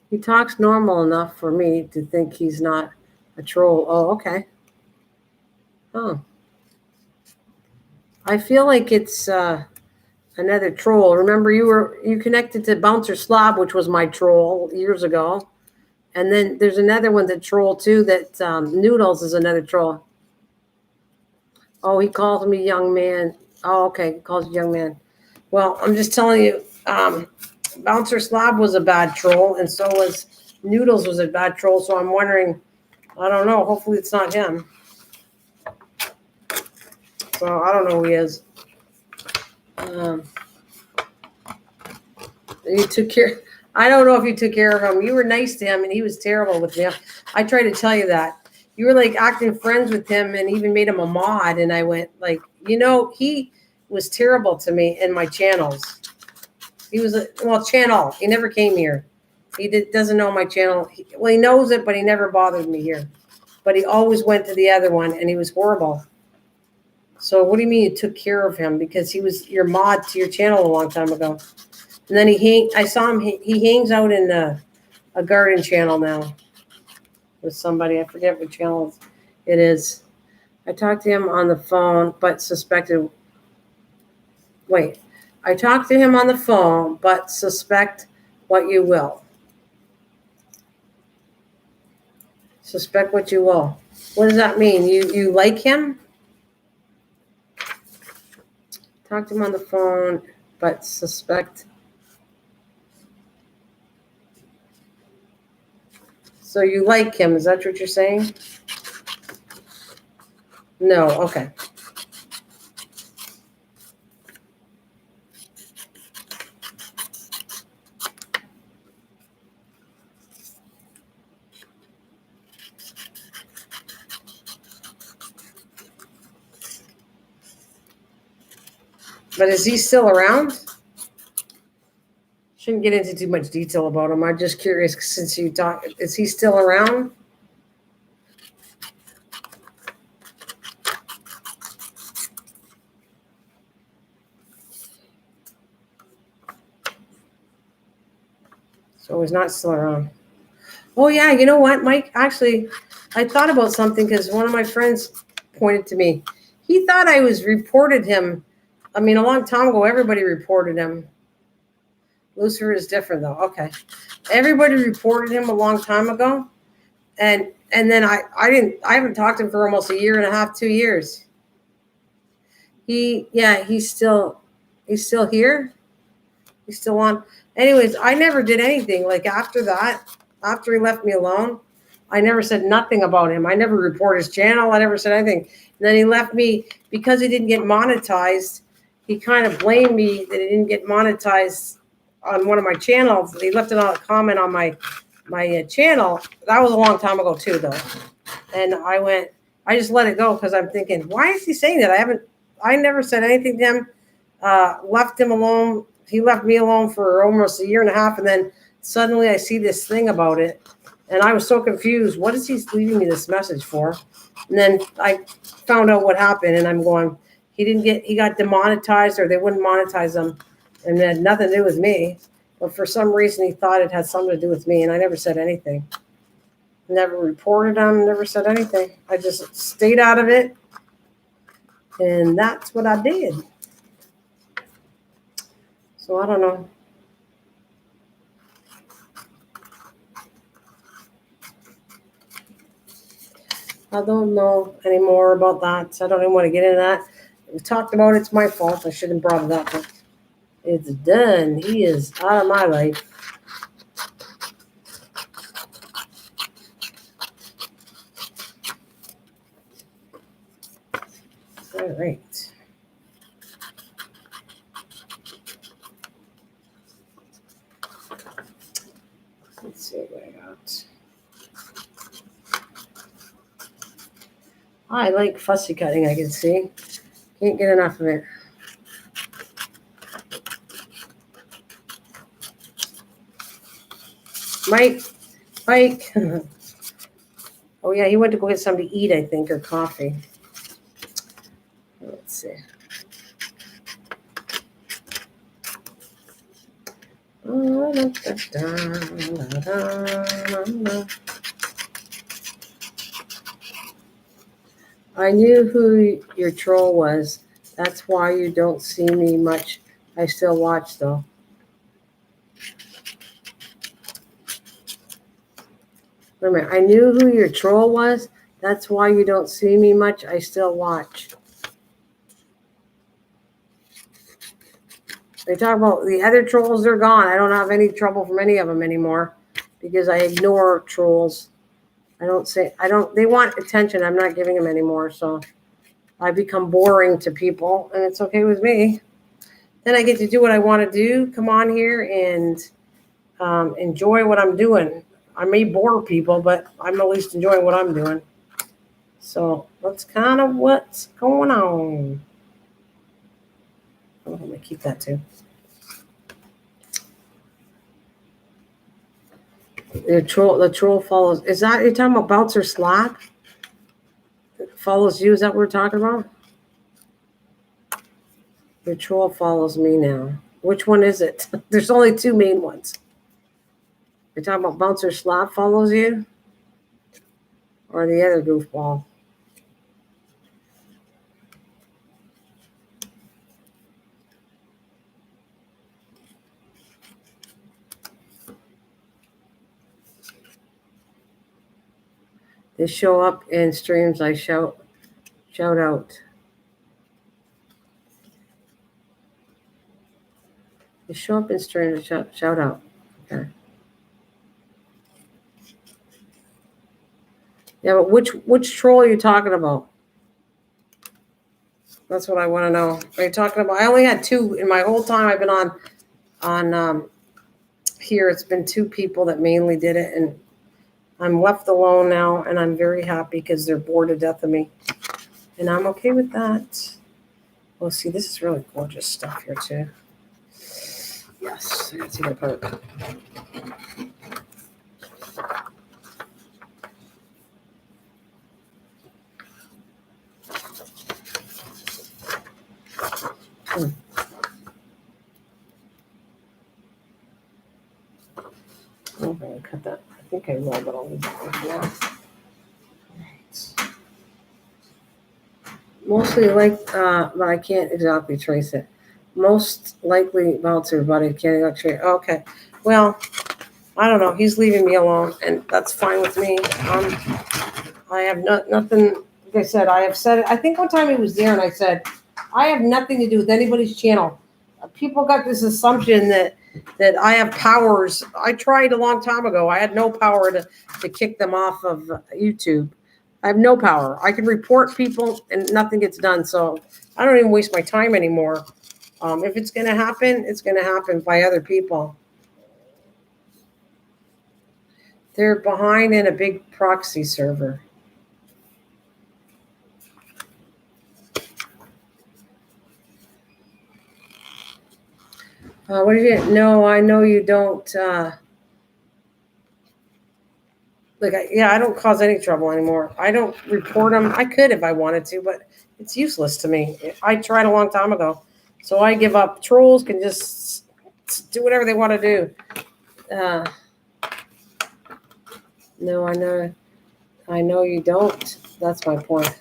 He talks normal enough for me to think he's not a troll. Oh, okay. Oh. I feel like it's another troll. Remember, you connected to Bouncer Slob, which was my troll years ago. And then there's another one that troll too, that Noodles is another troll. Oh, he calls me young man. Oh, okay. He calls you young man. Well, I'm just telling you, Bouncer Slob was a bad troll, and so was Noodles was a bad troll. So I'm wondering, I don't know. Hopefully it's not him. So I don't know who he is. You took care. I don't know if you took care of him. You were nice to him, and he was terrible with me. I tried to tell you that. You were like acting friends with him and even made him a mod. And I went like, he was terrible to me in my channels. He was channel. He never came here. He doesn't know my channel. He knows it, but he never bothered me here. But he always went to the other one, and he was horrible. So what do you mean you took care of him? Because he was your mod to your channel a long time ago. And then I saw him, he hangs out in a garden channel now with somebody. I forget what channel it is. I talked to him on the phone, but suspect what you will. Suspect what you will. What does that mean? You like him? Talk to him on the phone, but suspect. So you like him? Is that what you're saying? No. Okay. But is he still around? Shouldn't get into too much detail about him. I'm just curious since you talk. Is he still around? So he's not still around. Oh yeah, you know what, Mike? Actually, I thought about something because one of my friends pointed to me. He thought I was reported him. I mean, a long time ago, everybody reported him. Lucifer is different though. Okay, everybody reported him a long time ago, and then I haven't talked to him for almost a year and a half, 2 years. He's still here. He's still on. Anyways, I never did anything like after that. After he left me alone, I never said nothing about him. I never reported his channel. I never said anything. And then he left me because he didn't get monetized. He kind of blamed me that he didn't get monetized on one of my channels. He left a comment on my channel. That was a long time ago too, though. And I just let it go because I'm thinking, why is he saying that? I never said anything to him. Left him alone. He left me alone for almost a year and a half, and then suddenly I see this thing about it, and I was so confused. What is he leaving me this message for? And then I found out what happened, and I'm going, he got demonetized, or they wouldn't monetize him, and it had nothing to do with me. But for some reason, he thought it had something to do with me, and I never said anything. Never reported him, never said anything. I just stayed out of it, and that's what I did. So I don't know. I don't know any more about that. So I don't even want to get into that. We talked about it. It's my fault. I shouldn't have brought it up. But it's done. He is out of my life. All right. Let's see what I got. I like fussy cutting, I can see. Can't get enough of it. Mike. Oh, yeah, he went to go get something to eat, I think, or coffee. Let's see. I knew who your troll was. That's why you don't see me much. I still watch, though. Wait a minute. I knew who your troll was. That's why you don't see me much. I still watch. They talk about the other trolls. They're gone. I don't have any trouble from any of them anymore because I ignore trolls. They want attention. I'm not giving them anymore. So I become boring to people, and it's okay with me. Then I get to do what I want to do. Come on here and enjoy what I'm doing. I may bore people, but I'm at least enjoying what I'm doing. So that's kind of what's going on. I'm going to keep that too. The troll follows. Is that you're talking about bounce or slap? It follows you. Is that what we're talking about? The troll follows me now. Which one is it? There's only two main ones. You're talking about bounce or slap follows you? Or the other goofball? They show up in streams. I shout out. You show up in strange shout out. Okay. Yeah, but which troll are you talking about? That's what I want to know. Are you talking about? I only had 2 in my whole time I've been on here. It's been 2 people that mainly did it, and I'm left alone now, and I'm very happy because they're bored to death of me, and I'm okay with that. Well, see, this is really gorgeous stuff here too. Yes, let's see the part. Okay, cut that. I think I will, but I'll leave that like that. Right. Mostly but I can't exactly trace it. Most likely Meltzer, but I can't exactly trace. Okay, well, I don't know. He's leaving me alone, and that's fine with me. I have nothing. Like I said, I have said it. I think one time he was there, and I said, I have nothing to do with anybody's channel. People got this assumption that I have powers. I tried a long time ago. I had no power to kick them off of YouTube. I have no power. I can report people, and nothing gets done. So I don't even waste my time anymore. If it's going to happen, it's going to happen by other people. They're behind in a big proxy server. What did you? No, I know you don't. I don't cause any trouble anymore. I don't report them. I could if I wanted to, but it's useless to me. I tried a long time ago, so I give up. Trolls can just do whatever they want to do. No, I know you don't. That's my point.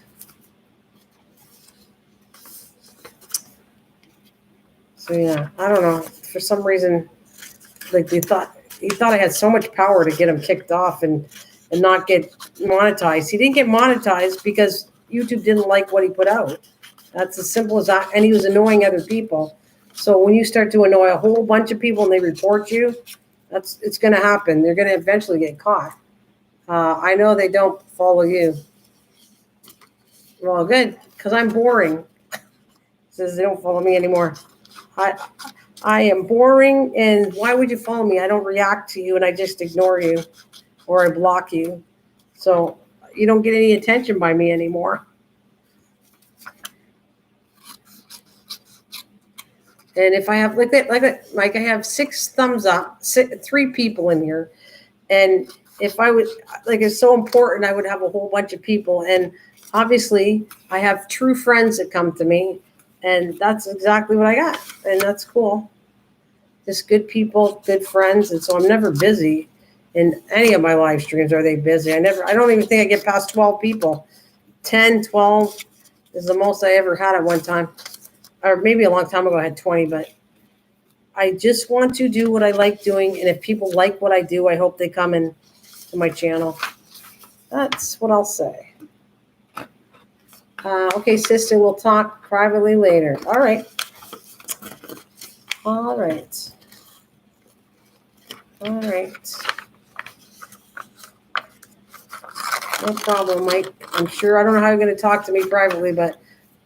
So yeah, I don't know. For some reason, like you thought I had so much power to get him kicked off and not get monetized. He didn't get monetized because YouTube didn't like what he put out. That's as simple as that. And he was annoying other people. So when you start to annoy a whole bunch of people and they report you, it's going to happen. They're going to eventually get caught. I know they don't follow you. Well, good, because I'm boring. Says they don't follow me anymore. I am boring, and why would you follow me? I don't react to you, and I just ignore you, or I block you. So you don't get any attention by me anymore. And if I have like I have 6 thumbs up, 3 people in here, and if I would it's so important, I would have a whole bunch of people. And obviously, I have true friends that come to me, and that's exactly what I got, and that's cool. Just good people, good friends, and so I'm never busy in any of my live streams. Are they busy? I don't even think I get past 12 people. 10, 12 is the most I ever had at one time. Or maybe a long time ago I had 20, but I just want to do what I like doing, and if people like what I do, I hope they come in to my channel. That's what I'll say. Okay, sister, we'll talk privately later. All right. All right. All right. No problem, Mike. I'm sure I don't know how you're going to talk to me privately, but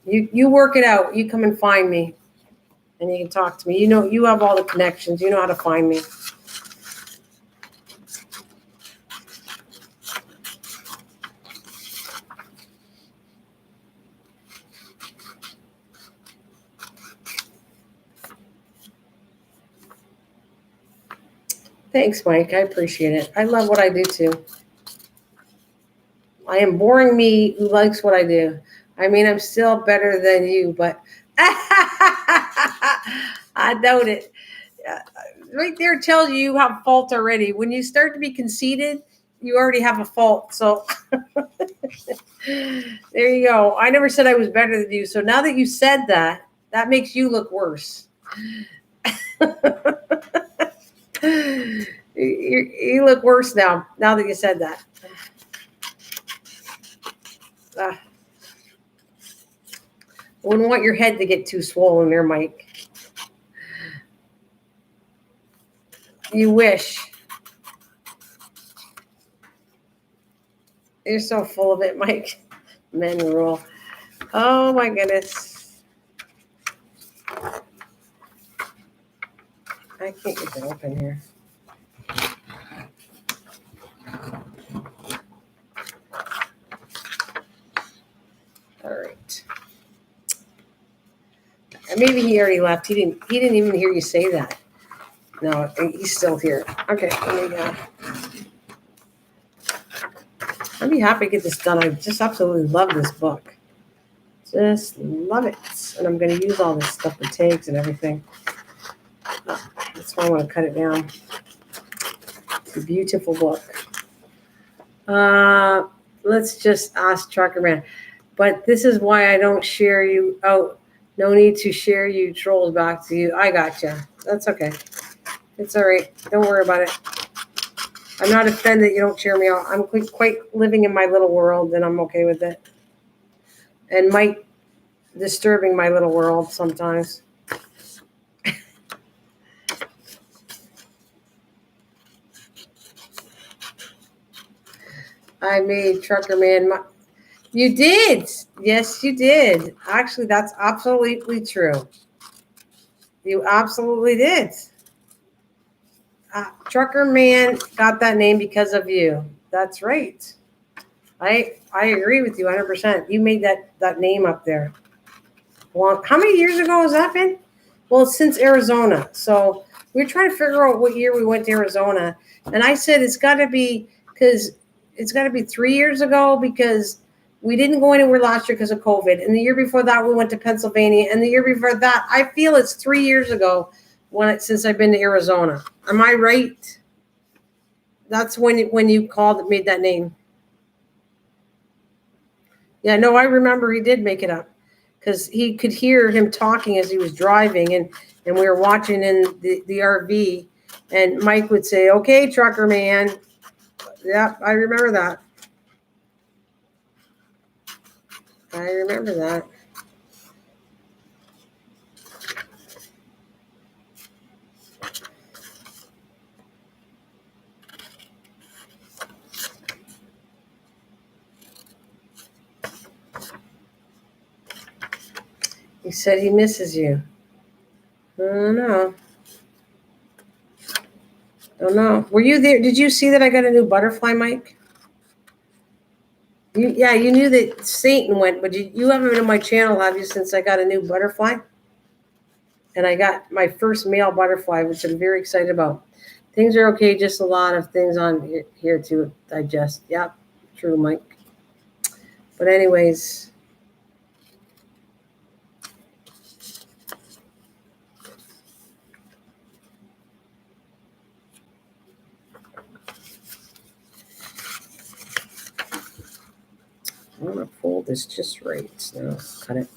you work it out. You come and find me, and you can talk to me. You know, you have all the connections. You know how to find me. Thanks, Mike. I appreciate it. I love what I do too. I am boring me who likes what I do. I mean, I'm still better than you, but I doubt it. Right there tells you have fault already. When you start to be conceited, you already have a fault. So there you go. I never said I was better than you. So now that you said that, that makes you look worse. You look worse now that you said that. I wouldn't want your head to get too swollen there, Mike. You wish. You're so full of it, Mike. Men rule. Oh my goodness. I can't get it open here. All right. Maybe he already left. He didn't even hear you say that. No, he's still here. Okay, let me go. I'd be happy to get this done. I just absolutely love this book. Just love it. And I'm going to use all this stuff for tags and everything. Oh, that's why I want to cut it down. It's a beautiful book. Let's just ask Trucker Man. But this is why I don't share you out. No need to share you trolls back to you. I gotcha. That's okay. It's all right. Don't worry about it. I'm not offended you don't share me out. I'm quite living in my little world, and I'm okay with it. And Mike disturbing my little world sometimes. I made Trucker Man. You did. Yes, you did. Actually, that's absolutely true. You absolutely did. Trucker Man got that name because of you. That's right. I agree with you 100%. You made that name up there. Well, how many years ago has that been? Well, since Arizona. So we were trying to figure out what year we went to Arizona. And I said it's got to be 3 years ago because we didn't go anywhere last year because of COVID. And the year before that, we went to Pennsylvania. And the year before that, I feel it's 3 years ago since I've been to Arizona. Am I right? That's when you made that name. Yeah, no, I remember he did make it up because he could hear him talking as he was driving, and we were watching in the RV, and Mike would say, "Okay, Trucker Man." Yeah, I remember that. I remember that. He said he misses you. I don't know. Don't know. Were you there? Did you see that I got a new butterfly, Mike? You knew that Satan went, but you haven't been on my channel, have you, since I got a new butterfly? And I got my first male butterfly, which I'm very excited about. Things are okay, just a lot of things on here to digest. Yep, true, Mike. But anyways, I'm going to fold this just right. Now, cut it.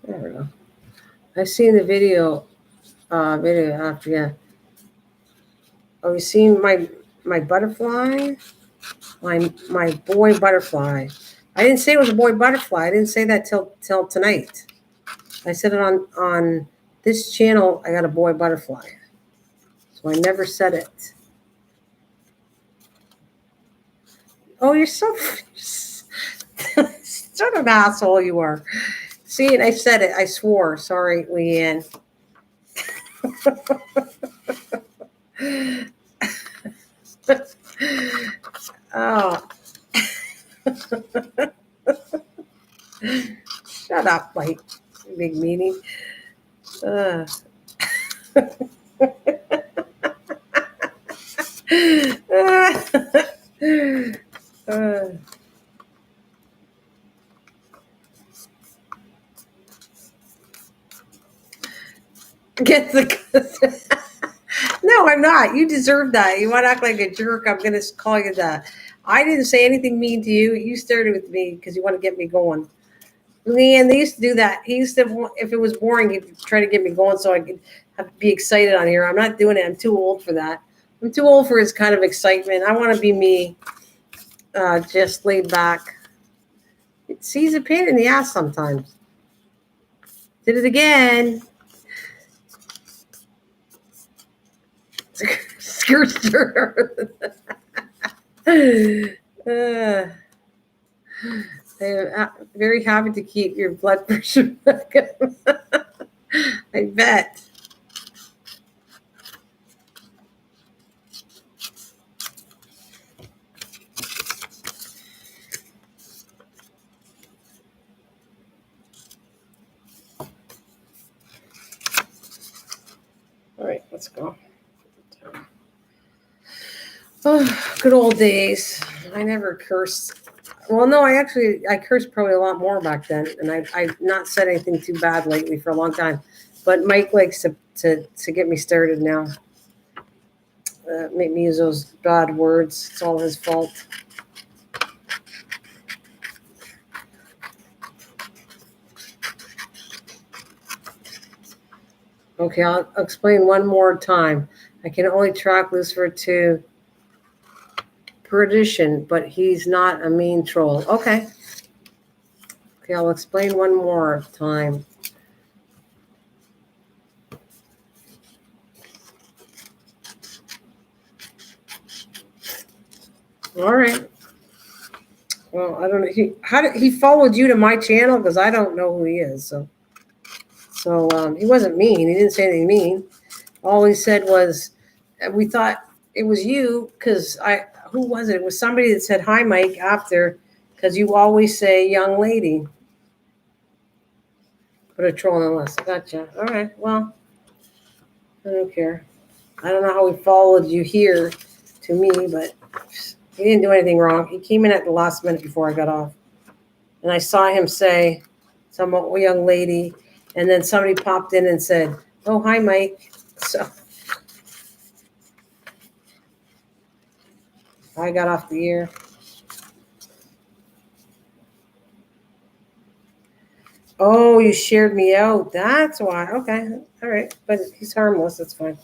There we go. I've seen the video after, yeah. Oh, you seen my butterfly? My boy butterfly. I didn't say it was a boy butterfly. I didn't say that till tonight. I said it on this channel. I got a boy butterfly. So I never said it. Oh, you're so such an asshole you are. See, and I said it. I swore. Sorry, Leanne. Oh. Shut up, like big meanie. Get the No, I'm not. You deserve that. You want to act like a jerk, I'm going to call you that. I didn't say anything mean to you. You started with me because you want to get me going. Leanne, they used to do that. He used to, if it was boring, he'd try to get me going so I could be excited on here. I'm not doing it. I'm too old for that. I'm too old for his kind of excitement. I want to be me, just laid back. He's a pain in the ass sometimes. Did it again. Skirster. I'm very happy to keep your blood pressure back up. I bet. All right, let's go. Oh, good old days. I never cursed. Well, no, I cursed probably a lot more back then, and I've not said anything too bad lately for a long time. But Mike likes to get me started now. Make me use those bad words. It's all his fault. Okay, I'll explain one more time. I can only track Lucifer to perdition, but he's not a mean troll. Okay. Okay, I'll explain one more time. All right. Well, I don't know. He followed you to my channel? Because I don't know who he is. So he wasn't mean. He didn't say anything mean. All he said was, we thought it was you because who was it? It was somebody that said, hi, Mike, after, because you always say young lady. Put a troll on the list. Gotcha. All right. Well, I don't care. I don't know how he followed you here to me, but he didn't do anything wrong. He came in at the last minute before I got off. And I saw him say, some young lady, and then somebody popped in and said, oh, hi, Mike. So I got off the air. Oh, you shared me out. That's why. Okay. All right. But he's harmless. That's fine.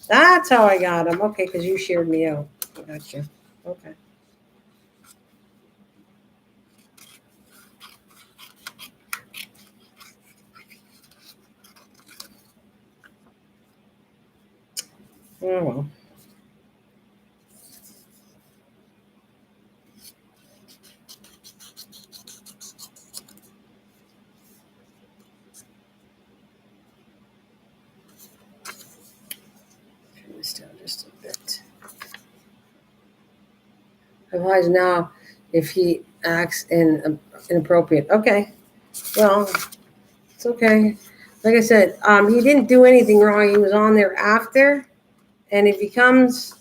That's how I got him. Okay, because you shared me out. Gotcha. Okay. Oh, well. Turn this down just a bit. Otherwise, now, if he acts inappropriate. Okay. Well, it's okay. Like I said, he didn't do anything wrong. He was on there after. And if he comes,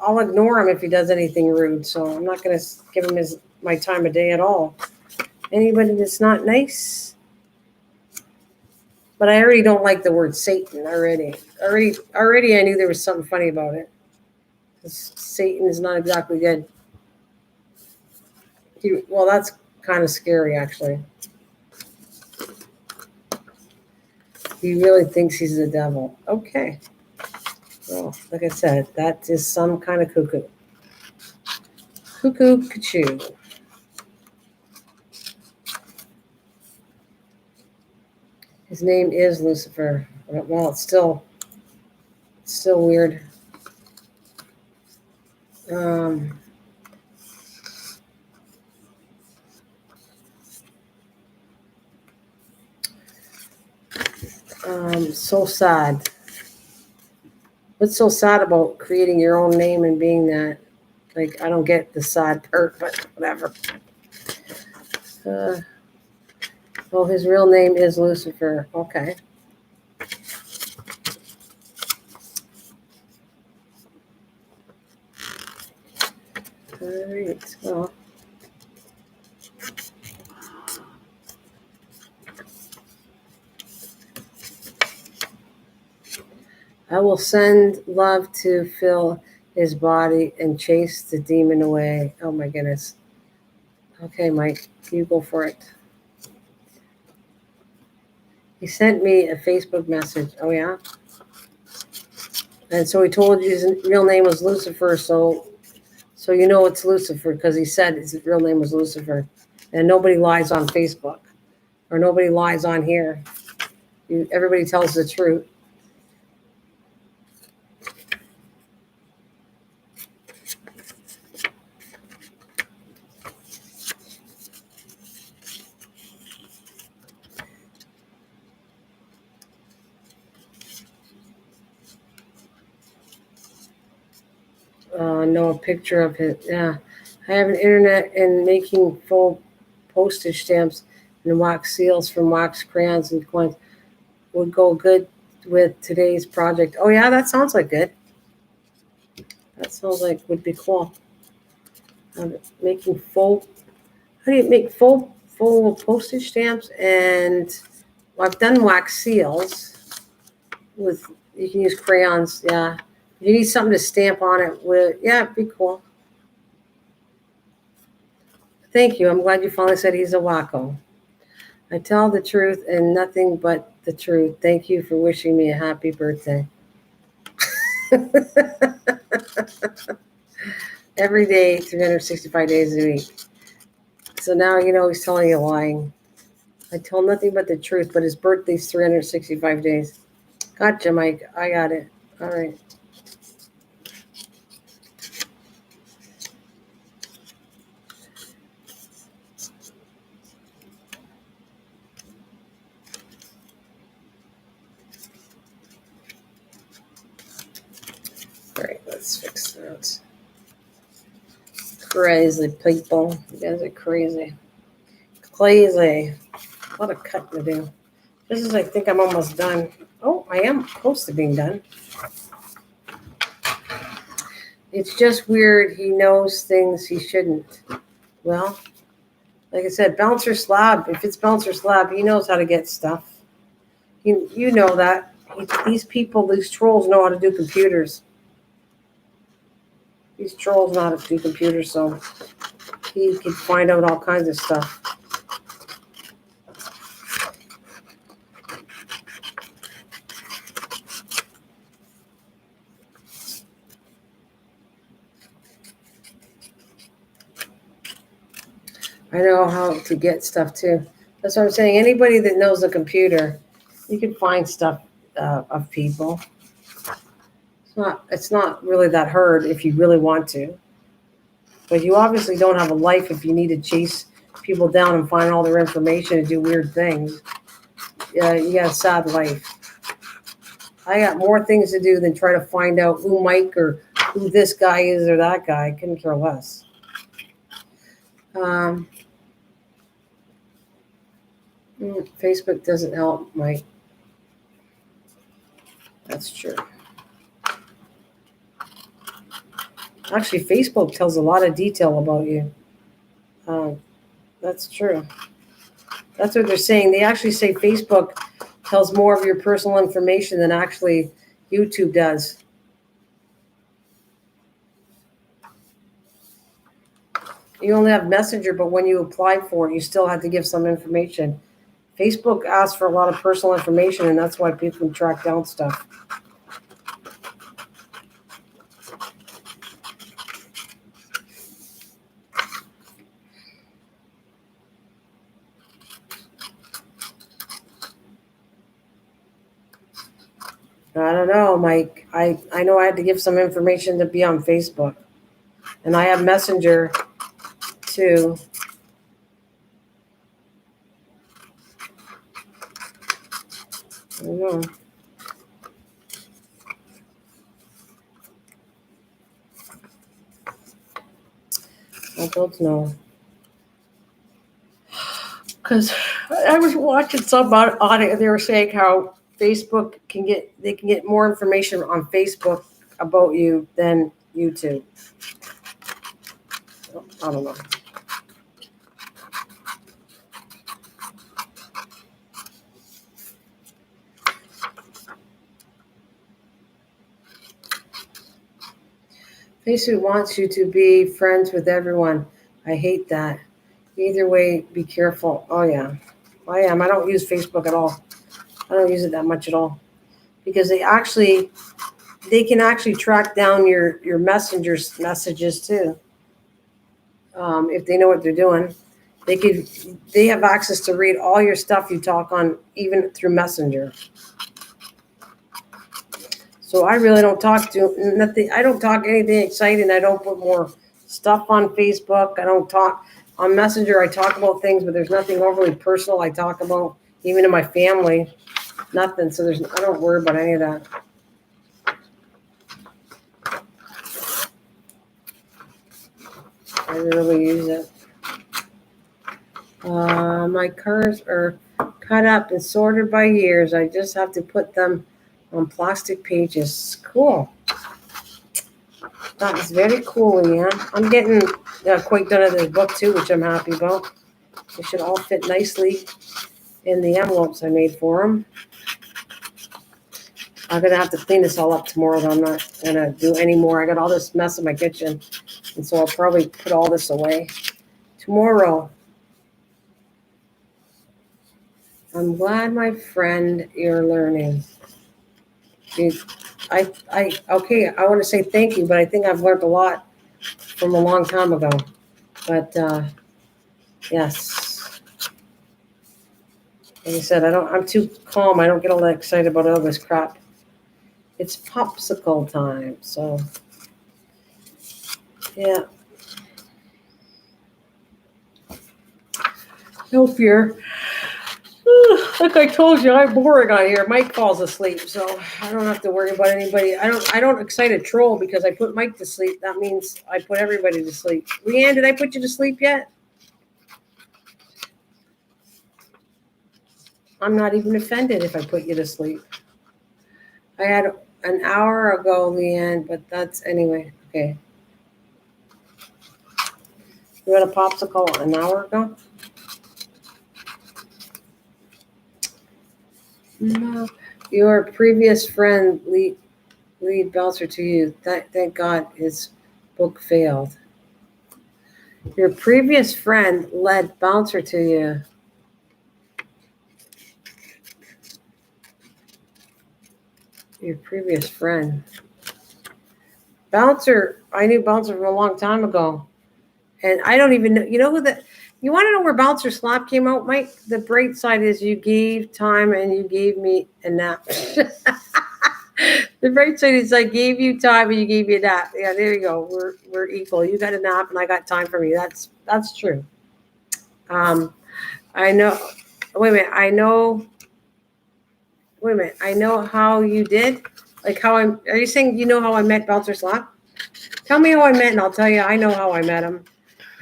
I'll ignore him if he does anything rude. So I'm not going to give him my time of day at all. Anybody that's not nice. But I already don't like the word Satan already. Already I knew there was something funny about it. Satan is not exactly good. Well, that's kind of scary, actually. He really thinks he's the devil. Okay. Well, like I said, that is some kind of cuckoo. Cuckoo, cuckoo. His name is Lucifer. Well, it's still weird. So sad. What's so sad about creating your own name and being that? Like, I don't get the sad part, but whatever. Well, his real name is Lucifer. Okay. All right. Well. I will send love to fill his body and chase the demon away. Oh my goodness. Okay, Mike, you go for it. He sent me a Facebook message. Oh yeah? And so he told you his real name was Lucifer, so you know it's Lucifer because he said his real name was Lucifer. And nobody lies on Facebook. or nobody lies on here. Everybody tells the truth. No, a picture of it. Yeah. I have an internet and making full postage stamps and wax seals from wax crayons and coins would go good with today's project. Oh yeah, that sounds like good. That sounds like would be cool. Making full. How do you make full postage stamps? And well, I've done wax seals with. You can use crayons. Yeah. You need something to stamp on it with. Yeah, it'd be cool. Thank you. I'm glad you finally said he's a wacko. I tell the truth and nothing but the truth. Thank you for wishing me a happy birthday. Every day, 365 days a week. So now you know he's telling you lying. I tell nothing but the truth, but his birthday's 365 days. Gotcha, Mike. I got it. All right. All right, let's fix that. Crazy people. You guys are crazy. Crazy. What a cut to do. Just as I think I'm almost done. Oh, I am close to being done. It's just weird. He knows things he shouldn't. Well, like I said, bouncer slab. If it's bouncer slab, he knows how to get stuff. You know that. These people, these trolls know how to do computers. These trolls know how to do computers, so he can find out all kinds of stuff. I know how to get stuff too. That's what I'm saying. Anybody that knows a computer, you can find stuff of people. It's not really that hard if you really want to. But you obviously don't have a life if you need to chase people down and find all their information and do weird things. Yeah, you got a sad life. I got more things to do than try to find out who Mike or who this guy is or that guy. I couldn't care less. Facebook doesn't help, Mike. That's true. Actually, Facebook tells a lot of detail about you. That's true. That's what they're saying. They actually say Facebook tells more of your personal information than actually YouTube does. You only have Messenger, but when you apply for it, you still have to give some information. Facebook asks for a lot of personal information, and that's why people can track down stuff. I don't know, Mike. I know I had to give some information to be on Facebook. And I have Messenger, too. I don't know. I don't know. Because I was watching some on it, and they were saying how Facebook can get more information on Facebook about you than YouTube. I don't know. Facebook wants you to be friends with everyone. I hate that. Either way, be careful. Oh yeah, I am. I don't use Facebook at all. I don't use it that much at all because they can actually track down your messenger's messages too. If they know what they're doing, They have access to read all your stuff you talk on, even through Messenger. So I really don't talk to nothing. I don't talk anything exciting. I don't put more stuff on Facebook. I don't talk on Messenger. I talk about things, but there's nothing overly personal I talk about, even in my family. Nothing. So I don't worry about any of that. I really use it. My cards are cut up and sorted by years. I just have to put them on plastic pages. Cool. That is very cool, Leanne. I'm getting quite done at this book too, which I'm happy about. They should all fit nicely in the envelopes I made for them. I'm going to have to clean this all up tomorrow, though. I'm not going to do any more. I got all this mess in my kitchen, and so I'll probably put all this away tomorrow. I'm glad, my friend, you're learning. Okay, I want to say thank you, but I think I've learned a lot from a long time ago. But yes, like I said, I'm too calm. I don't get all that excited about all this crap. It's popsicle time, so yeah. No fear. Like I told you, I'm boring on here. Mike falls asleep, so I don't have to worry about anybody. I don't excite a troll because I put Mike to sleep. That means I put everybody to sleep. Leanne, did I put you to sleep yet? I'm not even offended if I put you to sleep. I had an hour ago, Leanne, but that's anyway. Okay. You had a popsicle an hour ago? No. Your previous friend lead Belzer to you. Thank God his book failed. Your previous friend led Bouncer to you. Your previous friend. Bouncer, I knew Bouncer from a long time ago. And I don't even know, you know you want to know where Bouncer Slap came out, Mike? The bright side is you gave time and you gave me a nap. The bright side is I gave you time and you gave me a nap. Yeah, there you go. We're equal. You got a nap and I got time for me. That's true. I know. Wait a minute. I know how you did. Like are you saying you know how I met Bouncer Slap? Tell me how I met and I'll tell you I know how I met him.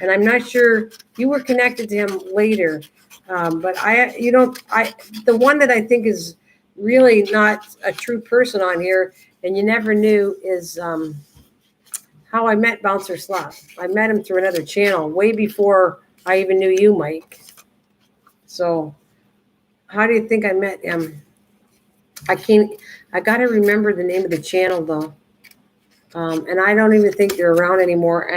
And I'm not sure you were connected to him later. But the one that I think is really not a true person on here and you never knew is how I met Bouncer Slap. I met him through another channel way before I even knew you, Mike. So how do you think I met him? I got to remember the name of the channel though. And I don't even think they're around anymore.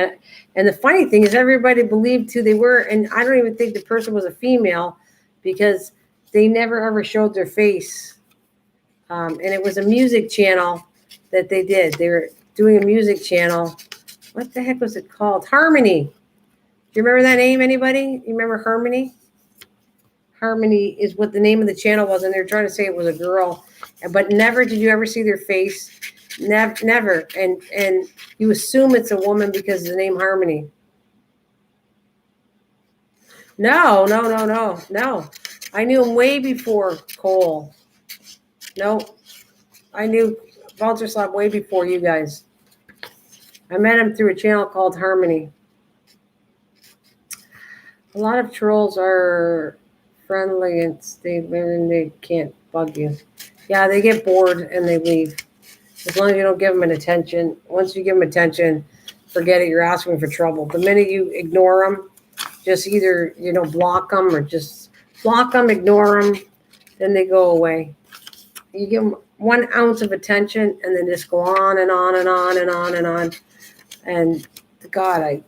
And the funny thing is everybody believed who they were. And I don't even think the person was a female because they never ever showed their face. And it was a music channel that they did. They were doing a music channel. What the heck was it called? Harmony. Do you remember that name, anybody? You remember Harmony? Harmony is what the name of the channel was. And they're trying to say it was a girl. But never did you ever see their face. Never. And you assume it's a woman because of the name Harmony. No. I knew him way before Cole. No. I knew Bouncer Slap way before you guys. I met him through a channel called Harmony. A lot of trolls are friendly and they can't bug you. Yeah, they get bored and they leave. As long as you don't give them an attention. Once you give them attention, forget it. You're asking for trouble. The minute you ignore them, just either, block them or just block them, ignore them, then they go away. You give them 1 ounce of attention and then just go on and on and on and on and on. And God, I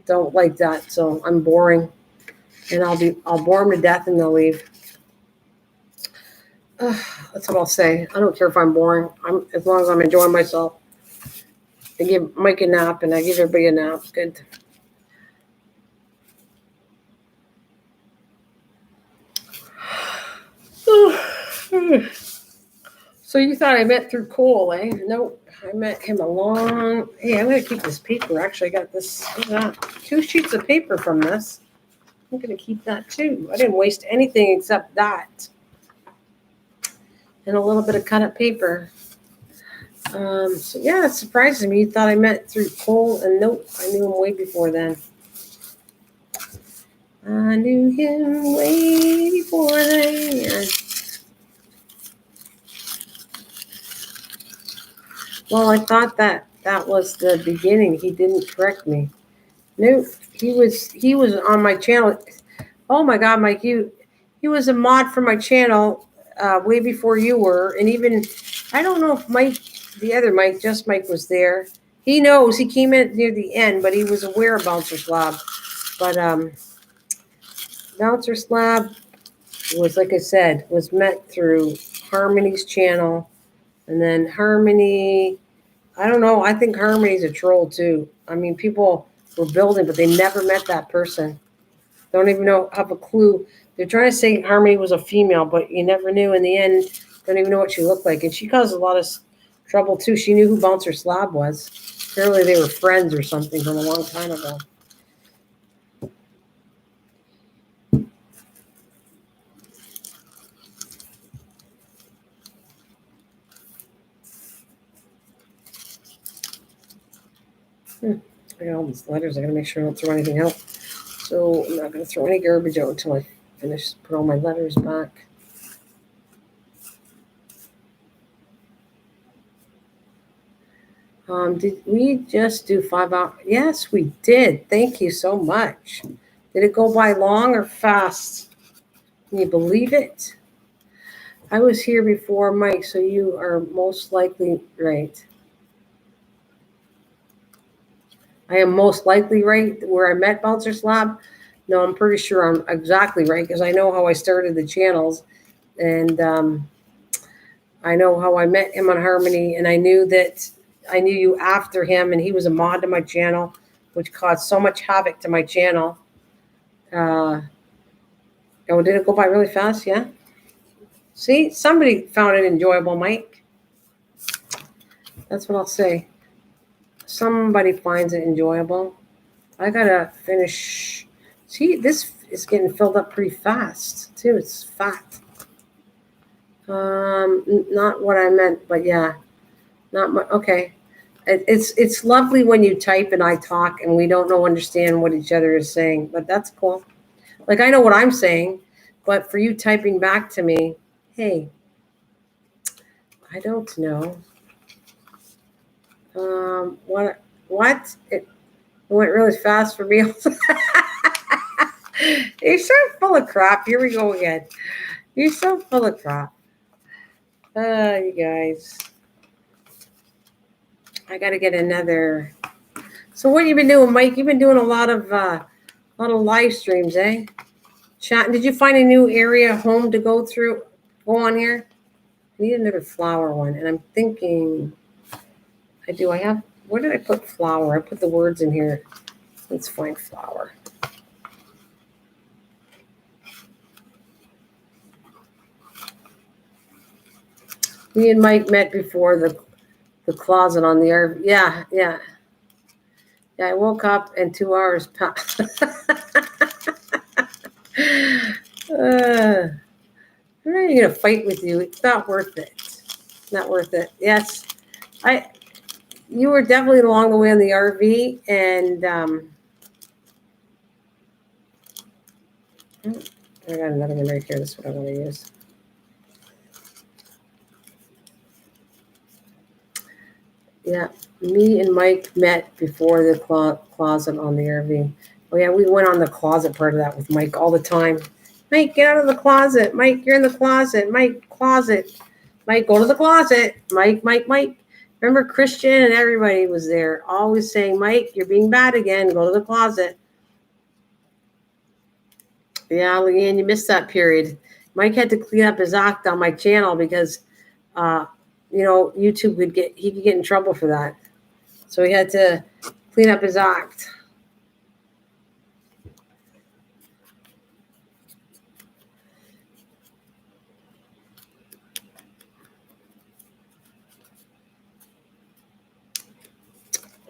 don't like that. So I'm boring. And I'll bore them to death and they'll leave. That's what I'll say. I don't care if I'm boring. As long as I'm enjoying myself. I give Mike a nap and I give everybody a nap. Good. So you thought I met through Cole, eh? Nope. I met him hey, I'm going to keep this paper. Actually, I got this, 2 sheets of paper from this. I'm going to keep that too. I didn't waste anything except that. And a little bit of cut up paper. So yeah, it surprises me. You thought I met through Cole, and nope, I knew him way before then. I knew him way before then. Well, I thought that was the beginning. He didn't correct me. Nope, he was on my channel. Oh my God, Mike, he was a mod for my channel way before you were, and even I don't know if Mike, the other Mike, just Mike, was there. He knows he came in near the end, but he was aware of Bouncer Slab. But Bouncer Slab was, like I said, was met through Harmony's channel, and then Harmony. I don't know. I think Harmony's a troll too. I mean, people were building, but they never met that person. Don't even have a clue. They're trying to say Harmony was a female, but you never knew in the end. Don't even know what she looked like. And she caused a lot of trouble too. She knew who Bouncer Slab was. Apparently they were friends or something from a long time ago. I got all these letters. I got to make sure I don't throw anything out. So I'm not going to throw any garbage out until I finish, put all my letters back. Did we just do 5 hours? Yes, we did. Thank you so much. Did it go by long or fast? Can you believe it? I was here before Mike, so you are most likely right. I am most likely right where I met Bouncer Slab. No, I'm pretty sure I'm exactly right because I know how I started the channels, and I know how I met him on Harmony, and I knew you after him, and he was a mod to my channel, which caused so much havoc to my channel. Oh, did it go by really fast? Yeah. See, somebody found it enjoyable, Mike. That's what I'll say. Somebody finds it enjoyable. I gotta finish. See, this is getting filled up pretty fast too. It's fat. Not what I meant, but yeah, not much. Okay, it's lovely when you type and I talk and we don't understand what each other is saying, but that's cool. Like I know what I'm saying, but for you typing back to me, hey, I don't know. What? It went really fast for me. You're so full of crap. Here we go again. You're so full of crap. You guys. I got to get another. So what you been doing, Mike? You've been doing a lot of live streams, eh? Chat. Did you find a new area home to go on here? I need another flower one, and I'm thinking. I have. Where did I put flower? I put the words in here. Let's find flower. Me and Mike met before the closet on the RV. Yeah. I woke up and 2 hours passed. I'm not even gonna fight with you. It's not worth it. Not worth it. Yes, you were definitely along the way on the RV, and I got another one right here. This is what I want to use. Yeah, me and Mike met before the closet on the RV. Oh yeah, we went on the closet part of that with Mike all the time. Mike, get out of the closet. Mike, you're in the closet. Mike, closet. Mike, go to the closet. Mike. Remember Christian and everybody was there, always saying, Mike, you're being bad again. Go to the closet. Yeah, Leanne, you missed that period. Mike had to clean up his act on my channel because, YouTube he could get in trouble for that. So he had to clean up his act.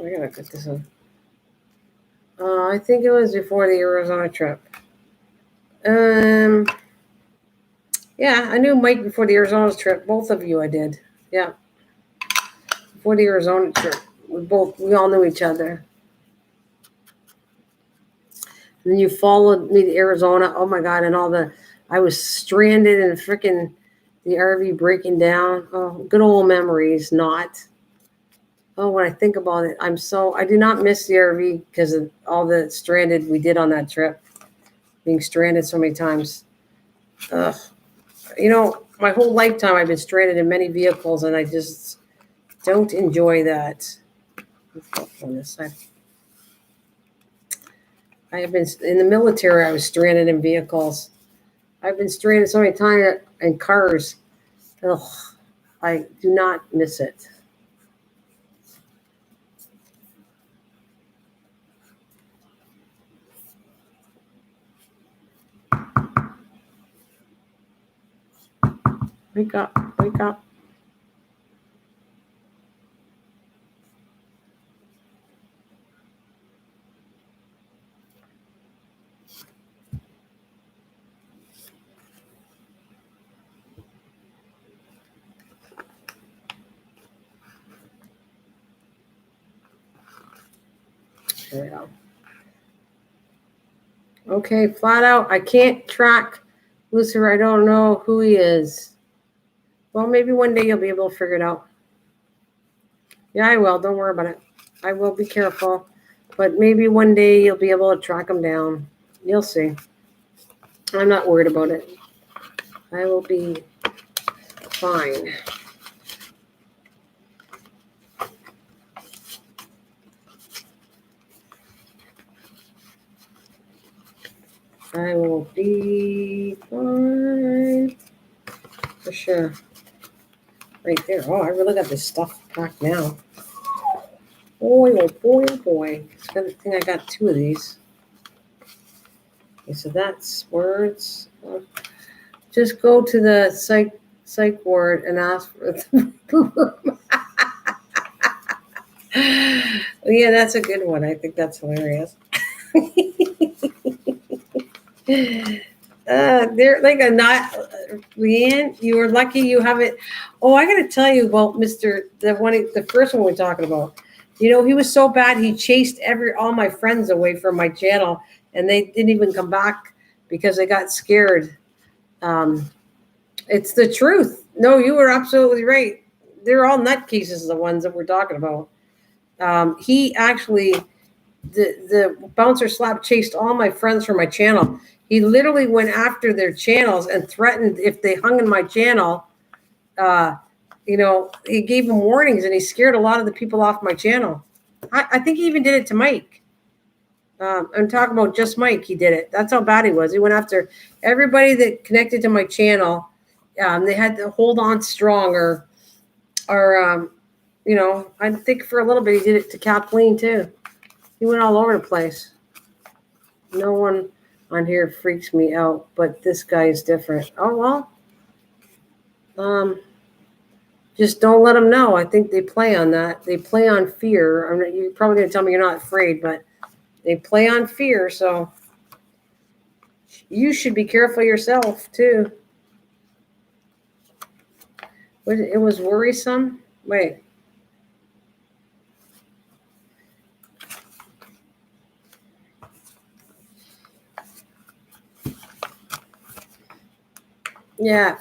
I gotta cut this in. I think it was before the Arizona trip. Yeah, I knew Mike before the Arizona trip. Both of you I did. Yeah. Before the Arizona trip. We all knew each other. And then you followed me to Arizona. Oh my God, and I was stranded in freaking the RV breaking down. Oh, good old memories, not. Oh, when I think about it, I do not miss the RV because of all the stranded we did on that trip. Being stranded so many times. Ugh. My whole lifetime I've been stranded in many vehicles and I just don't enjoy that. On this side. I have been in the military, I was stranded in vehicles. I've been stranded so many times in cars. Ugh, I do not miss it. Wake up, wake up. There we go. Okay, flat out, I can't track Lucifer. I don't know who he is. Well, maybe one day you'll be able to figure it out. Yeah, I will. Don't worry about it. I will be careful. But maybe one day you'll be able to track him down. You'll see. I'm not worried about it. I will be fine. I will be fine. For sure. Right there. Oh, I really got this stuff packed now. Boy, oh boy, oh boy. It's a good thing I got 2 of these. Okay, so that's words. Just go to the psych ward and ask for the Yeah, that's a good one. I think that's hilarious. They're like a not Leanne, you were lucky you have it. Oh, I gotta tell you about the first one we're talking about. He was so bad he chased all my friends away from my channel and they didn't even come back because they got scared. It's the truth. No, you were absolutely right. They're all nutcases, the ones that we're talking about. He actually, the bouncer slap chased all my friends from my channel. He literally went after their channels and threatened if they hung in my channel. He gave them warnings and he scared a lot of the people off my channel. I think he even did it to Mike. I'm talking about just Mike. He did it. That's how bad he was. He went after everybody that connected to my channel. They had to hold on strong or I think for a little bit he did it to Kathleen too. He went all over the place. No one on here freaks me out, but this guy is different. Oh, well, just don't let them know. I think they play on that. They play on fear. You're probably going to tell me you're not afraid, but they play on fear, so you should be careful yourself, too. It was worrisome? Wait. Yeah.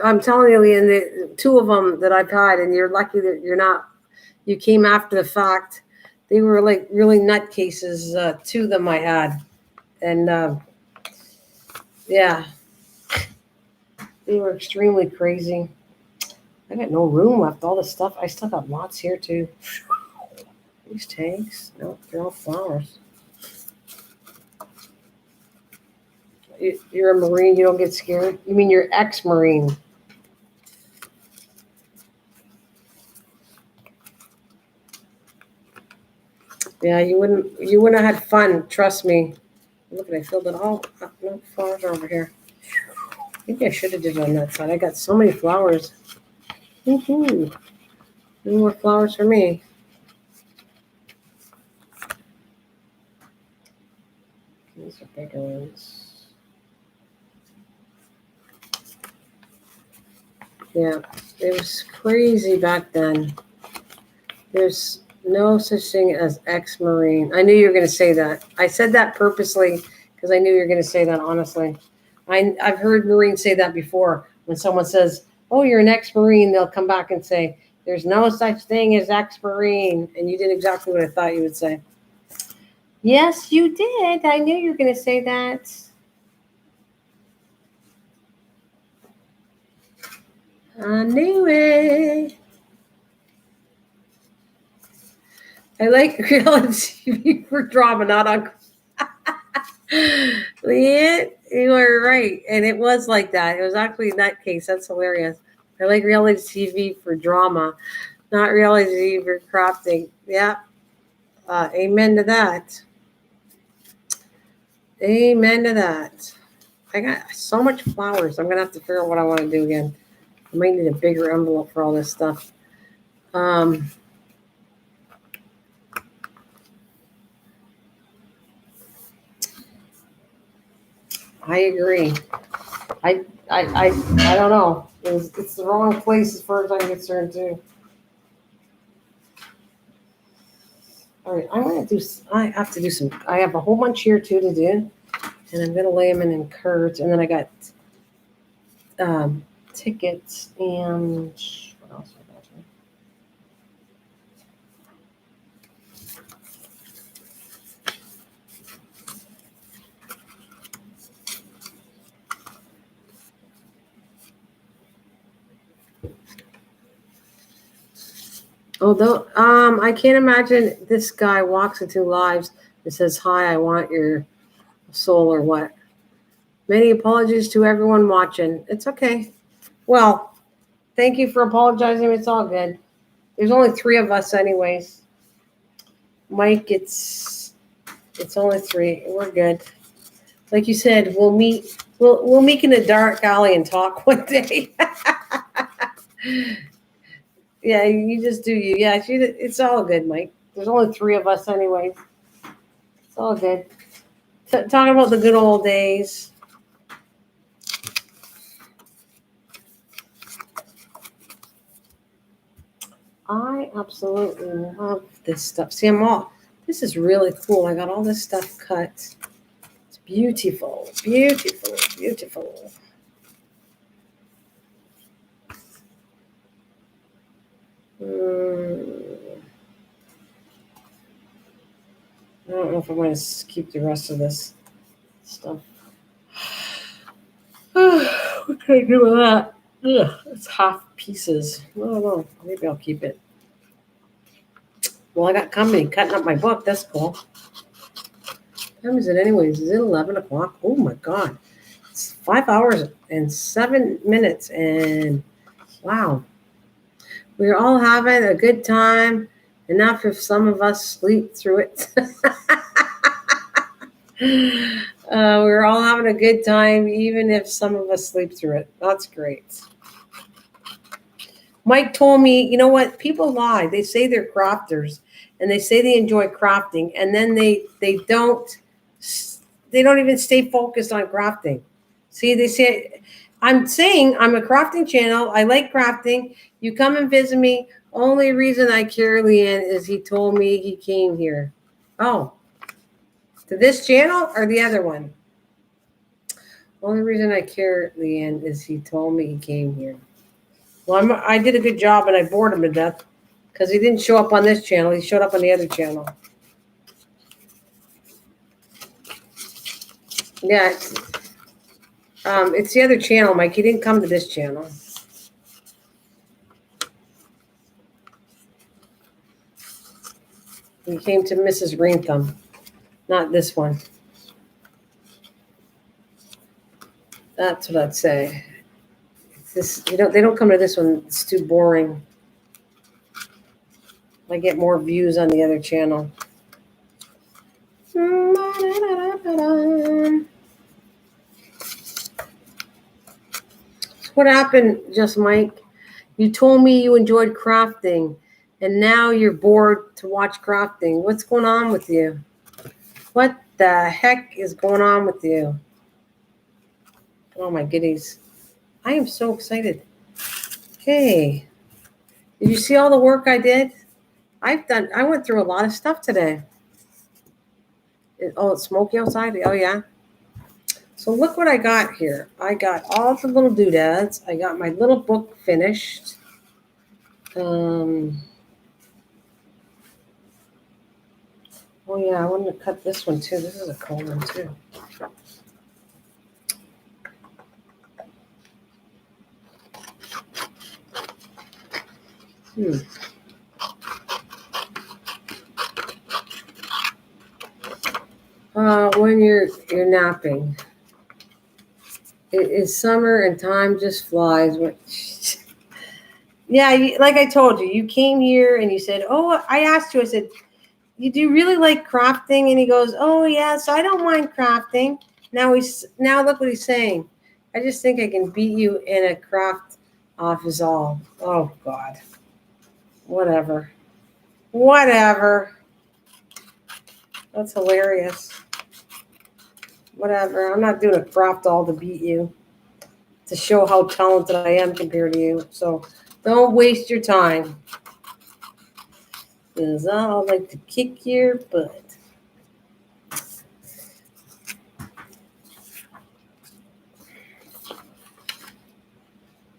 I'm telling you, Leanne, the 2 of them that I've had, and you're lucky that you came after the fact. They were like really nutcases, 2 of them I had. And yeah, they were extremely crazy. I got no room left. All the stuff, I still got lots here too. These tanks, no, they're all flowers. You're a Marine, you don't get scared? You mean you're ex-Marine? Yeah, you wouldn't have had fun, trust me. Look, I filled it all. No flowers are over here. Maybe I should have did it on that side. I got so many flowers. Woohoo! No more flowers for me. Millions. Yeah, it was crazy back then. There's no such thing as ex-Marine. I knew you were going to say that. I said that purposely because I knew you were going to say that, honestly. I've heard Marines say that before. When someone says, oh, you're an ex-Marine, they'll come back and say, there's no such thing as ex-Marine. And you did exactly what I thought you would say. Yes, you did. I knew you were going to say that. I knew it. I like reality TV for drama, not on. Leanne, you were right. And it was like that. It was actually in that case. That's hilarious. I like reality TV for drama, not reality TV for crafting. Yeah. Amen to that. Amen to that. I got so much flowers. I'm going to have to figure out what I want to do again. I might need a bigger envelope for all this stuff. I agree. I don't know. It's the wrong place as far as I'm concerned too. All right, I have to do some. I have a whole bunch here too to do, and I'm gonna lay them in curves, and then I got tickets and what else I got here? Although I can't imagine this guy walks into lives and says, "Hi, I want your soul," or what. Many apologies to everyone watching. It's okay. Well, thank you for apologizing. It's all good. There's only 3 of us, anyways. Mike, it's only 3. We're good. Like you said, we'll meet. We'll meet in a dark alley and talk one day. Yeah, you just do you. Yeah, it's all good, Mike. There's only 3 of us, anyways. It's all good. Talking about the good old days. I absolutely love this stuff. See, this is really cool. I got all this stuff cut. It's beautiful, beautiful, beautiful. I don't know if I'm going to keep the rest of this stuff. What can I do with that? Ugh, it's half pieces. I don't know. Maybe I'll keep it. Well, I got company cutting up my book. That's cool. What time is it anyways? Is it 11 o'clock? Oh, my God. It's 5 hours and 7 minutes. And, wow. We're all having a good time. Enough if some of us sleep through it. We're all having a good time, even if some of us sleep through it. That's great. Mike told me, you know what? People lie. They say they're crafters, and they say they enjoy crafting, and then they don't even stay focused on crafting. See, they say, I'm saying I'm a crafting channel. I like crafting. You come and visit me. Only reason I care, Leanne, is he told me he came here. Oh, to this channel or the other one? Only reason I care, Leanne, is he told me he came here. Well, I did a good job, and I bored him to death because he didn't show up on this channel. He showed up on the other channel. Yeah, it's the other channel, Mike. He didn't come to this channel. He came to Mrs. Greenthumb, not this one. That's what I'd say. They don't come to this one. It's too boring. I get more views on the other channel. What happened, Just Mike? You told me you enjoyed crafting, and now you're bored to watch crafting. What's going on with you? What the heck is going on with you? Oh my goodies. I am so excited. Okay. Did you see all the work I did? I went through a lot of stuff today. It's smoky outside? Oh yeah. So look what I got here. I got all the little doodads. I got my little book finished. Oh yeah, I wanted to cut this one too. This is a cool one too. When you're napping, it is summer and time just flies. Yeah, like I told you, you came here and you said, "Oh," I asked you. I said, "You do really like crafting?" And he goes, "Oh yes, I don't mind crafting." Now look what he's saying. I just think I can beat you in a craft off is all. Oh God. Whatever. That's hilarious. Whatever. I'm not doing a craft all to beat you, to show how talented I am compared to you. So don't waste your time. Because I'll like to kick your butt.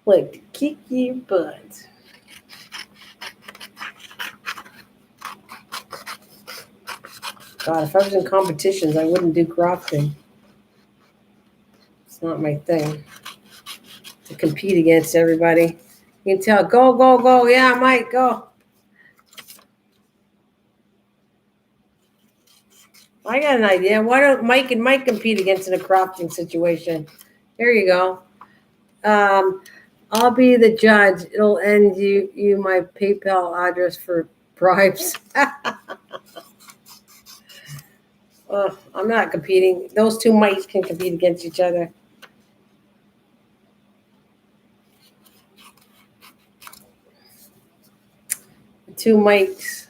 Like to kick your butt. God, if I was in competitions, I wouldn't do crafting. It's not my thing to compete against everybody. You can tell, go, go, go. Yeah, Mike, go. I got an idea. Why don't Mike and Mike compete against in a crafting situation? There you go. I'll be the judge. It'll end you my PayPal address for bribes. I'm not competing. Those two mics can compete against each other. The two mics.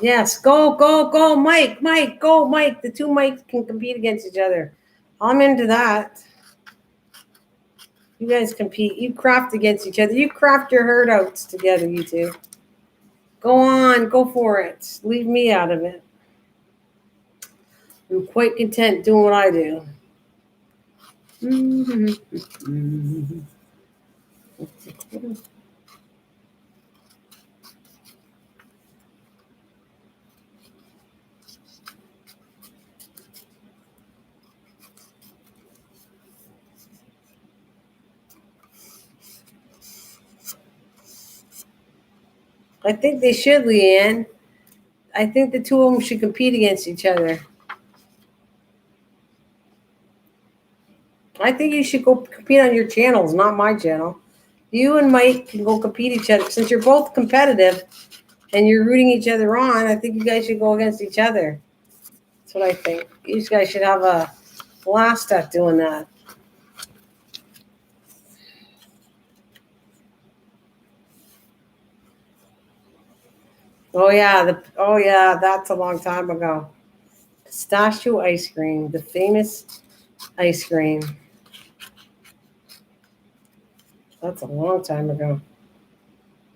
Yes, go, go, go, Mike, Mike, go, Mike. The two mics can compete against each other. I'm into that. You guys compete. You craft against each other. You craft your herd outs together, you two. Go on, go for it. Leave me out of it. I'm quite content doing what I do. I think they should, Leanne. I think the two of them should compete against each other. I think you should go compete on your channels, not my channel. You and Mike can go compete each other. Since you're both competitive and you're rooting each other on, I think you guys should go against each other. That's what I think. You guys should have a blast at doing that. Oh yeah, that's a long time ago. Pistachio ice cream, the famous ice cream. That's a long time ago.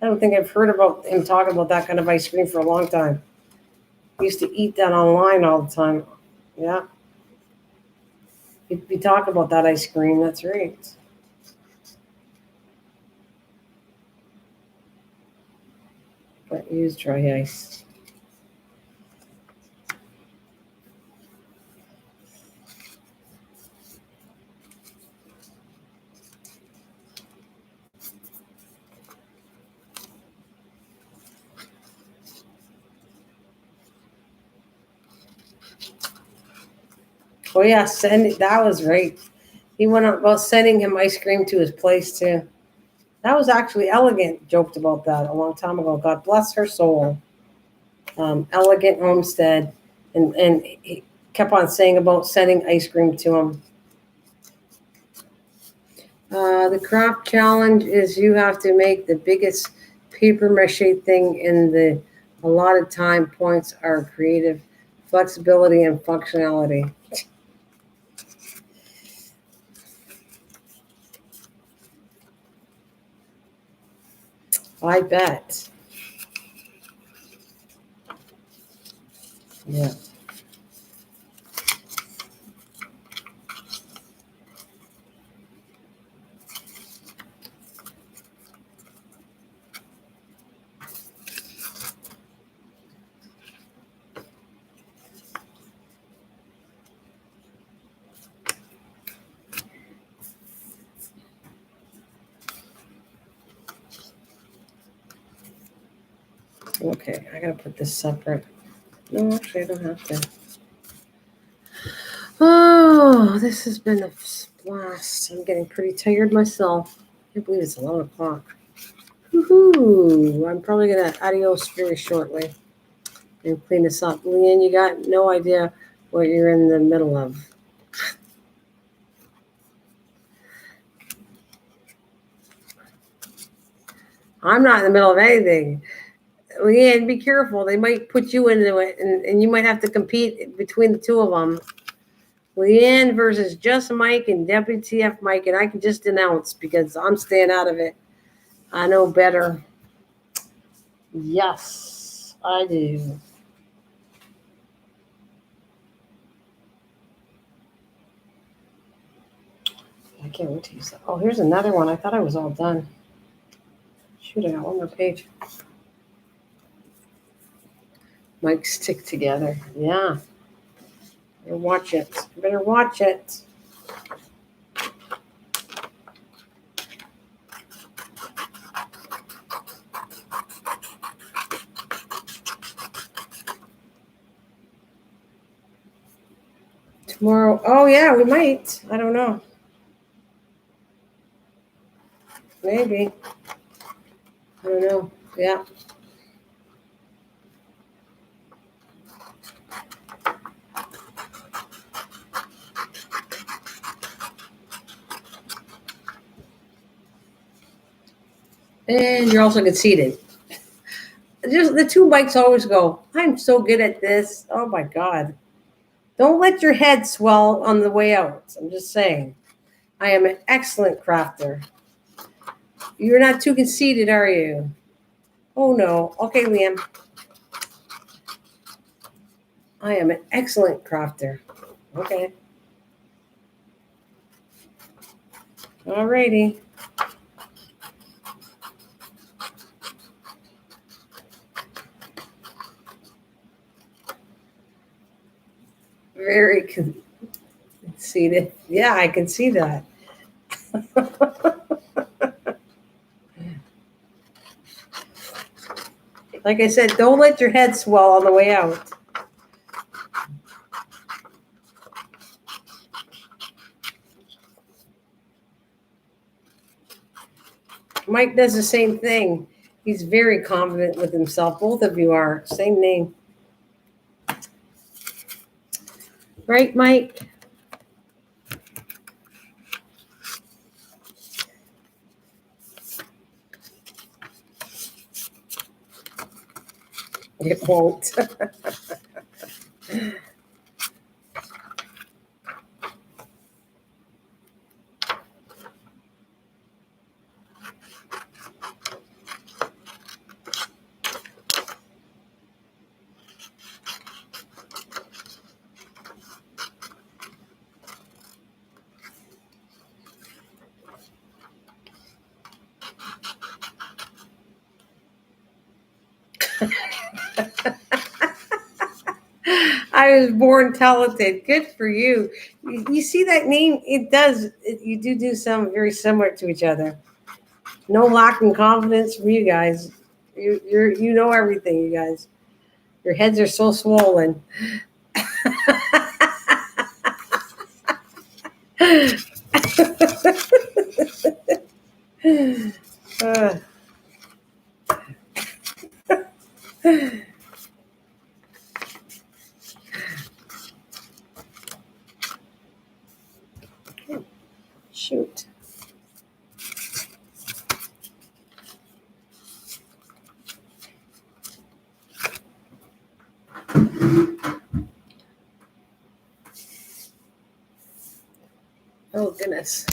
I don't think I've heard about him talking about that kind of ice cream for a long time. I used to eat that online all the time. Yeah. He'd be talking about that ice cream. That's right. But use dry ice. Oh yeah, that was right. He went about sending him ice cream to his place too. That was actually Elegant joked about that a long time ago. God bless her soul. Elegant Homestead, and he kept on saying about sending ice cream to him. The craft challenge is you have to make the biggest paper mache thing in the allotted time. Points are creative, flexibility, and functionality. I bet. Yeah. Okay, I gotta put this separate. No, actually, I don't have to. Oh, this has been a blast. I'm getting pretty tired myself. I can't believe it's 11 o'clock. Woohoo! I'm probably gonna adios very shortly and clean this up. Leanne, you got no idea what you're in the middle of. I'm not in the middle of anything. Leanne, be careful. They might put you into it, and you might have to compete between the two of them. Leanne versus Just Mike and WTF Mike, and I can just announce because I'm staying out of it. I know better. Yes, I do. I can't wait to use that. Oh, here's another one. I thought I was all done. Shoot, I got one more page. Mike, stick together. Yeah. Better watch it. Better watch it. Tomorrow. Oh, yeah, we might. I don't know. Maybe. I don't know. Yeah. And you're also conceited. Just the two bikes always go, I'm so good at this. Oh my God. Don't let your head swell on the way out. I'm just saying. I am an excellent crafter. You're not too conceited, are you? Oh no. Okay, Liam. I am an excellent crafter. Okay. Alrighty. Very conceited. Yeah, I can see that. Like I said, don't let your head swell on the way out. Mike does the same thing. He's very confident with himself. Both of you are. Same name. Right, Mike? It won't. I was born talented. Good for you. You see that name? It does. You do sound very similar to each other. No lack in confidence from you guys. You know everything, you guys. Your heads are so swollen. uh, shoot. Oh, goodness.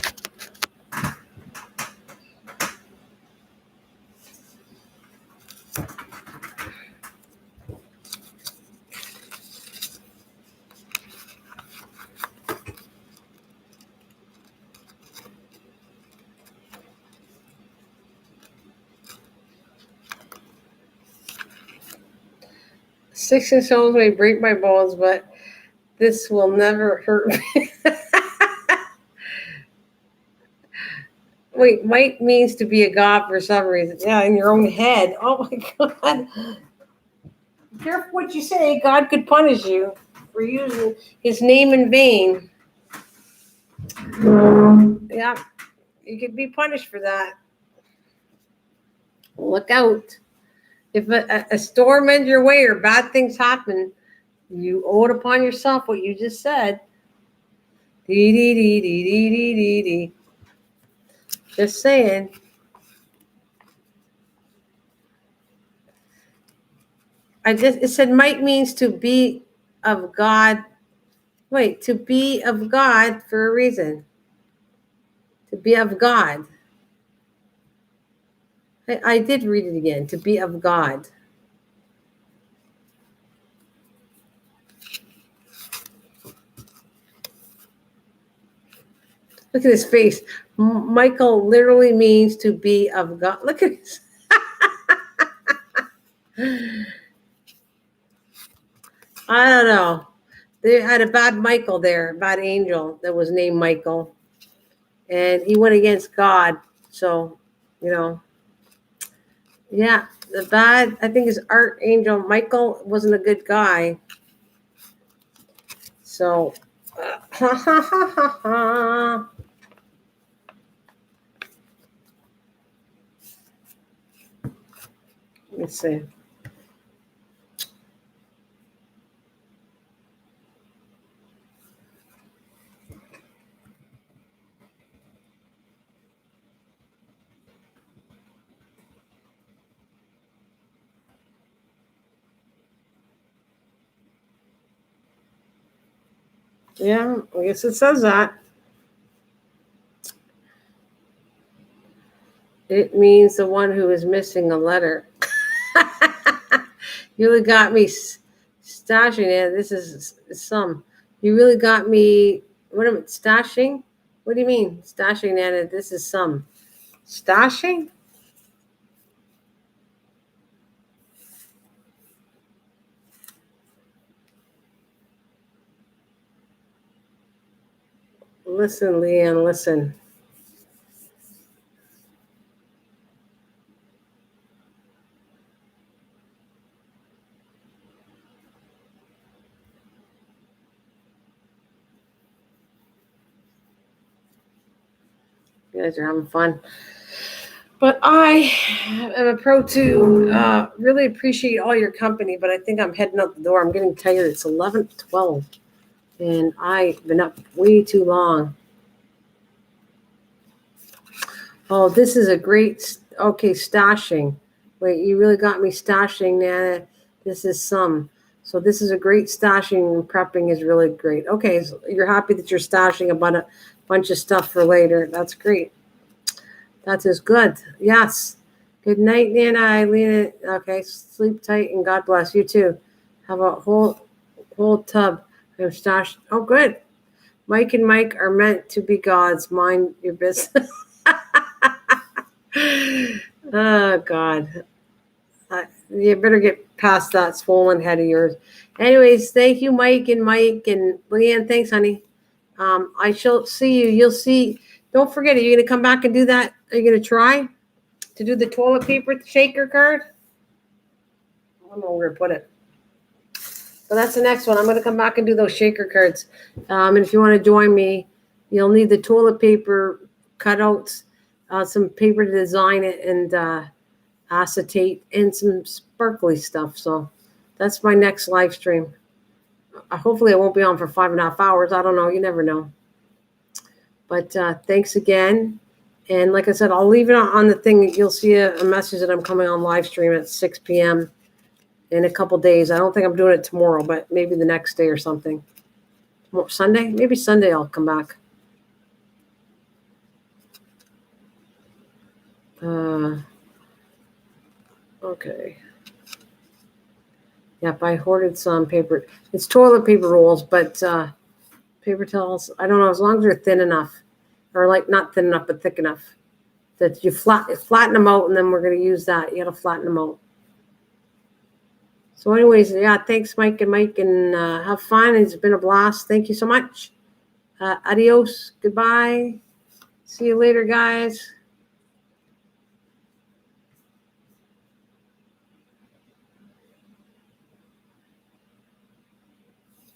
Sticks and stones may break my bones, but this will never hurt me. Wait, might means to be a god for some reason. Yeah, in your own head. Oh my God. Careful what you say. God could punish you for using his name in vain. Yeah, you could be punished for that. Look out. If a storm ends your way or bad things happen, you owe it upon yourself what you just said. Dee dee dee dee dee dee dee dee. Just saying. It said might means to be of God. Wait, to be of God for a reason. To be of God. I did read it again. To be of God. Look at his face. Michael literally means to be of God. Look at his. I don't know. They had a bad Michael there, a bad angel that was named Michael. And he went against God. So, yeah, the bad, I think his archangel Michael wasn't a good guy. So, let's see. Yeah, I guess it says that. It means the one who is missing a letter. You really got me stashing it. This is some. You really got me. What am I stashing? What do you mean stashing, Nana? This is some. Stashing? Listen, Leanne, listen. You guys are having fun. But I am a pro too. Really appreciate all your company, but I think I'm heading out the door. I'm getting tired. It's 11:12, and I've been up way too long. Oh, this is a great, okay, stashing. Wait, you really got me stashing, Nana. This is some. So this is a great stashing and prepping is really great. Okay, so you're happy that you're stashing a bunch of stuff for later. That's great. That is good. Yes. Good night, Nana, Eileen. Okay, sleep tight and God bless you too. Have a whole tub of stash. Oh, good. Mike and Mike are meant to be gods. Mind your business. Oh, God. You better get past that swollen head of yours. Anyways, thank you, Mike and Leanne. Thanks, honey. I shall see you. You'll see. Don't forget, are you going to come back and do that? Are you going to try to do the toilet paper shaker card? I don't know where to put it. But that's the next one. I'm going to come back and do those shaker cards. And if you want to join me, you'll need the toilet paper cutouts, some paper to design it, and acetate, and some sparkly stuff. So that's my next live stream. Hopefully I won't be on for 5.5 hours. I don't know. You never know. But thanks again. And like I said, I'll leave it on the thing. You'll see a message that I'm coming on live stream at 6 p.m. in a couple days. I don't think I'm doing it tomorrow, but maybe the next day or something. Sunday? Maybe Sunday I'll come back. Okay. Yep, I hoarded some paper. It's toilet paper rolls, but paper towels, I don't know, as long as they're thin enough, or like not thin enough, but thick enough that you flatten them out, and then we're going to use that. You got to flatten them out. So anyways, yeah, thanks, Mike, and have fun. It's been a blast. Thank you so much. Adios. Goodbye. See you later, guys.